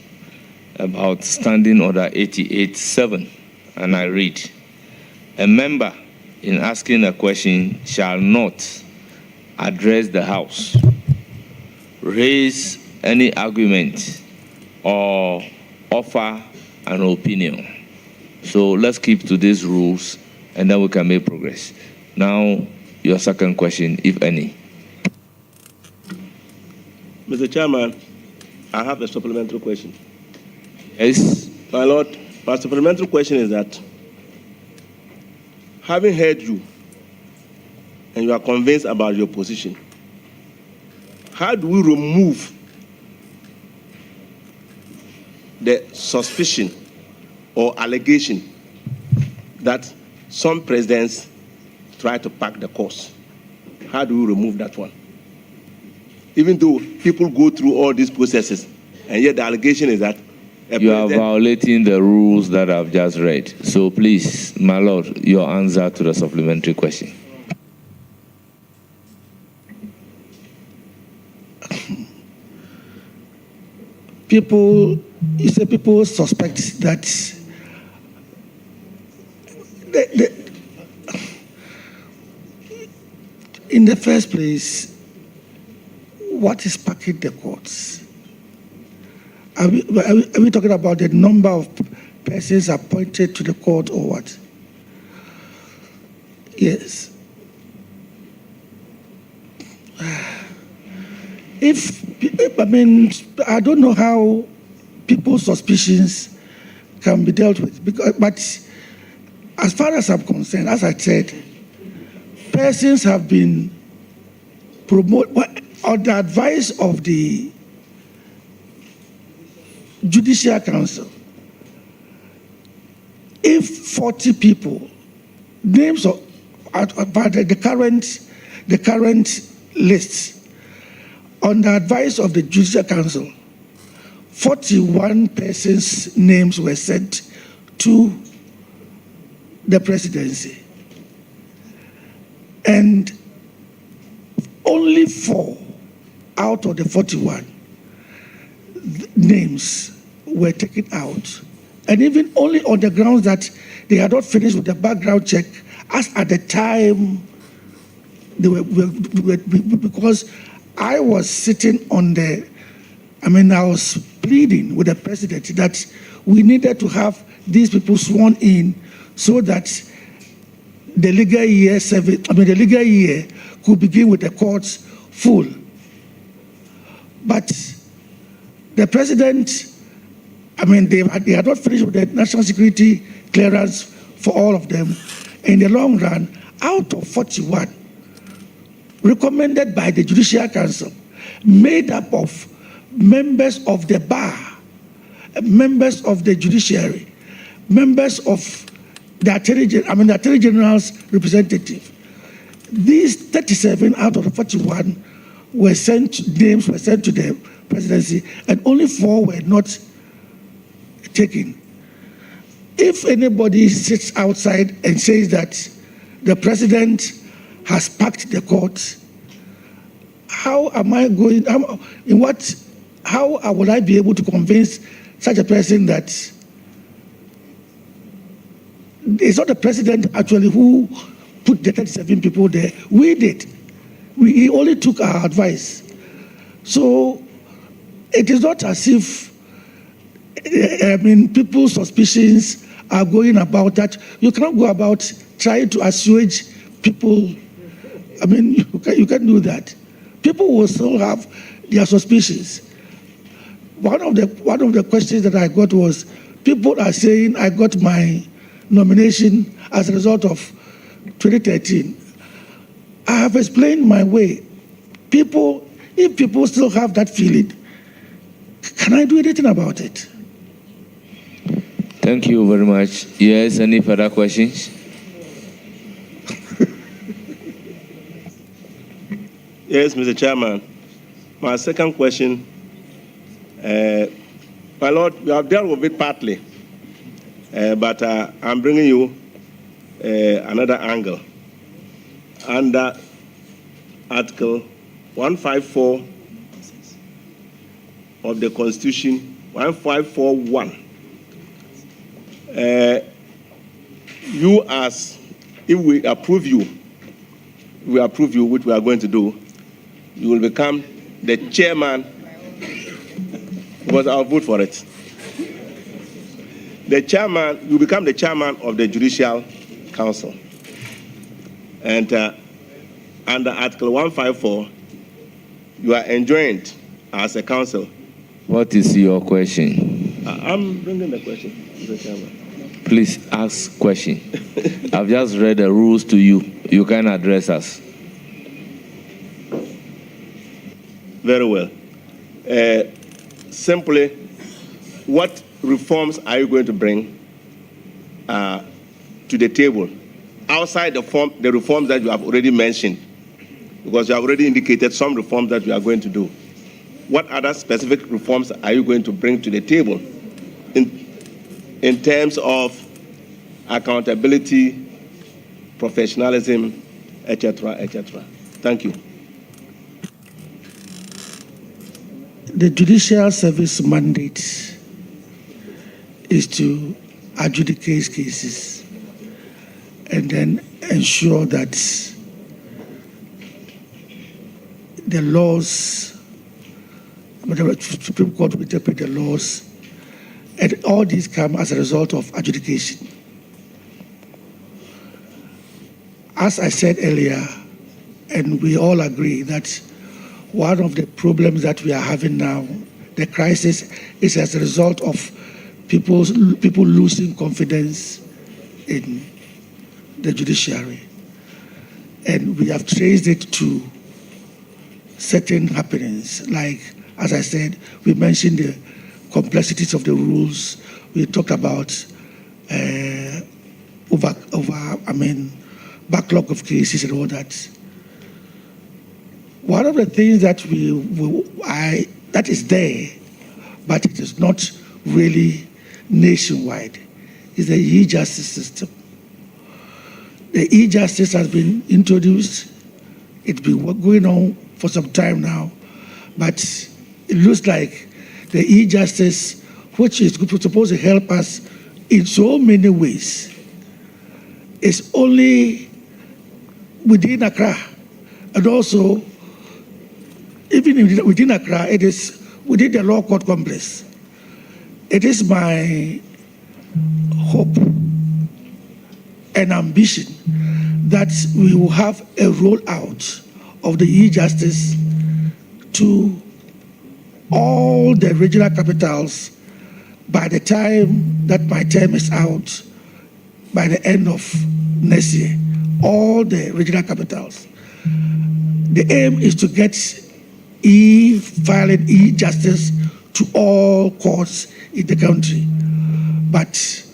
about Standing Order 88.7, and I read, a member in asking a question shall not address the House, raise any argument, or offer an opinion. So let's keep to these rules, and then we can make progress. Now, your second question, if any. Mr. Chairman, I have a supplementary question. Yes. My Lord, my supplementary question is that, having heard you, and you are convinced about your position, how do we remove the suspicion or allegation that some presidents try to pack the course? How do we remove that one? Even though people go through all these processes, and yet the allegation is that you are violating the rules that I've just read. So please, my Lord, your answer to the supplementary question. People suspect that in the first place, what is packing the courts? Are we talking about the number of persons appointed to the court or what? Yes. I don't know how people's suspicions can be dealt with, but as far as I'm concerned, as I said, persons have been promoted on the advice of the Judicial Council. If 40 people, names of the current list, on the advice of the Judicial Council, 41 persons' names were sent to the presidency. And only 4 out of the 41 names were taken out. And even only on the grounds that they had not finished with the background check, as at the time they were because I was sitting on I was pleading with the president that we needed to have these people sworn in so that the legal year could begin with the courts full. But the president, they had not finished with the national security clearance for all of them. In the long run, out of 41, recommended by the Judicial Council, made up of members of the bar, members of the judiciary, members of the Attorney General's representative. These 37 out of the 41 names were sent to the presidency, and only 4 were not taken. If anybody sits outside and says that the president has packed the court, how would I be able to convince such a person that it's not the president actually who put the 37 people there? We did. He only took our advice. So it is not as if people's suspicions are going about that. You cannot go about trying to assuage people. You can't do that. People will still have their suspicions. One of the questions that I got was, people are saying I got my nomination as a result of 2013. I have explained my way. If people still have that feeling, can I do anything about it? Thank you very much. Yes, any further questions? Yes, Mr. Chairman. My second question, my Lord, we have dealt with it partly, but I'm bringing you another angle. Under Article 154 of the Constitution, 1541, you as, if we approve you, which we are going to do, you will become the chairman, because I'll vote for it. You become the chairman of the Judicial Council. And under Article 154, you are enjoined as a council. What is your question? I'm bringing the question, Mr. Chairman. Please ask question. I've just read the rules to you. You can address us. Very well. Simply, what reforms are you going to bring to the table outside the reforms that you have already mentioned? Because you have already indicated some reforms that you are going to do. What other specific reforms are you going to bring to the table in terms of accountability, professionalism, etc., etc.? Thank you. The Judicial Service mandate is to adjudicate cases and then ensure that the laws, the Supreme Court will interpret the laws, and all these come as a result of adjudication. As I said earlier, and we all agree that one of the problems that we are having now, the crisis, is as a result of people losing confidence in the judiciary. And we have traced it to certain happenings. Like, as I said, we mentioned the complexities of the rules. We talked about backlog of cases and all that. One of the things that that is there, but it is not really nationwide, is the e-justice system. The e-justice has been introduced. It's been going on for some time now, but it looks like the e-justice, which is supposed to help us in so many ways, is only within Accra, and also even within Accra, it is within the law court complex. It is my hope and ambition that we will have a rollout of the e-justice to all the regional capitals by the time that my term is out, by the end of next year, all the regional capitals. The aim is to get e-filing, e-justice to all courts in the country. But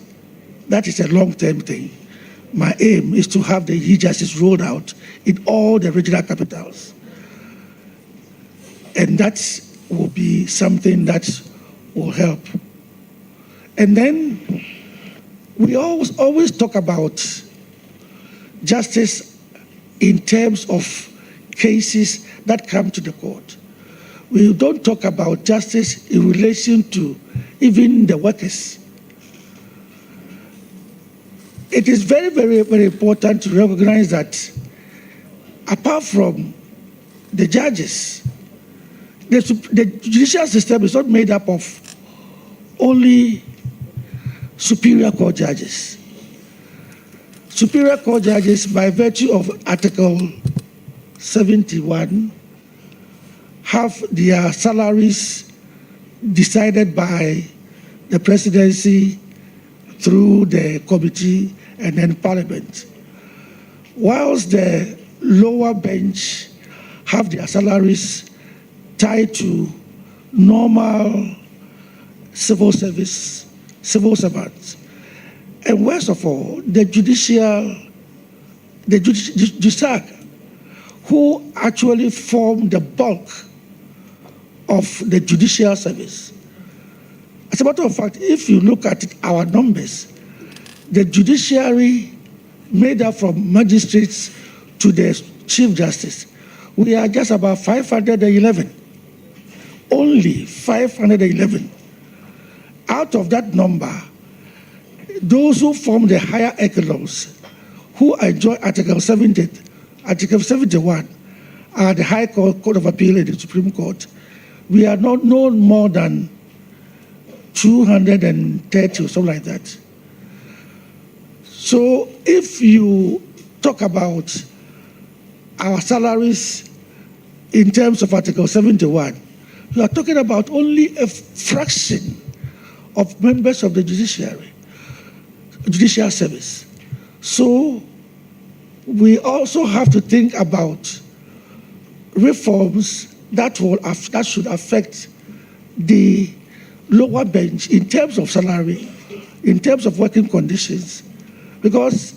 that is a long-term thing. My aim is to have the e-justice rolled out in all the regional capitals. And that will be something that will help. And then we always talk about justice in terms of cases that come to the court. We don't talk about justice in relation to even the workers. It is very, very, very important to recognize that apart from the judges, the judicial system is not made up of only superior court judges. Superior court judges, by virtue of Article 71, have their salaries decided by the presidency through the committee and then parliament. Whilst the lower bench have their salaries tied to normal civil service, civil servants. And worst of all, the JUSAG, who actually form the bulk of the judicial service. As a matter of fact, if you look at our numbers, the judiciary made up from magistrates to the Chief Justice, we are just about 511. Only 511. Out of that number, those who form the higher echelons, who enjoy Article 70, Article 71, are the High Court of Appeal and the Supreme Court. We are not no more than 230 or something like that. So if you talk about our salaries in terms of Article 71, you are talking about only a fraction of members of the judicial service. So we also have to think about reforms that should affect the lower bench in terms of salary, in terms of working conditions, because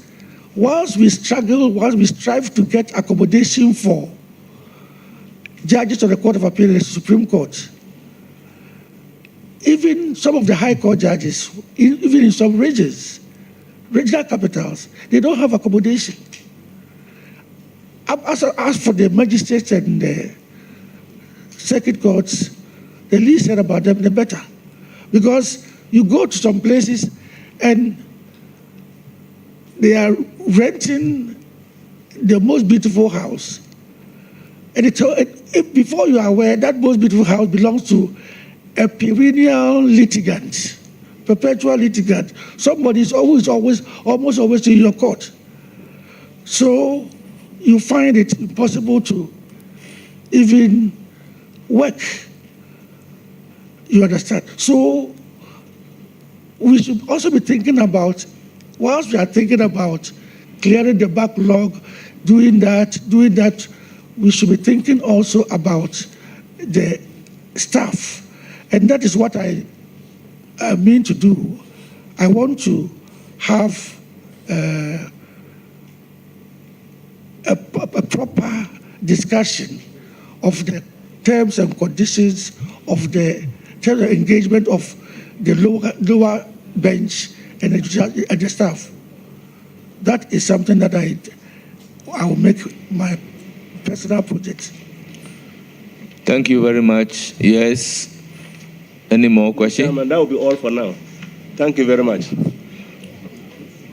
whilst we struggle, whilst we strive to get accommodation for judges of the Court of Appeal and the Supreme Court, even some of the High Court judges, even in some regional capitals, they don't have accommodation. As for the magistrates and the circuit courts, the least said about them, the better. Because you go to some places and they are renting the most beautiful house. And if before you are aware, that most beautiful house belongs to a perennial litigant, perpetual litigant. Somebody is almost always in your court. So you find it impossible to even work. You understand? So we should also be thinking about, whilst we are thinking about clearing the backlog, doing that, we should be thinking also about the staff. And that is what I mean to do. I want to have a proper discussion of the terms and conditions of the terms of engagement of the lower bench and the staff. That is something that I will make my personal project. Thank you very much. Yes. Any more questions? Chairman, that will be all for now. Thank you very much.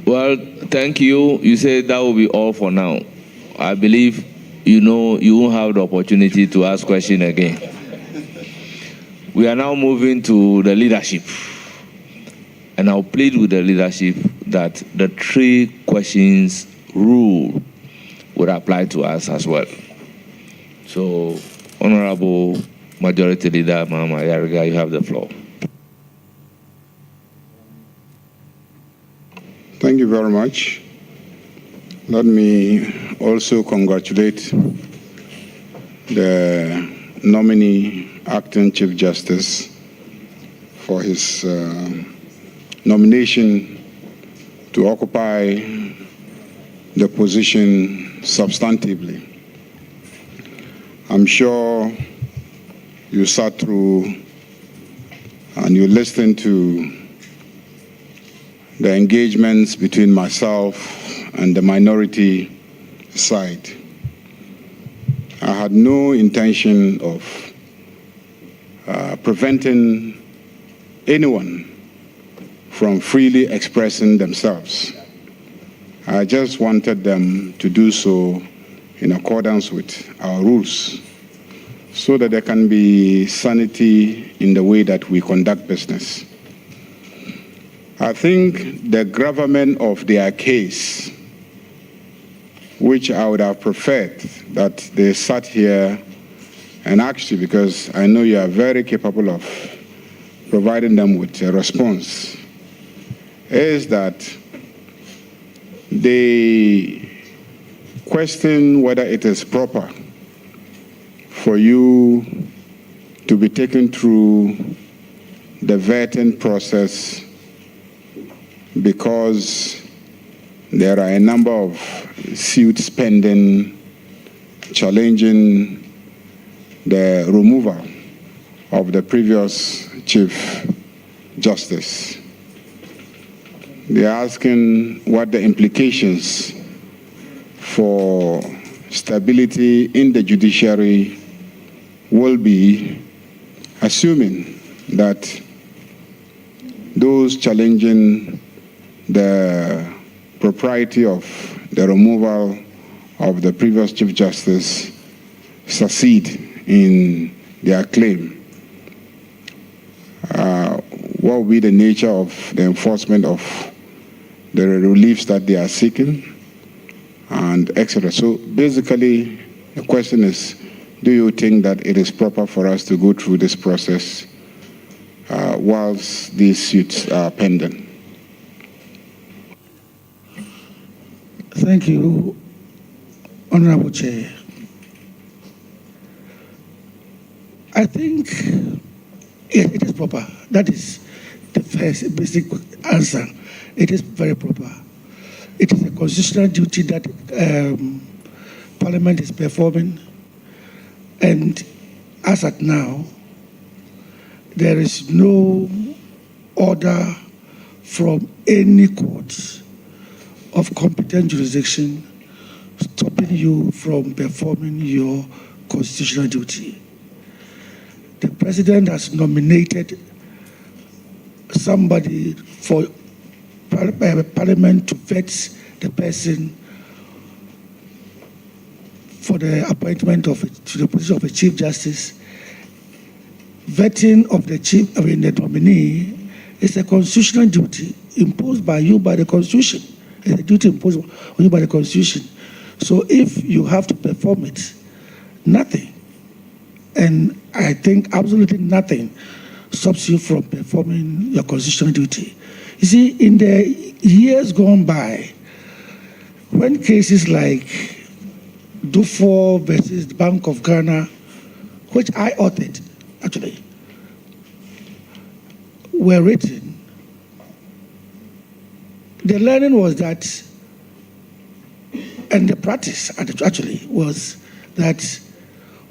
Well, thank you. You said that will be all for now. I believe you won't have the opportunity to ask questions again. We are now moving to the leadership. And I'll plead with the leadership that the 3 questions rule would apply to us as well. So, Honorable Majority Leader Mama Yariga, you have the floor. Thank you very much. Let me also congratulate the nominee, Acting Chief Justice, for his nomination to occupy the position substantively. I'm sure you sat through and you listened to the engagements between myself and the minority side. I had no intention of preventing anyone from freely expressing themselves. I just wanted them to do so in accordance with our rules, so that there can be sanity in the way that we conduct business. I think the gravamen of their case, which I would have preferred that they sat here and asked you, because I know you are very capable of providing them with a response, is that they question whether it is proper for you to be taken through the vetting process because there are a number of suits pending challenging the removal of the previous Chief Justice. They are asking what the implications for stability in the judiciary will be, assuming that those challenging the propriety of the removal of the previous Chief Justice succeed in their claim. What will be the nature of the enforcement of the reliefs that they are seeking, and etc. So basically, the question is, do you think that it is proper for us to go through this process whilst these suits are pending? Thank you, Honorable Chair. I think it is proper. That is the first basic answer. It is very proper. It is a constitutional duty that Parliament is performing, and as at now, there is no order from any court of competent jurisdiction stopping you from performing your constitutional duty. The President has nominated somebody for Parliament to vet the person for the appointment to the position of a Chief Justice. Vetting of the nominee is a constitutional duty imposed by you by the Constitution. It's a duty imposed on you by the Constitution. So if you have to perform it, nothing, and I think absolutely nothing, stops you from performing your constitutional duty. You see, in the years gone by, when cases like Baffoe versus the Bank of Ghana, which I authored, actually, were written, the learning was that, and the practice actually was that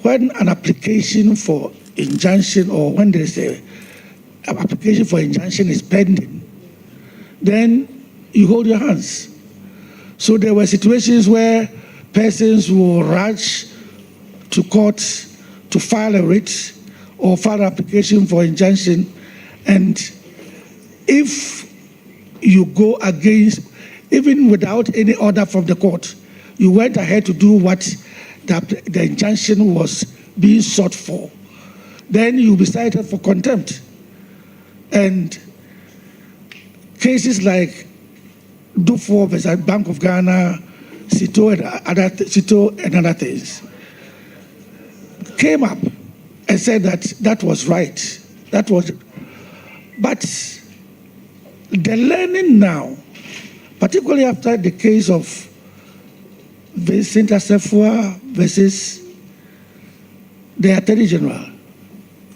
when an application for injunction, or when there's an application for injunction is pending, then you hold your hands. So there were situations where persons will rush to court to file a writ or file an application for injunction, and if you go against, even without any order from the court, you went ahead to do what the injunction was being sought for, then you'll be cited for contempt. And cases like Baffoe versus Bank of Ghana, Sito and other things came up and said that that was right. But the learning now, particularly after the case of Vincent Assefuwa versus the Attorney General,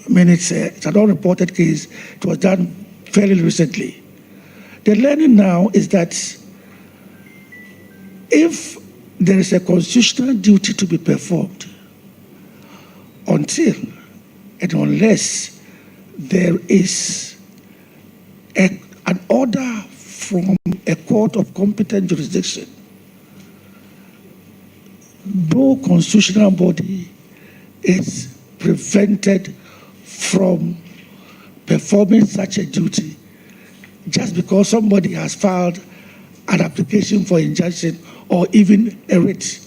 I mean, it's an unreported case. It was done fairly recently. The learning now is that if there is a constitutional duty to be performed, until and unless there is an order from a court of competent jurisdiction, no constitutional body is prevented from performing such a duty just because somebody has filed an application for injunction or even a writ.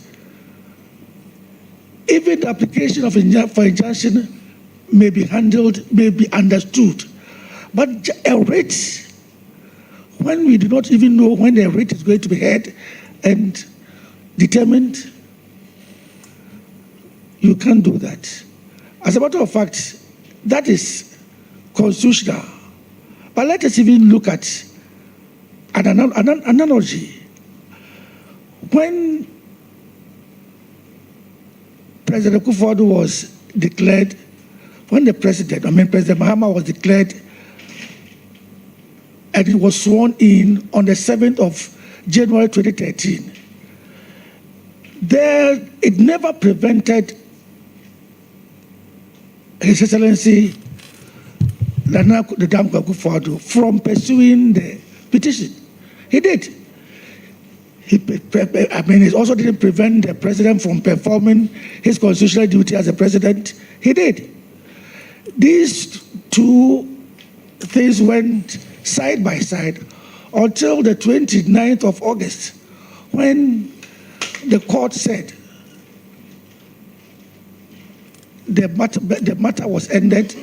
Even the application for injunction may be handled, may be understood, but a writ, when we do not even know when the writ is going to be heard and determined, you can't do that. As a matter of fact, that is constitutional. But let us even look at an analogy. When President Kufuor was declared, when President Mahama was declared, and it was sworn in on the 7th of January 2013, it never prevented His Excellency Nana Dankwa Akufo-Addo from pursuing the petition. He did. It also didn't prevent the president from performing his constitutional duty as a president. He did. These two things went side by side until the 29th of August, when the court said the matter was ended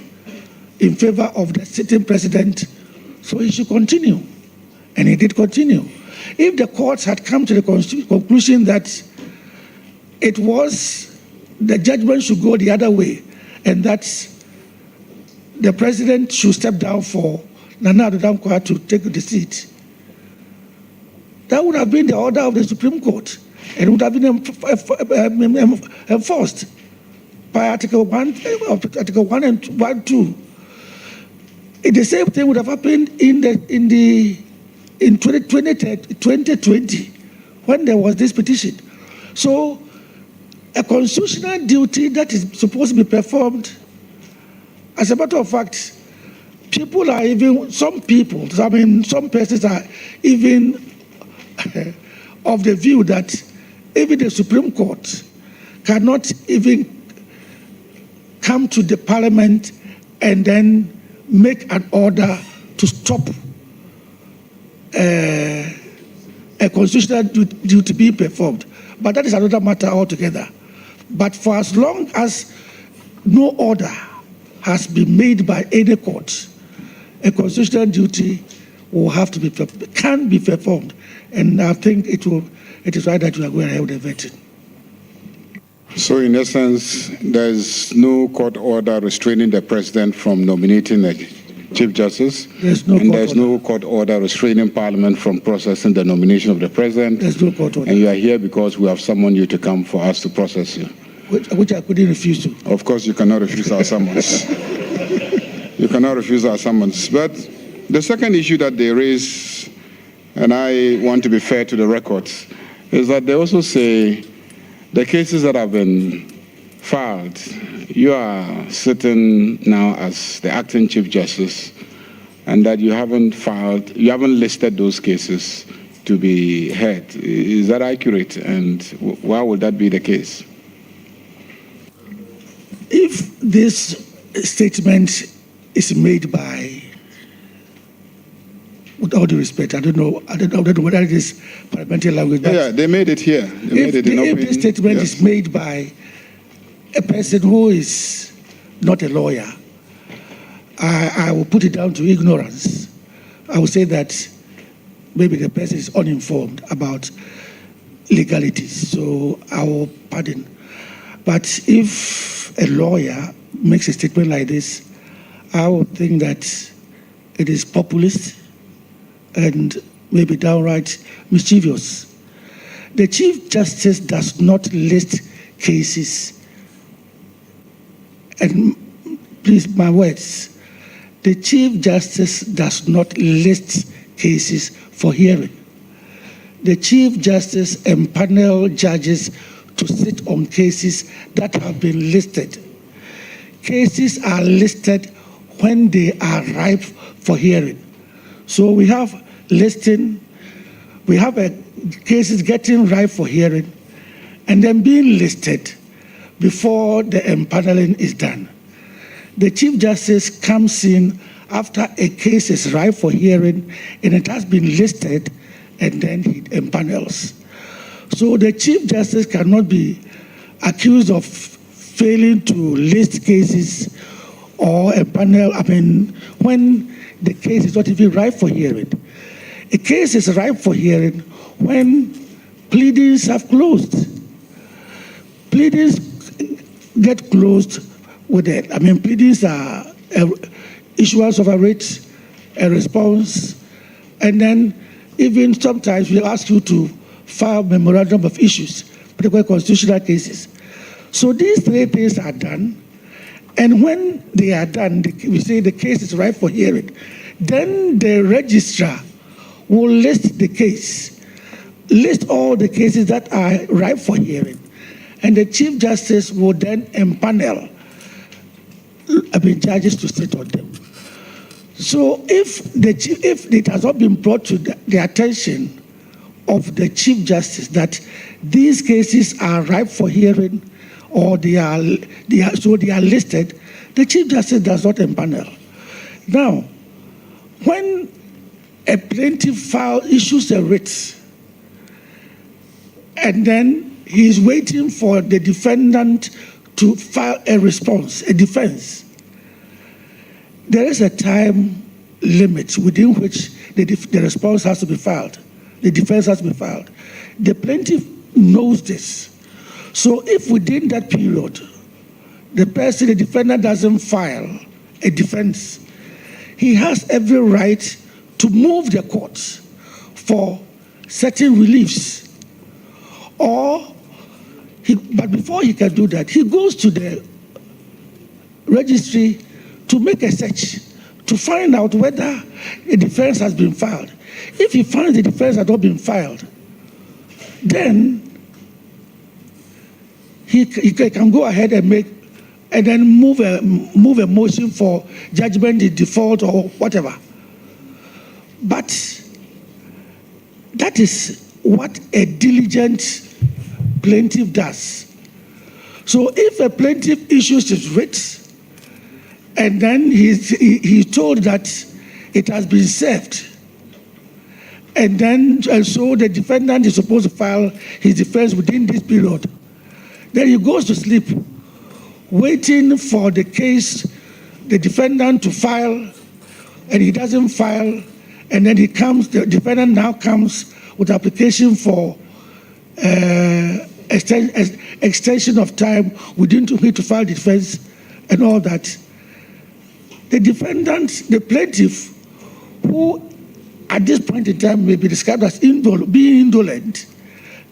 in favor of the sitting president, so he should continue. And he did continue. If the courts had come to the conclusion that the judgment should go the other way, and that the president should step down for Nana Addo Dankwa to take the seat, that would have been the order of the Supreme Court, and would have been enforced by Article 1 and 2. The same thing would have happened in 2020, when there was this petition. So a constitutional duty that is supposed to be performed, as a matter of fact, some persons are even of the view that even the Supreme Court cannot even come to the Parliament and then make an order to stop a constitutional duty being performed. But that is another matter altogether. But for as long as no order has been made by any court, a constitutional duty can be performed. And I think it is right that we are going ahead with the vetting. So in essence, there is no court order restraining the president from nominating a Chief Justice, there's no court order restraining Parliament from processing the nomination of the President. There's no court order. And you are here because we have summoned you to come for us to process you. Which I couldn't refuse to. Of course, you cannot refuse our summons. You cannot refuse our summons. But the second issue that they raise, and I want to be fair to the records, is that they also say the cases that have been filed, you are sitting now as the acting Chief Justice, and that you haven't listed those cases to be heard. Is that accurate? And why would that be the case? If this statement is made by, with all due respect, I don't know whether it is parliamentary language. Yeah, they made it here. If this statement is made by a person who is not a lawyer, I will put it down to ignorance. I will say that maybe the person is uninformed about legalities, so I will pardon. But if a lawyer makes a statement like this, I would think that it is populist and maybe downright mischievous. The Chief Justice does not list cases. And please, my words, the Chief Justice does not list cases for hearing. The Chief Justice empanels judges to sit on cases that have been listed. Cases are listed when they are ripe for hearing. So we have cases getting ripe for hearing and then being listed before the empaneling is done. The Chief Justice comes in after a case is ripe for hearing and it has been listed, and then he empanels. So the Chief Justice cannot be accused of failing to list cases or empanel, when the case is not even ripe for hearing. A case is ripe for hearing when pleadings have closed. Pleadings get closed with it. Pleadings are issuance of a writ, a response, and then even sometimes we'll ask you to file memorandum of issues, particularly constitutional cases. So these three things are done, and when they are done, we say the case is ripe for hearing. Then the registrar will list the case, list all the cases that are ripe for hearing, and the Chief Justice will then empanel judges to sit on them. So if it has not been brought to the attention of the Chief Justice that these cases are ripe for hearing, or they are listed, the Chief Justice does not empanel. Now, when a plaintiff issues a writ, and then he is waiting for the defendant to file a response, a defense, there is a time limit within which the response has to be filed. The defense has to be filed. The plaintiff knows this. So if within that period, the defendant doesn't file a defense, he has every right to move the court for certain reliefs. But before he can do that, he goes to the registry to make a search to find out whether a defense has been filed. If he finds the defense has not been filed, then he can go ahead and move a motion for judgment in default or whatever. But that is what a diligent plaintiff does. So if a plaintiff issues his writ, and then he's told that it has been served, and so the defendant is supposed to file his defense within this period, then he goes to sleep, waiting for the case, the defendant to file, and he doesn't file, and then the defendant now comes with application for extension of time within which to file defense and all that. The defendant, the plaintiff, who at this point in time may be described as being indolent,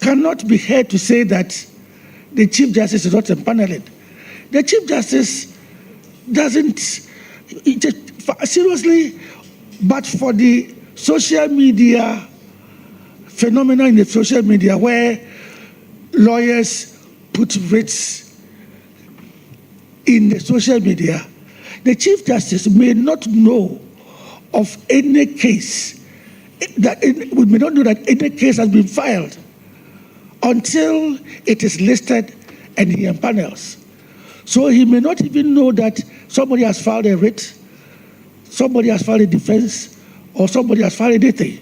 cannot be heard to say that the Chief Justice is not empaneling. The Chief Justice doesn't, seriously, but for the social media phenomenon in the social media where lawyers put writs in the social media, the Chief Justice may not know of any case, we may not know that any case has been filed until it is listed and he empanels. So he may not even know that somebody has filed a writ, somebody has filed a defense, or somebody has filed anything.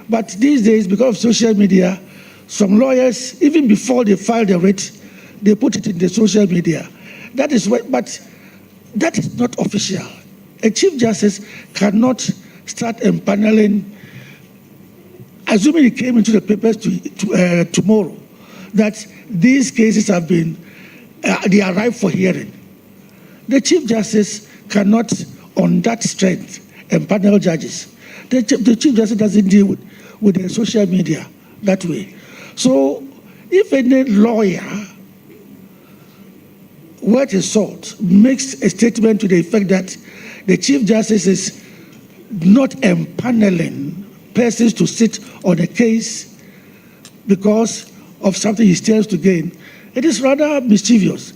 But these days, because of social media, some lawyers, even before they file the writ, they put it in the social media. That is what, but that is not official. A Chief Justice cannot start empaneling, assuming it came into the papers tomorrow, that these cases have been, they are ripe for hearing. The Chief Justice cannot, on that strength, empanel judges. The Chief Justice doesn't deal with the social media that way. So if any lawyer, worth his salt, makes a statement to the effect that the Chief Justice is not empaneling persons to sit on a case because of something he stands to gain, it is rather mischievous.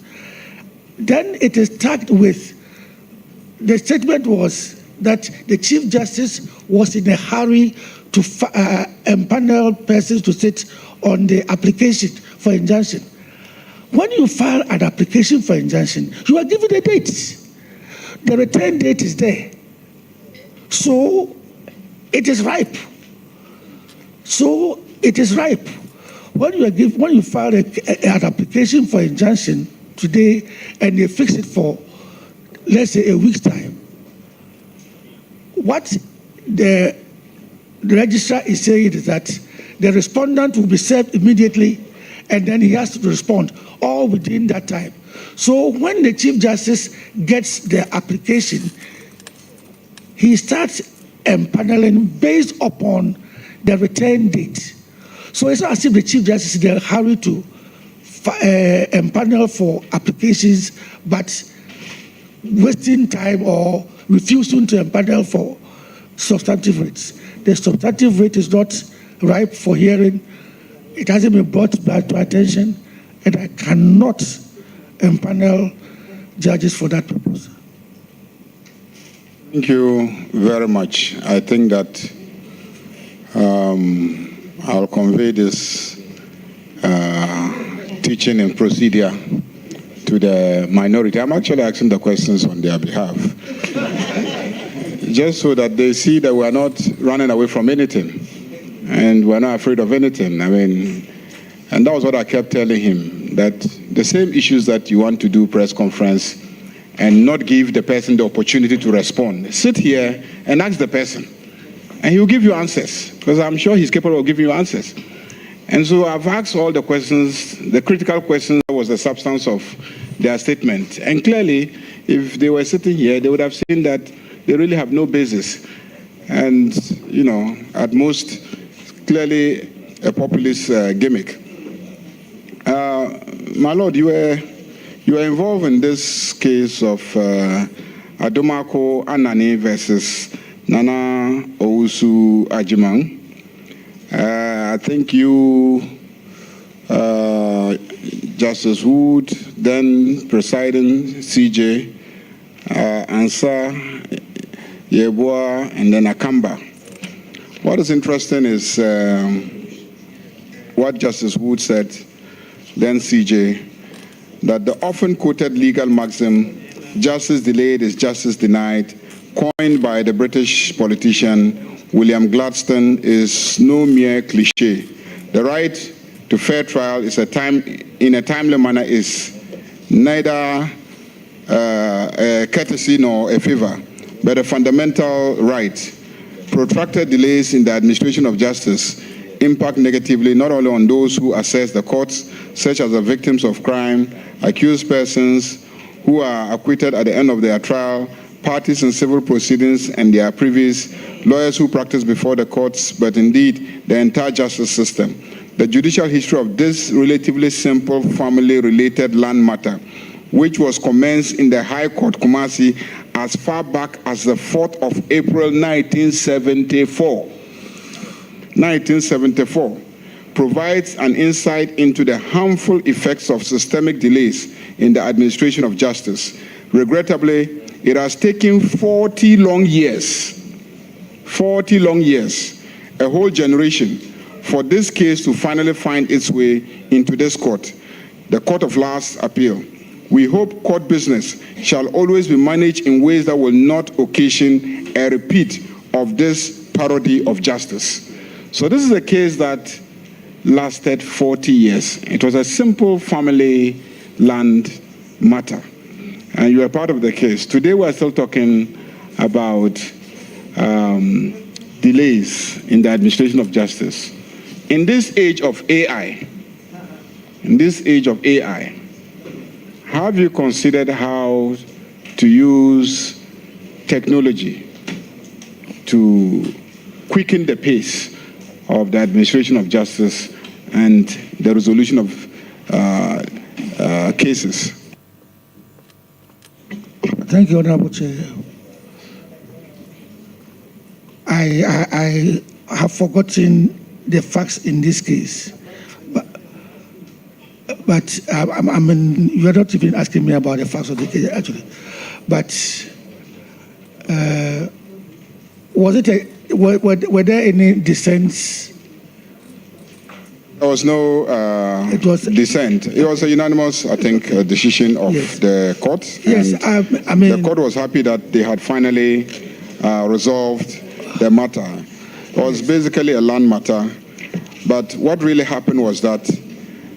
Then it is tagged with, the statement was that the Chief Justice was in a hurry to empanel persons to sit on the application for injunction. When you file an application for injunction, you are given a date. The return date is there. So it is ripe. So it is ripe. When you file an application for injunction today and they fix it for, let's say, a week's time, what the registrar is saying is that the respondent will be served immediately and then he has to respond all within that time. So when the Chief Justice gets the application, he starts empaneling based upon the return date. So it's not as if the Chief Justice is in a hurry to empanel for applications, but wasting time or refusing to empanel for substantive rates. The substantive rate is not ripe for hearing. It hasn't been brought back to attention, and I cannot empanel judges for that purpose. Thank you very much. I think that I'll convey this teaching and procedure to the minority. I'm actually asking the questions on their behalf, just so that they see that we're not running away from anything, and we're not afraid of anything. I mean, and that was what I kept telling him, that the same issues that you want to do press conference and not give the person the opportunity to respond. Sit here and ask the person, and he'll give you answers, because I'm sure he's capable of giving you answers. And so I've asked all the questions, the critical questions. That was the substance of their statement. And clearly, if they were sitting here, they would have seen that they really have no basis. And, you know, at most, clearly a populist gimmick. My Lord, you were involved in this case of Adomako Anani versus Nana Owusu Agyeman. I think you, Justice Wood, then presiding CJ, Ansa, Yeboah, and then Akamba. What is interesting is what Justice Wood said, then CJ, that the often quoted legal maxim, justice delayed is justice denied, coined by the British politician William Gladstone, is no mere cliche. The right to fair trial is in a timely manner is neither a courtesy nor a favor, but a fundamental right. Protracted delays in the administration of justice impact negatively not only on those who assess the courts, such as the victims of crime, accused persons who are acquitted at the end of their trial, parties in civil proceedings and their privies, lawyers who practice before the courts, but indeed the entire justice system. The judicial history of this relatively simple family-related land matter, which was commenced in the High Court, Kumasi, as far back as the 4th of April 1974, provides an insight into the harmful effects of systemic delays in the administration of justice. Regrettably, it has taken 40 long years, a whole generation, for this case to finally find its way into this court, the court of last appeal. We hope court business shall always be managed in ways that will not occasion a repeat of this parody of justice. So this is a case that lasted 40 years. It was a simple family land matter, and you are part of the case. Today we are still talking about delays in the administration of justice. In this age of AI, have you considered how to use technology to quicken the pace of the administration of justice and the resolution of cases? Thank you, Honorable Chair. I have forgotten the facts in this case, but I mean, you are not even asking me about the facts of the case, actually. But were there any dissents? There was no dissent. It was a unanimous, I think, decision of the court. Yes, I mean, the court was happy that they had finally resolved the matter. It was basically a land matter, but what really happened was that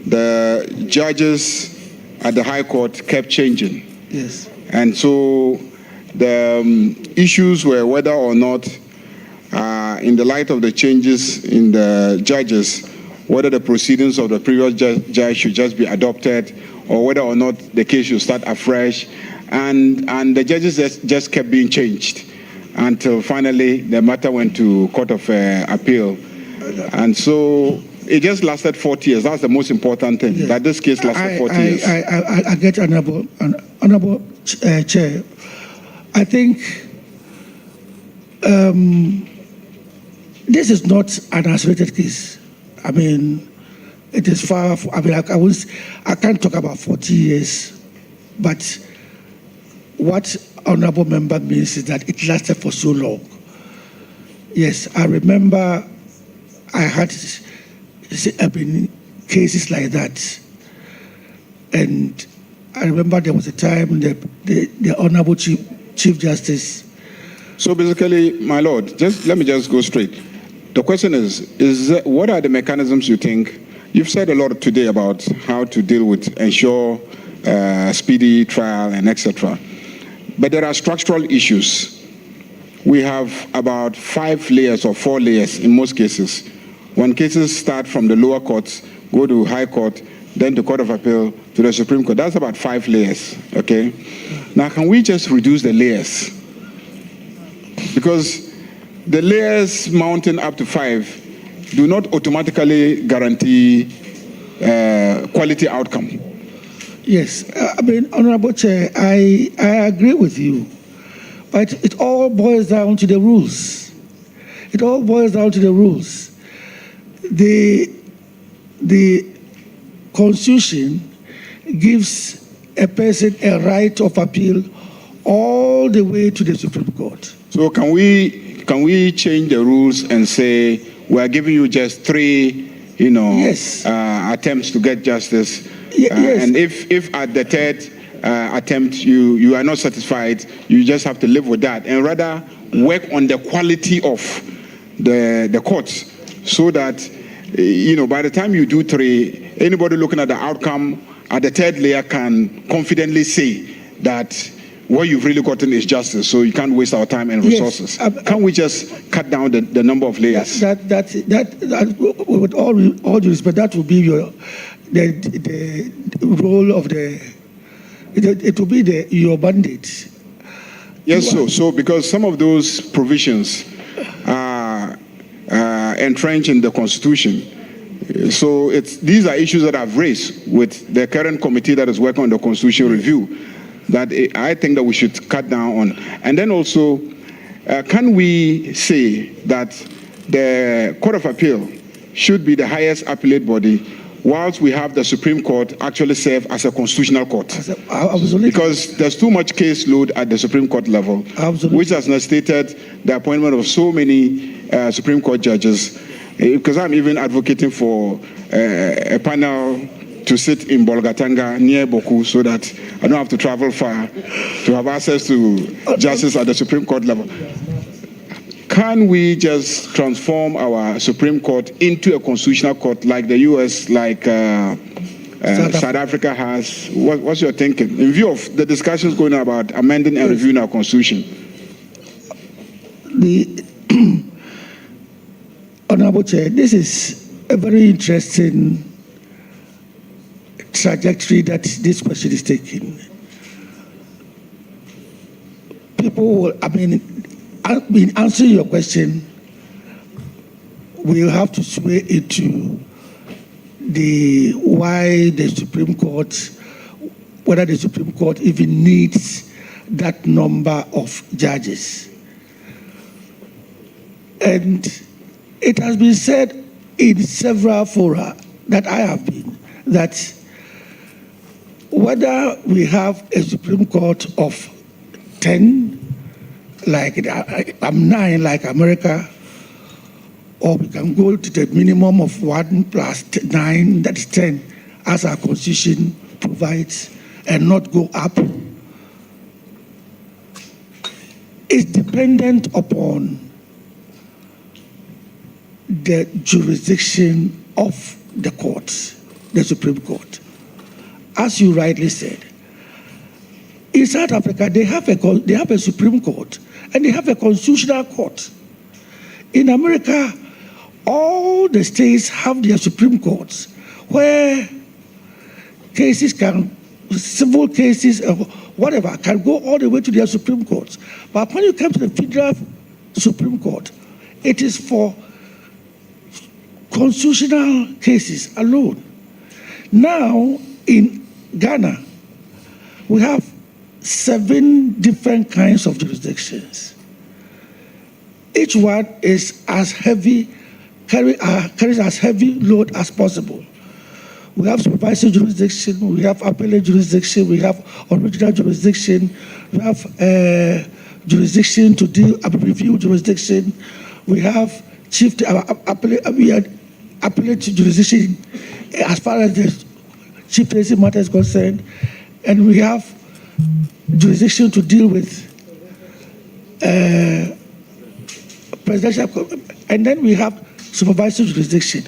the judges at the High Court kept changing. Yes. And so the issues were whether or not, in the light of the changes in the judges, whether the proceedings of the previous judge should just be adopted, or whether or not the case should start afresh. And the judges just kept being changed until finally the matter went to Court of Appeal. And so it just lasted 40 years. That's the most important thing, that this case lasted 40 years. I get honorable Chair. I think this is not an isolated case. I mean, it is far. I mean, I can't talk about 40 years, but what honorable member means is that it lasted for so long. Yes, I remember I had cases like that, and I remember there was a time the honorable Chief Justice. So basically, my lord, let me just go straight. The question is what are the mechanisms you think? You've said a lot today about how to deal with, ensure speedy trial and etc. But there are structural issues. We have about 5 layers or 4 layers in most cases. When cases start from the lower courts, go to High Court, then to Court of Appeal, to the Supreme Court. That's about 5 layers, okay? Now, can we just reduce the layers? Because the layers mounting up to 5 do not automatically guarantee quality outcome. Yes, I mean, Honorable Chair, I agree with you, but it all boils down to the rules. It all boils down to the rules. The Constitution gives a person a right of appeal all the way to the Supreme Court. So can we change the rules and say we are giving you just 3, attempts to get justice? Yes. And if at the 3rd attempt you are not satisfied, you just have to live with that and rather work on the quality of the courts, so that by the time you do 3, anybody looking at the outcome at the 3rd layer can confidently say that what you've really gotten is justice, so you can't waste our time and resources. Yes, can we just cut down the number of layers? That with all due respect, that will be the role of it will be your mandate. Yes, so because some of those provisions are entrenched in the Constitution. So these are issues that I've raised with the current committee that is working on the Constitution review, that I think that we should cut down on. And then also, can we say that the Court of Appeal should be the highest appellate body, whilst we have the Supreme Court actually serve as a constitutional court? Because there's too much caseload at the Supreme Court level, which has necessitated the appointment of so many Supreme Court judges. Because I'm even advocating for a panel to sit in Bolgatanga near Boku, so that I don't have to travel far to have access to justice at the Supreme Court level. Can we just transform our Supreme Court into a constitutional court like the US, like South Africa has? What's your thinking in view of the discussions going on about amending and reviewing our Constitution? Honorable Chair, this is a very interesting trajectory that this question is taking. People will, in answering your question, we'll have to sway into why the Supreme Court, whether the Supreme Court even needs that number of judges. And it has been said in several fora that I have been, that whether we have a Supreme Court of 10, like 9, like America, or we can go to the minimum of 1 plus 9, that is 10, as our Constitution provides, and not go up, is dependent upon the jurisdiction of the courts, the Supreme Court. As you rightly said, in South Africa, they have a Supreme Court and they have a constitutional court. In America, all the states have their Supreme Courts, where civil cases, or whatever, can go all the way to their Supreme Courts. But when you come to the Federal Supreme Court, it is for constitutional cases alone. Now, in Ghana, we have 7 different kinds of jurisdictions. Each one is as heavy, carries as heavy load as possible. We have supervisory jurisdiction, we have appellate jurisdiction, we have original jurisdiction, we have jurisdiction to deal with review jurisdiction, we have appellate jurisdiction as far as the chief justice matter is concerned, and we have jurisdiction to deal with presidential, and then we have supervisory jurisdiction.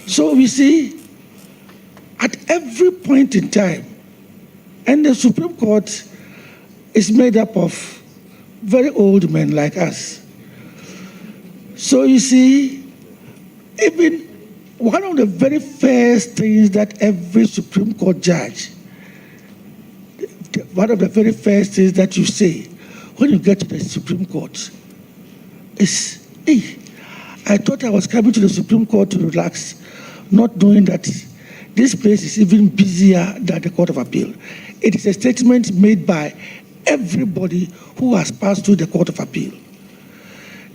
So we see at every point in time, and the Supreme Court is made up of very old men like us. So you see, even one of the very first things that every Supreme Court judge, one of the very first things that you say when you get to the Supreme Court is, hey, I thought I was coming to the Supreme Court to relax, not knowing that this place is even busier than the Court of Appeal. It is a statement made by everybody who has passed through the Court of Appeal.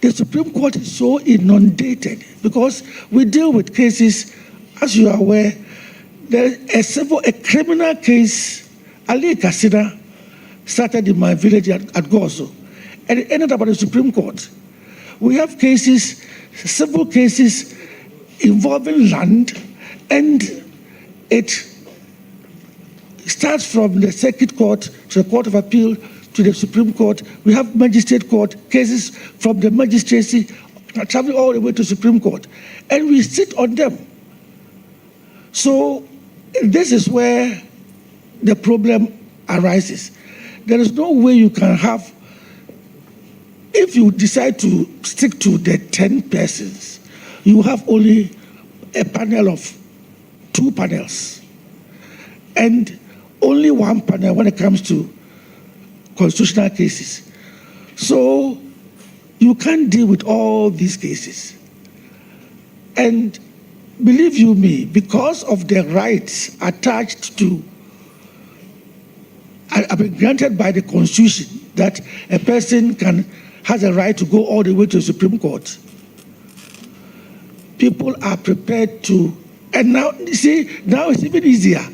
The Supreme Court is so inundated because we deal with cases, as you are aware, there's a criminal case, Ali Kasina, started in my village at Gozo, and it ended up at the Supreme Court. We have cases, civil cases involving land, and it starts from the Circuit Court to the Court of Appeal to the Supreme Court. We have magistrate court cases from the magistracy traveling all the way to Supreme Court, and we sit on them. So this is where the problem arises. There is no way you can have, if you decide to stick to the 10 persons, you have only a panel of 2 panels, and only 1 panel when it comes to constitutional cases. So you can't deal with all these cases. And believe you me, because of the rights attached to, have been granted by the Constitution, that a person has a right to go all the way to the Supreme Court, people are prepared to, and now, you see, now it's even easier.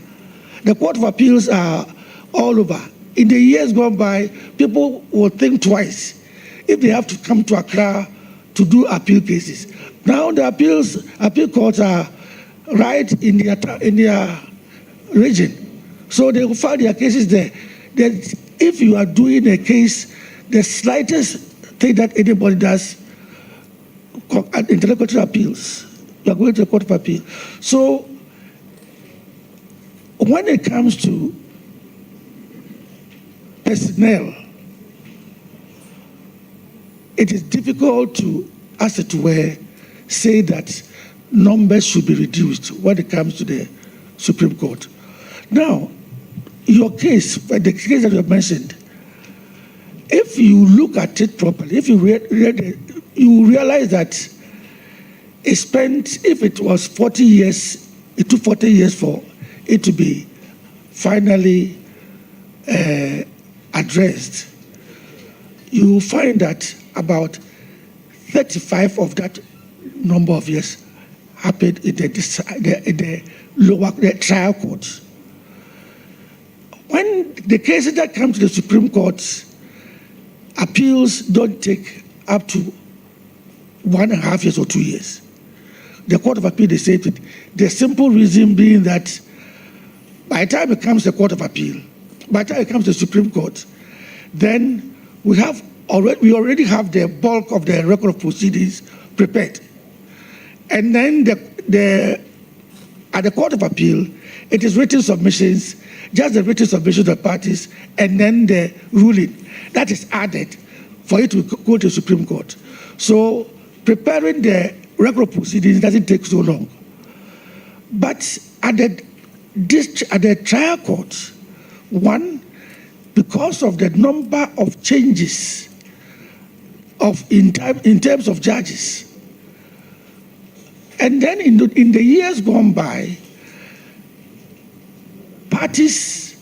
The Court of Appeals are all over. In the years gone by, people will think twice if they have to come to Accra to do appeal cases. Now the appeal courts are right in their region, so they will file their cases there. That if you are doing a case, the slightest thing that anybody does, interlocutory appeals, you are going to the Court of Appeal. So when it comes to personnel, it is difficult to, as it were, say that numbers should be reduced when it comes to the Supreme Court. Now, your case, the case that you have mentioned, if you look at it properly, if you read it, you realize that it spent, if it was 40 years, it took 40 years for it to be finally addressed. You will find that about 35 of that number of years happened in the lower trial courts. When the cases that come to the Supreme Court, appeals don't take up to 1.5 years or 2 years. The Court of Appeal, they say it. The simple reason being that by the time it comes to the Court of Appeal, by the time it comes to the Supreme Court, then we already have the bulk of the record of proceedings prepared. And then at the Court of Appeal, it is written submissions, just the written submissions of parties, and then the ruling that is added for it to go to the Supreme Court. So preparing the record of proceedings doesn't take so long. But at the trial court, one, because of the number of changes in terms of judges, And then in the years gone by, parties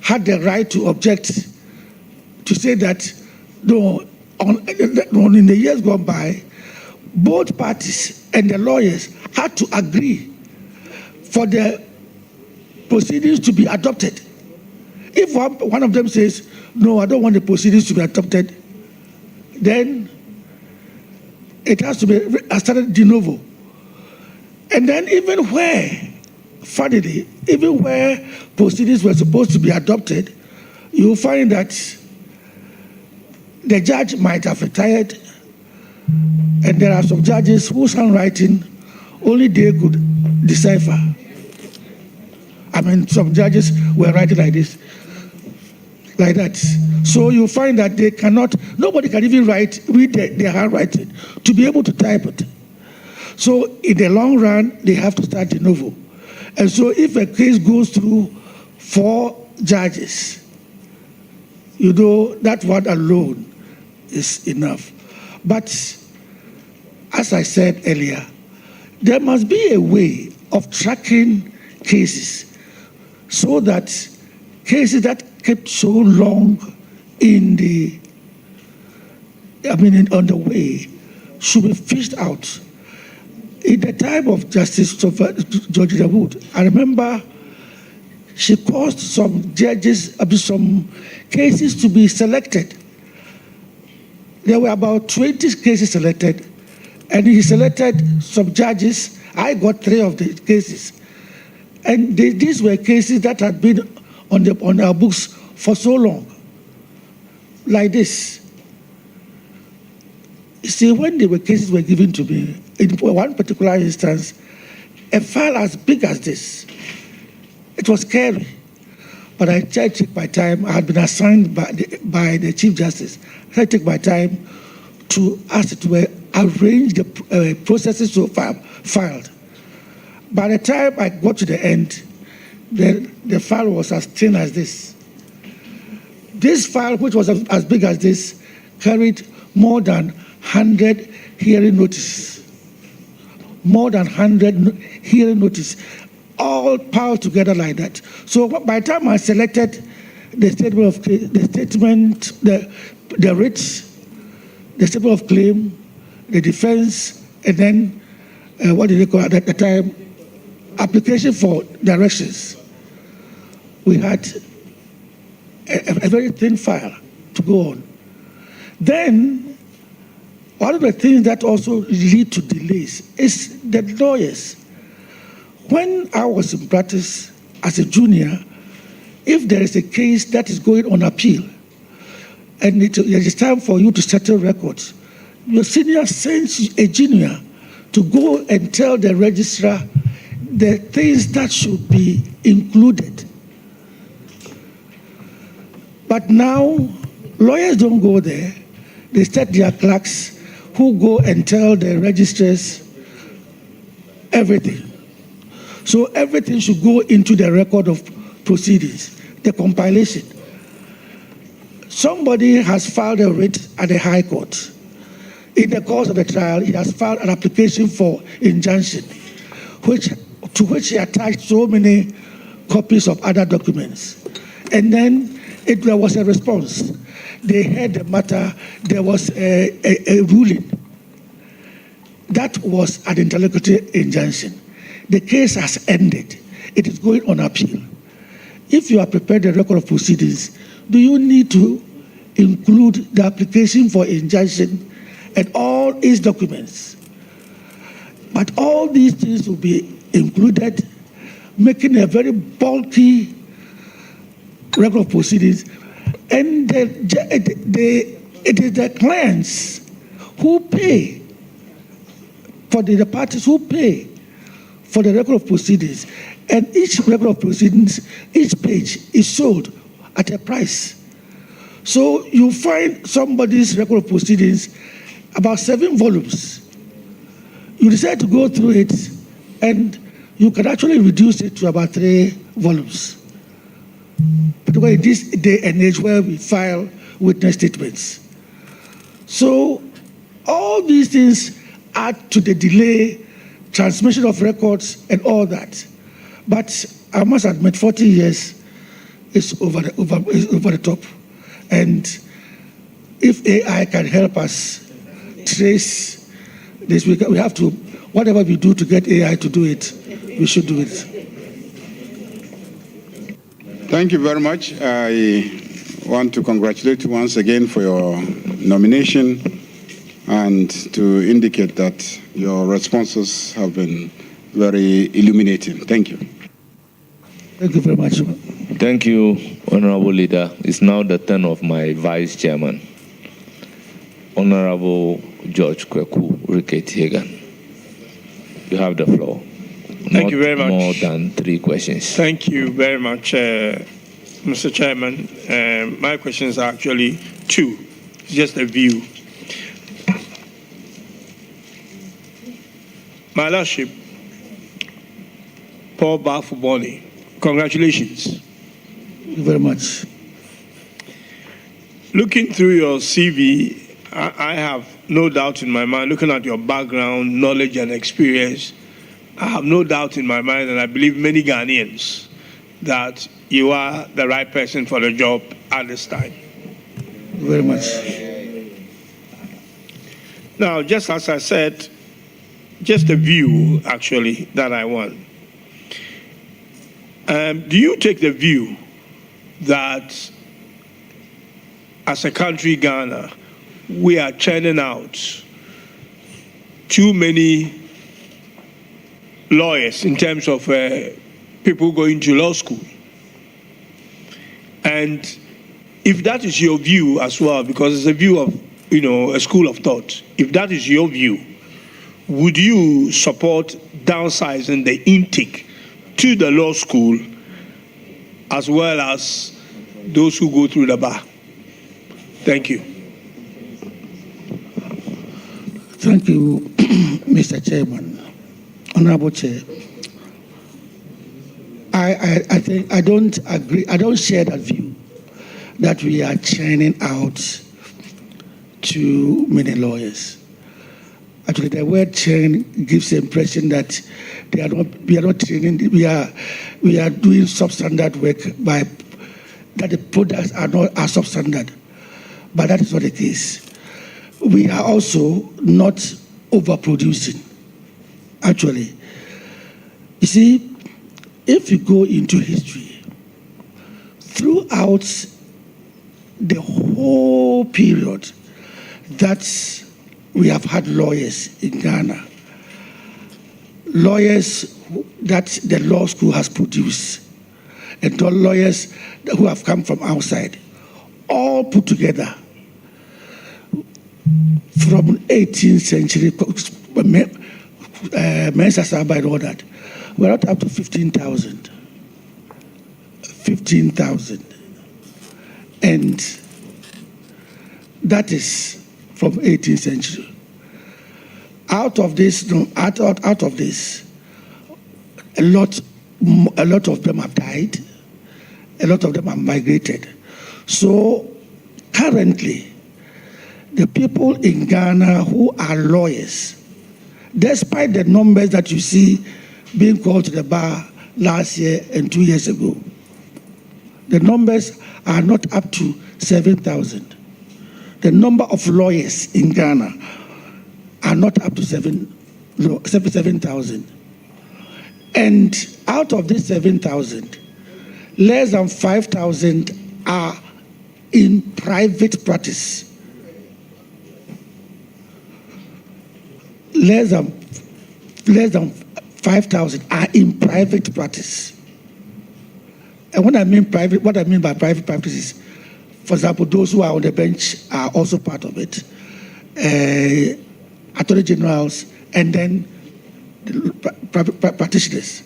had the right to object, to say that, no, in the years gone by, both parties and the lawyers had to agree for the proceedings to be adopted. If one of them says, no, I don't want the proceedings to be adopted, then it has to be started de novo. And then even where proceedings were supposed to be adopted, you will find that the judge might have retired, and there are some judges whose handwriting only they could decipher. I mean, some judges were writing like this, like that. So you find that they cannot, nobody can even read their handwriting to be able to type it. So in the long run, they have to start de novo. And so if a case goes through 4 judges, you know, that one alone is enough. But as I said earlier, there must be a way of tracking cases so that cases that kept so long on the way should be fished out. In the time of Justice George Wood, I remember she caused some judges, some cases to be selected. There were about 20 cases selected, and he selected some judges. I got 3 of the cases. And these were cases that had been on our books for so long, like this. You see, when the cases were given to me, in one particular instance, a file as big as this, it was scary. But I tried to take my time. I had been assigned by the Chief Justice. I tried to take my time to ask it to arrange the processes to filed. By the time I got to the end, the file was as thin as this. This file, which was as big as this, carried more than 100 hearing notices. More than 100 hearing notices, all piled together like that. So by the time I selected the statement, the writ, the statement of claim, the defense, and then what did they call it at the time? Application for directions. We had a very thin file to go on. Then, one of the things that also lead to delays is the lawyers. When I was in practice as a junior, if there is a case that is going on appeal, and it is time for you to settle records, your senior sends a junior to go and tell the registrar the things that should be included. But now, lawyers don't go there. They set their clerks who go and tell the registrars everything. So everything should go into the record of proceedings, the compilation. Somebody has filed a writ at the High Court. In the course of the trial, he has filed an application for injunction, to which he attached so many copies of other documents. And then there was a response. They heard the matter. There was a ruling. That was an interlocutory injunction. The case has ended. It is going on appeal. If you are prepared the record of proceedings, do you need to include the application for injunction and all its documents? But all these things will be included, making a very bulky record of proceedings. And it is the clients who pay for the parties who pay for the record of proceedings. And each record of proceedings, each page is sold at a price. So you find somebody's record of proceedings, about 7 volumes. You decide to go through it, and you can actually reduce it to about 3 volumes. Particularly in this day and age where we file witness statements. So all these things add to the delay transmission of records and all that. But I must admit, 40 years is over the top. And if AI can help us trace this, we have to, whatever we do to get AI to do it, we should do it. Thank you very much. I want to congratulate you once again for your nomination and to indicate that your responses have been very illuminating. Thank you. Thank you very much. Thank you, Honorable Leader. It's now the turn of my Vice Chairman, Honorable George Kweku Rickett-Hagan. You have the floor. Thank you very much. More than 3 questions. Thank you very much, Mr. Chairman. My questions are actually 2. It's just a view. My Lordship, Paul Baffoe-Bonnie, congratulations. Thank you very much. Looking through your CV, I have no doubt in my mind, looking at your background, knowledge, and experience, I have no doubt in my mind, and I believe many Ghanaians, that you are the right person for the job at this time. Thank you very much. Now, just as I said, just a view, actually, that I want. Do you take the view that as a country, Ghana, we are churning out too many lawyers in terms of people going to law school? And if that is your view as well, because it's a view of, a school of thought, if that is your view, would you support downsizing the intake to the law school as well as those who go through the bar? Thank you. Thank you, Mr. Chairman. Honorable Chair. I think I don't agree. I don't share that view that we are churning out too many lawyers. Actually, the word churn gives the impression that we are not training. We are doing substandard work that the products are not substandard. But that is not the case. We are also not overproducing. Actually, you see, if you go into history, throughout the whole period that we have had lawyers in Ghana, lawyers that the law school has produced, and the lawyers who have come from outside, all put together from 18th century, Mensa Saba and all that, we're not up to 15,000. 15,000. And that is from 18th century. Out of this, a lot of them have died. A lot of them have migrated. So currently, the people in Ghana who are lawyers, despite the numbers that you see being called to the bar last year and 2 years ago, the numbers are not up to 7,000. The number of lawyers in Ghana are not up to 7,000. And out of this 7,000, less than 5,000 are in private practice. Less than 5,000 are in private practice. And when I mean private, what I mean by private practice is, for example, those who are on the bench are also part of it. Attorney generals, and then practitioners.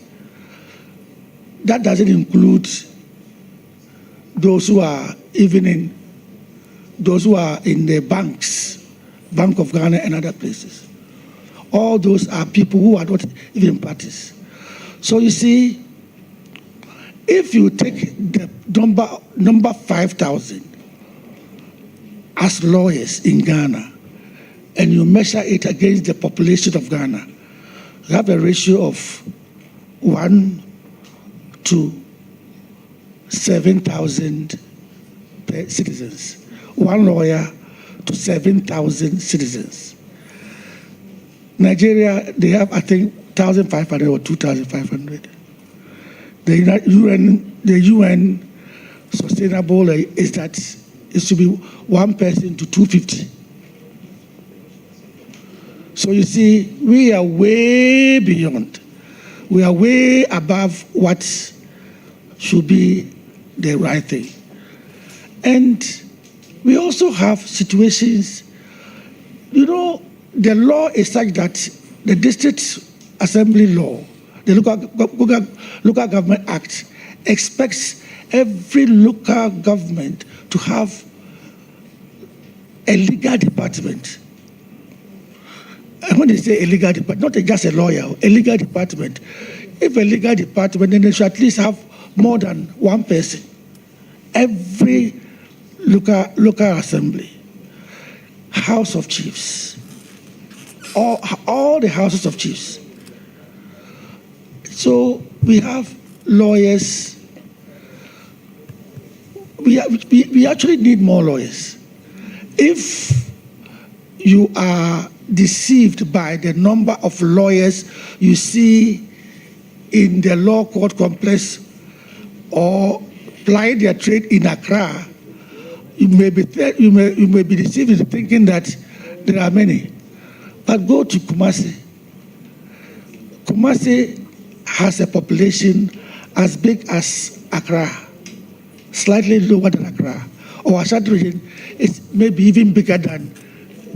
That doesn't include those who are in the banks, Bank of Ghana and other places. All those are people who are not even in practice. So you see, if you take the number 5,000 as lawyers in Ghana, and you measure it against the population of Ghana, We have a ratio of 1 to 7,000 citizens. 1 lawyer to 7,000 citizens. Nigeria, they have, I think, 1,500 or 2,500. The UN sustainable is that it should be 1 person to 250. So you see, we are way beyond. We are way above what should be the right thing. And we also have situations, you know, the law is such that the district assembly law, the local government act, expects every local government to have a legal department. And when they say a legal department, not just a lawyer, a legal department. If a legal department, then they should at least have more than 1 person. Every local assembly, House of Chiefs, all the houses of chiefs. So we have lawyers. We actually need more lawyers. If you are deceived by the number of lawyers you see in the law court complex or plying their trade in Accra, you may be deceived into thinking that there are many. But go to Kumasi. Kumasi has a population as big as Accra, slightly lower than Accra. Or Ashanti region is maybe even bigger than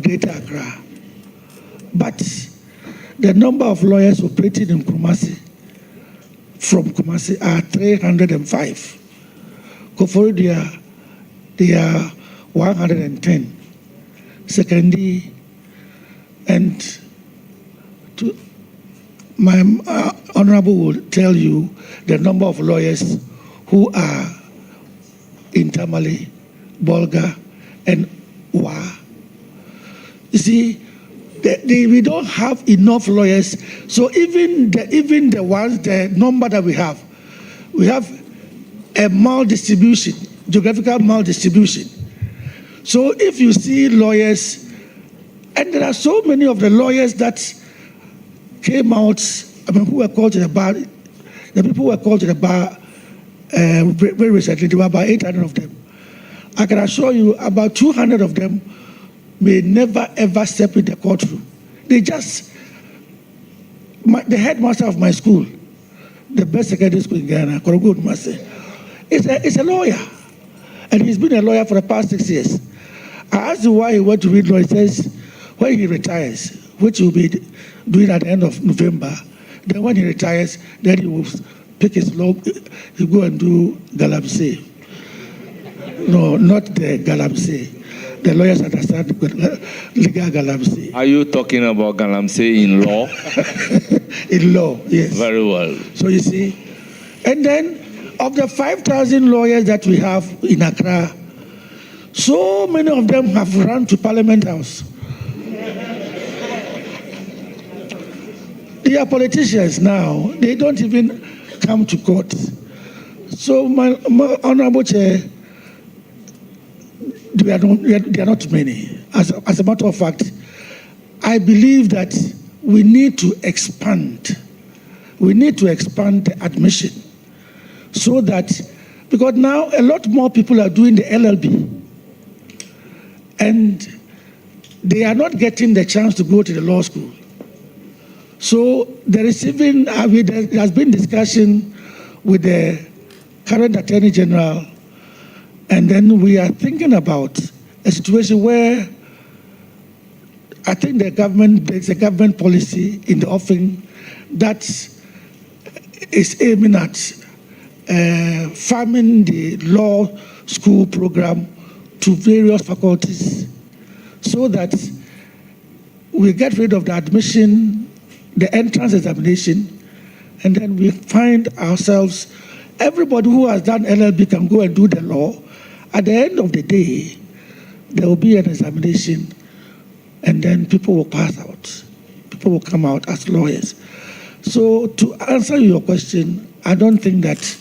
Greater Accra. But the number of lawyers operating in Kumasi, from Kumasi, are 305. Kofori, they are 110. Secondly, and my honorable will tell you the number of lawyers who are in Tamale, Bolga, and Wa. You see, we don't have enough lawyers. So even the ones, the number that we have a maldistribution, geographical maldistribution. So if you see lawyers, and there are so many of the lawyers that came out, who were called to the bar, the people who were called to the bar very recently, there were about 800 of them. I can assure you about 200 of them may never ever step in the courtroom. The headmaster of my school, the best secondary school in Ghana, Korogo Mase, is a lawyer. And he's been a lawyer for the past 6 years. I asked him why he went to read law. He says, when he retires, which he'll be doing at the end of November, then when he retires, then he will pick his law, he'll go and do Galamsey. No, not the Galamsey. The lawyers understand legal Galamsey. Are you talking about Galamsey in law? In law, yes. Very well. So you see, and then of the 5,000 lawyers that we have in Accra, so many of them have run to Parliament House. They are politicians now. They don't even come to court. So my honorable chair, there are not many. As a matter of fact, I believe that we need to expand. We need to expand the admission so that, because now a lot more people are doing the LLB and they are not getting the chance to go to the law school. So there is even, there has been discussion with the current Attorney General, and then we are thinking about a situation where I think there's a government policy in the offing that is aiming at farming the law school program to various faculties so that we get rid of the admission, the entrance examination, and then we find ourselves, everybody who has done LLB can go and do the law. At the end of the day, there will be an examination, and then people will pass out. People will come out as lawyers. So to answer your question, I don't think that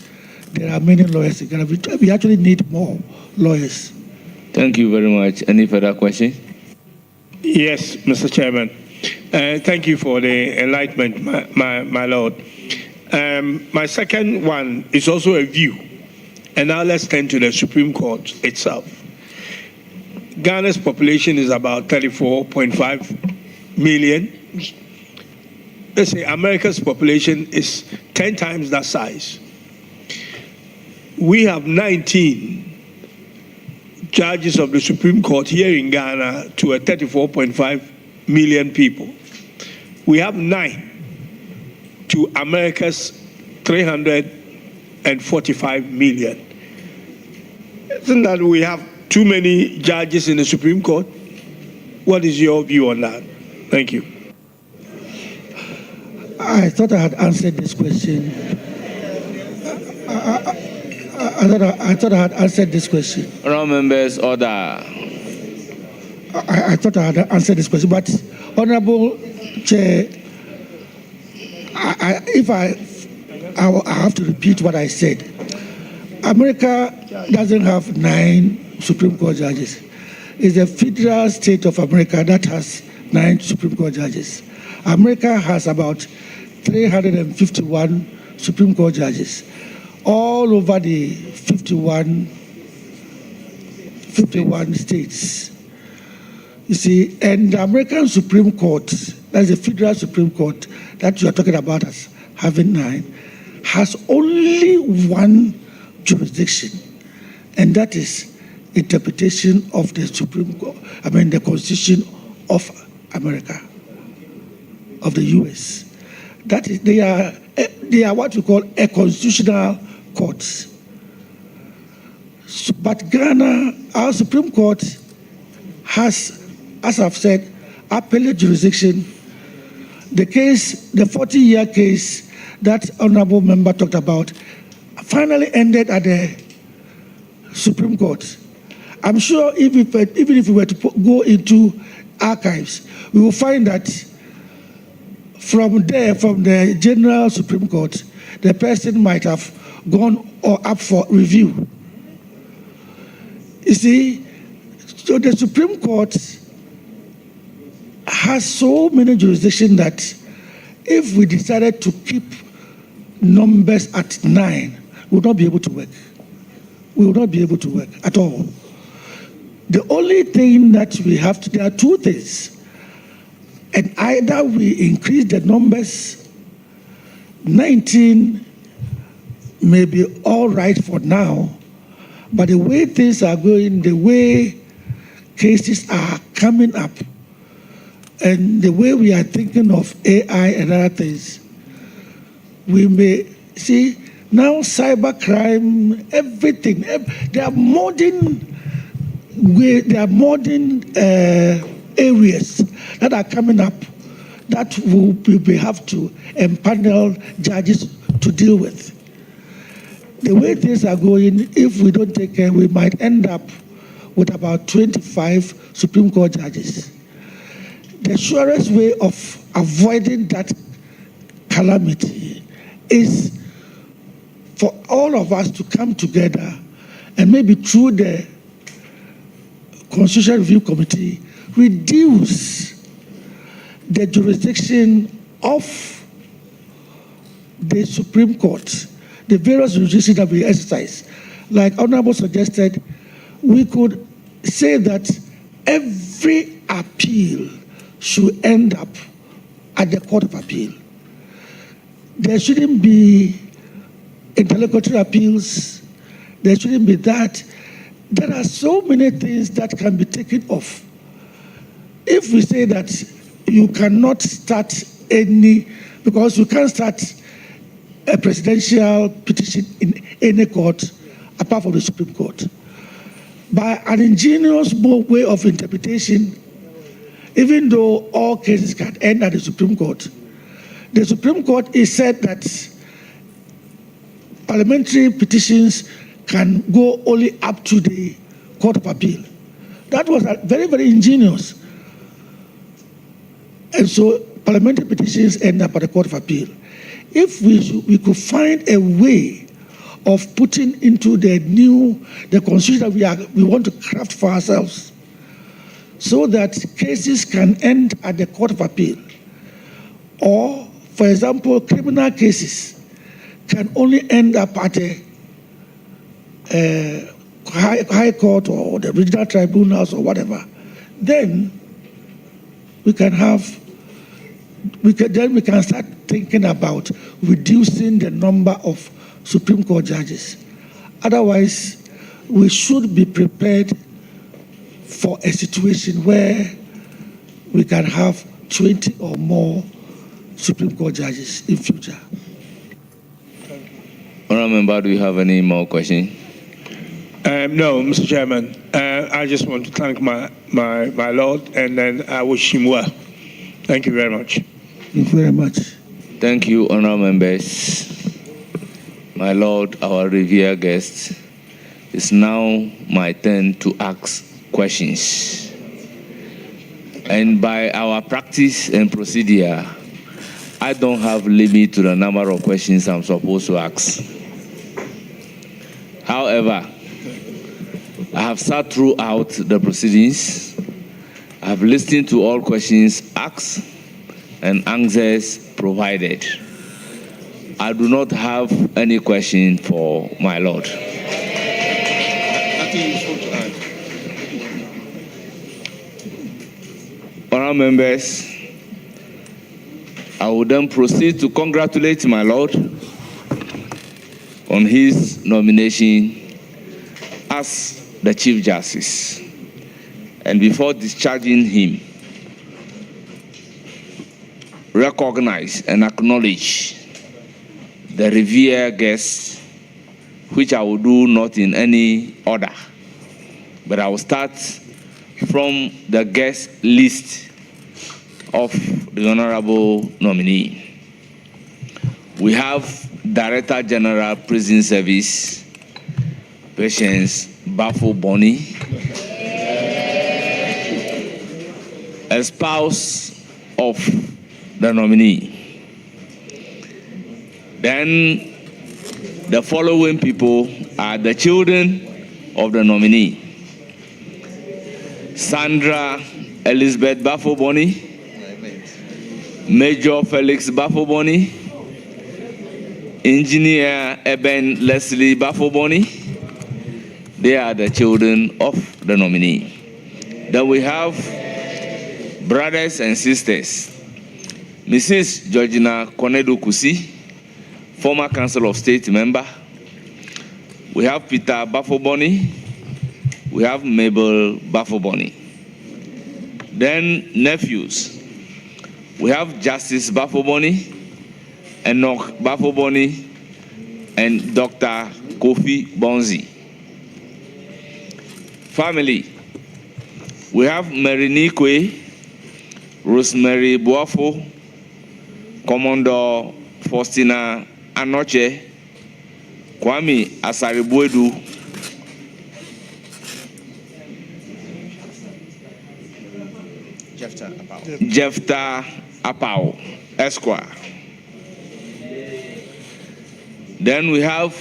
there are many lawyers in Ghana. We actually need more lawyers. Thank you very much. Any further questions? Yes, Mr. Chairman. Thank you for the enlightenment, my Lord. My second one is also a view. And now let's turn to the Supreme Court itself. Ghana's population is about 34.5 million. Let's say America's population is 10 times that size. We have 19 judges of the Supreme Court here in Ghana to a 34.5 million people. We have 9 to America's 345 million. Isn't that we have too many judges in the Supreme Court? What is your view on that? Thank you. I thought I had answered this question. I thought I had answered this question. Honourable members, order. I thought I had answered this question, but Honourable Chair, I have to repeat what I said. America doesn't have 9 Supreme Court judges. It's the federal state of America that has 9 Supreme Court judges. America has about 351 Supreme Court judges all over the 51 states. You see, and the American Supreme Court, that's the federal Supreme Court that you are talking about as having 9, has only one jurisdiction, and that is interpretation of the Supreme Court, the Constitution of America, of the U.S. That is, they are what we call a constitutional court. But Ghana, our Supreme Court has, as I've said, appellate jurisdiction. The case, the 40-year case that honorable member talked about, finally ended at the Supreme Court. I'm sure even if we were to go into archives, we will find that from there, from the General Supreme Court, the person might have gone up for review. You see, so the Supreme Court has so many jurisdictions that if we decided to keep numbers at 9, we would not be able to work. We will not be able to work at all. The only thing that we have to, there are 2 things. And either we increase the numbers, 19 may be all right for now, but the way things are going, the way cases are coming up, and the way we are thinking of AI and other things, we may see now cybercrime, everything. There are modern areas that are coming up that we have to empanel judges to deal with. The way things are going, if we don't take care, we might end up with about 25 Supreme Court judges. The surest way of avoiding that calamity is for all of us to come together and maybe through the Constitutional Review Committee, reduce the jurisdiction of the Supreme Court, the various jurisdictions that we exercise. Like Honorable suggested, we could say that every appeal should end up at the Court of Appeal. There shouldn't be interlocutory appeals. There shouldn't be that. There are so many things that can be taken off. If we say that you cannot start any, because you can't start a presidential petition in any court apart from the Supreme Court. By an ingenious way of interpretation, even though all cases can end at the Supreme Court is said that parliamentary petitions can go only up to the Court of Appeal. That was very, very ingenious. And so parliamentary petitions end up at the Court of Appeal. if we could find a way of putting into the constitution that we want to craft for ourselves, so that cases can end at the Court of Appeal, or, for example, criminal cases can only end up at a high court or the regional tribunals or whatever, then we can start thinking about reducing the number of Supreme Court judges. Otherwise, we should be prepared for a situation where we can have 20 or more Supreme Court judges in future. Honourable Member, do you have any more questions? No, Mr. Chairman. I just want to thank my Lord, and then I wish him well. Thank you very much. Thank you very much. Thank you, honourable members. My Lord, our revered guest, it's now my turn to ask questions. And by our practice and procedure, I don't have limit to the number of questions I'm supposed to ask. However, I have sat throughout the proceedings. I have listened to all questions asked and answers provided. I do not have any question for my Lord. Honourable members, I will then proceed to congratulate my Lord on his nomination as the Chief Justice. And before discharging him, recognize and acknowledge the revered guests, which I will do not in any order, but I will start from the guest list of the Honorable Nominee. We have Director General Prison Service, Patience Baffoe-Bonnie, a spouse of the nominee. Then the following people are the children of the nominee: Sandra Elizabeth Baffoe-Bonnie, Major Felix Baffoe-Bonnie, Engineer Eben Leslie Baffoe-Bonnie. They are the children of the nominee. Then we have brothers and sisters: Mrs. Georgina Konedo Kusi, former Council of State member. We have Peter Baffoe-Bonnie. We have Mabel Baffoe-Bonnie. Then nephews. We have Justice Baffoe-Bonnie, Enoch Baffoe-Bonnie, and Dr. Kofi Bonzi. Family. We have Marini Kwe, Rosemary Boafo, Commodore Faustina Anoche, Kwame Asaribuedu, Jefta Apao, Esquire. Then we have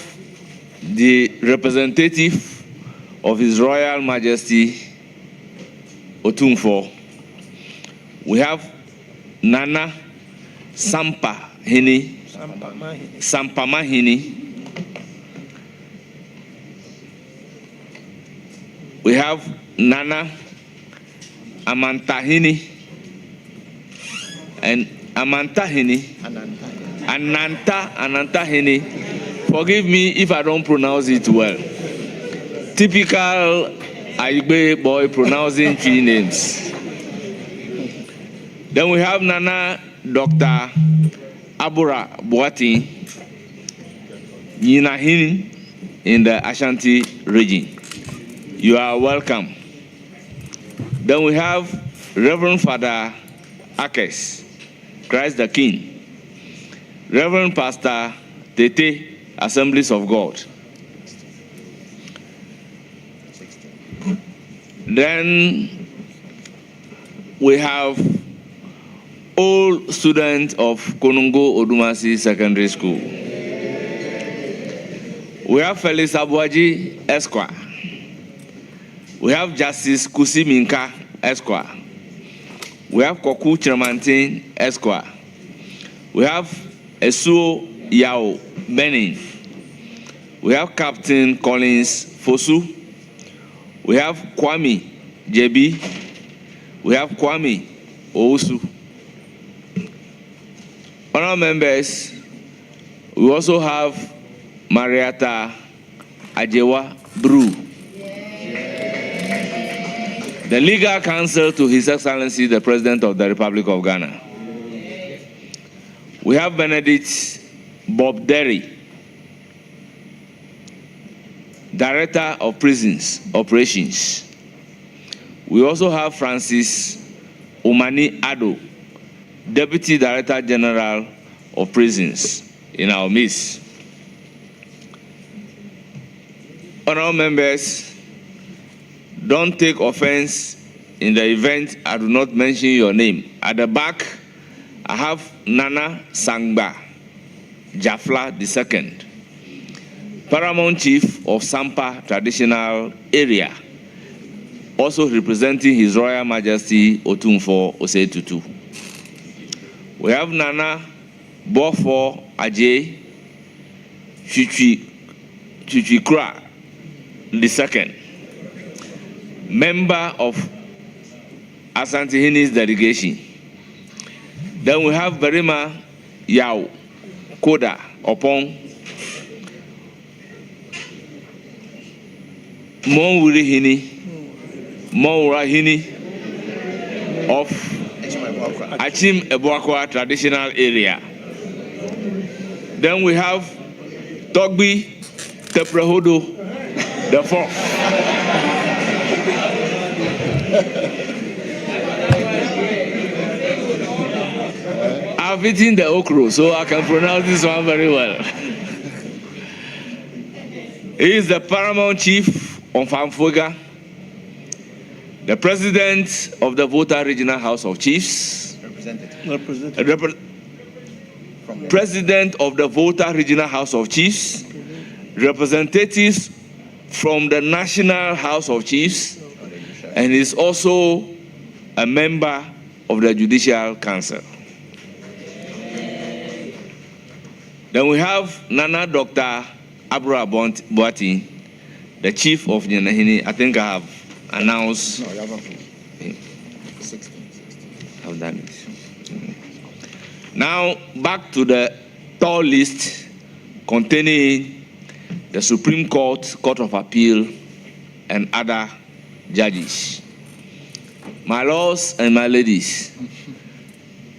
the representative of His Royal Majesty Otumfo. We have Nana Sampamahini. We have Nana Amantahini and Anantahini. Forgive me if I don't pronounce it well. Typical Aigbe boy pronouncing three names. Then we have Nana Dr. Abura Boati Nyinahin in the Ashanti region. You are welcome. Then we have Reverend Father Akes, Christ the King. Reverend Pastor Tete, Assemblies of God. Then we have old student of Konongo Odumasi Secondary School. We have Felix Abuaji, Esquire. We have Justice Kusi Minka, Esquire. We have Koku Chiramantin, Esquire. We have Esuo Yao Benin. We have Captain Collins Fosu. We have Kwame Jebi. We have Kwame Ousu. Honourable members, we also have Marietta Ajewa Bru. The legal counsel to His Excellency the President of the Republic of Ghana. We have Benedict Bob Derry, Director of Prisons Operations. We also have Francis Omani Ado, Deputy Director General of Prisons in our midst. Honourable members, don't take offense in the event I do not mention your name. At the back, I have Nana Sangba Jafla II, Paramount Chief of Sampa Traditional Area, also representing His Royal Majesty Otumfo Osei-Tutu. We have Nana Baffoe-Bonnie Chichikra II, member of Asante Hini's delegation. Then we have Berima Yao Koda Opon, Monwuri Hini, Monwura Hini of Achim Ebuakwa Traditional Area. Then we have Togbi Teprehodo the Fourth. I've eaten the okra, so I can pronounce this one very well. He is the Paramount Chief of Amfoga, the President of the Volta Regional House of Chiefs, President of the Volta Regional House of Chiefs, representatives from the National House of Chiefs, and is also a member of the Judicial Council. Then we have Nana Dr. Abra Boati, the Chief of Nyanahini. I think I have announced. No, you haven't. 16. I've done it. Now, back to the tall list containing the Supreme Court, Court of Appeal, and other judges. My lords and my ladies,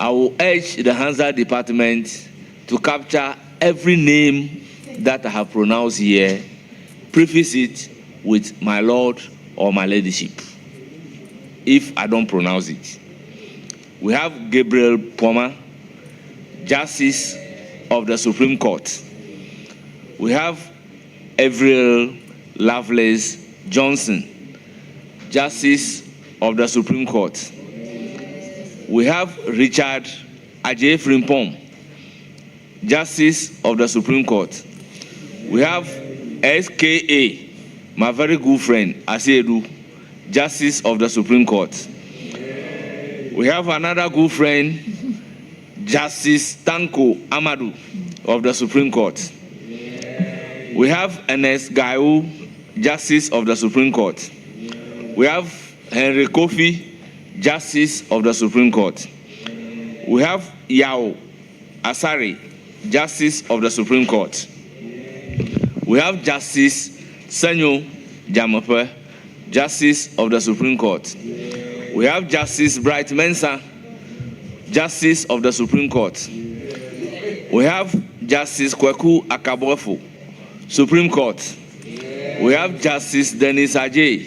I will urge the Hansard Department to capture every name that I have pronounced here, preface it with my lord or my ladyship, if I don't pronounce it. We have Gabriel Poma, Justice of the Supreme Court. We have Avril Lovelace Johnson, Justice of the Supreme Court. We have Richard Ajay Frimpong, Justice of the Supreme Court. We have SKA, my very good friend, Asiedu, Justice of the Supreme Court. We have another good friend, Justice Tanko Amadou of the Supreme Court. We have Ernest Gaiu, Justice of the Supreme Court. We have Henry Kofi, Justice of the Supreme Court. We have Yao Asari, Justice of the Supreme Court. We have Justice Sanyo Jamape, Justice of the Supreme Court. We have Justice Bright Mensah, Justice of the Supreme Court. We have Justice Kweku Akabofo, Supreme Court. We have Justice Dennis Ajay,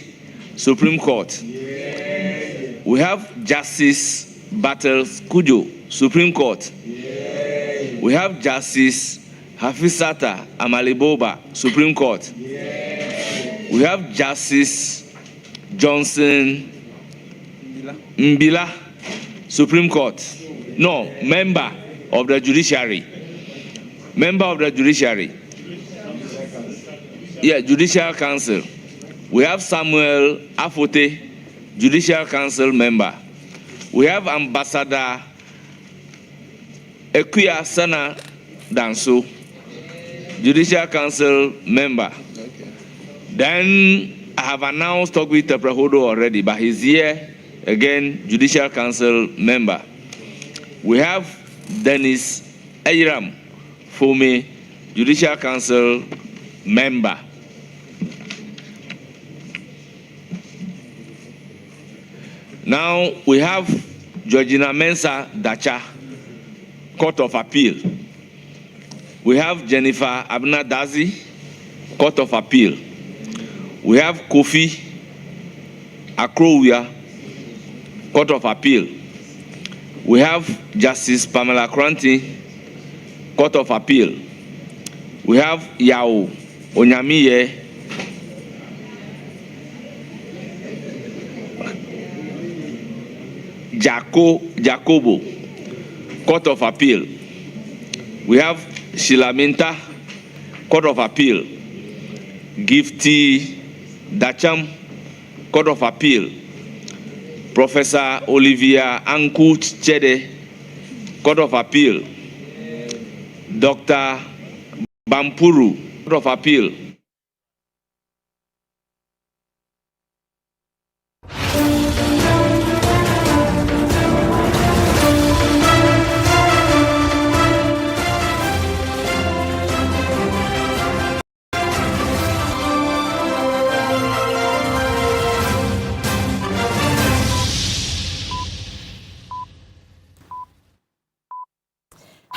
Supreme Court. We have Justice Battles Kujo, Supreme Court. We have Justice Hafizata Amaliboba, Supreme Court. We have Justice Johnson Mbila, Supreme Court. No, member of the judiciary. Member of the judiciary. Yeah, Judicial Council. We have Samuel Afote, Judicial Council member. We have Ambassador Ekuya Sana Danso, Judicial Council member. Then I have announced Togwi Teprehodo already, but he's here again, Judicial Council member. We have Dennis Ayram Fome, Judicial Council member. Now we have Georgina Mensah Dacha, Court of Appeal. We have Jennifer Abna Dazi, Court of Appeal. We have Kofi Akrowia, Court of Appeal. We have Justice Pamela Kranti, Court of Appeal. We have Yao Onyamiye, Jacobo, Court of Appeal. We have Shilaminta, Court of Appeal. Gifty Dacham, Court of Appeal. Professor Olivia Anku Chede, Court of Appeal. Dr. Bampuru, Court of Appeal.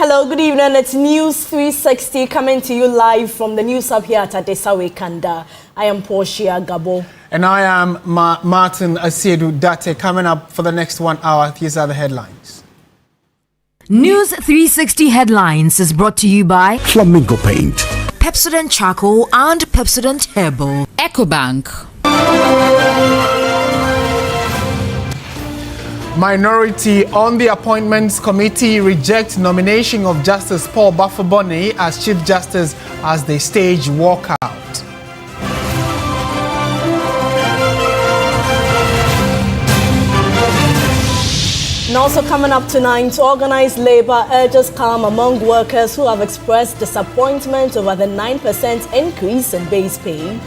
Hello, good evening. It's News 360 coming to you live from the News Hub here at Adesawe Kanda. I am Portia Gabo. And I am Martin Asiedu Date. Coming up for the next 1 hour, these are the headlines. News 360 Headlines is brought to you by Flamingo Paint, Pepsodent Charcoal and Pepsodent Herbal, EcoBank. Minority on the Appointments Committee rejects nomination of Justice Paul Baffoe-Bonnie as Chief Justice as they stage walkout. And also coming up tonight, organized labor urges calm among workers who have expressed disappointment over the 9% increase in base pay.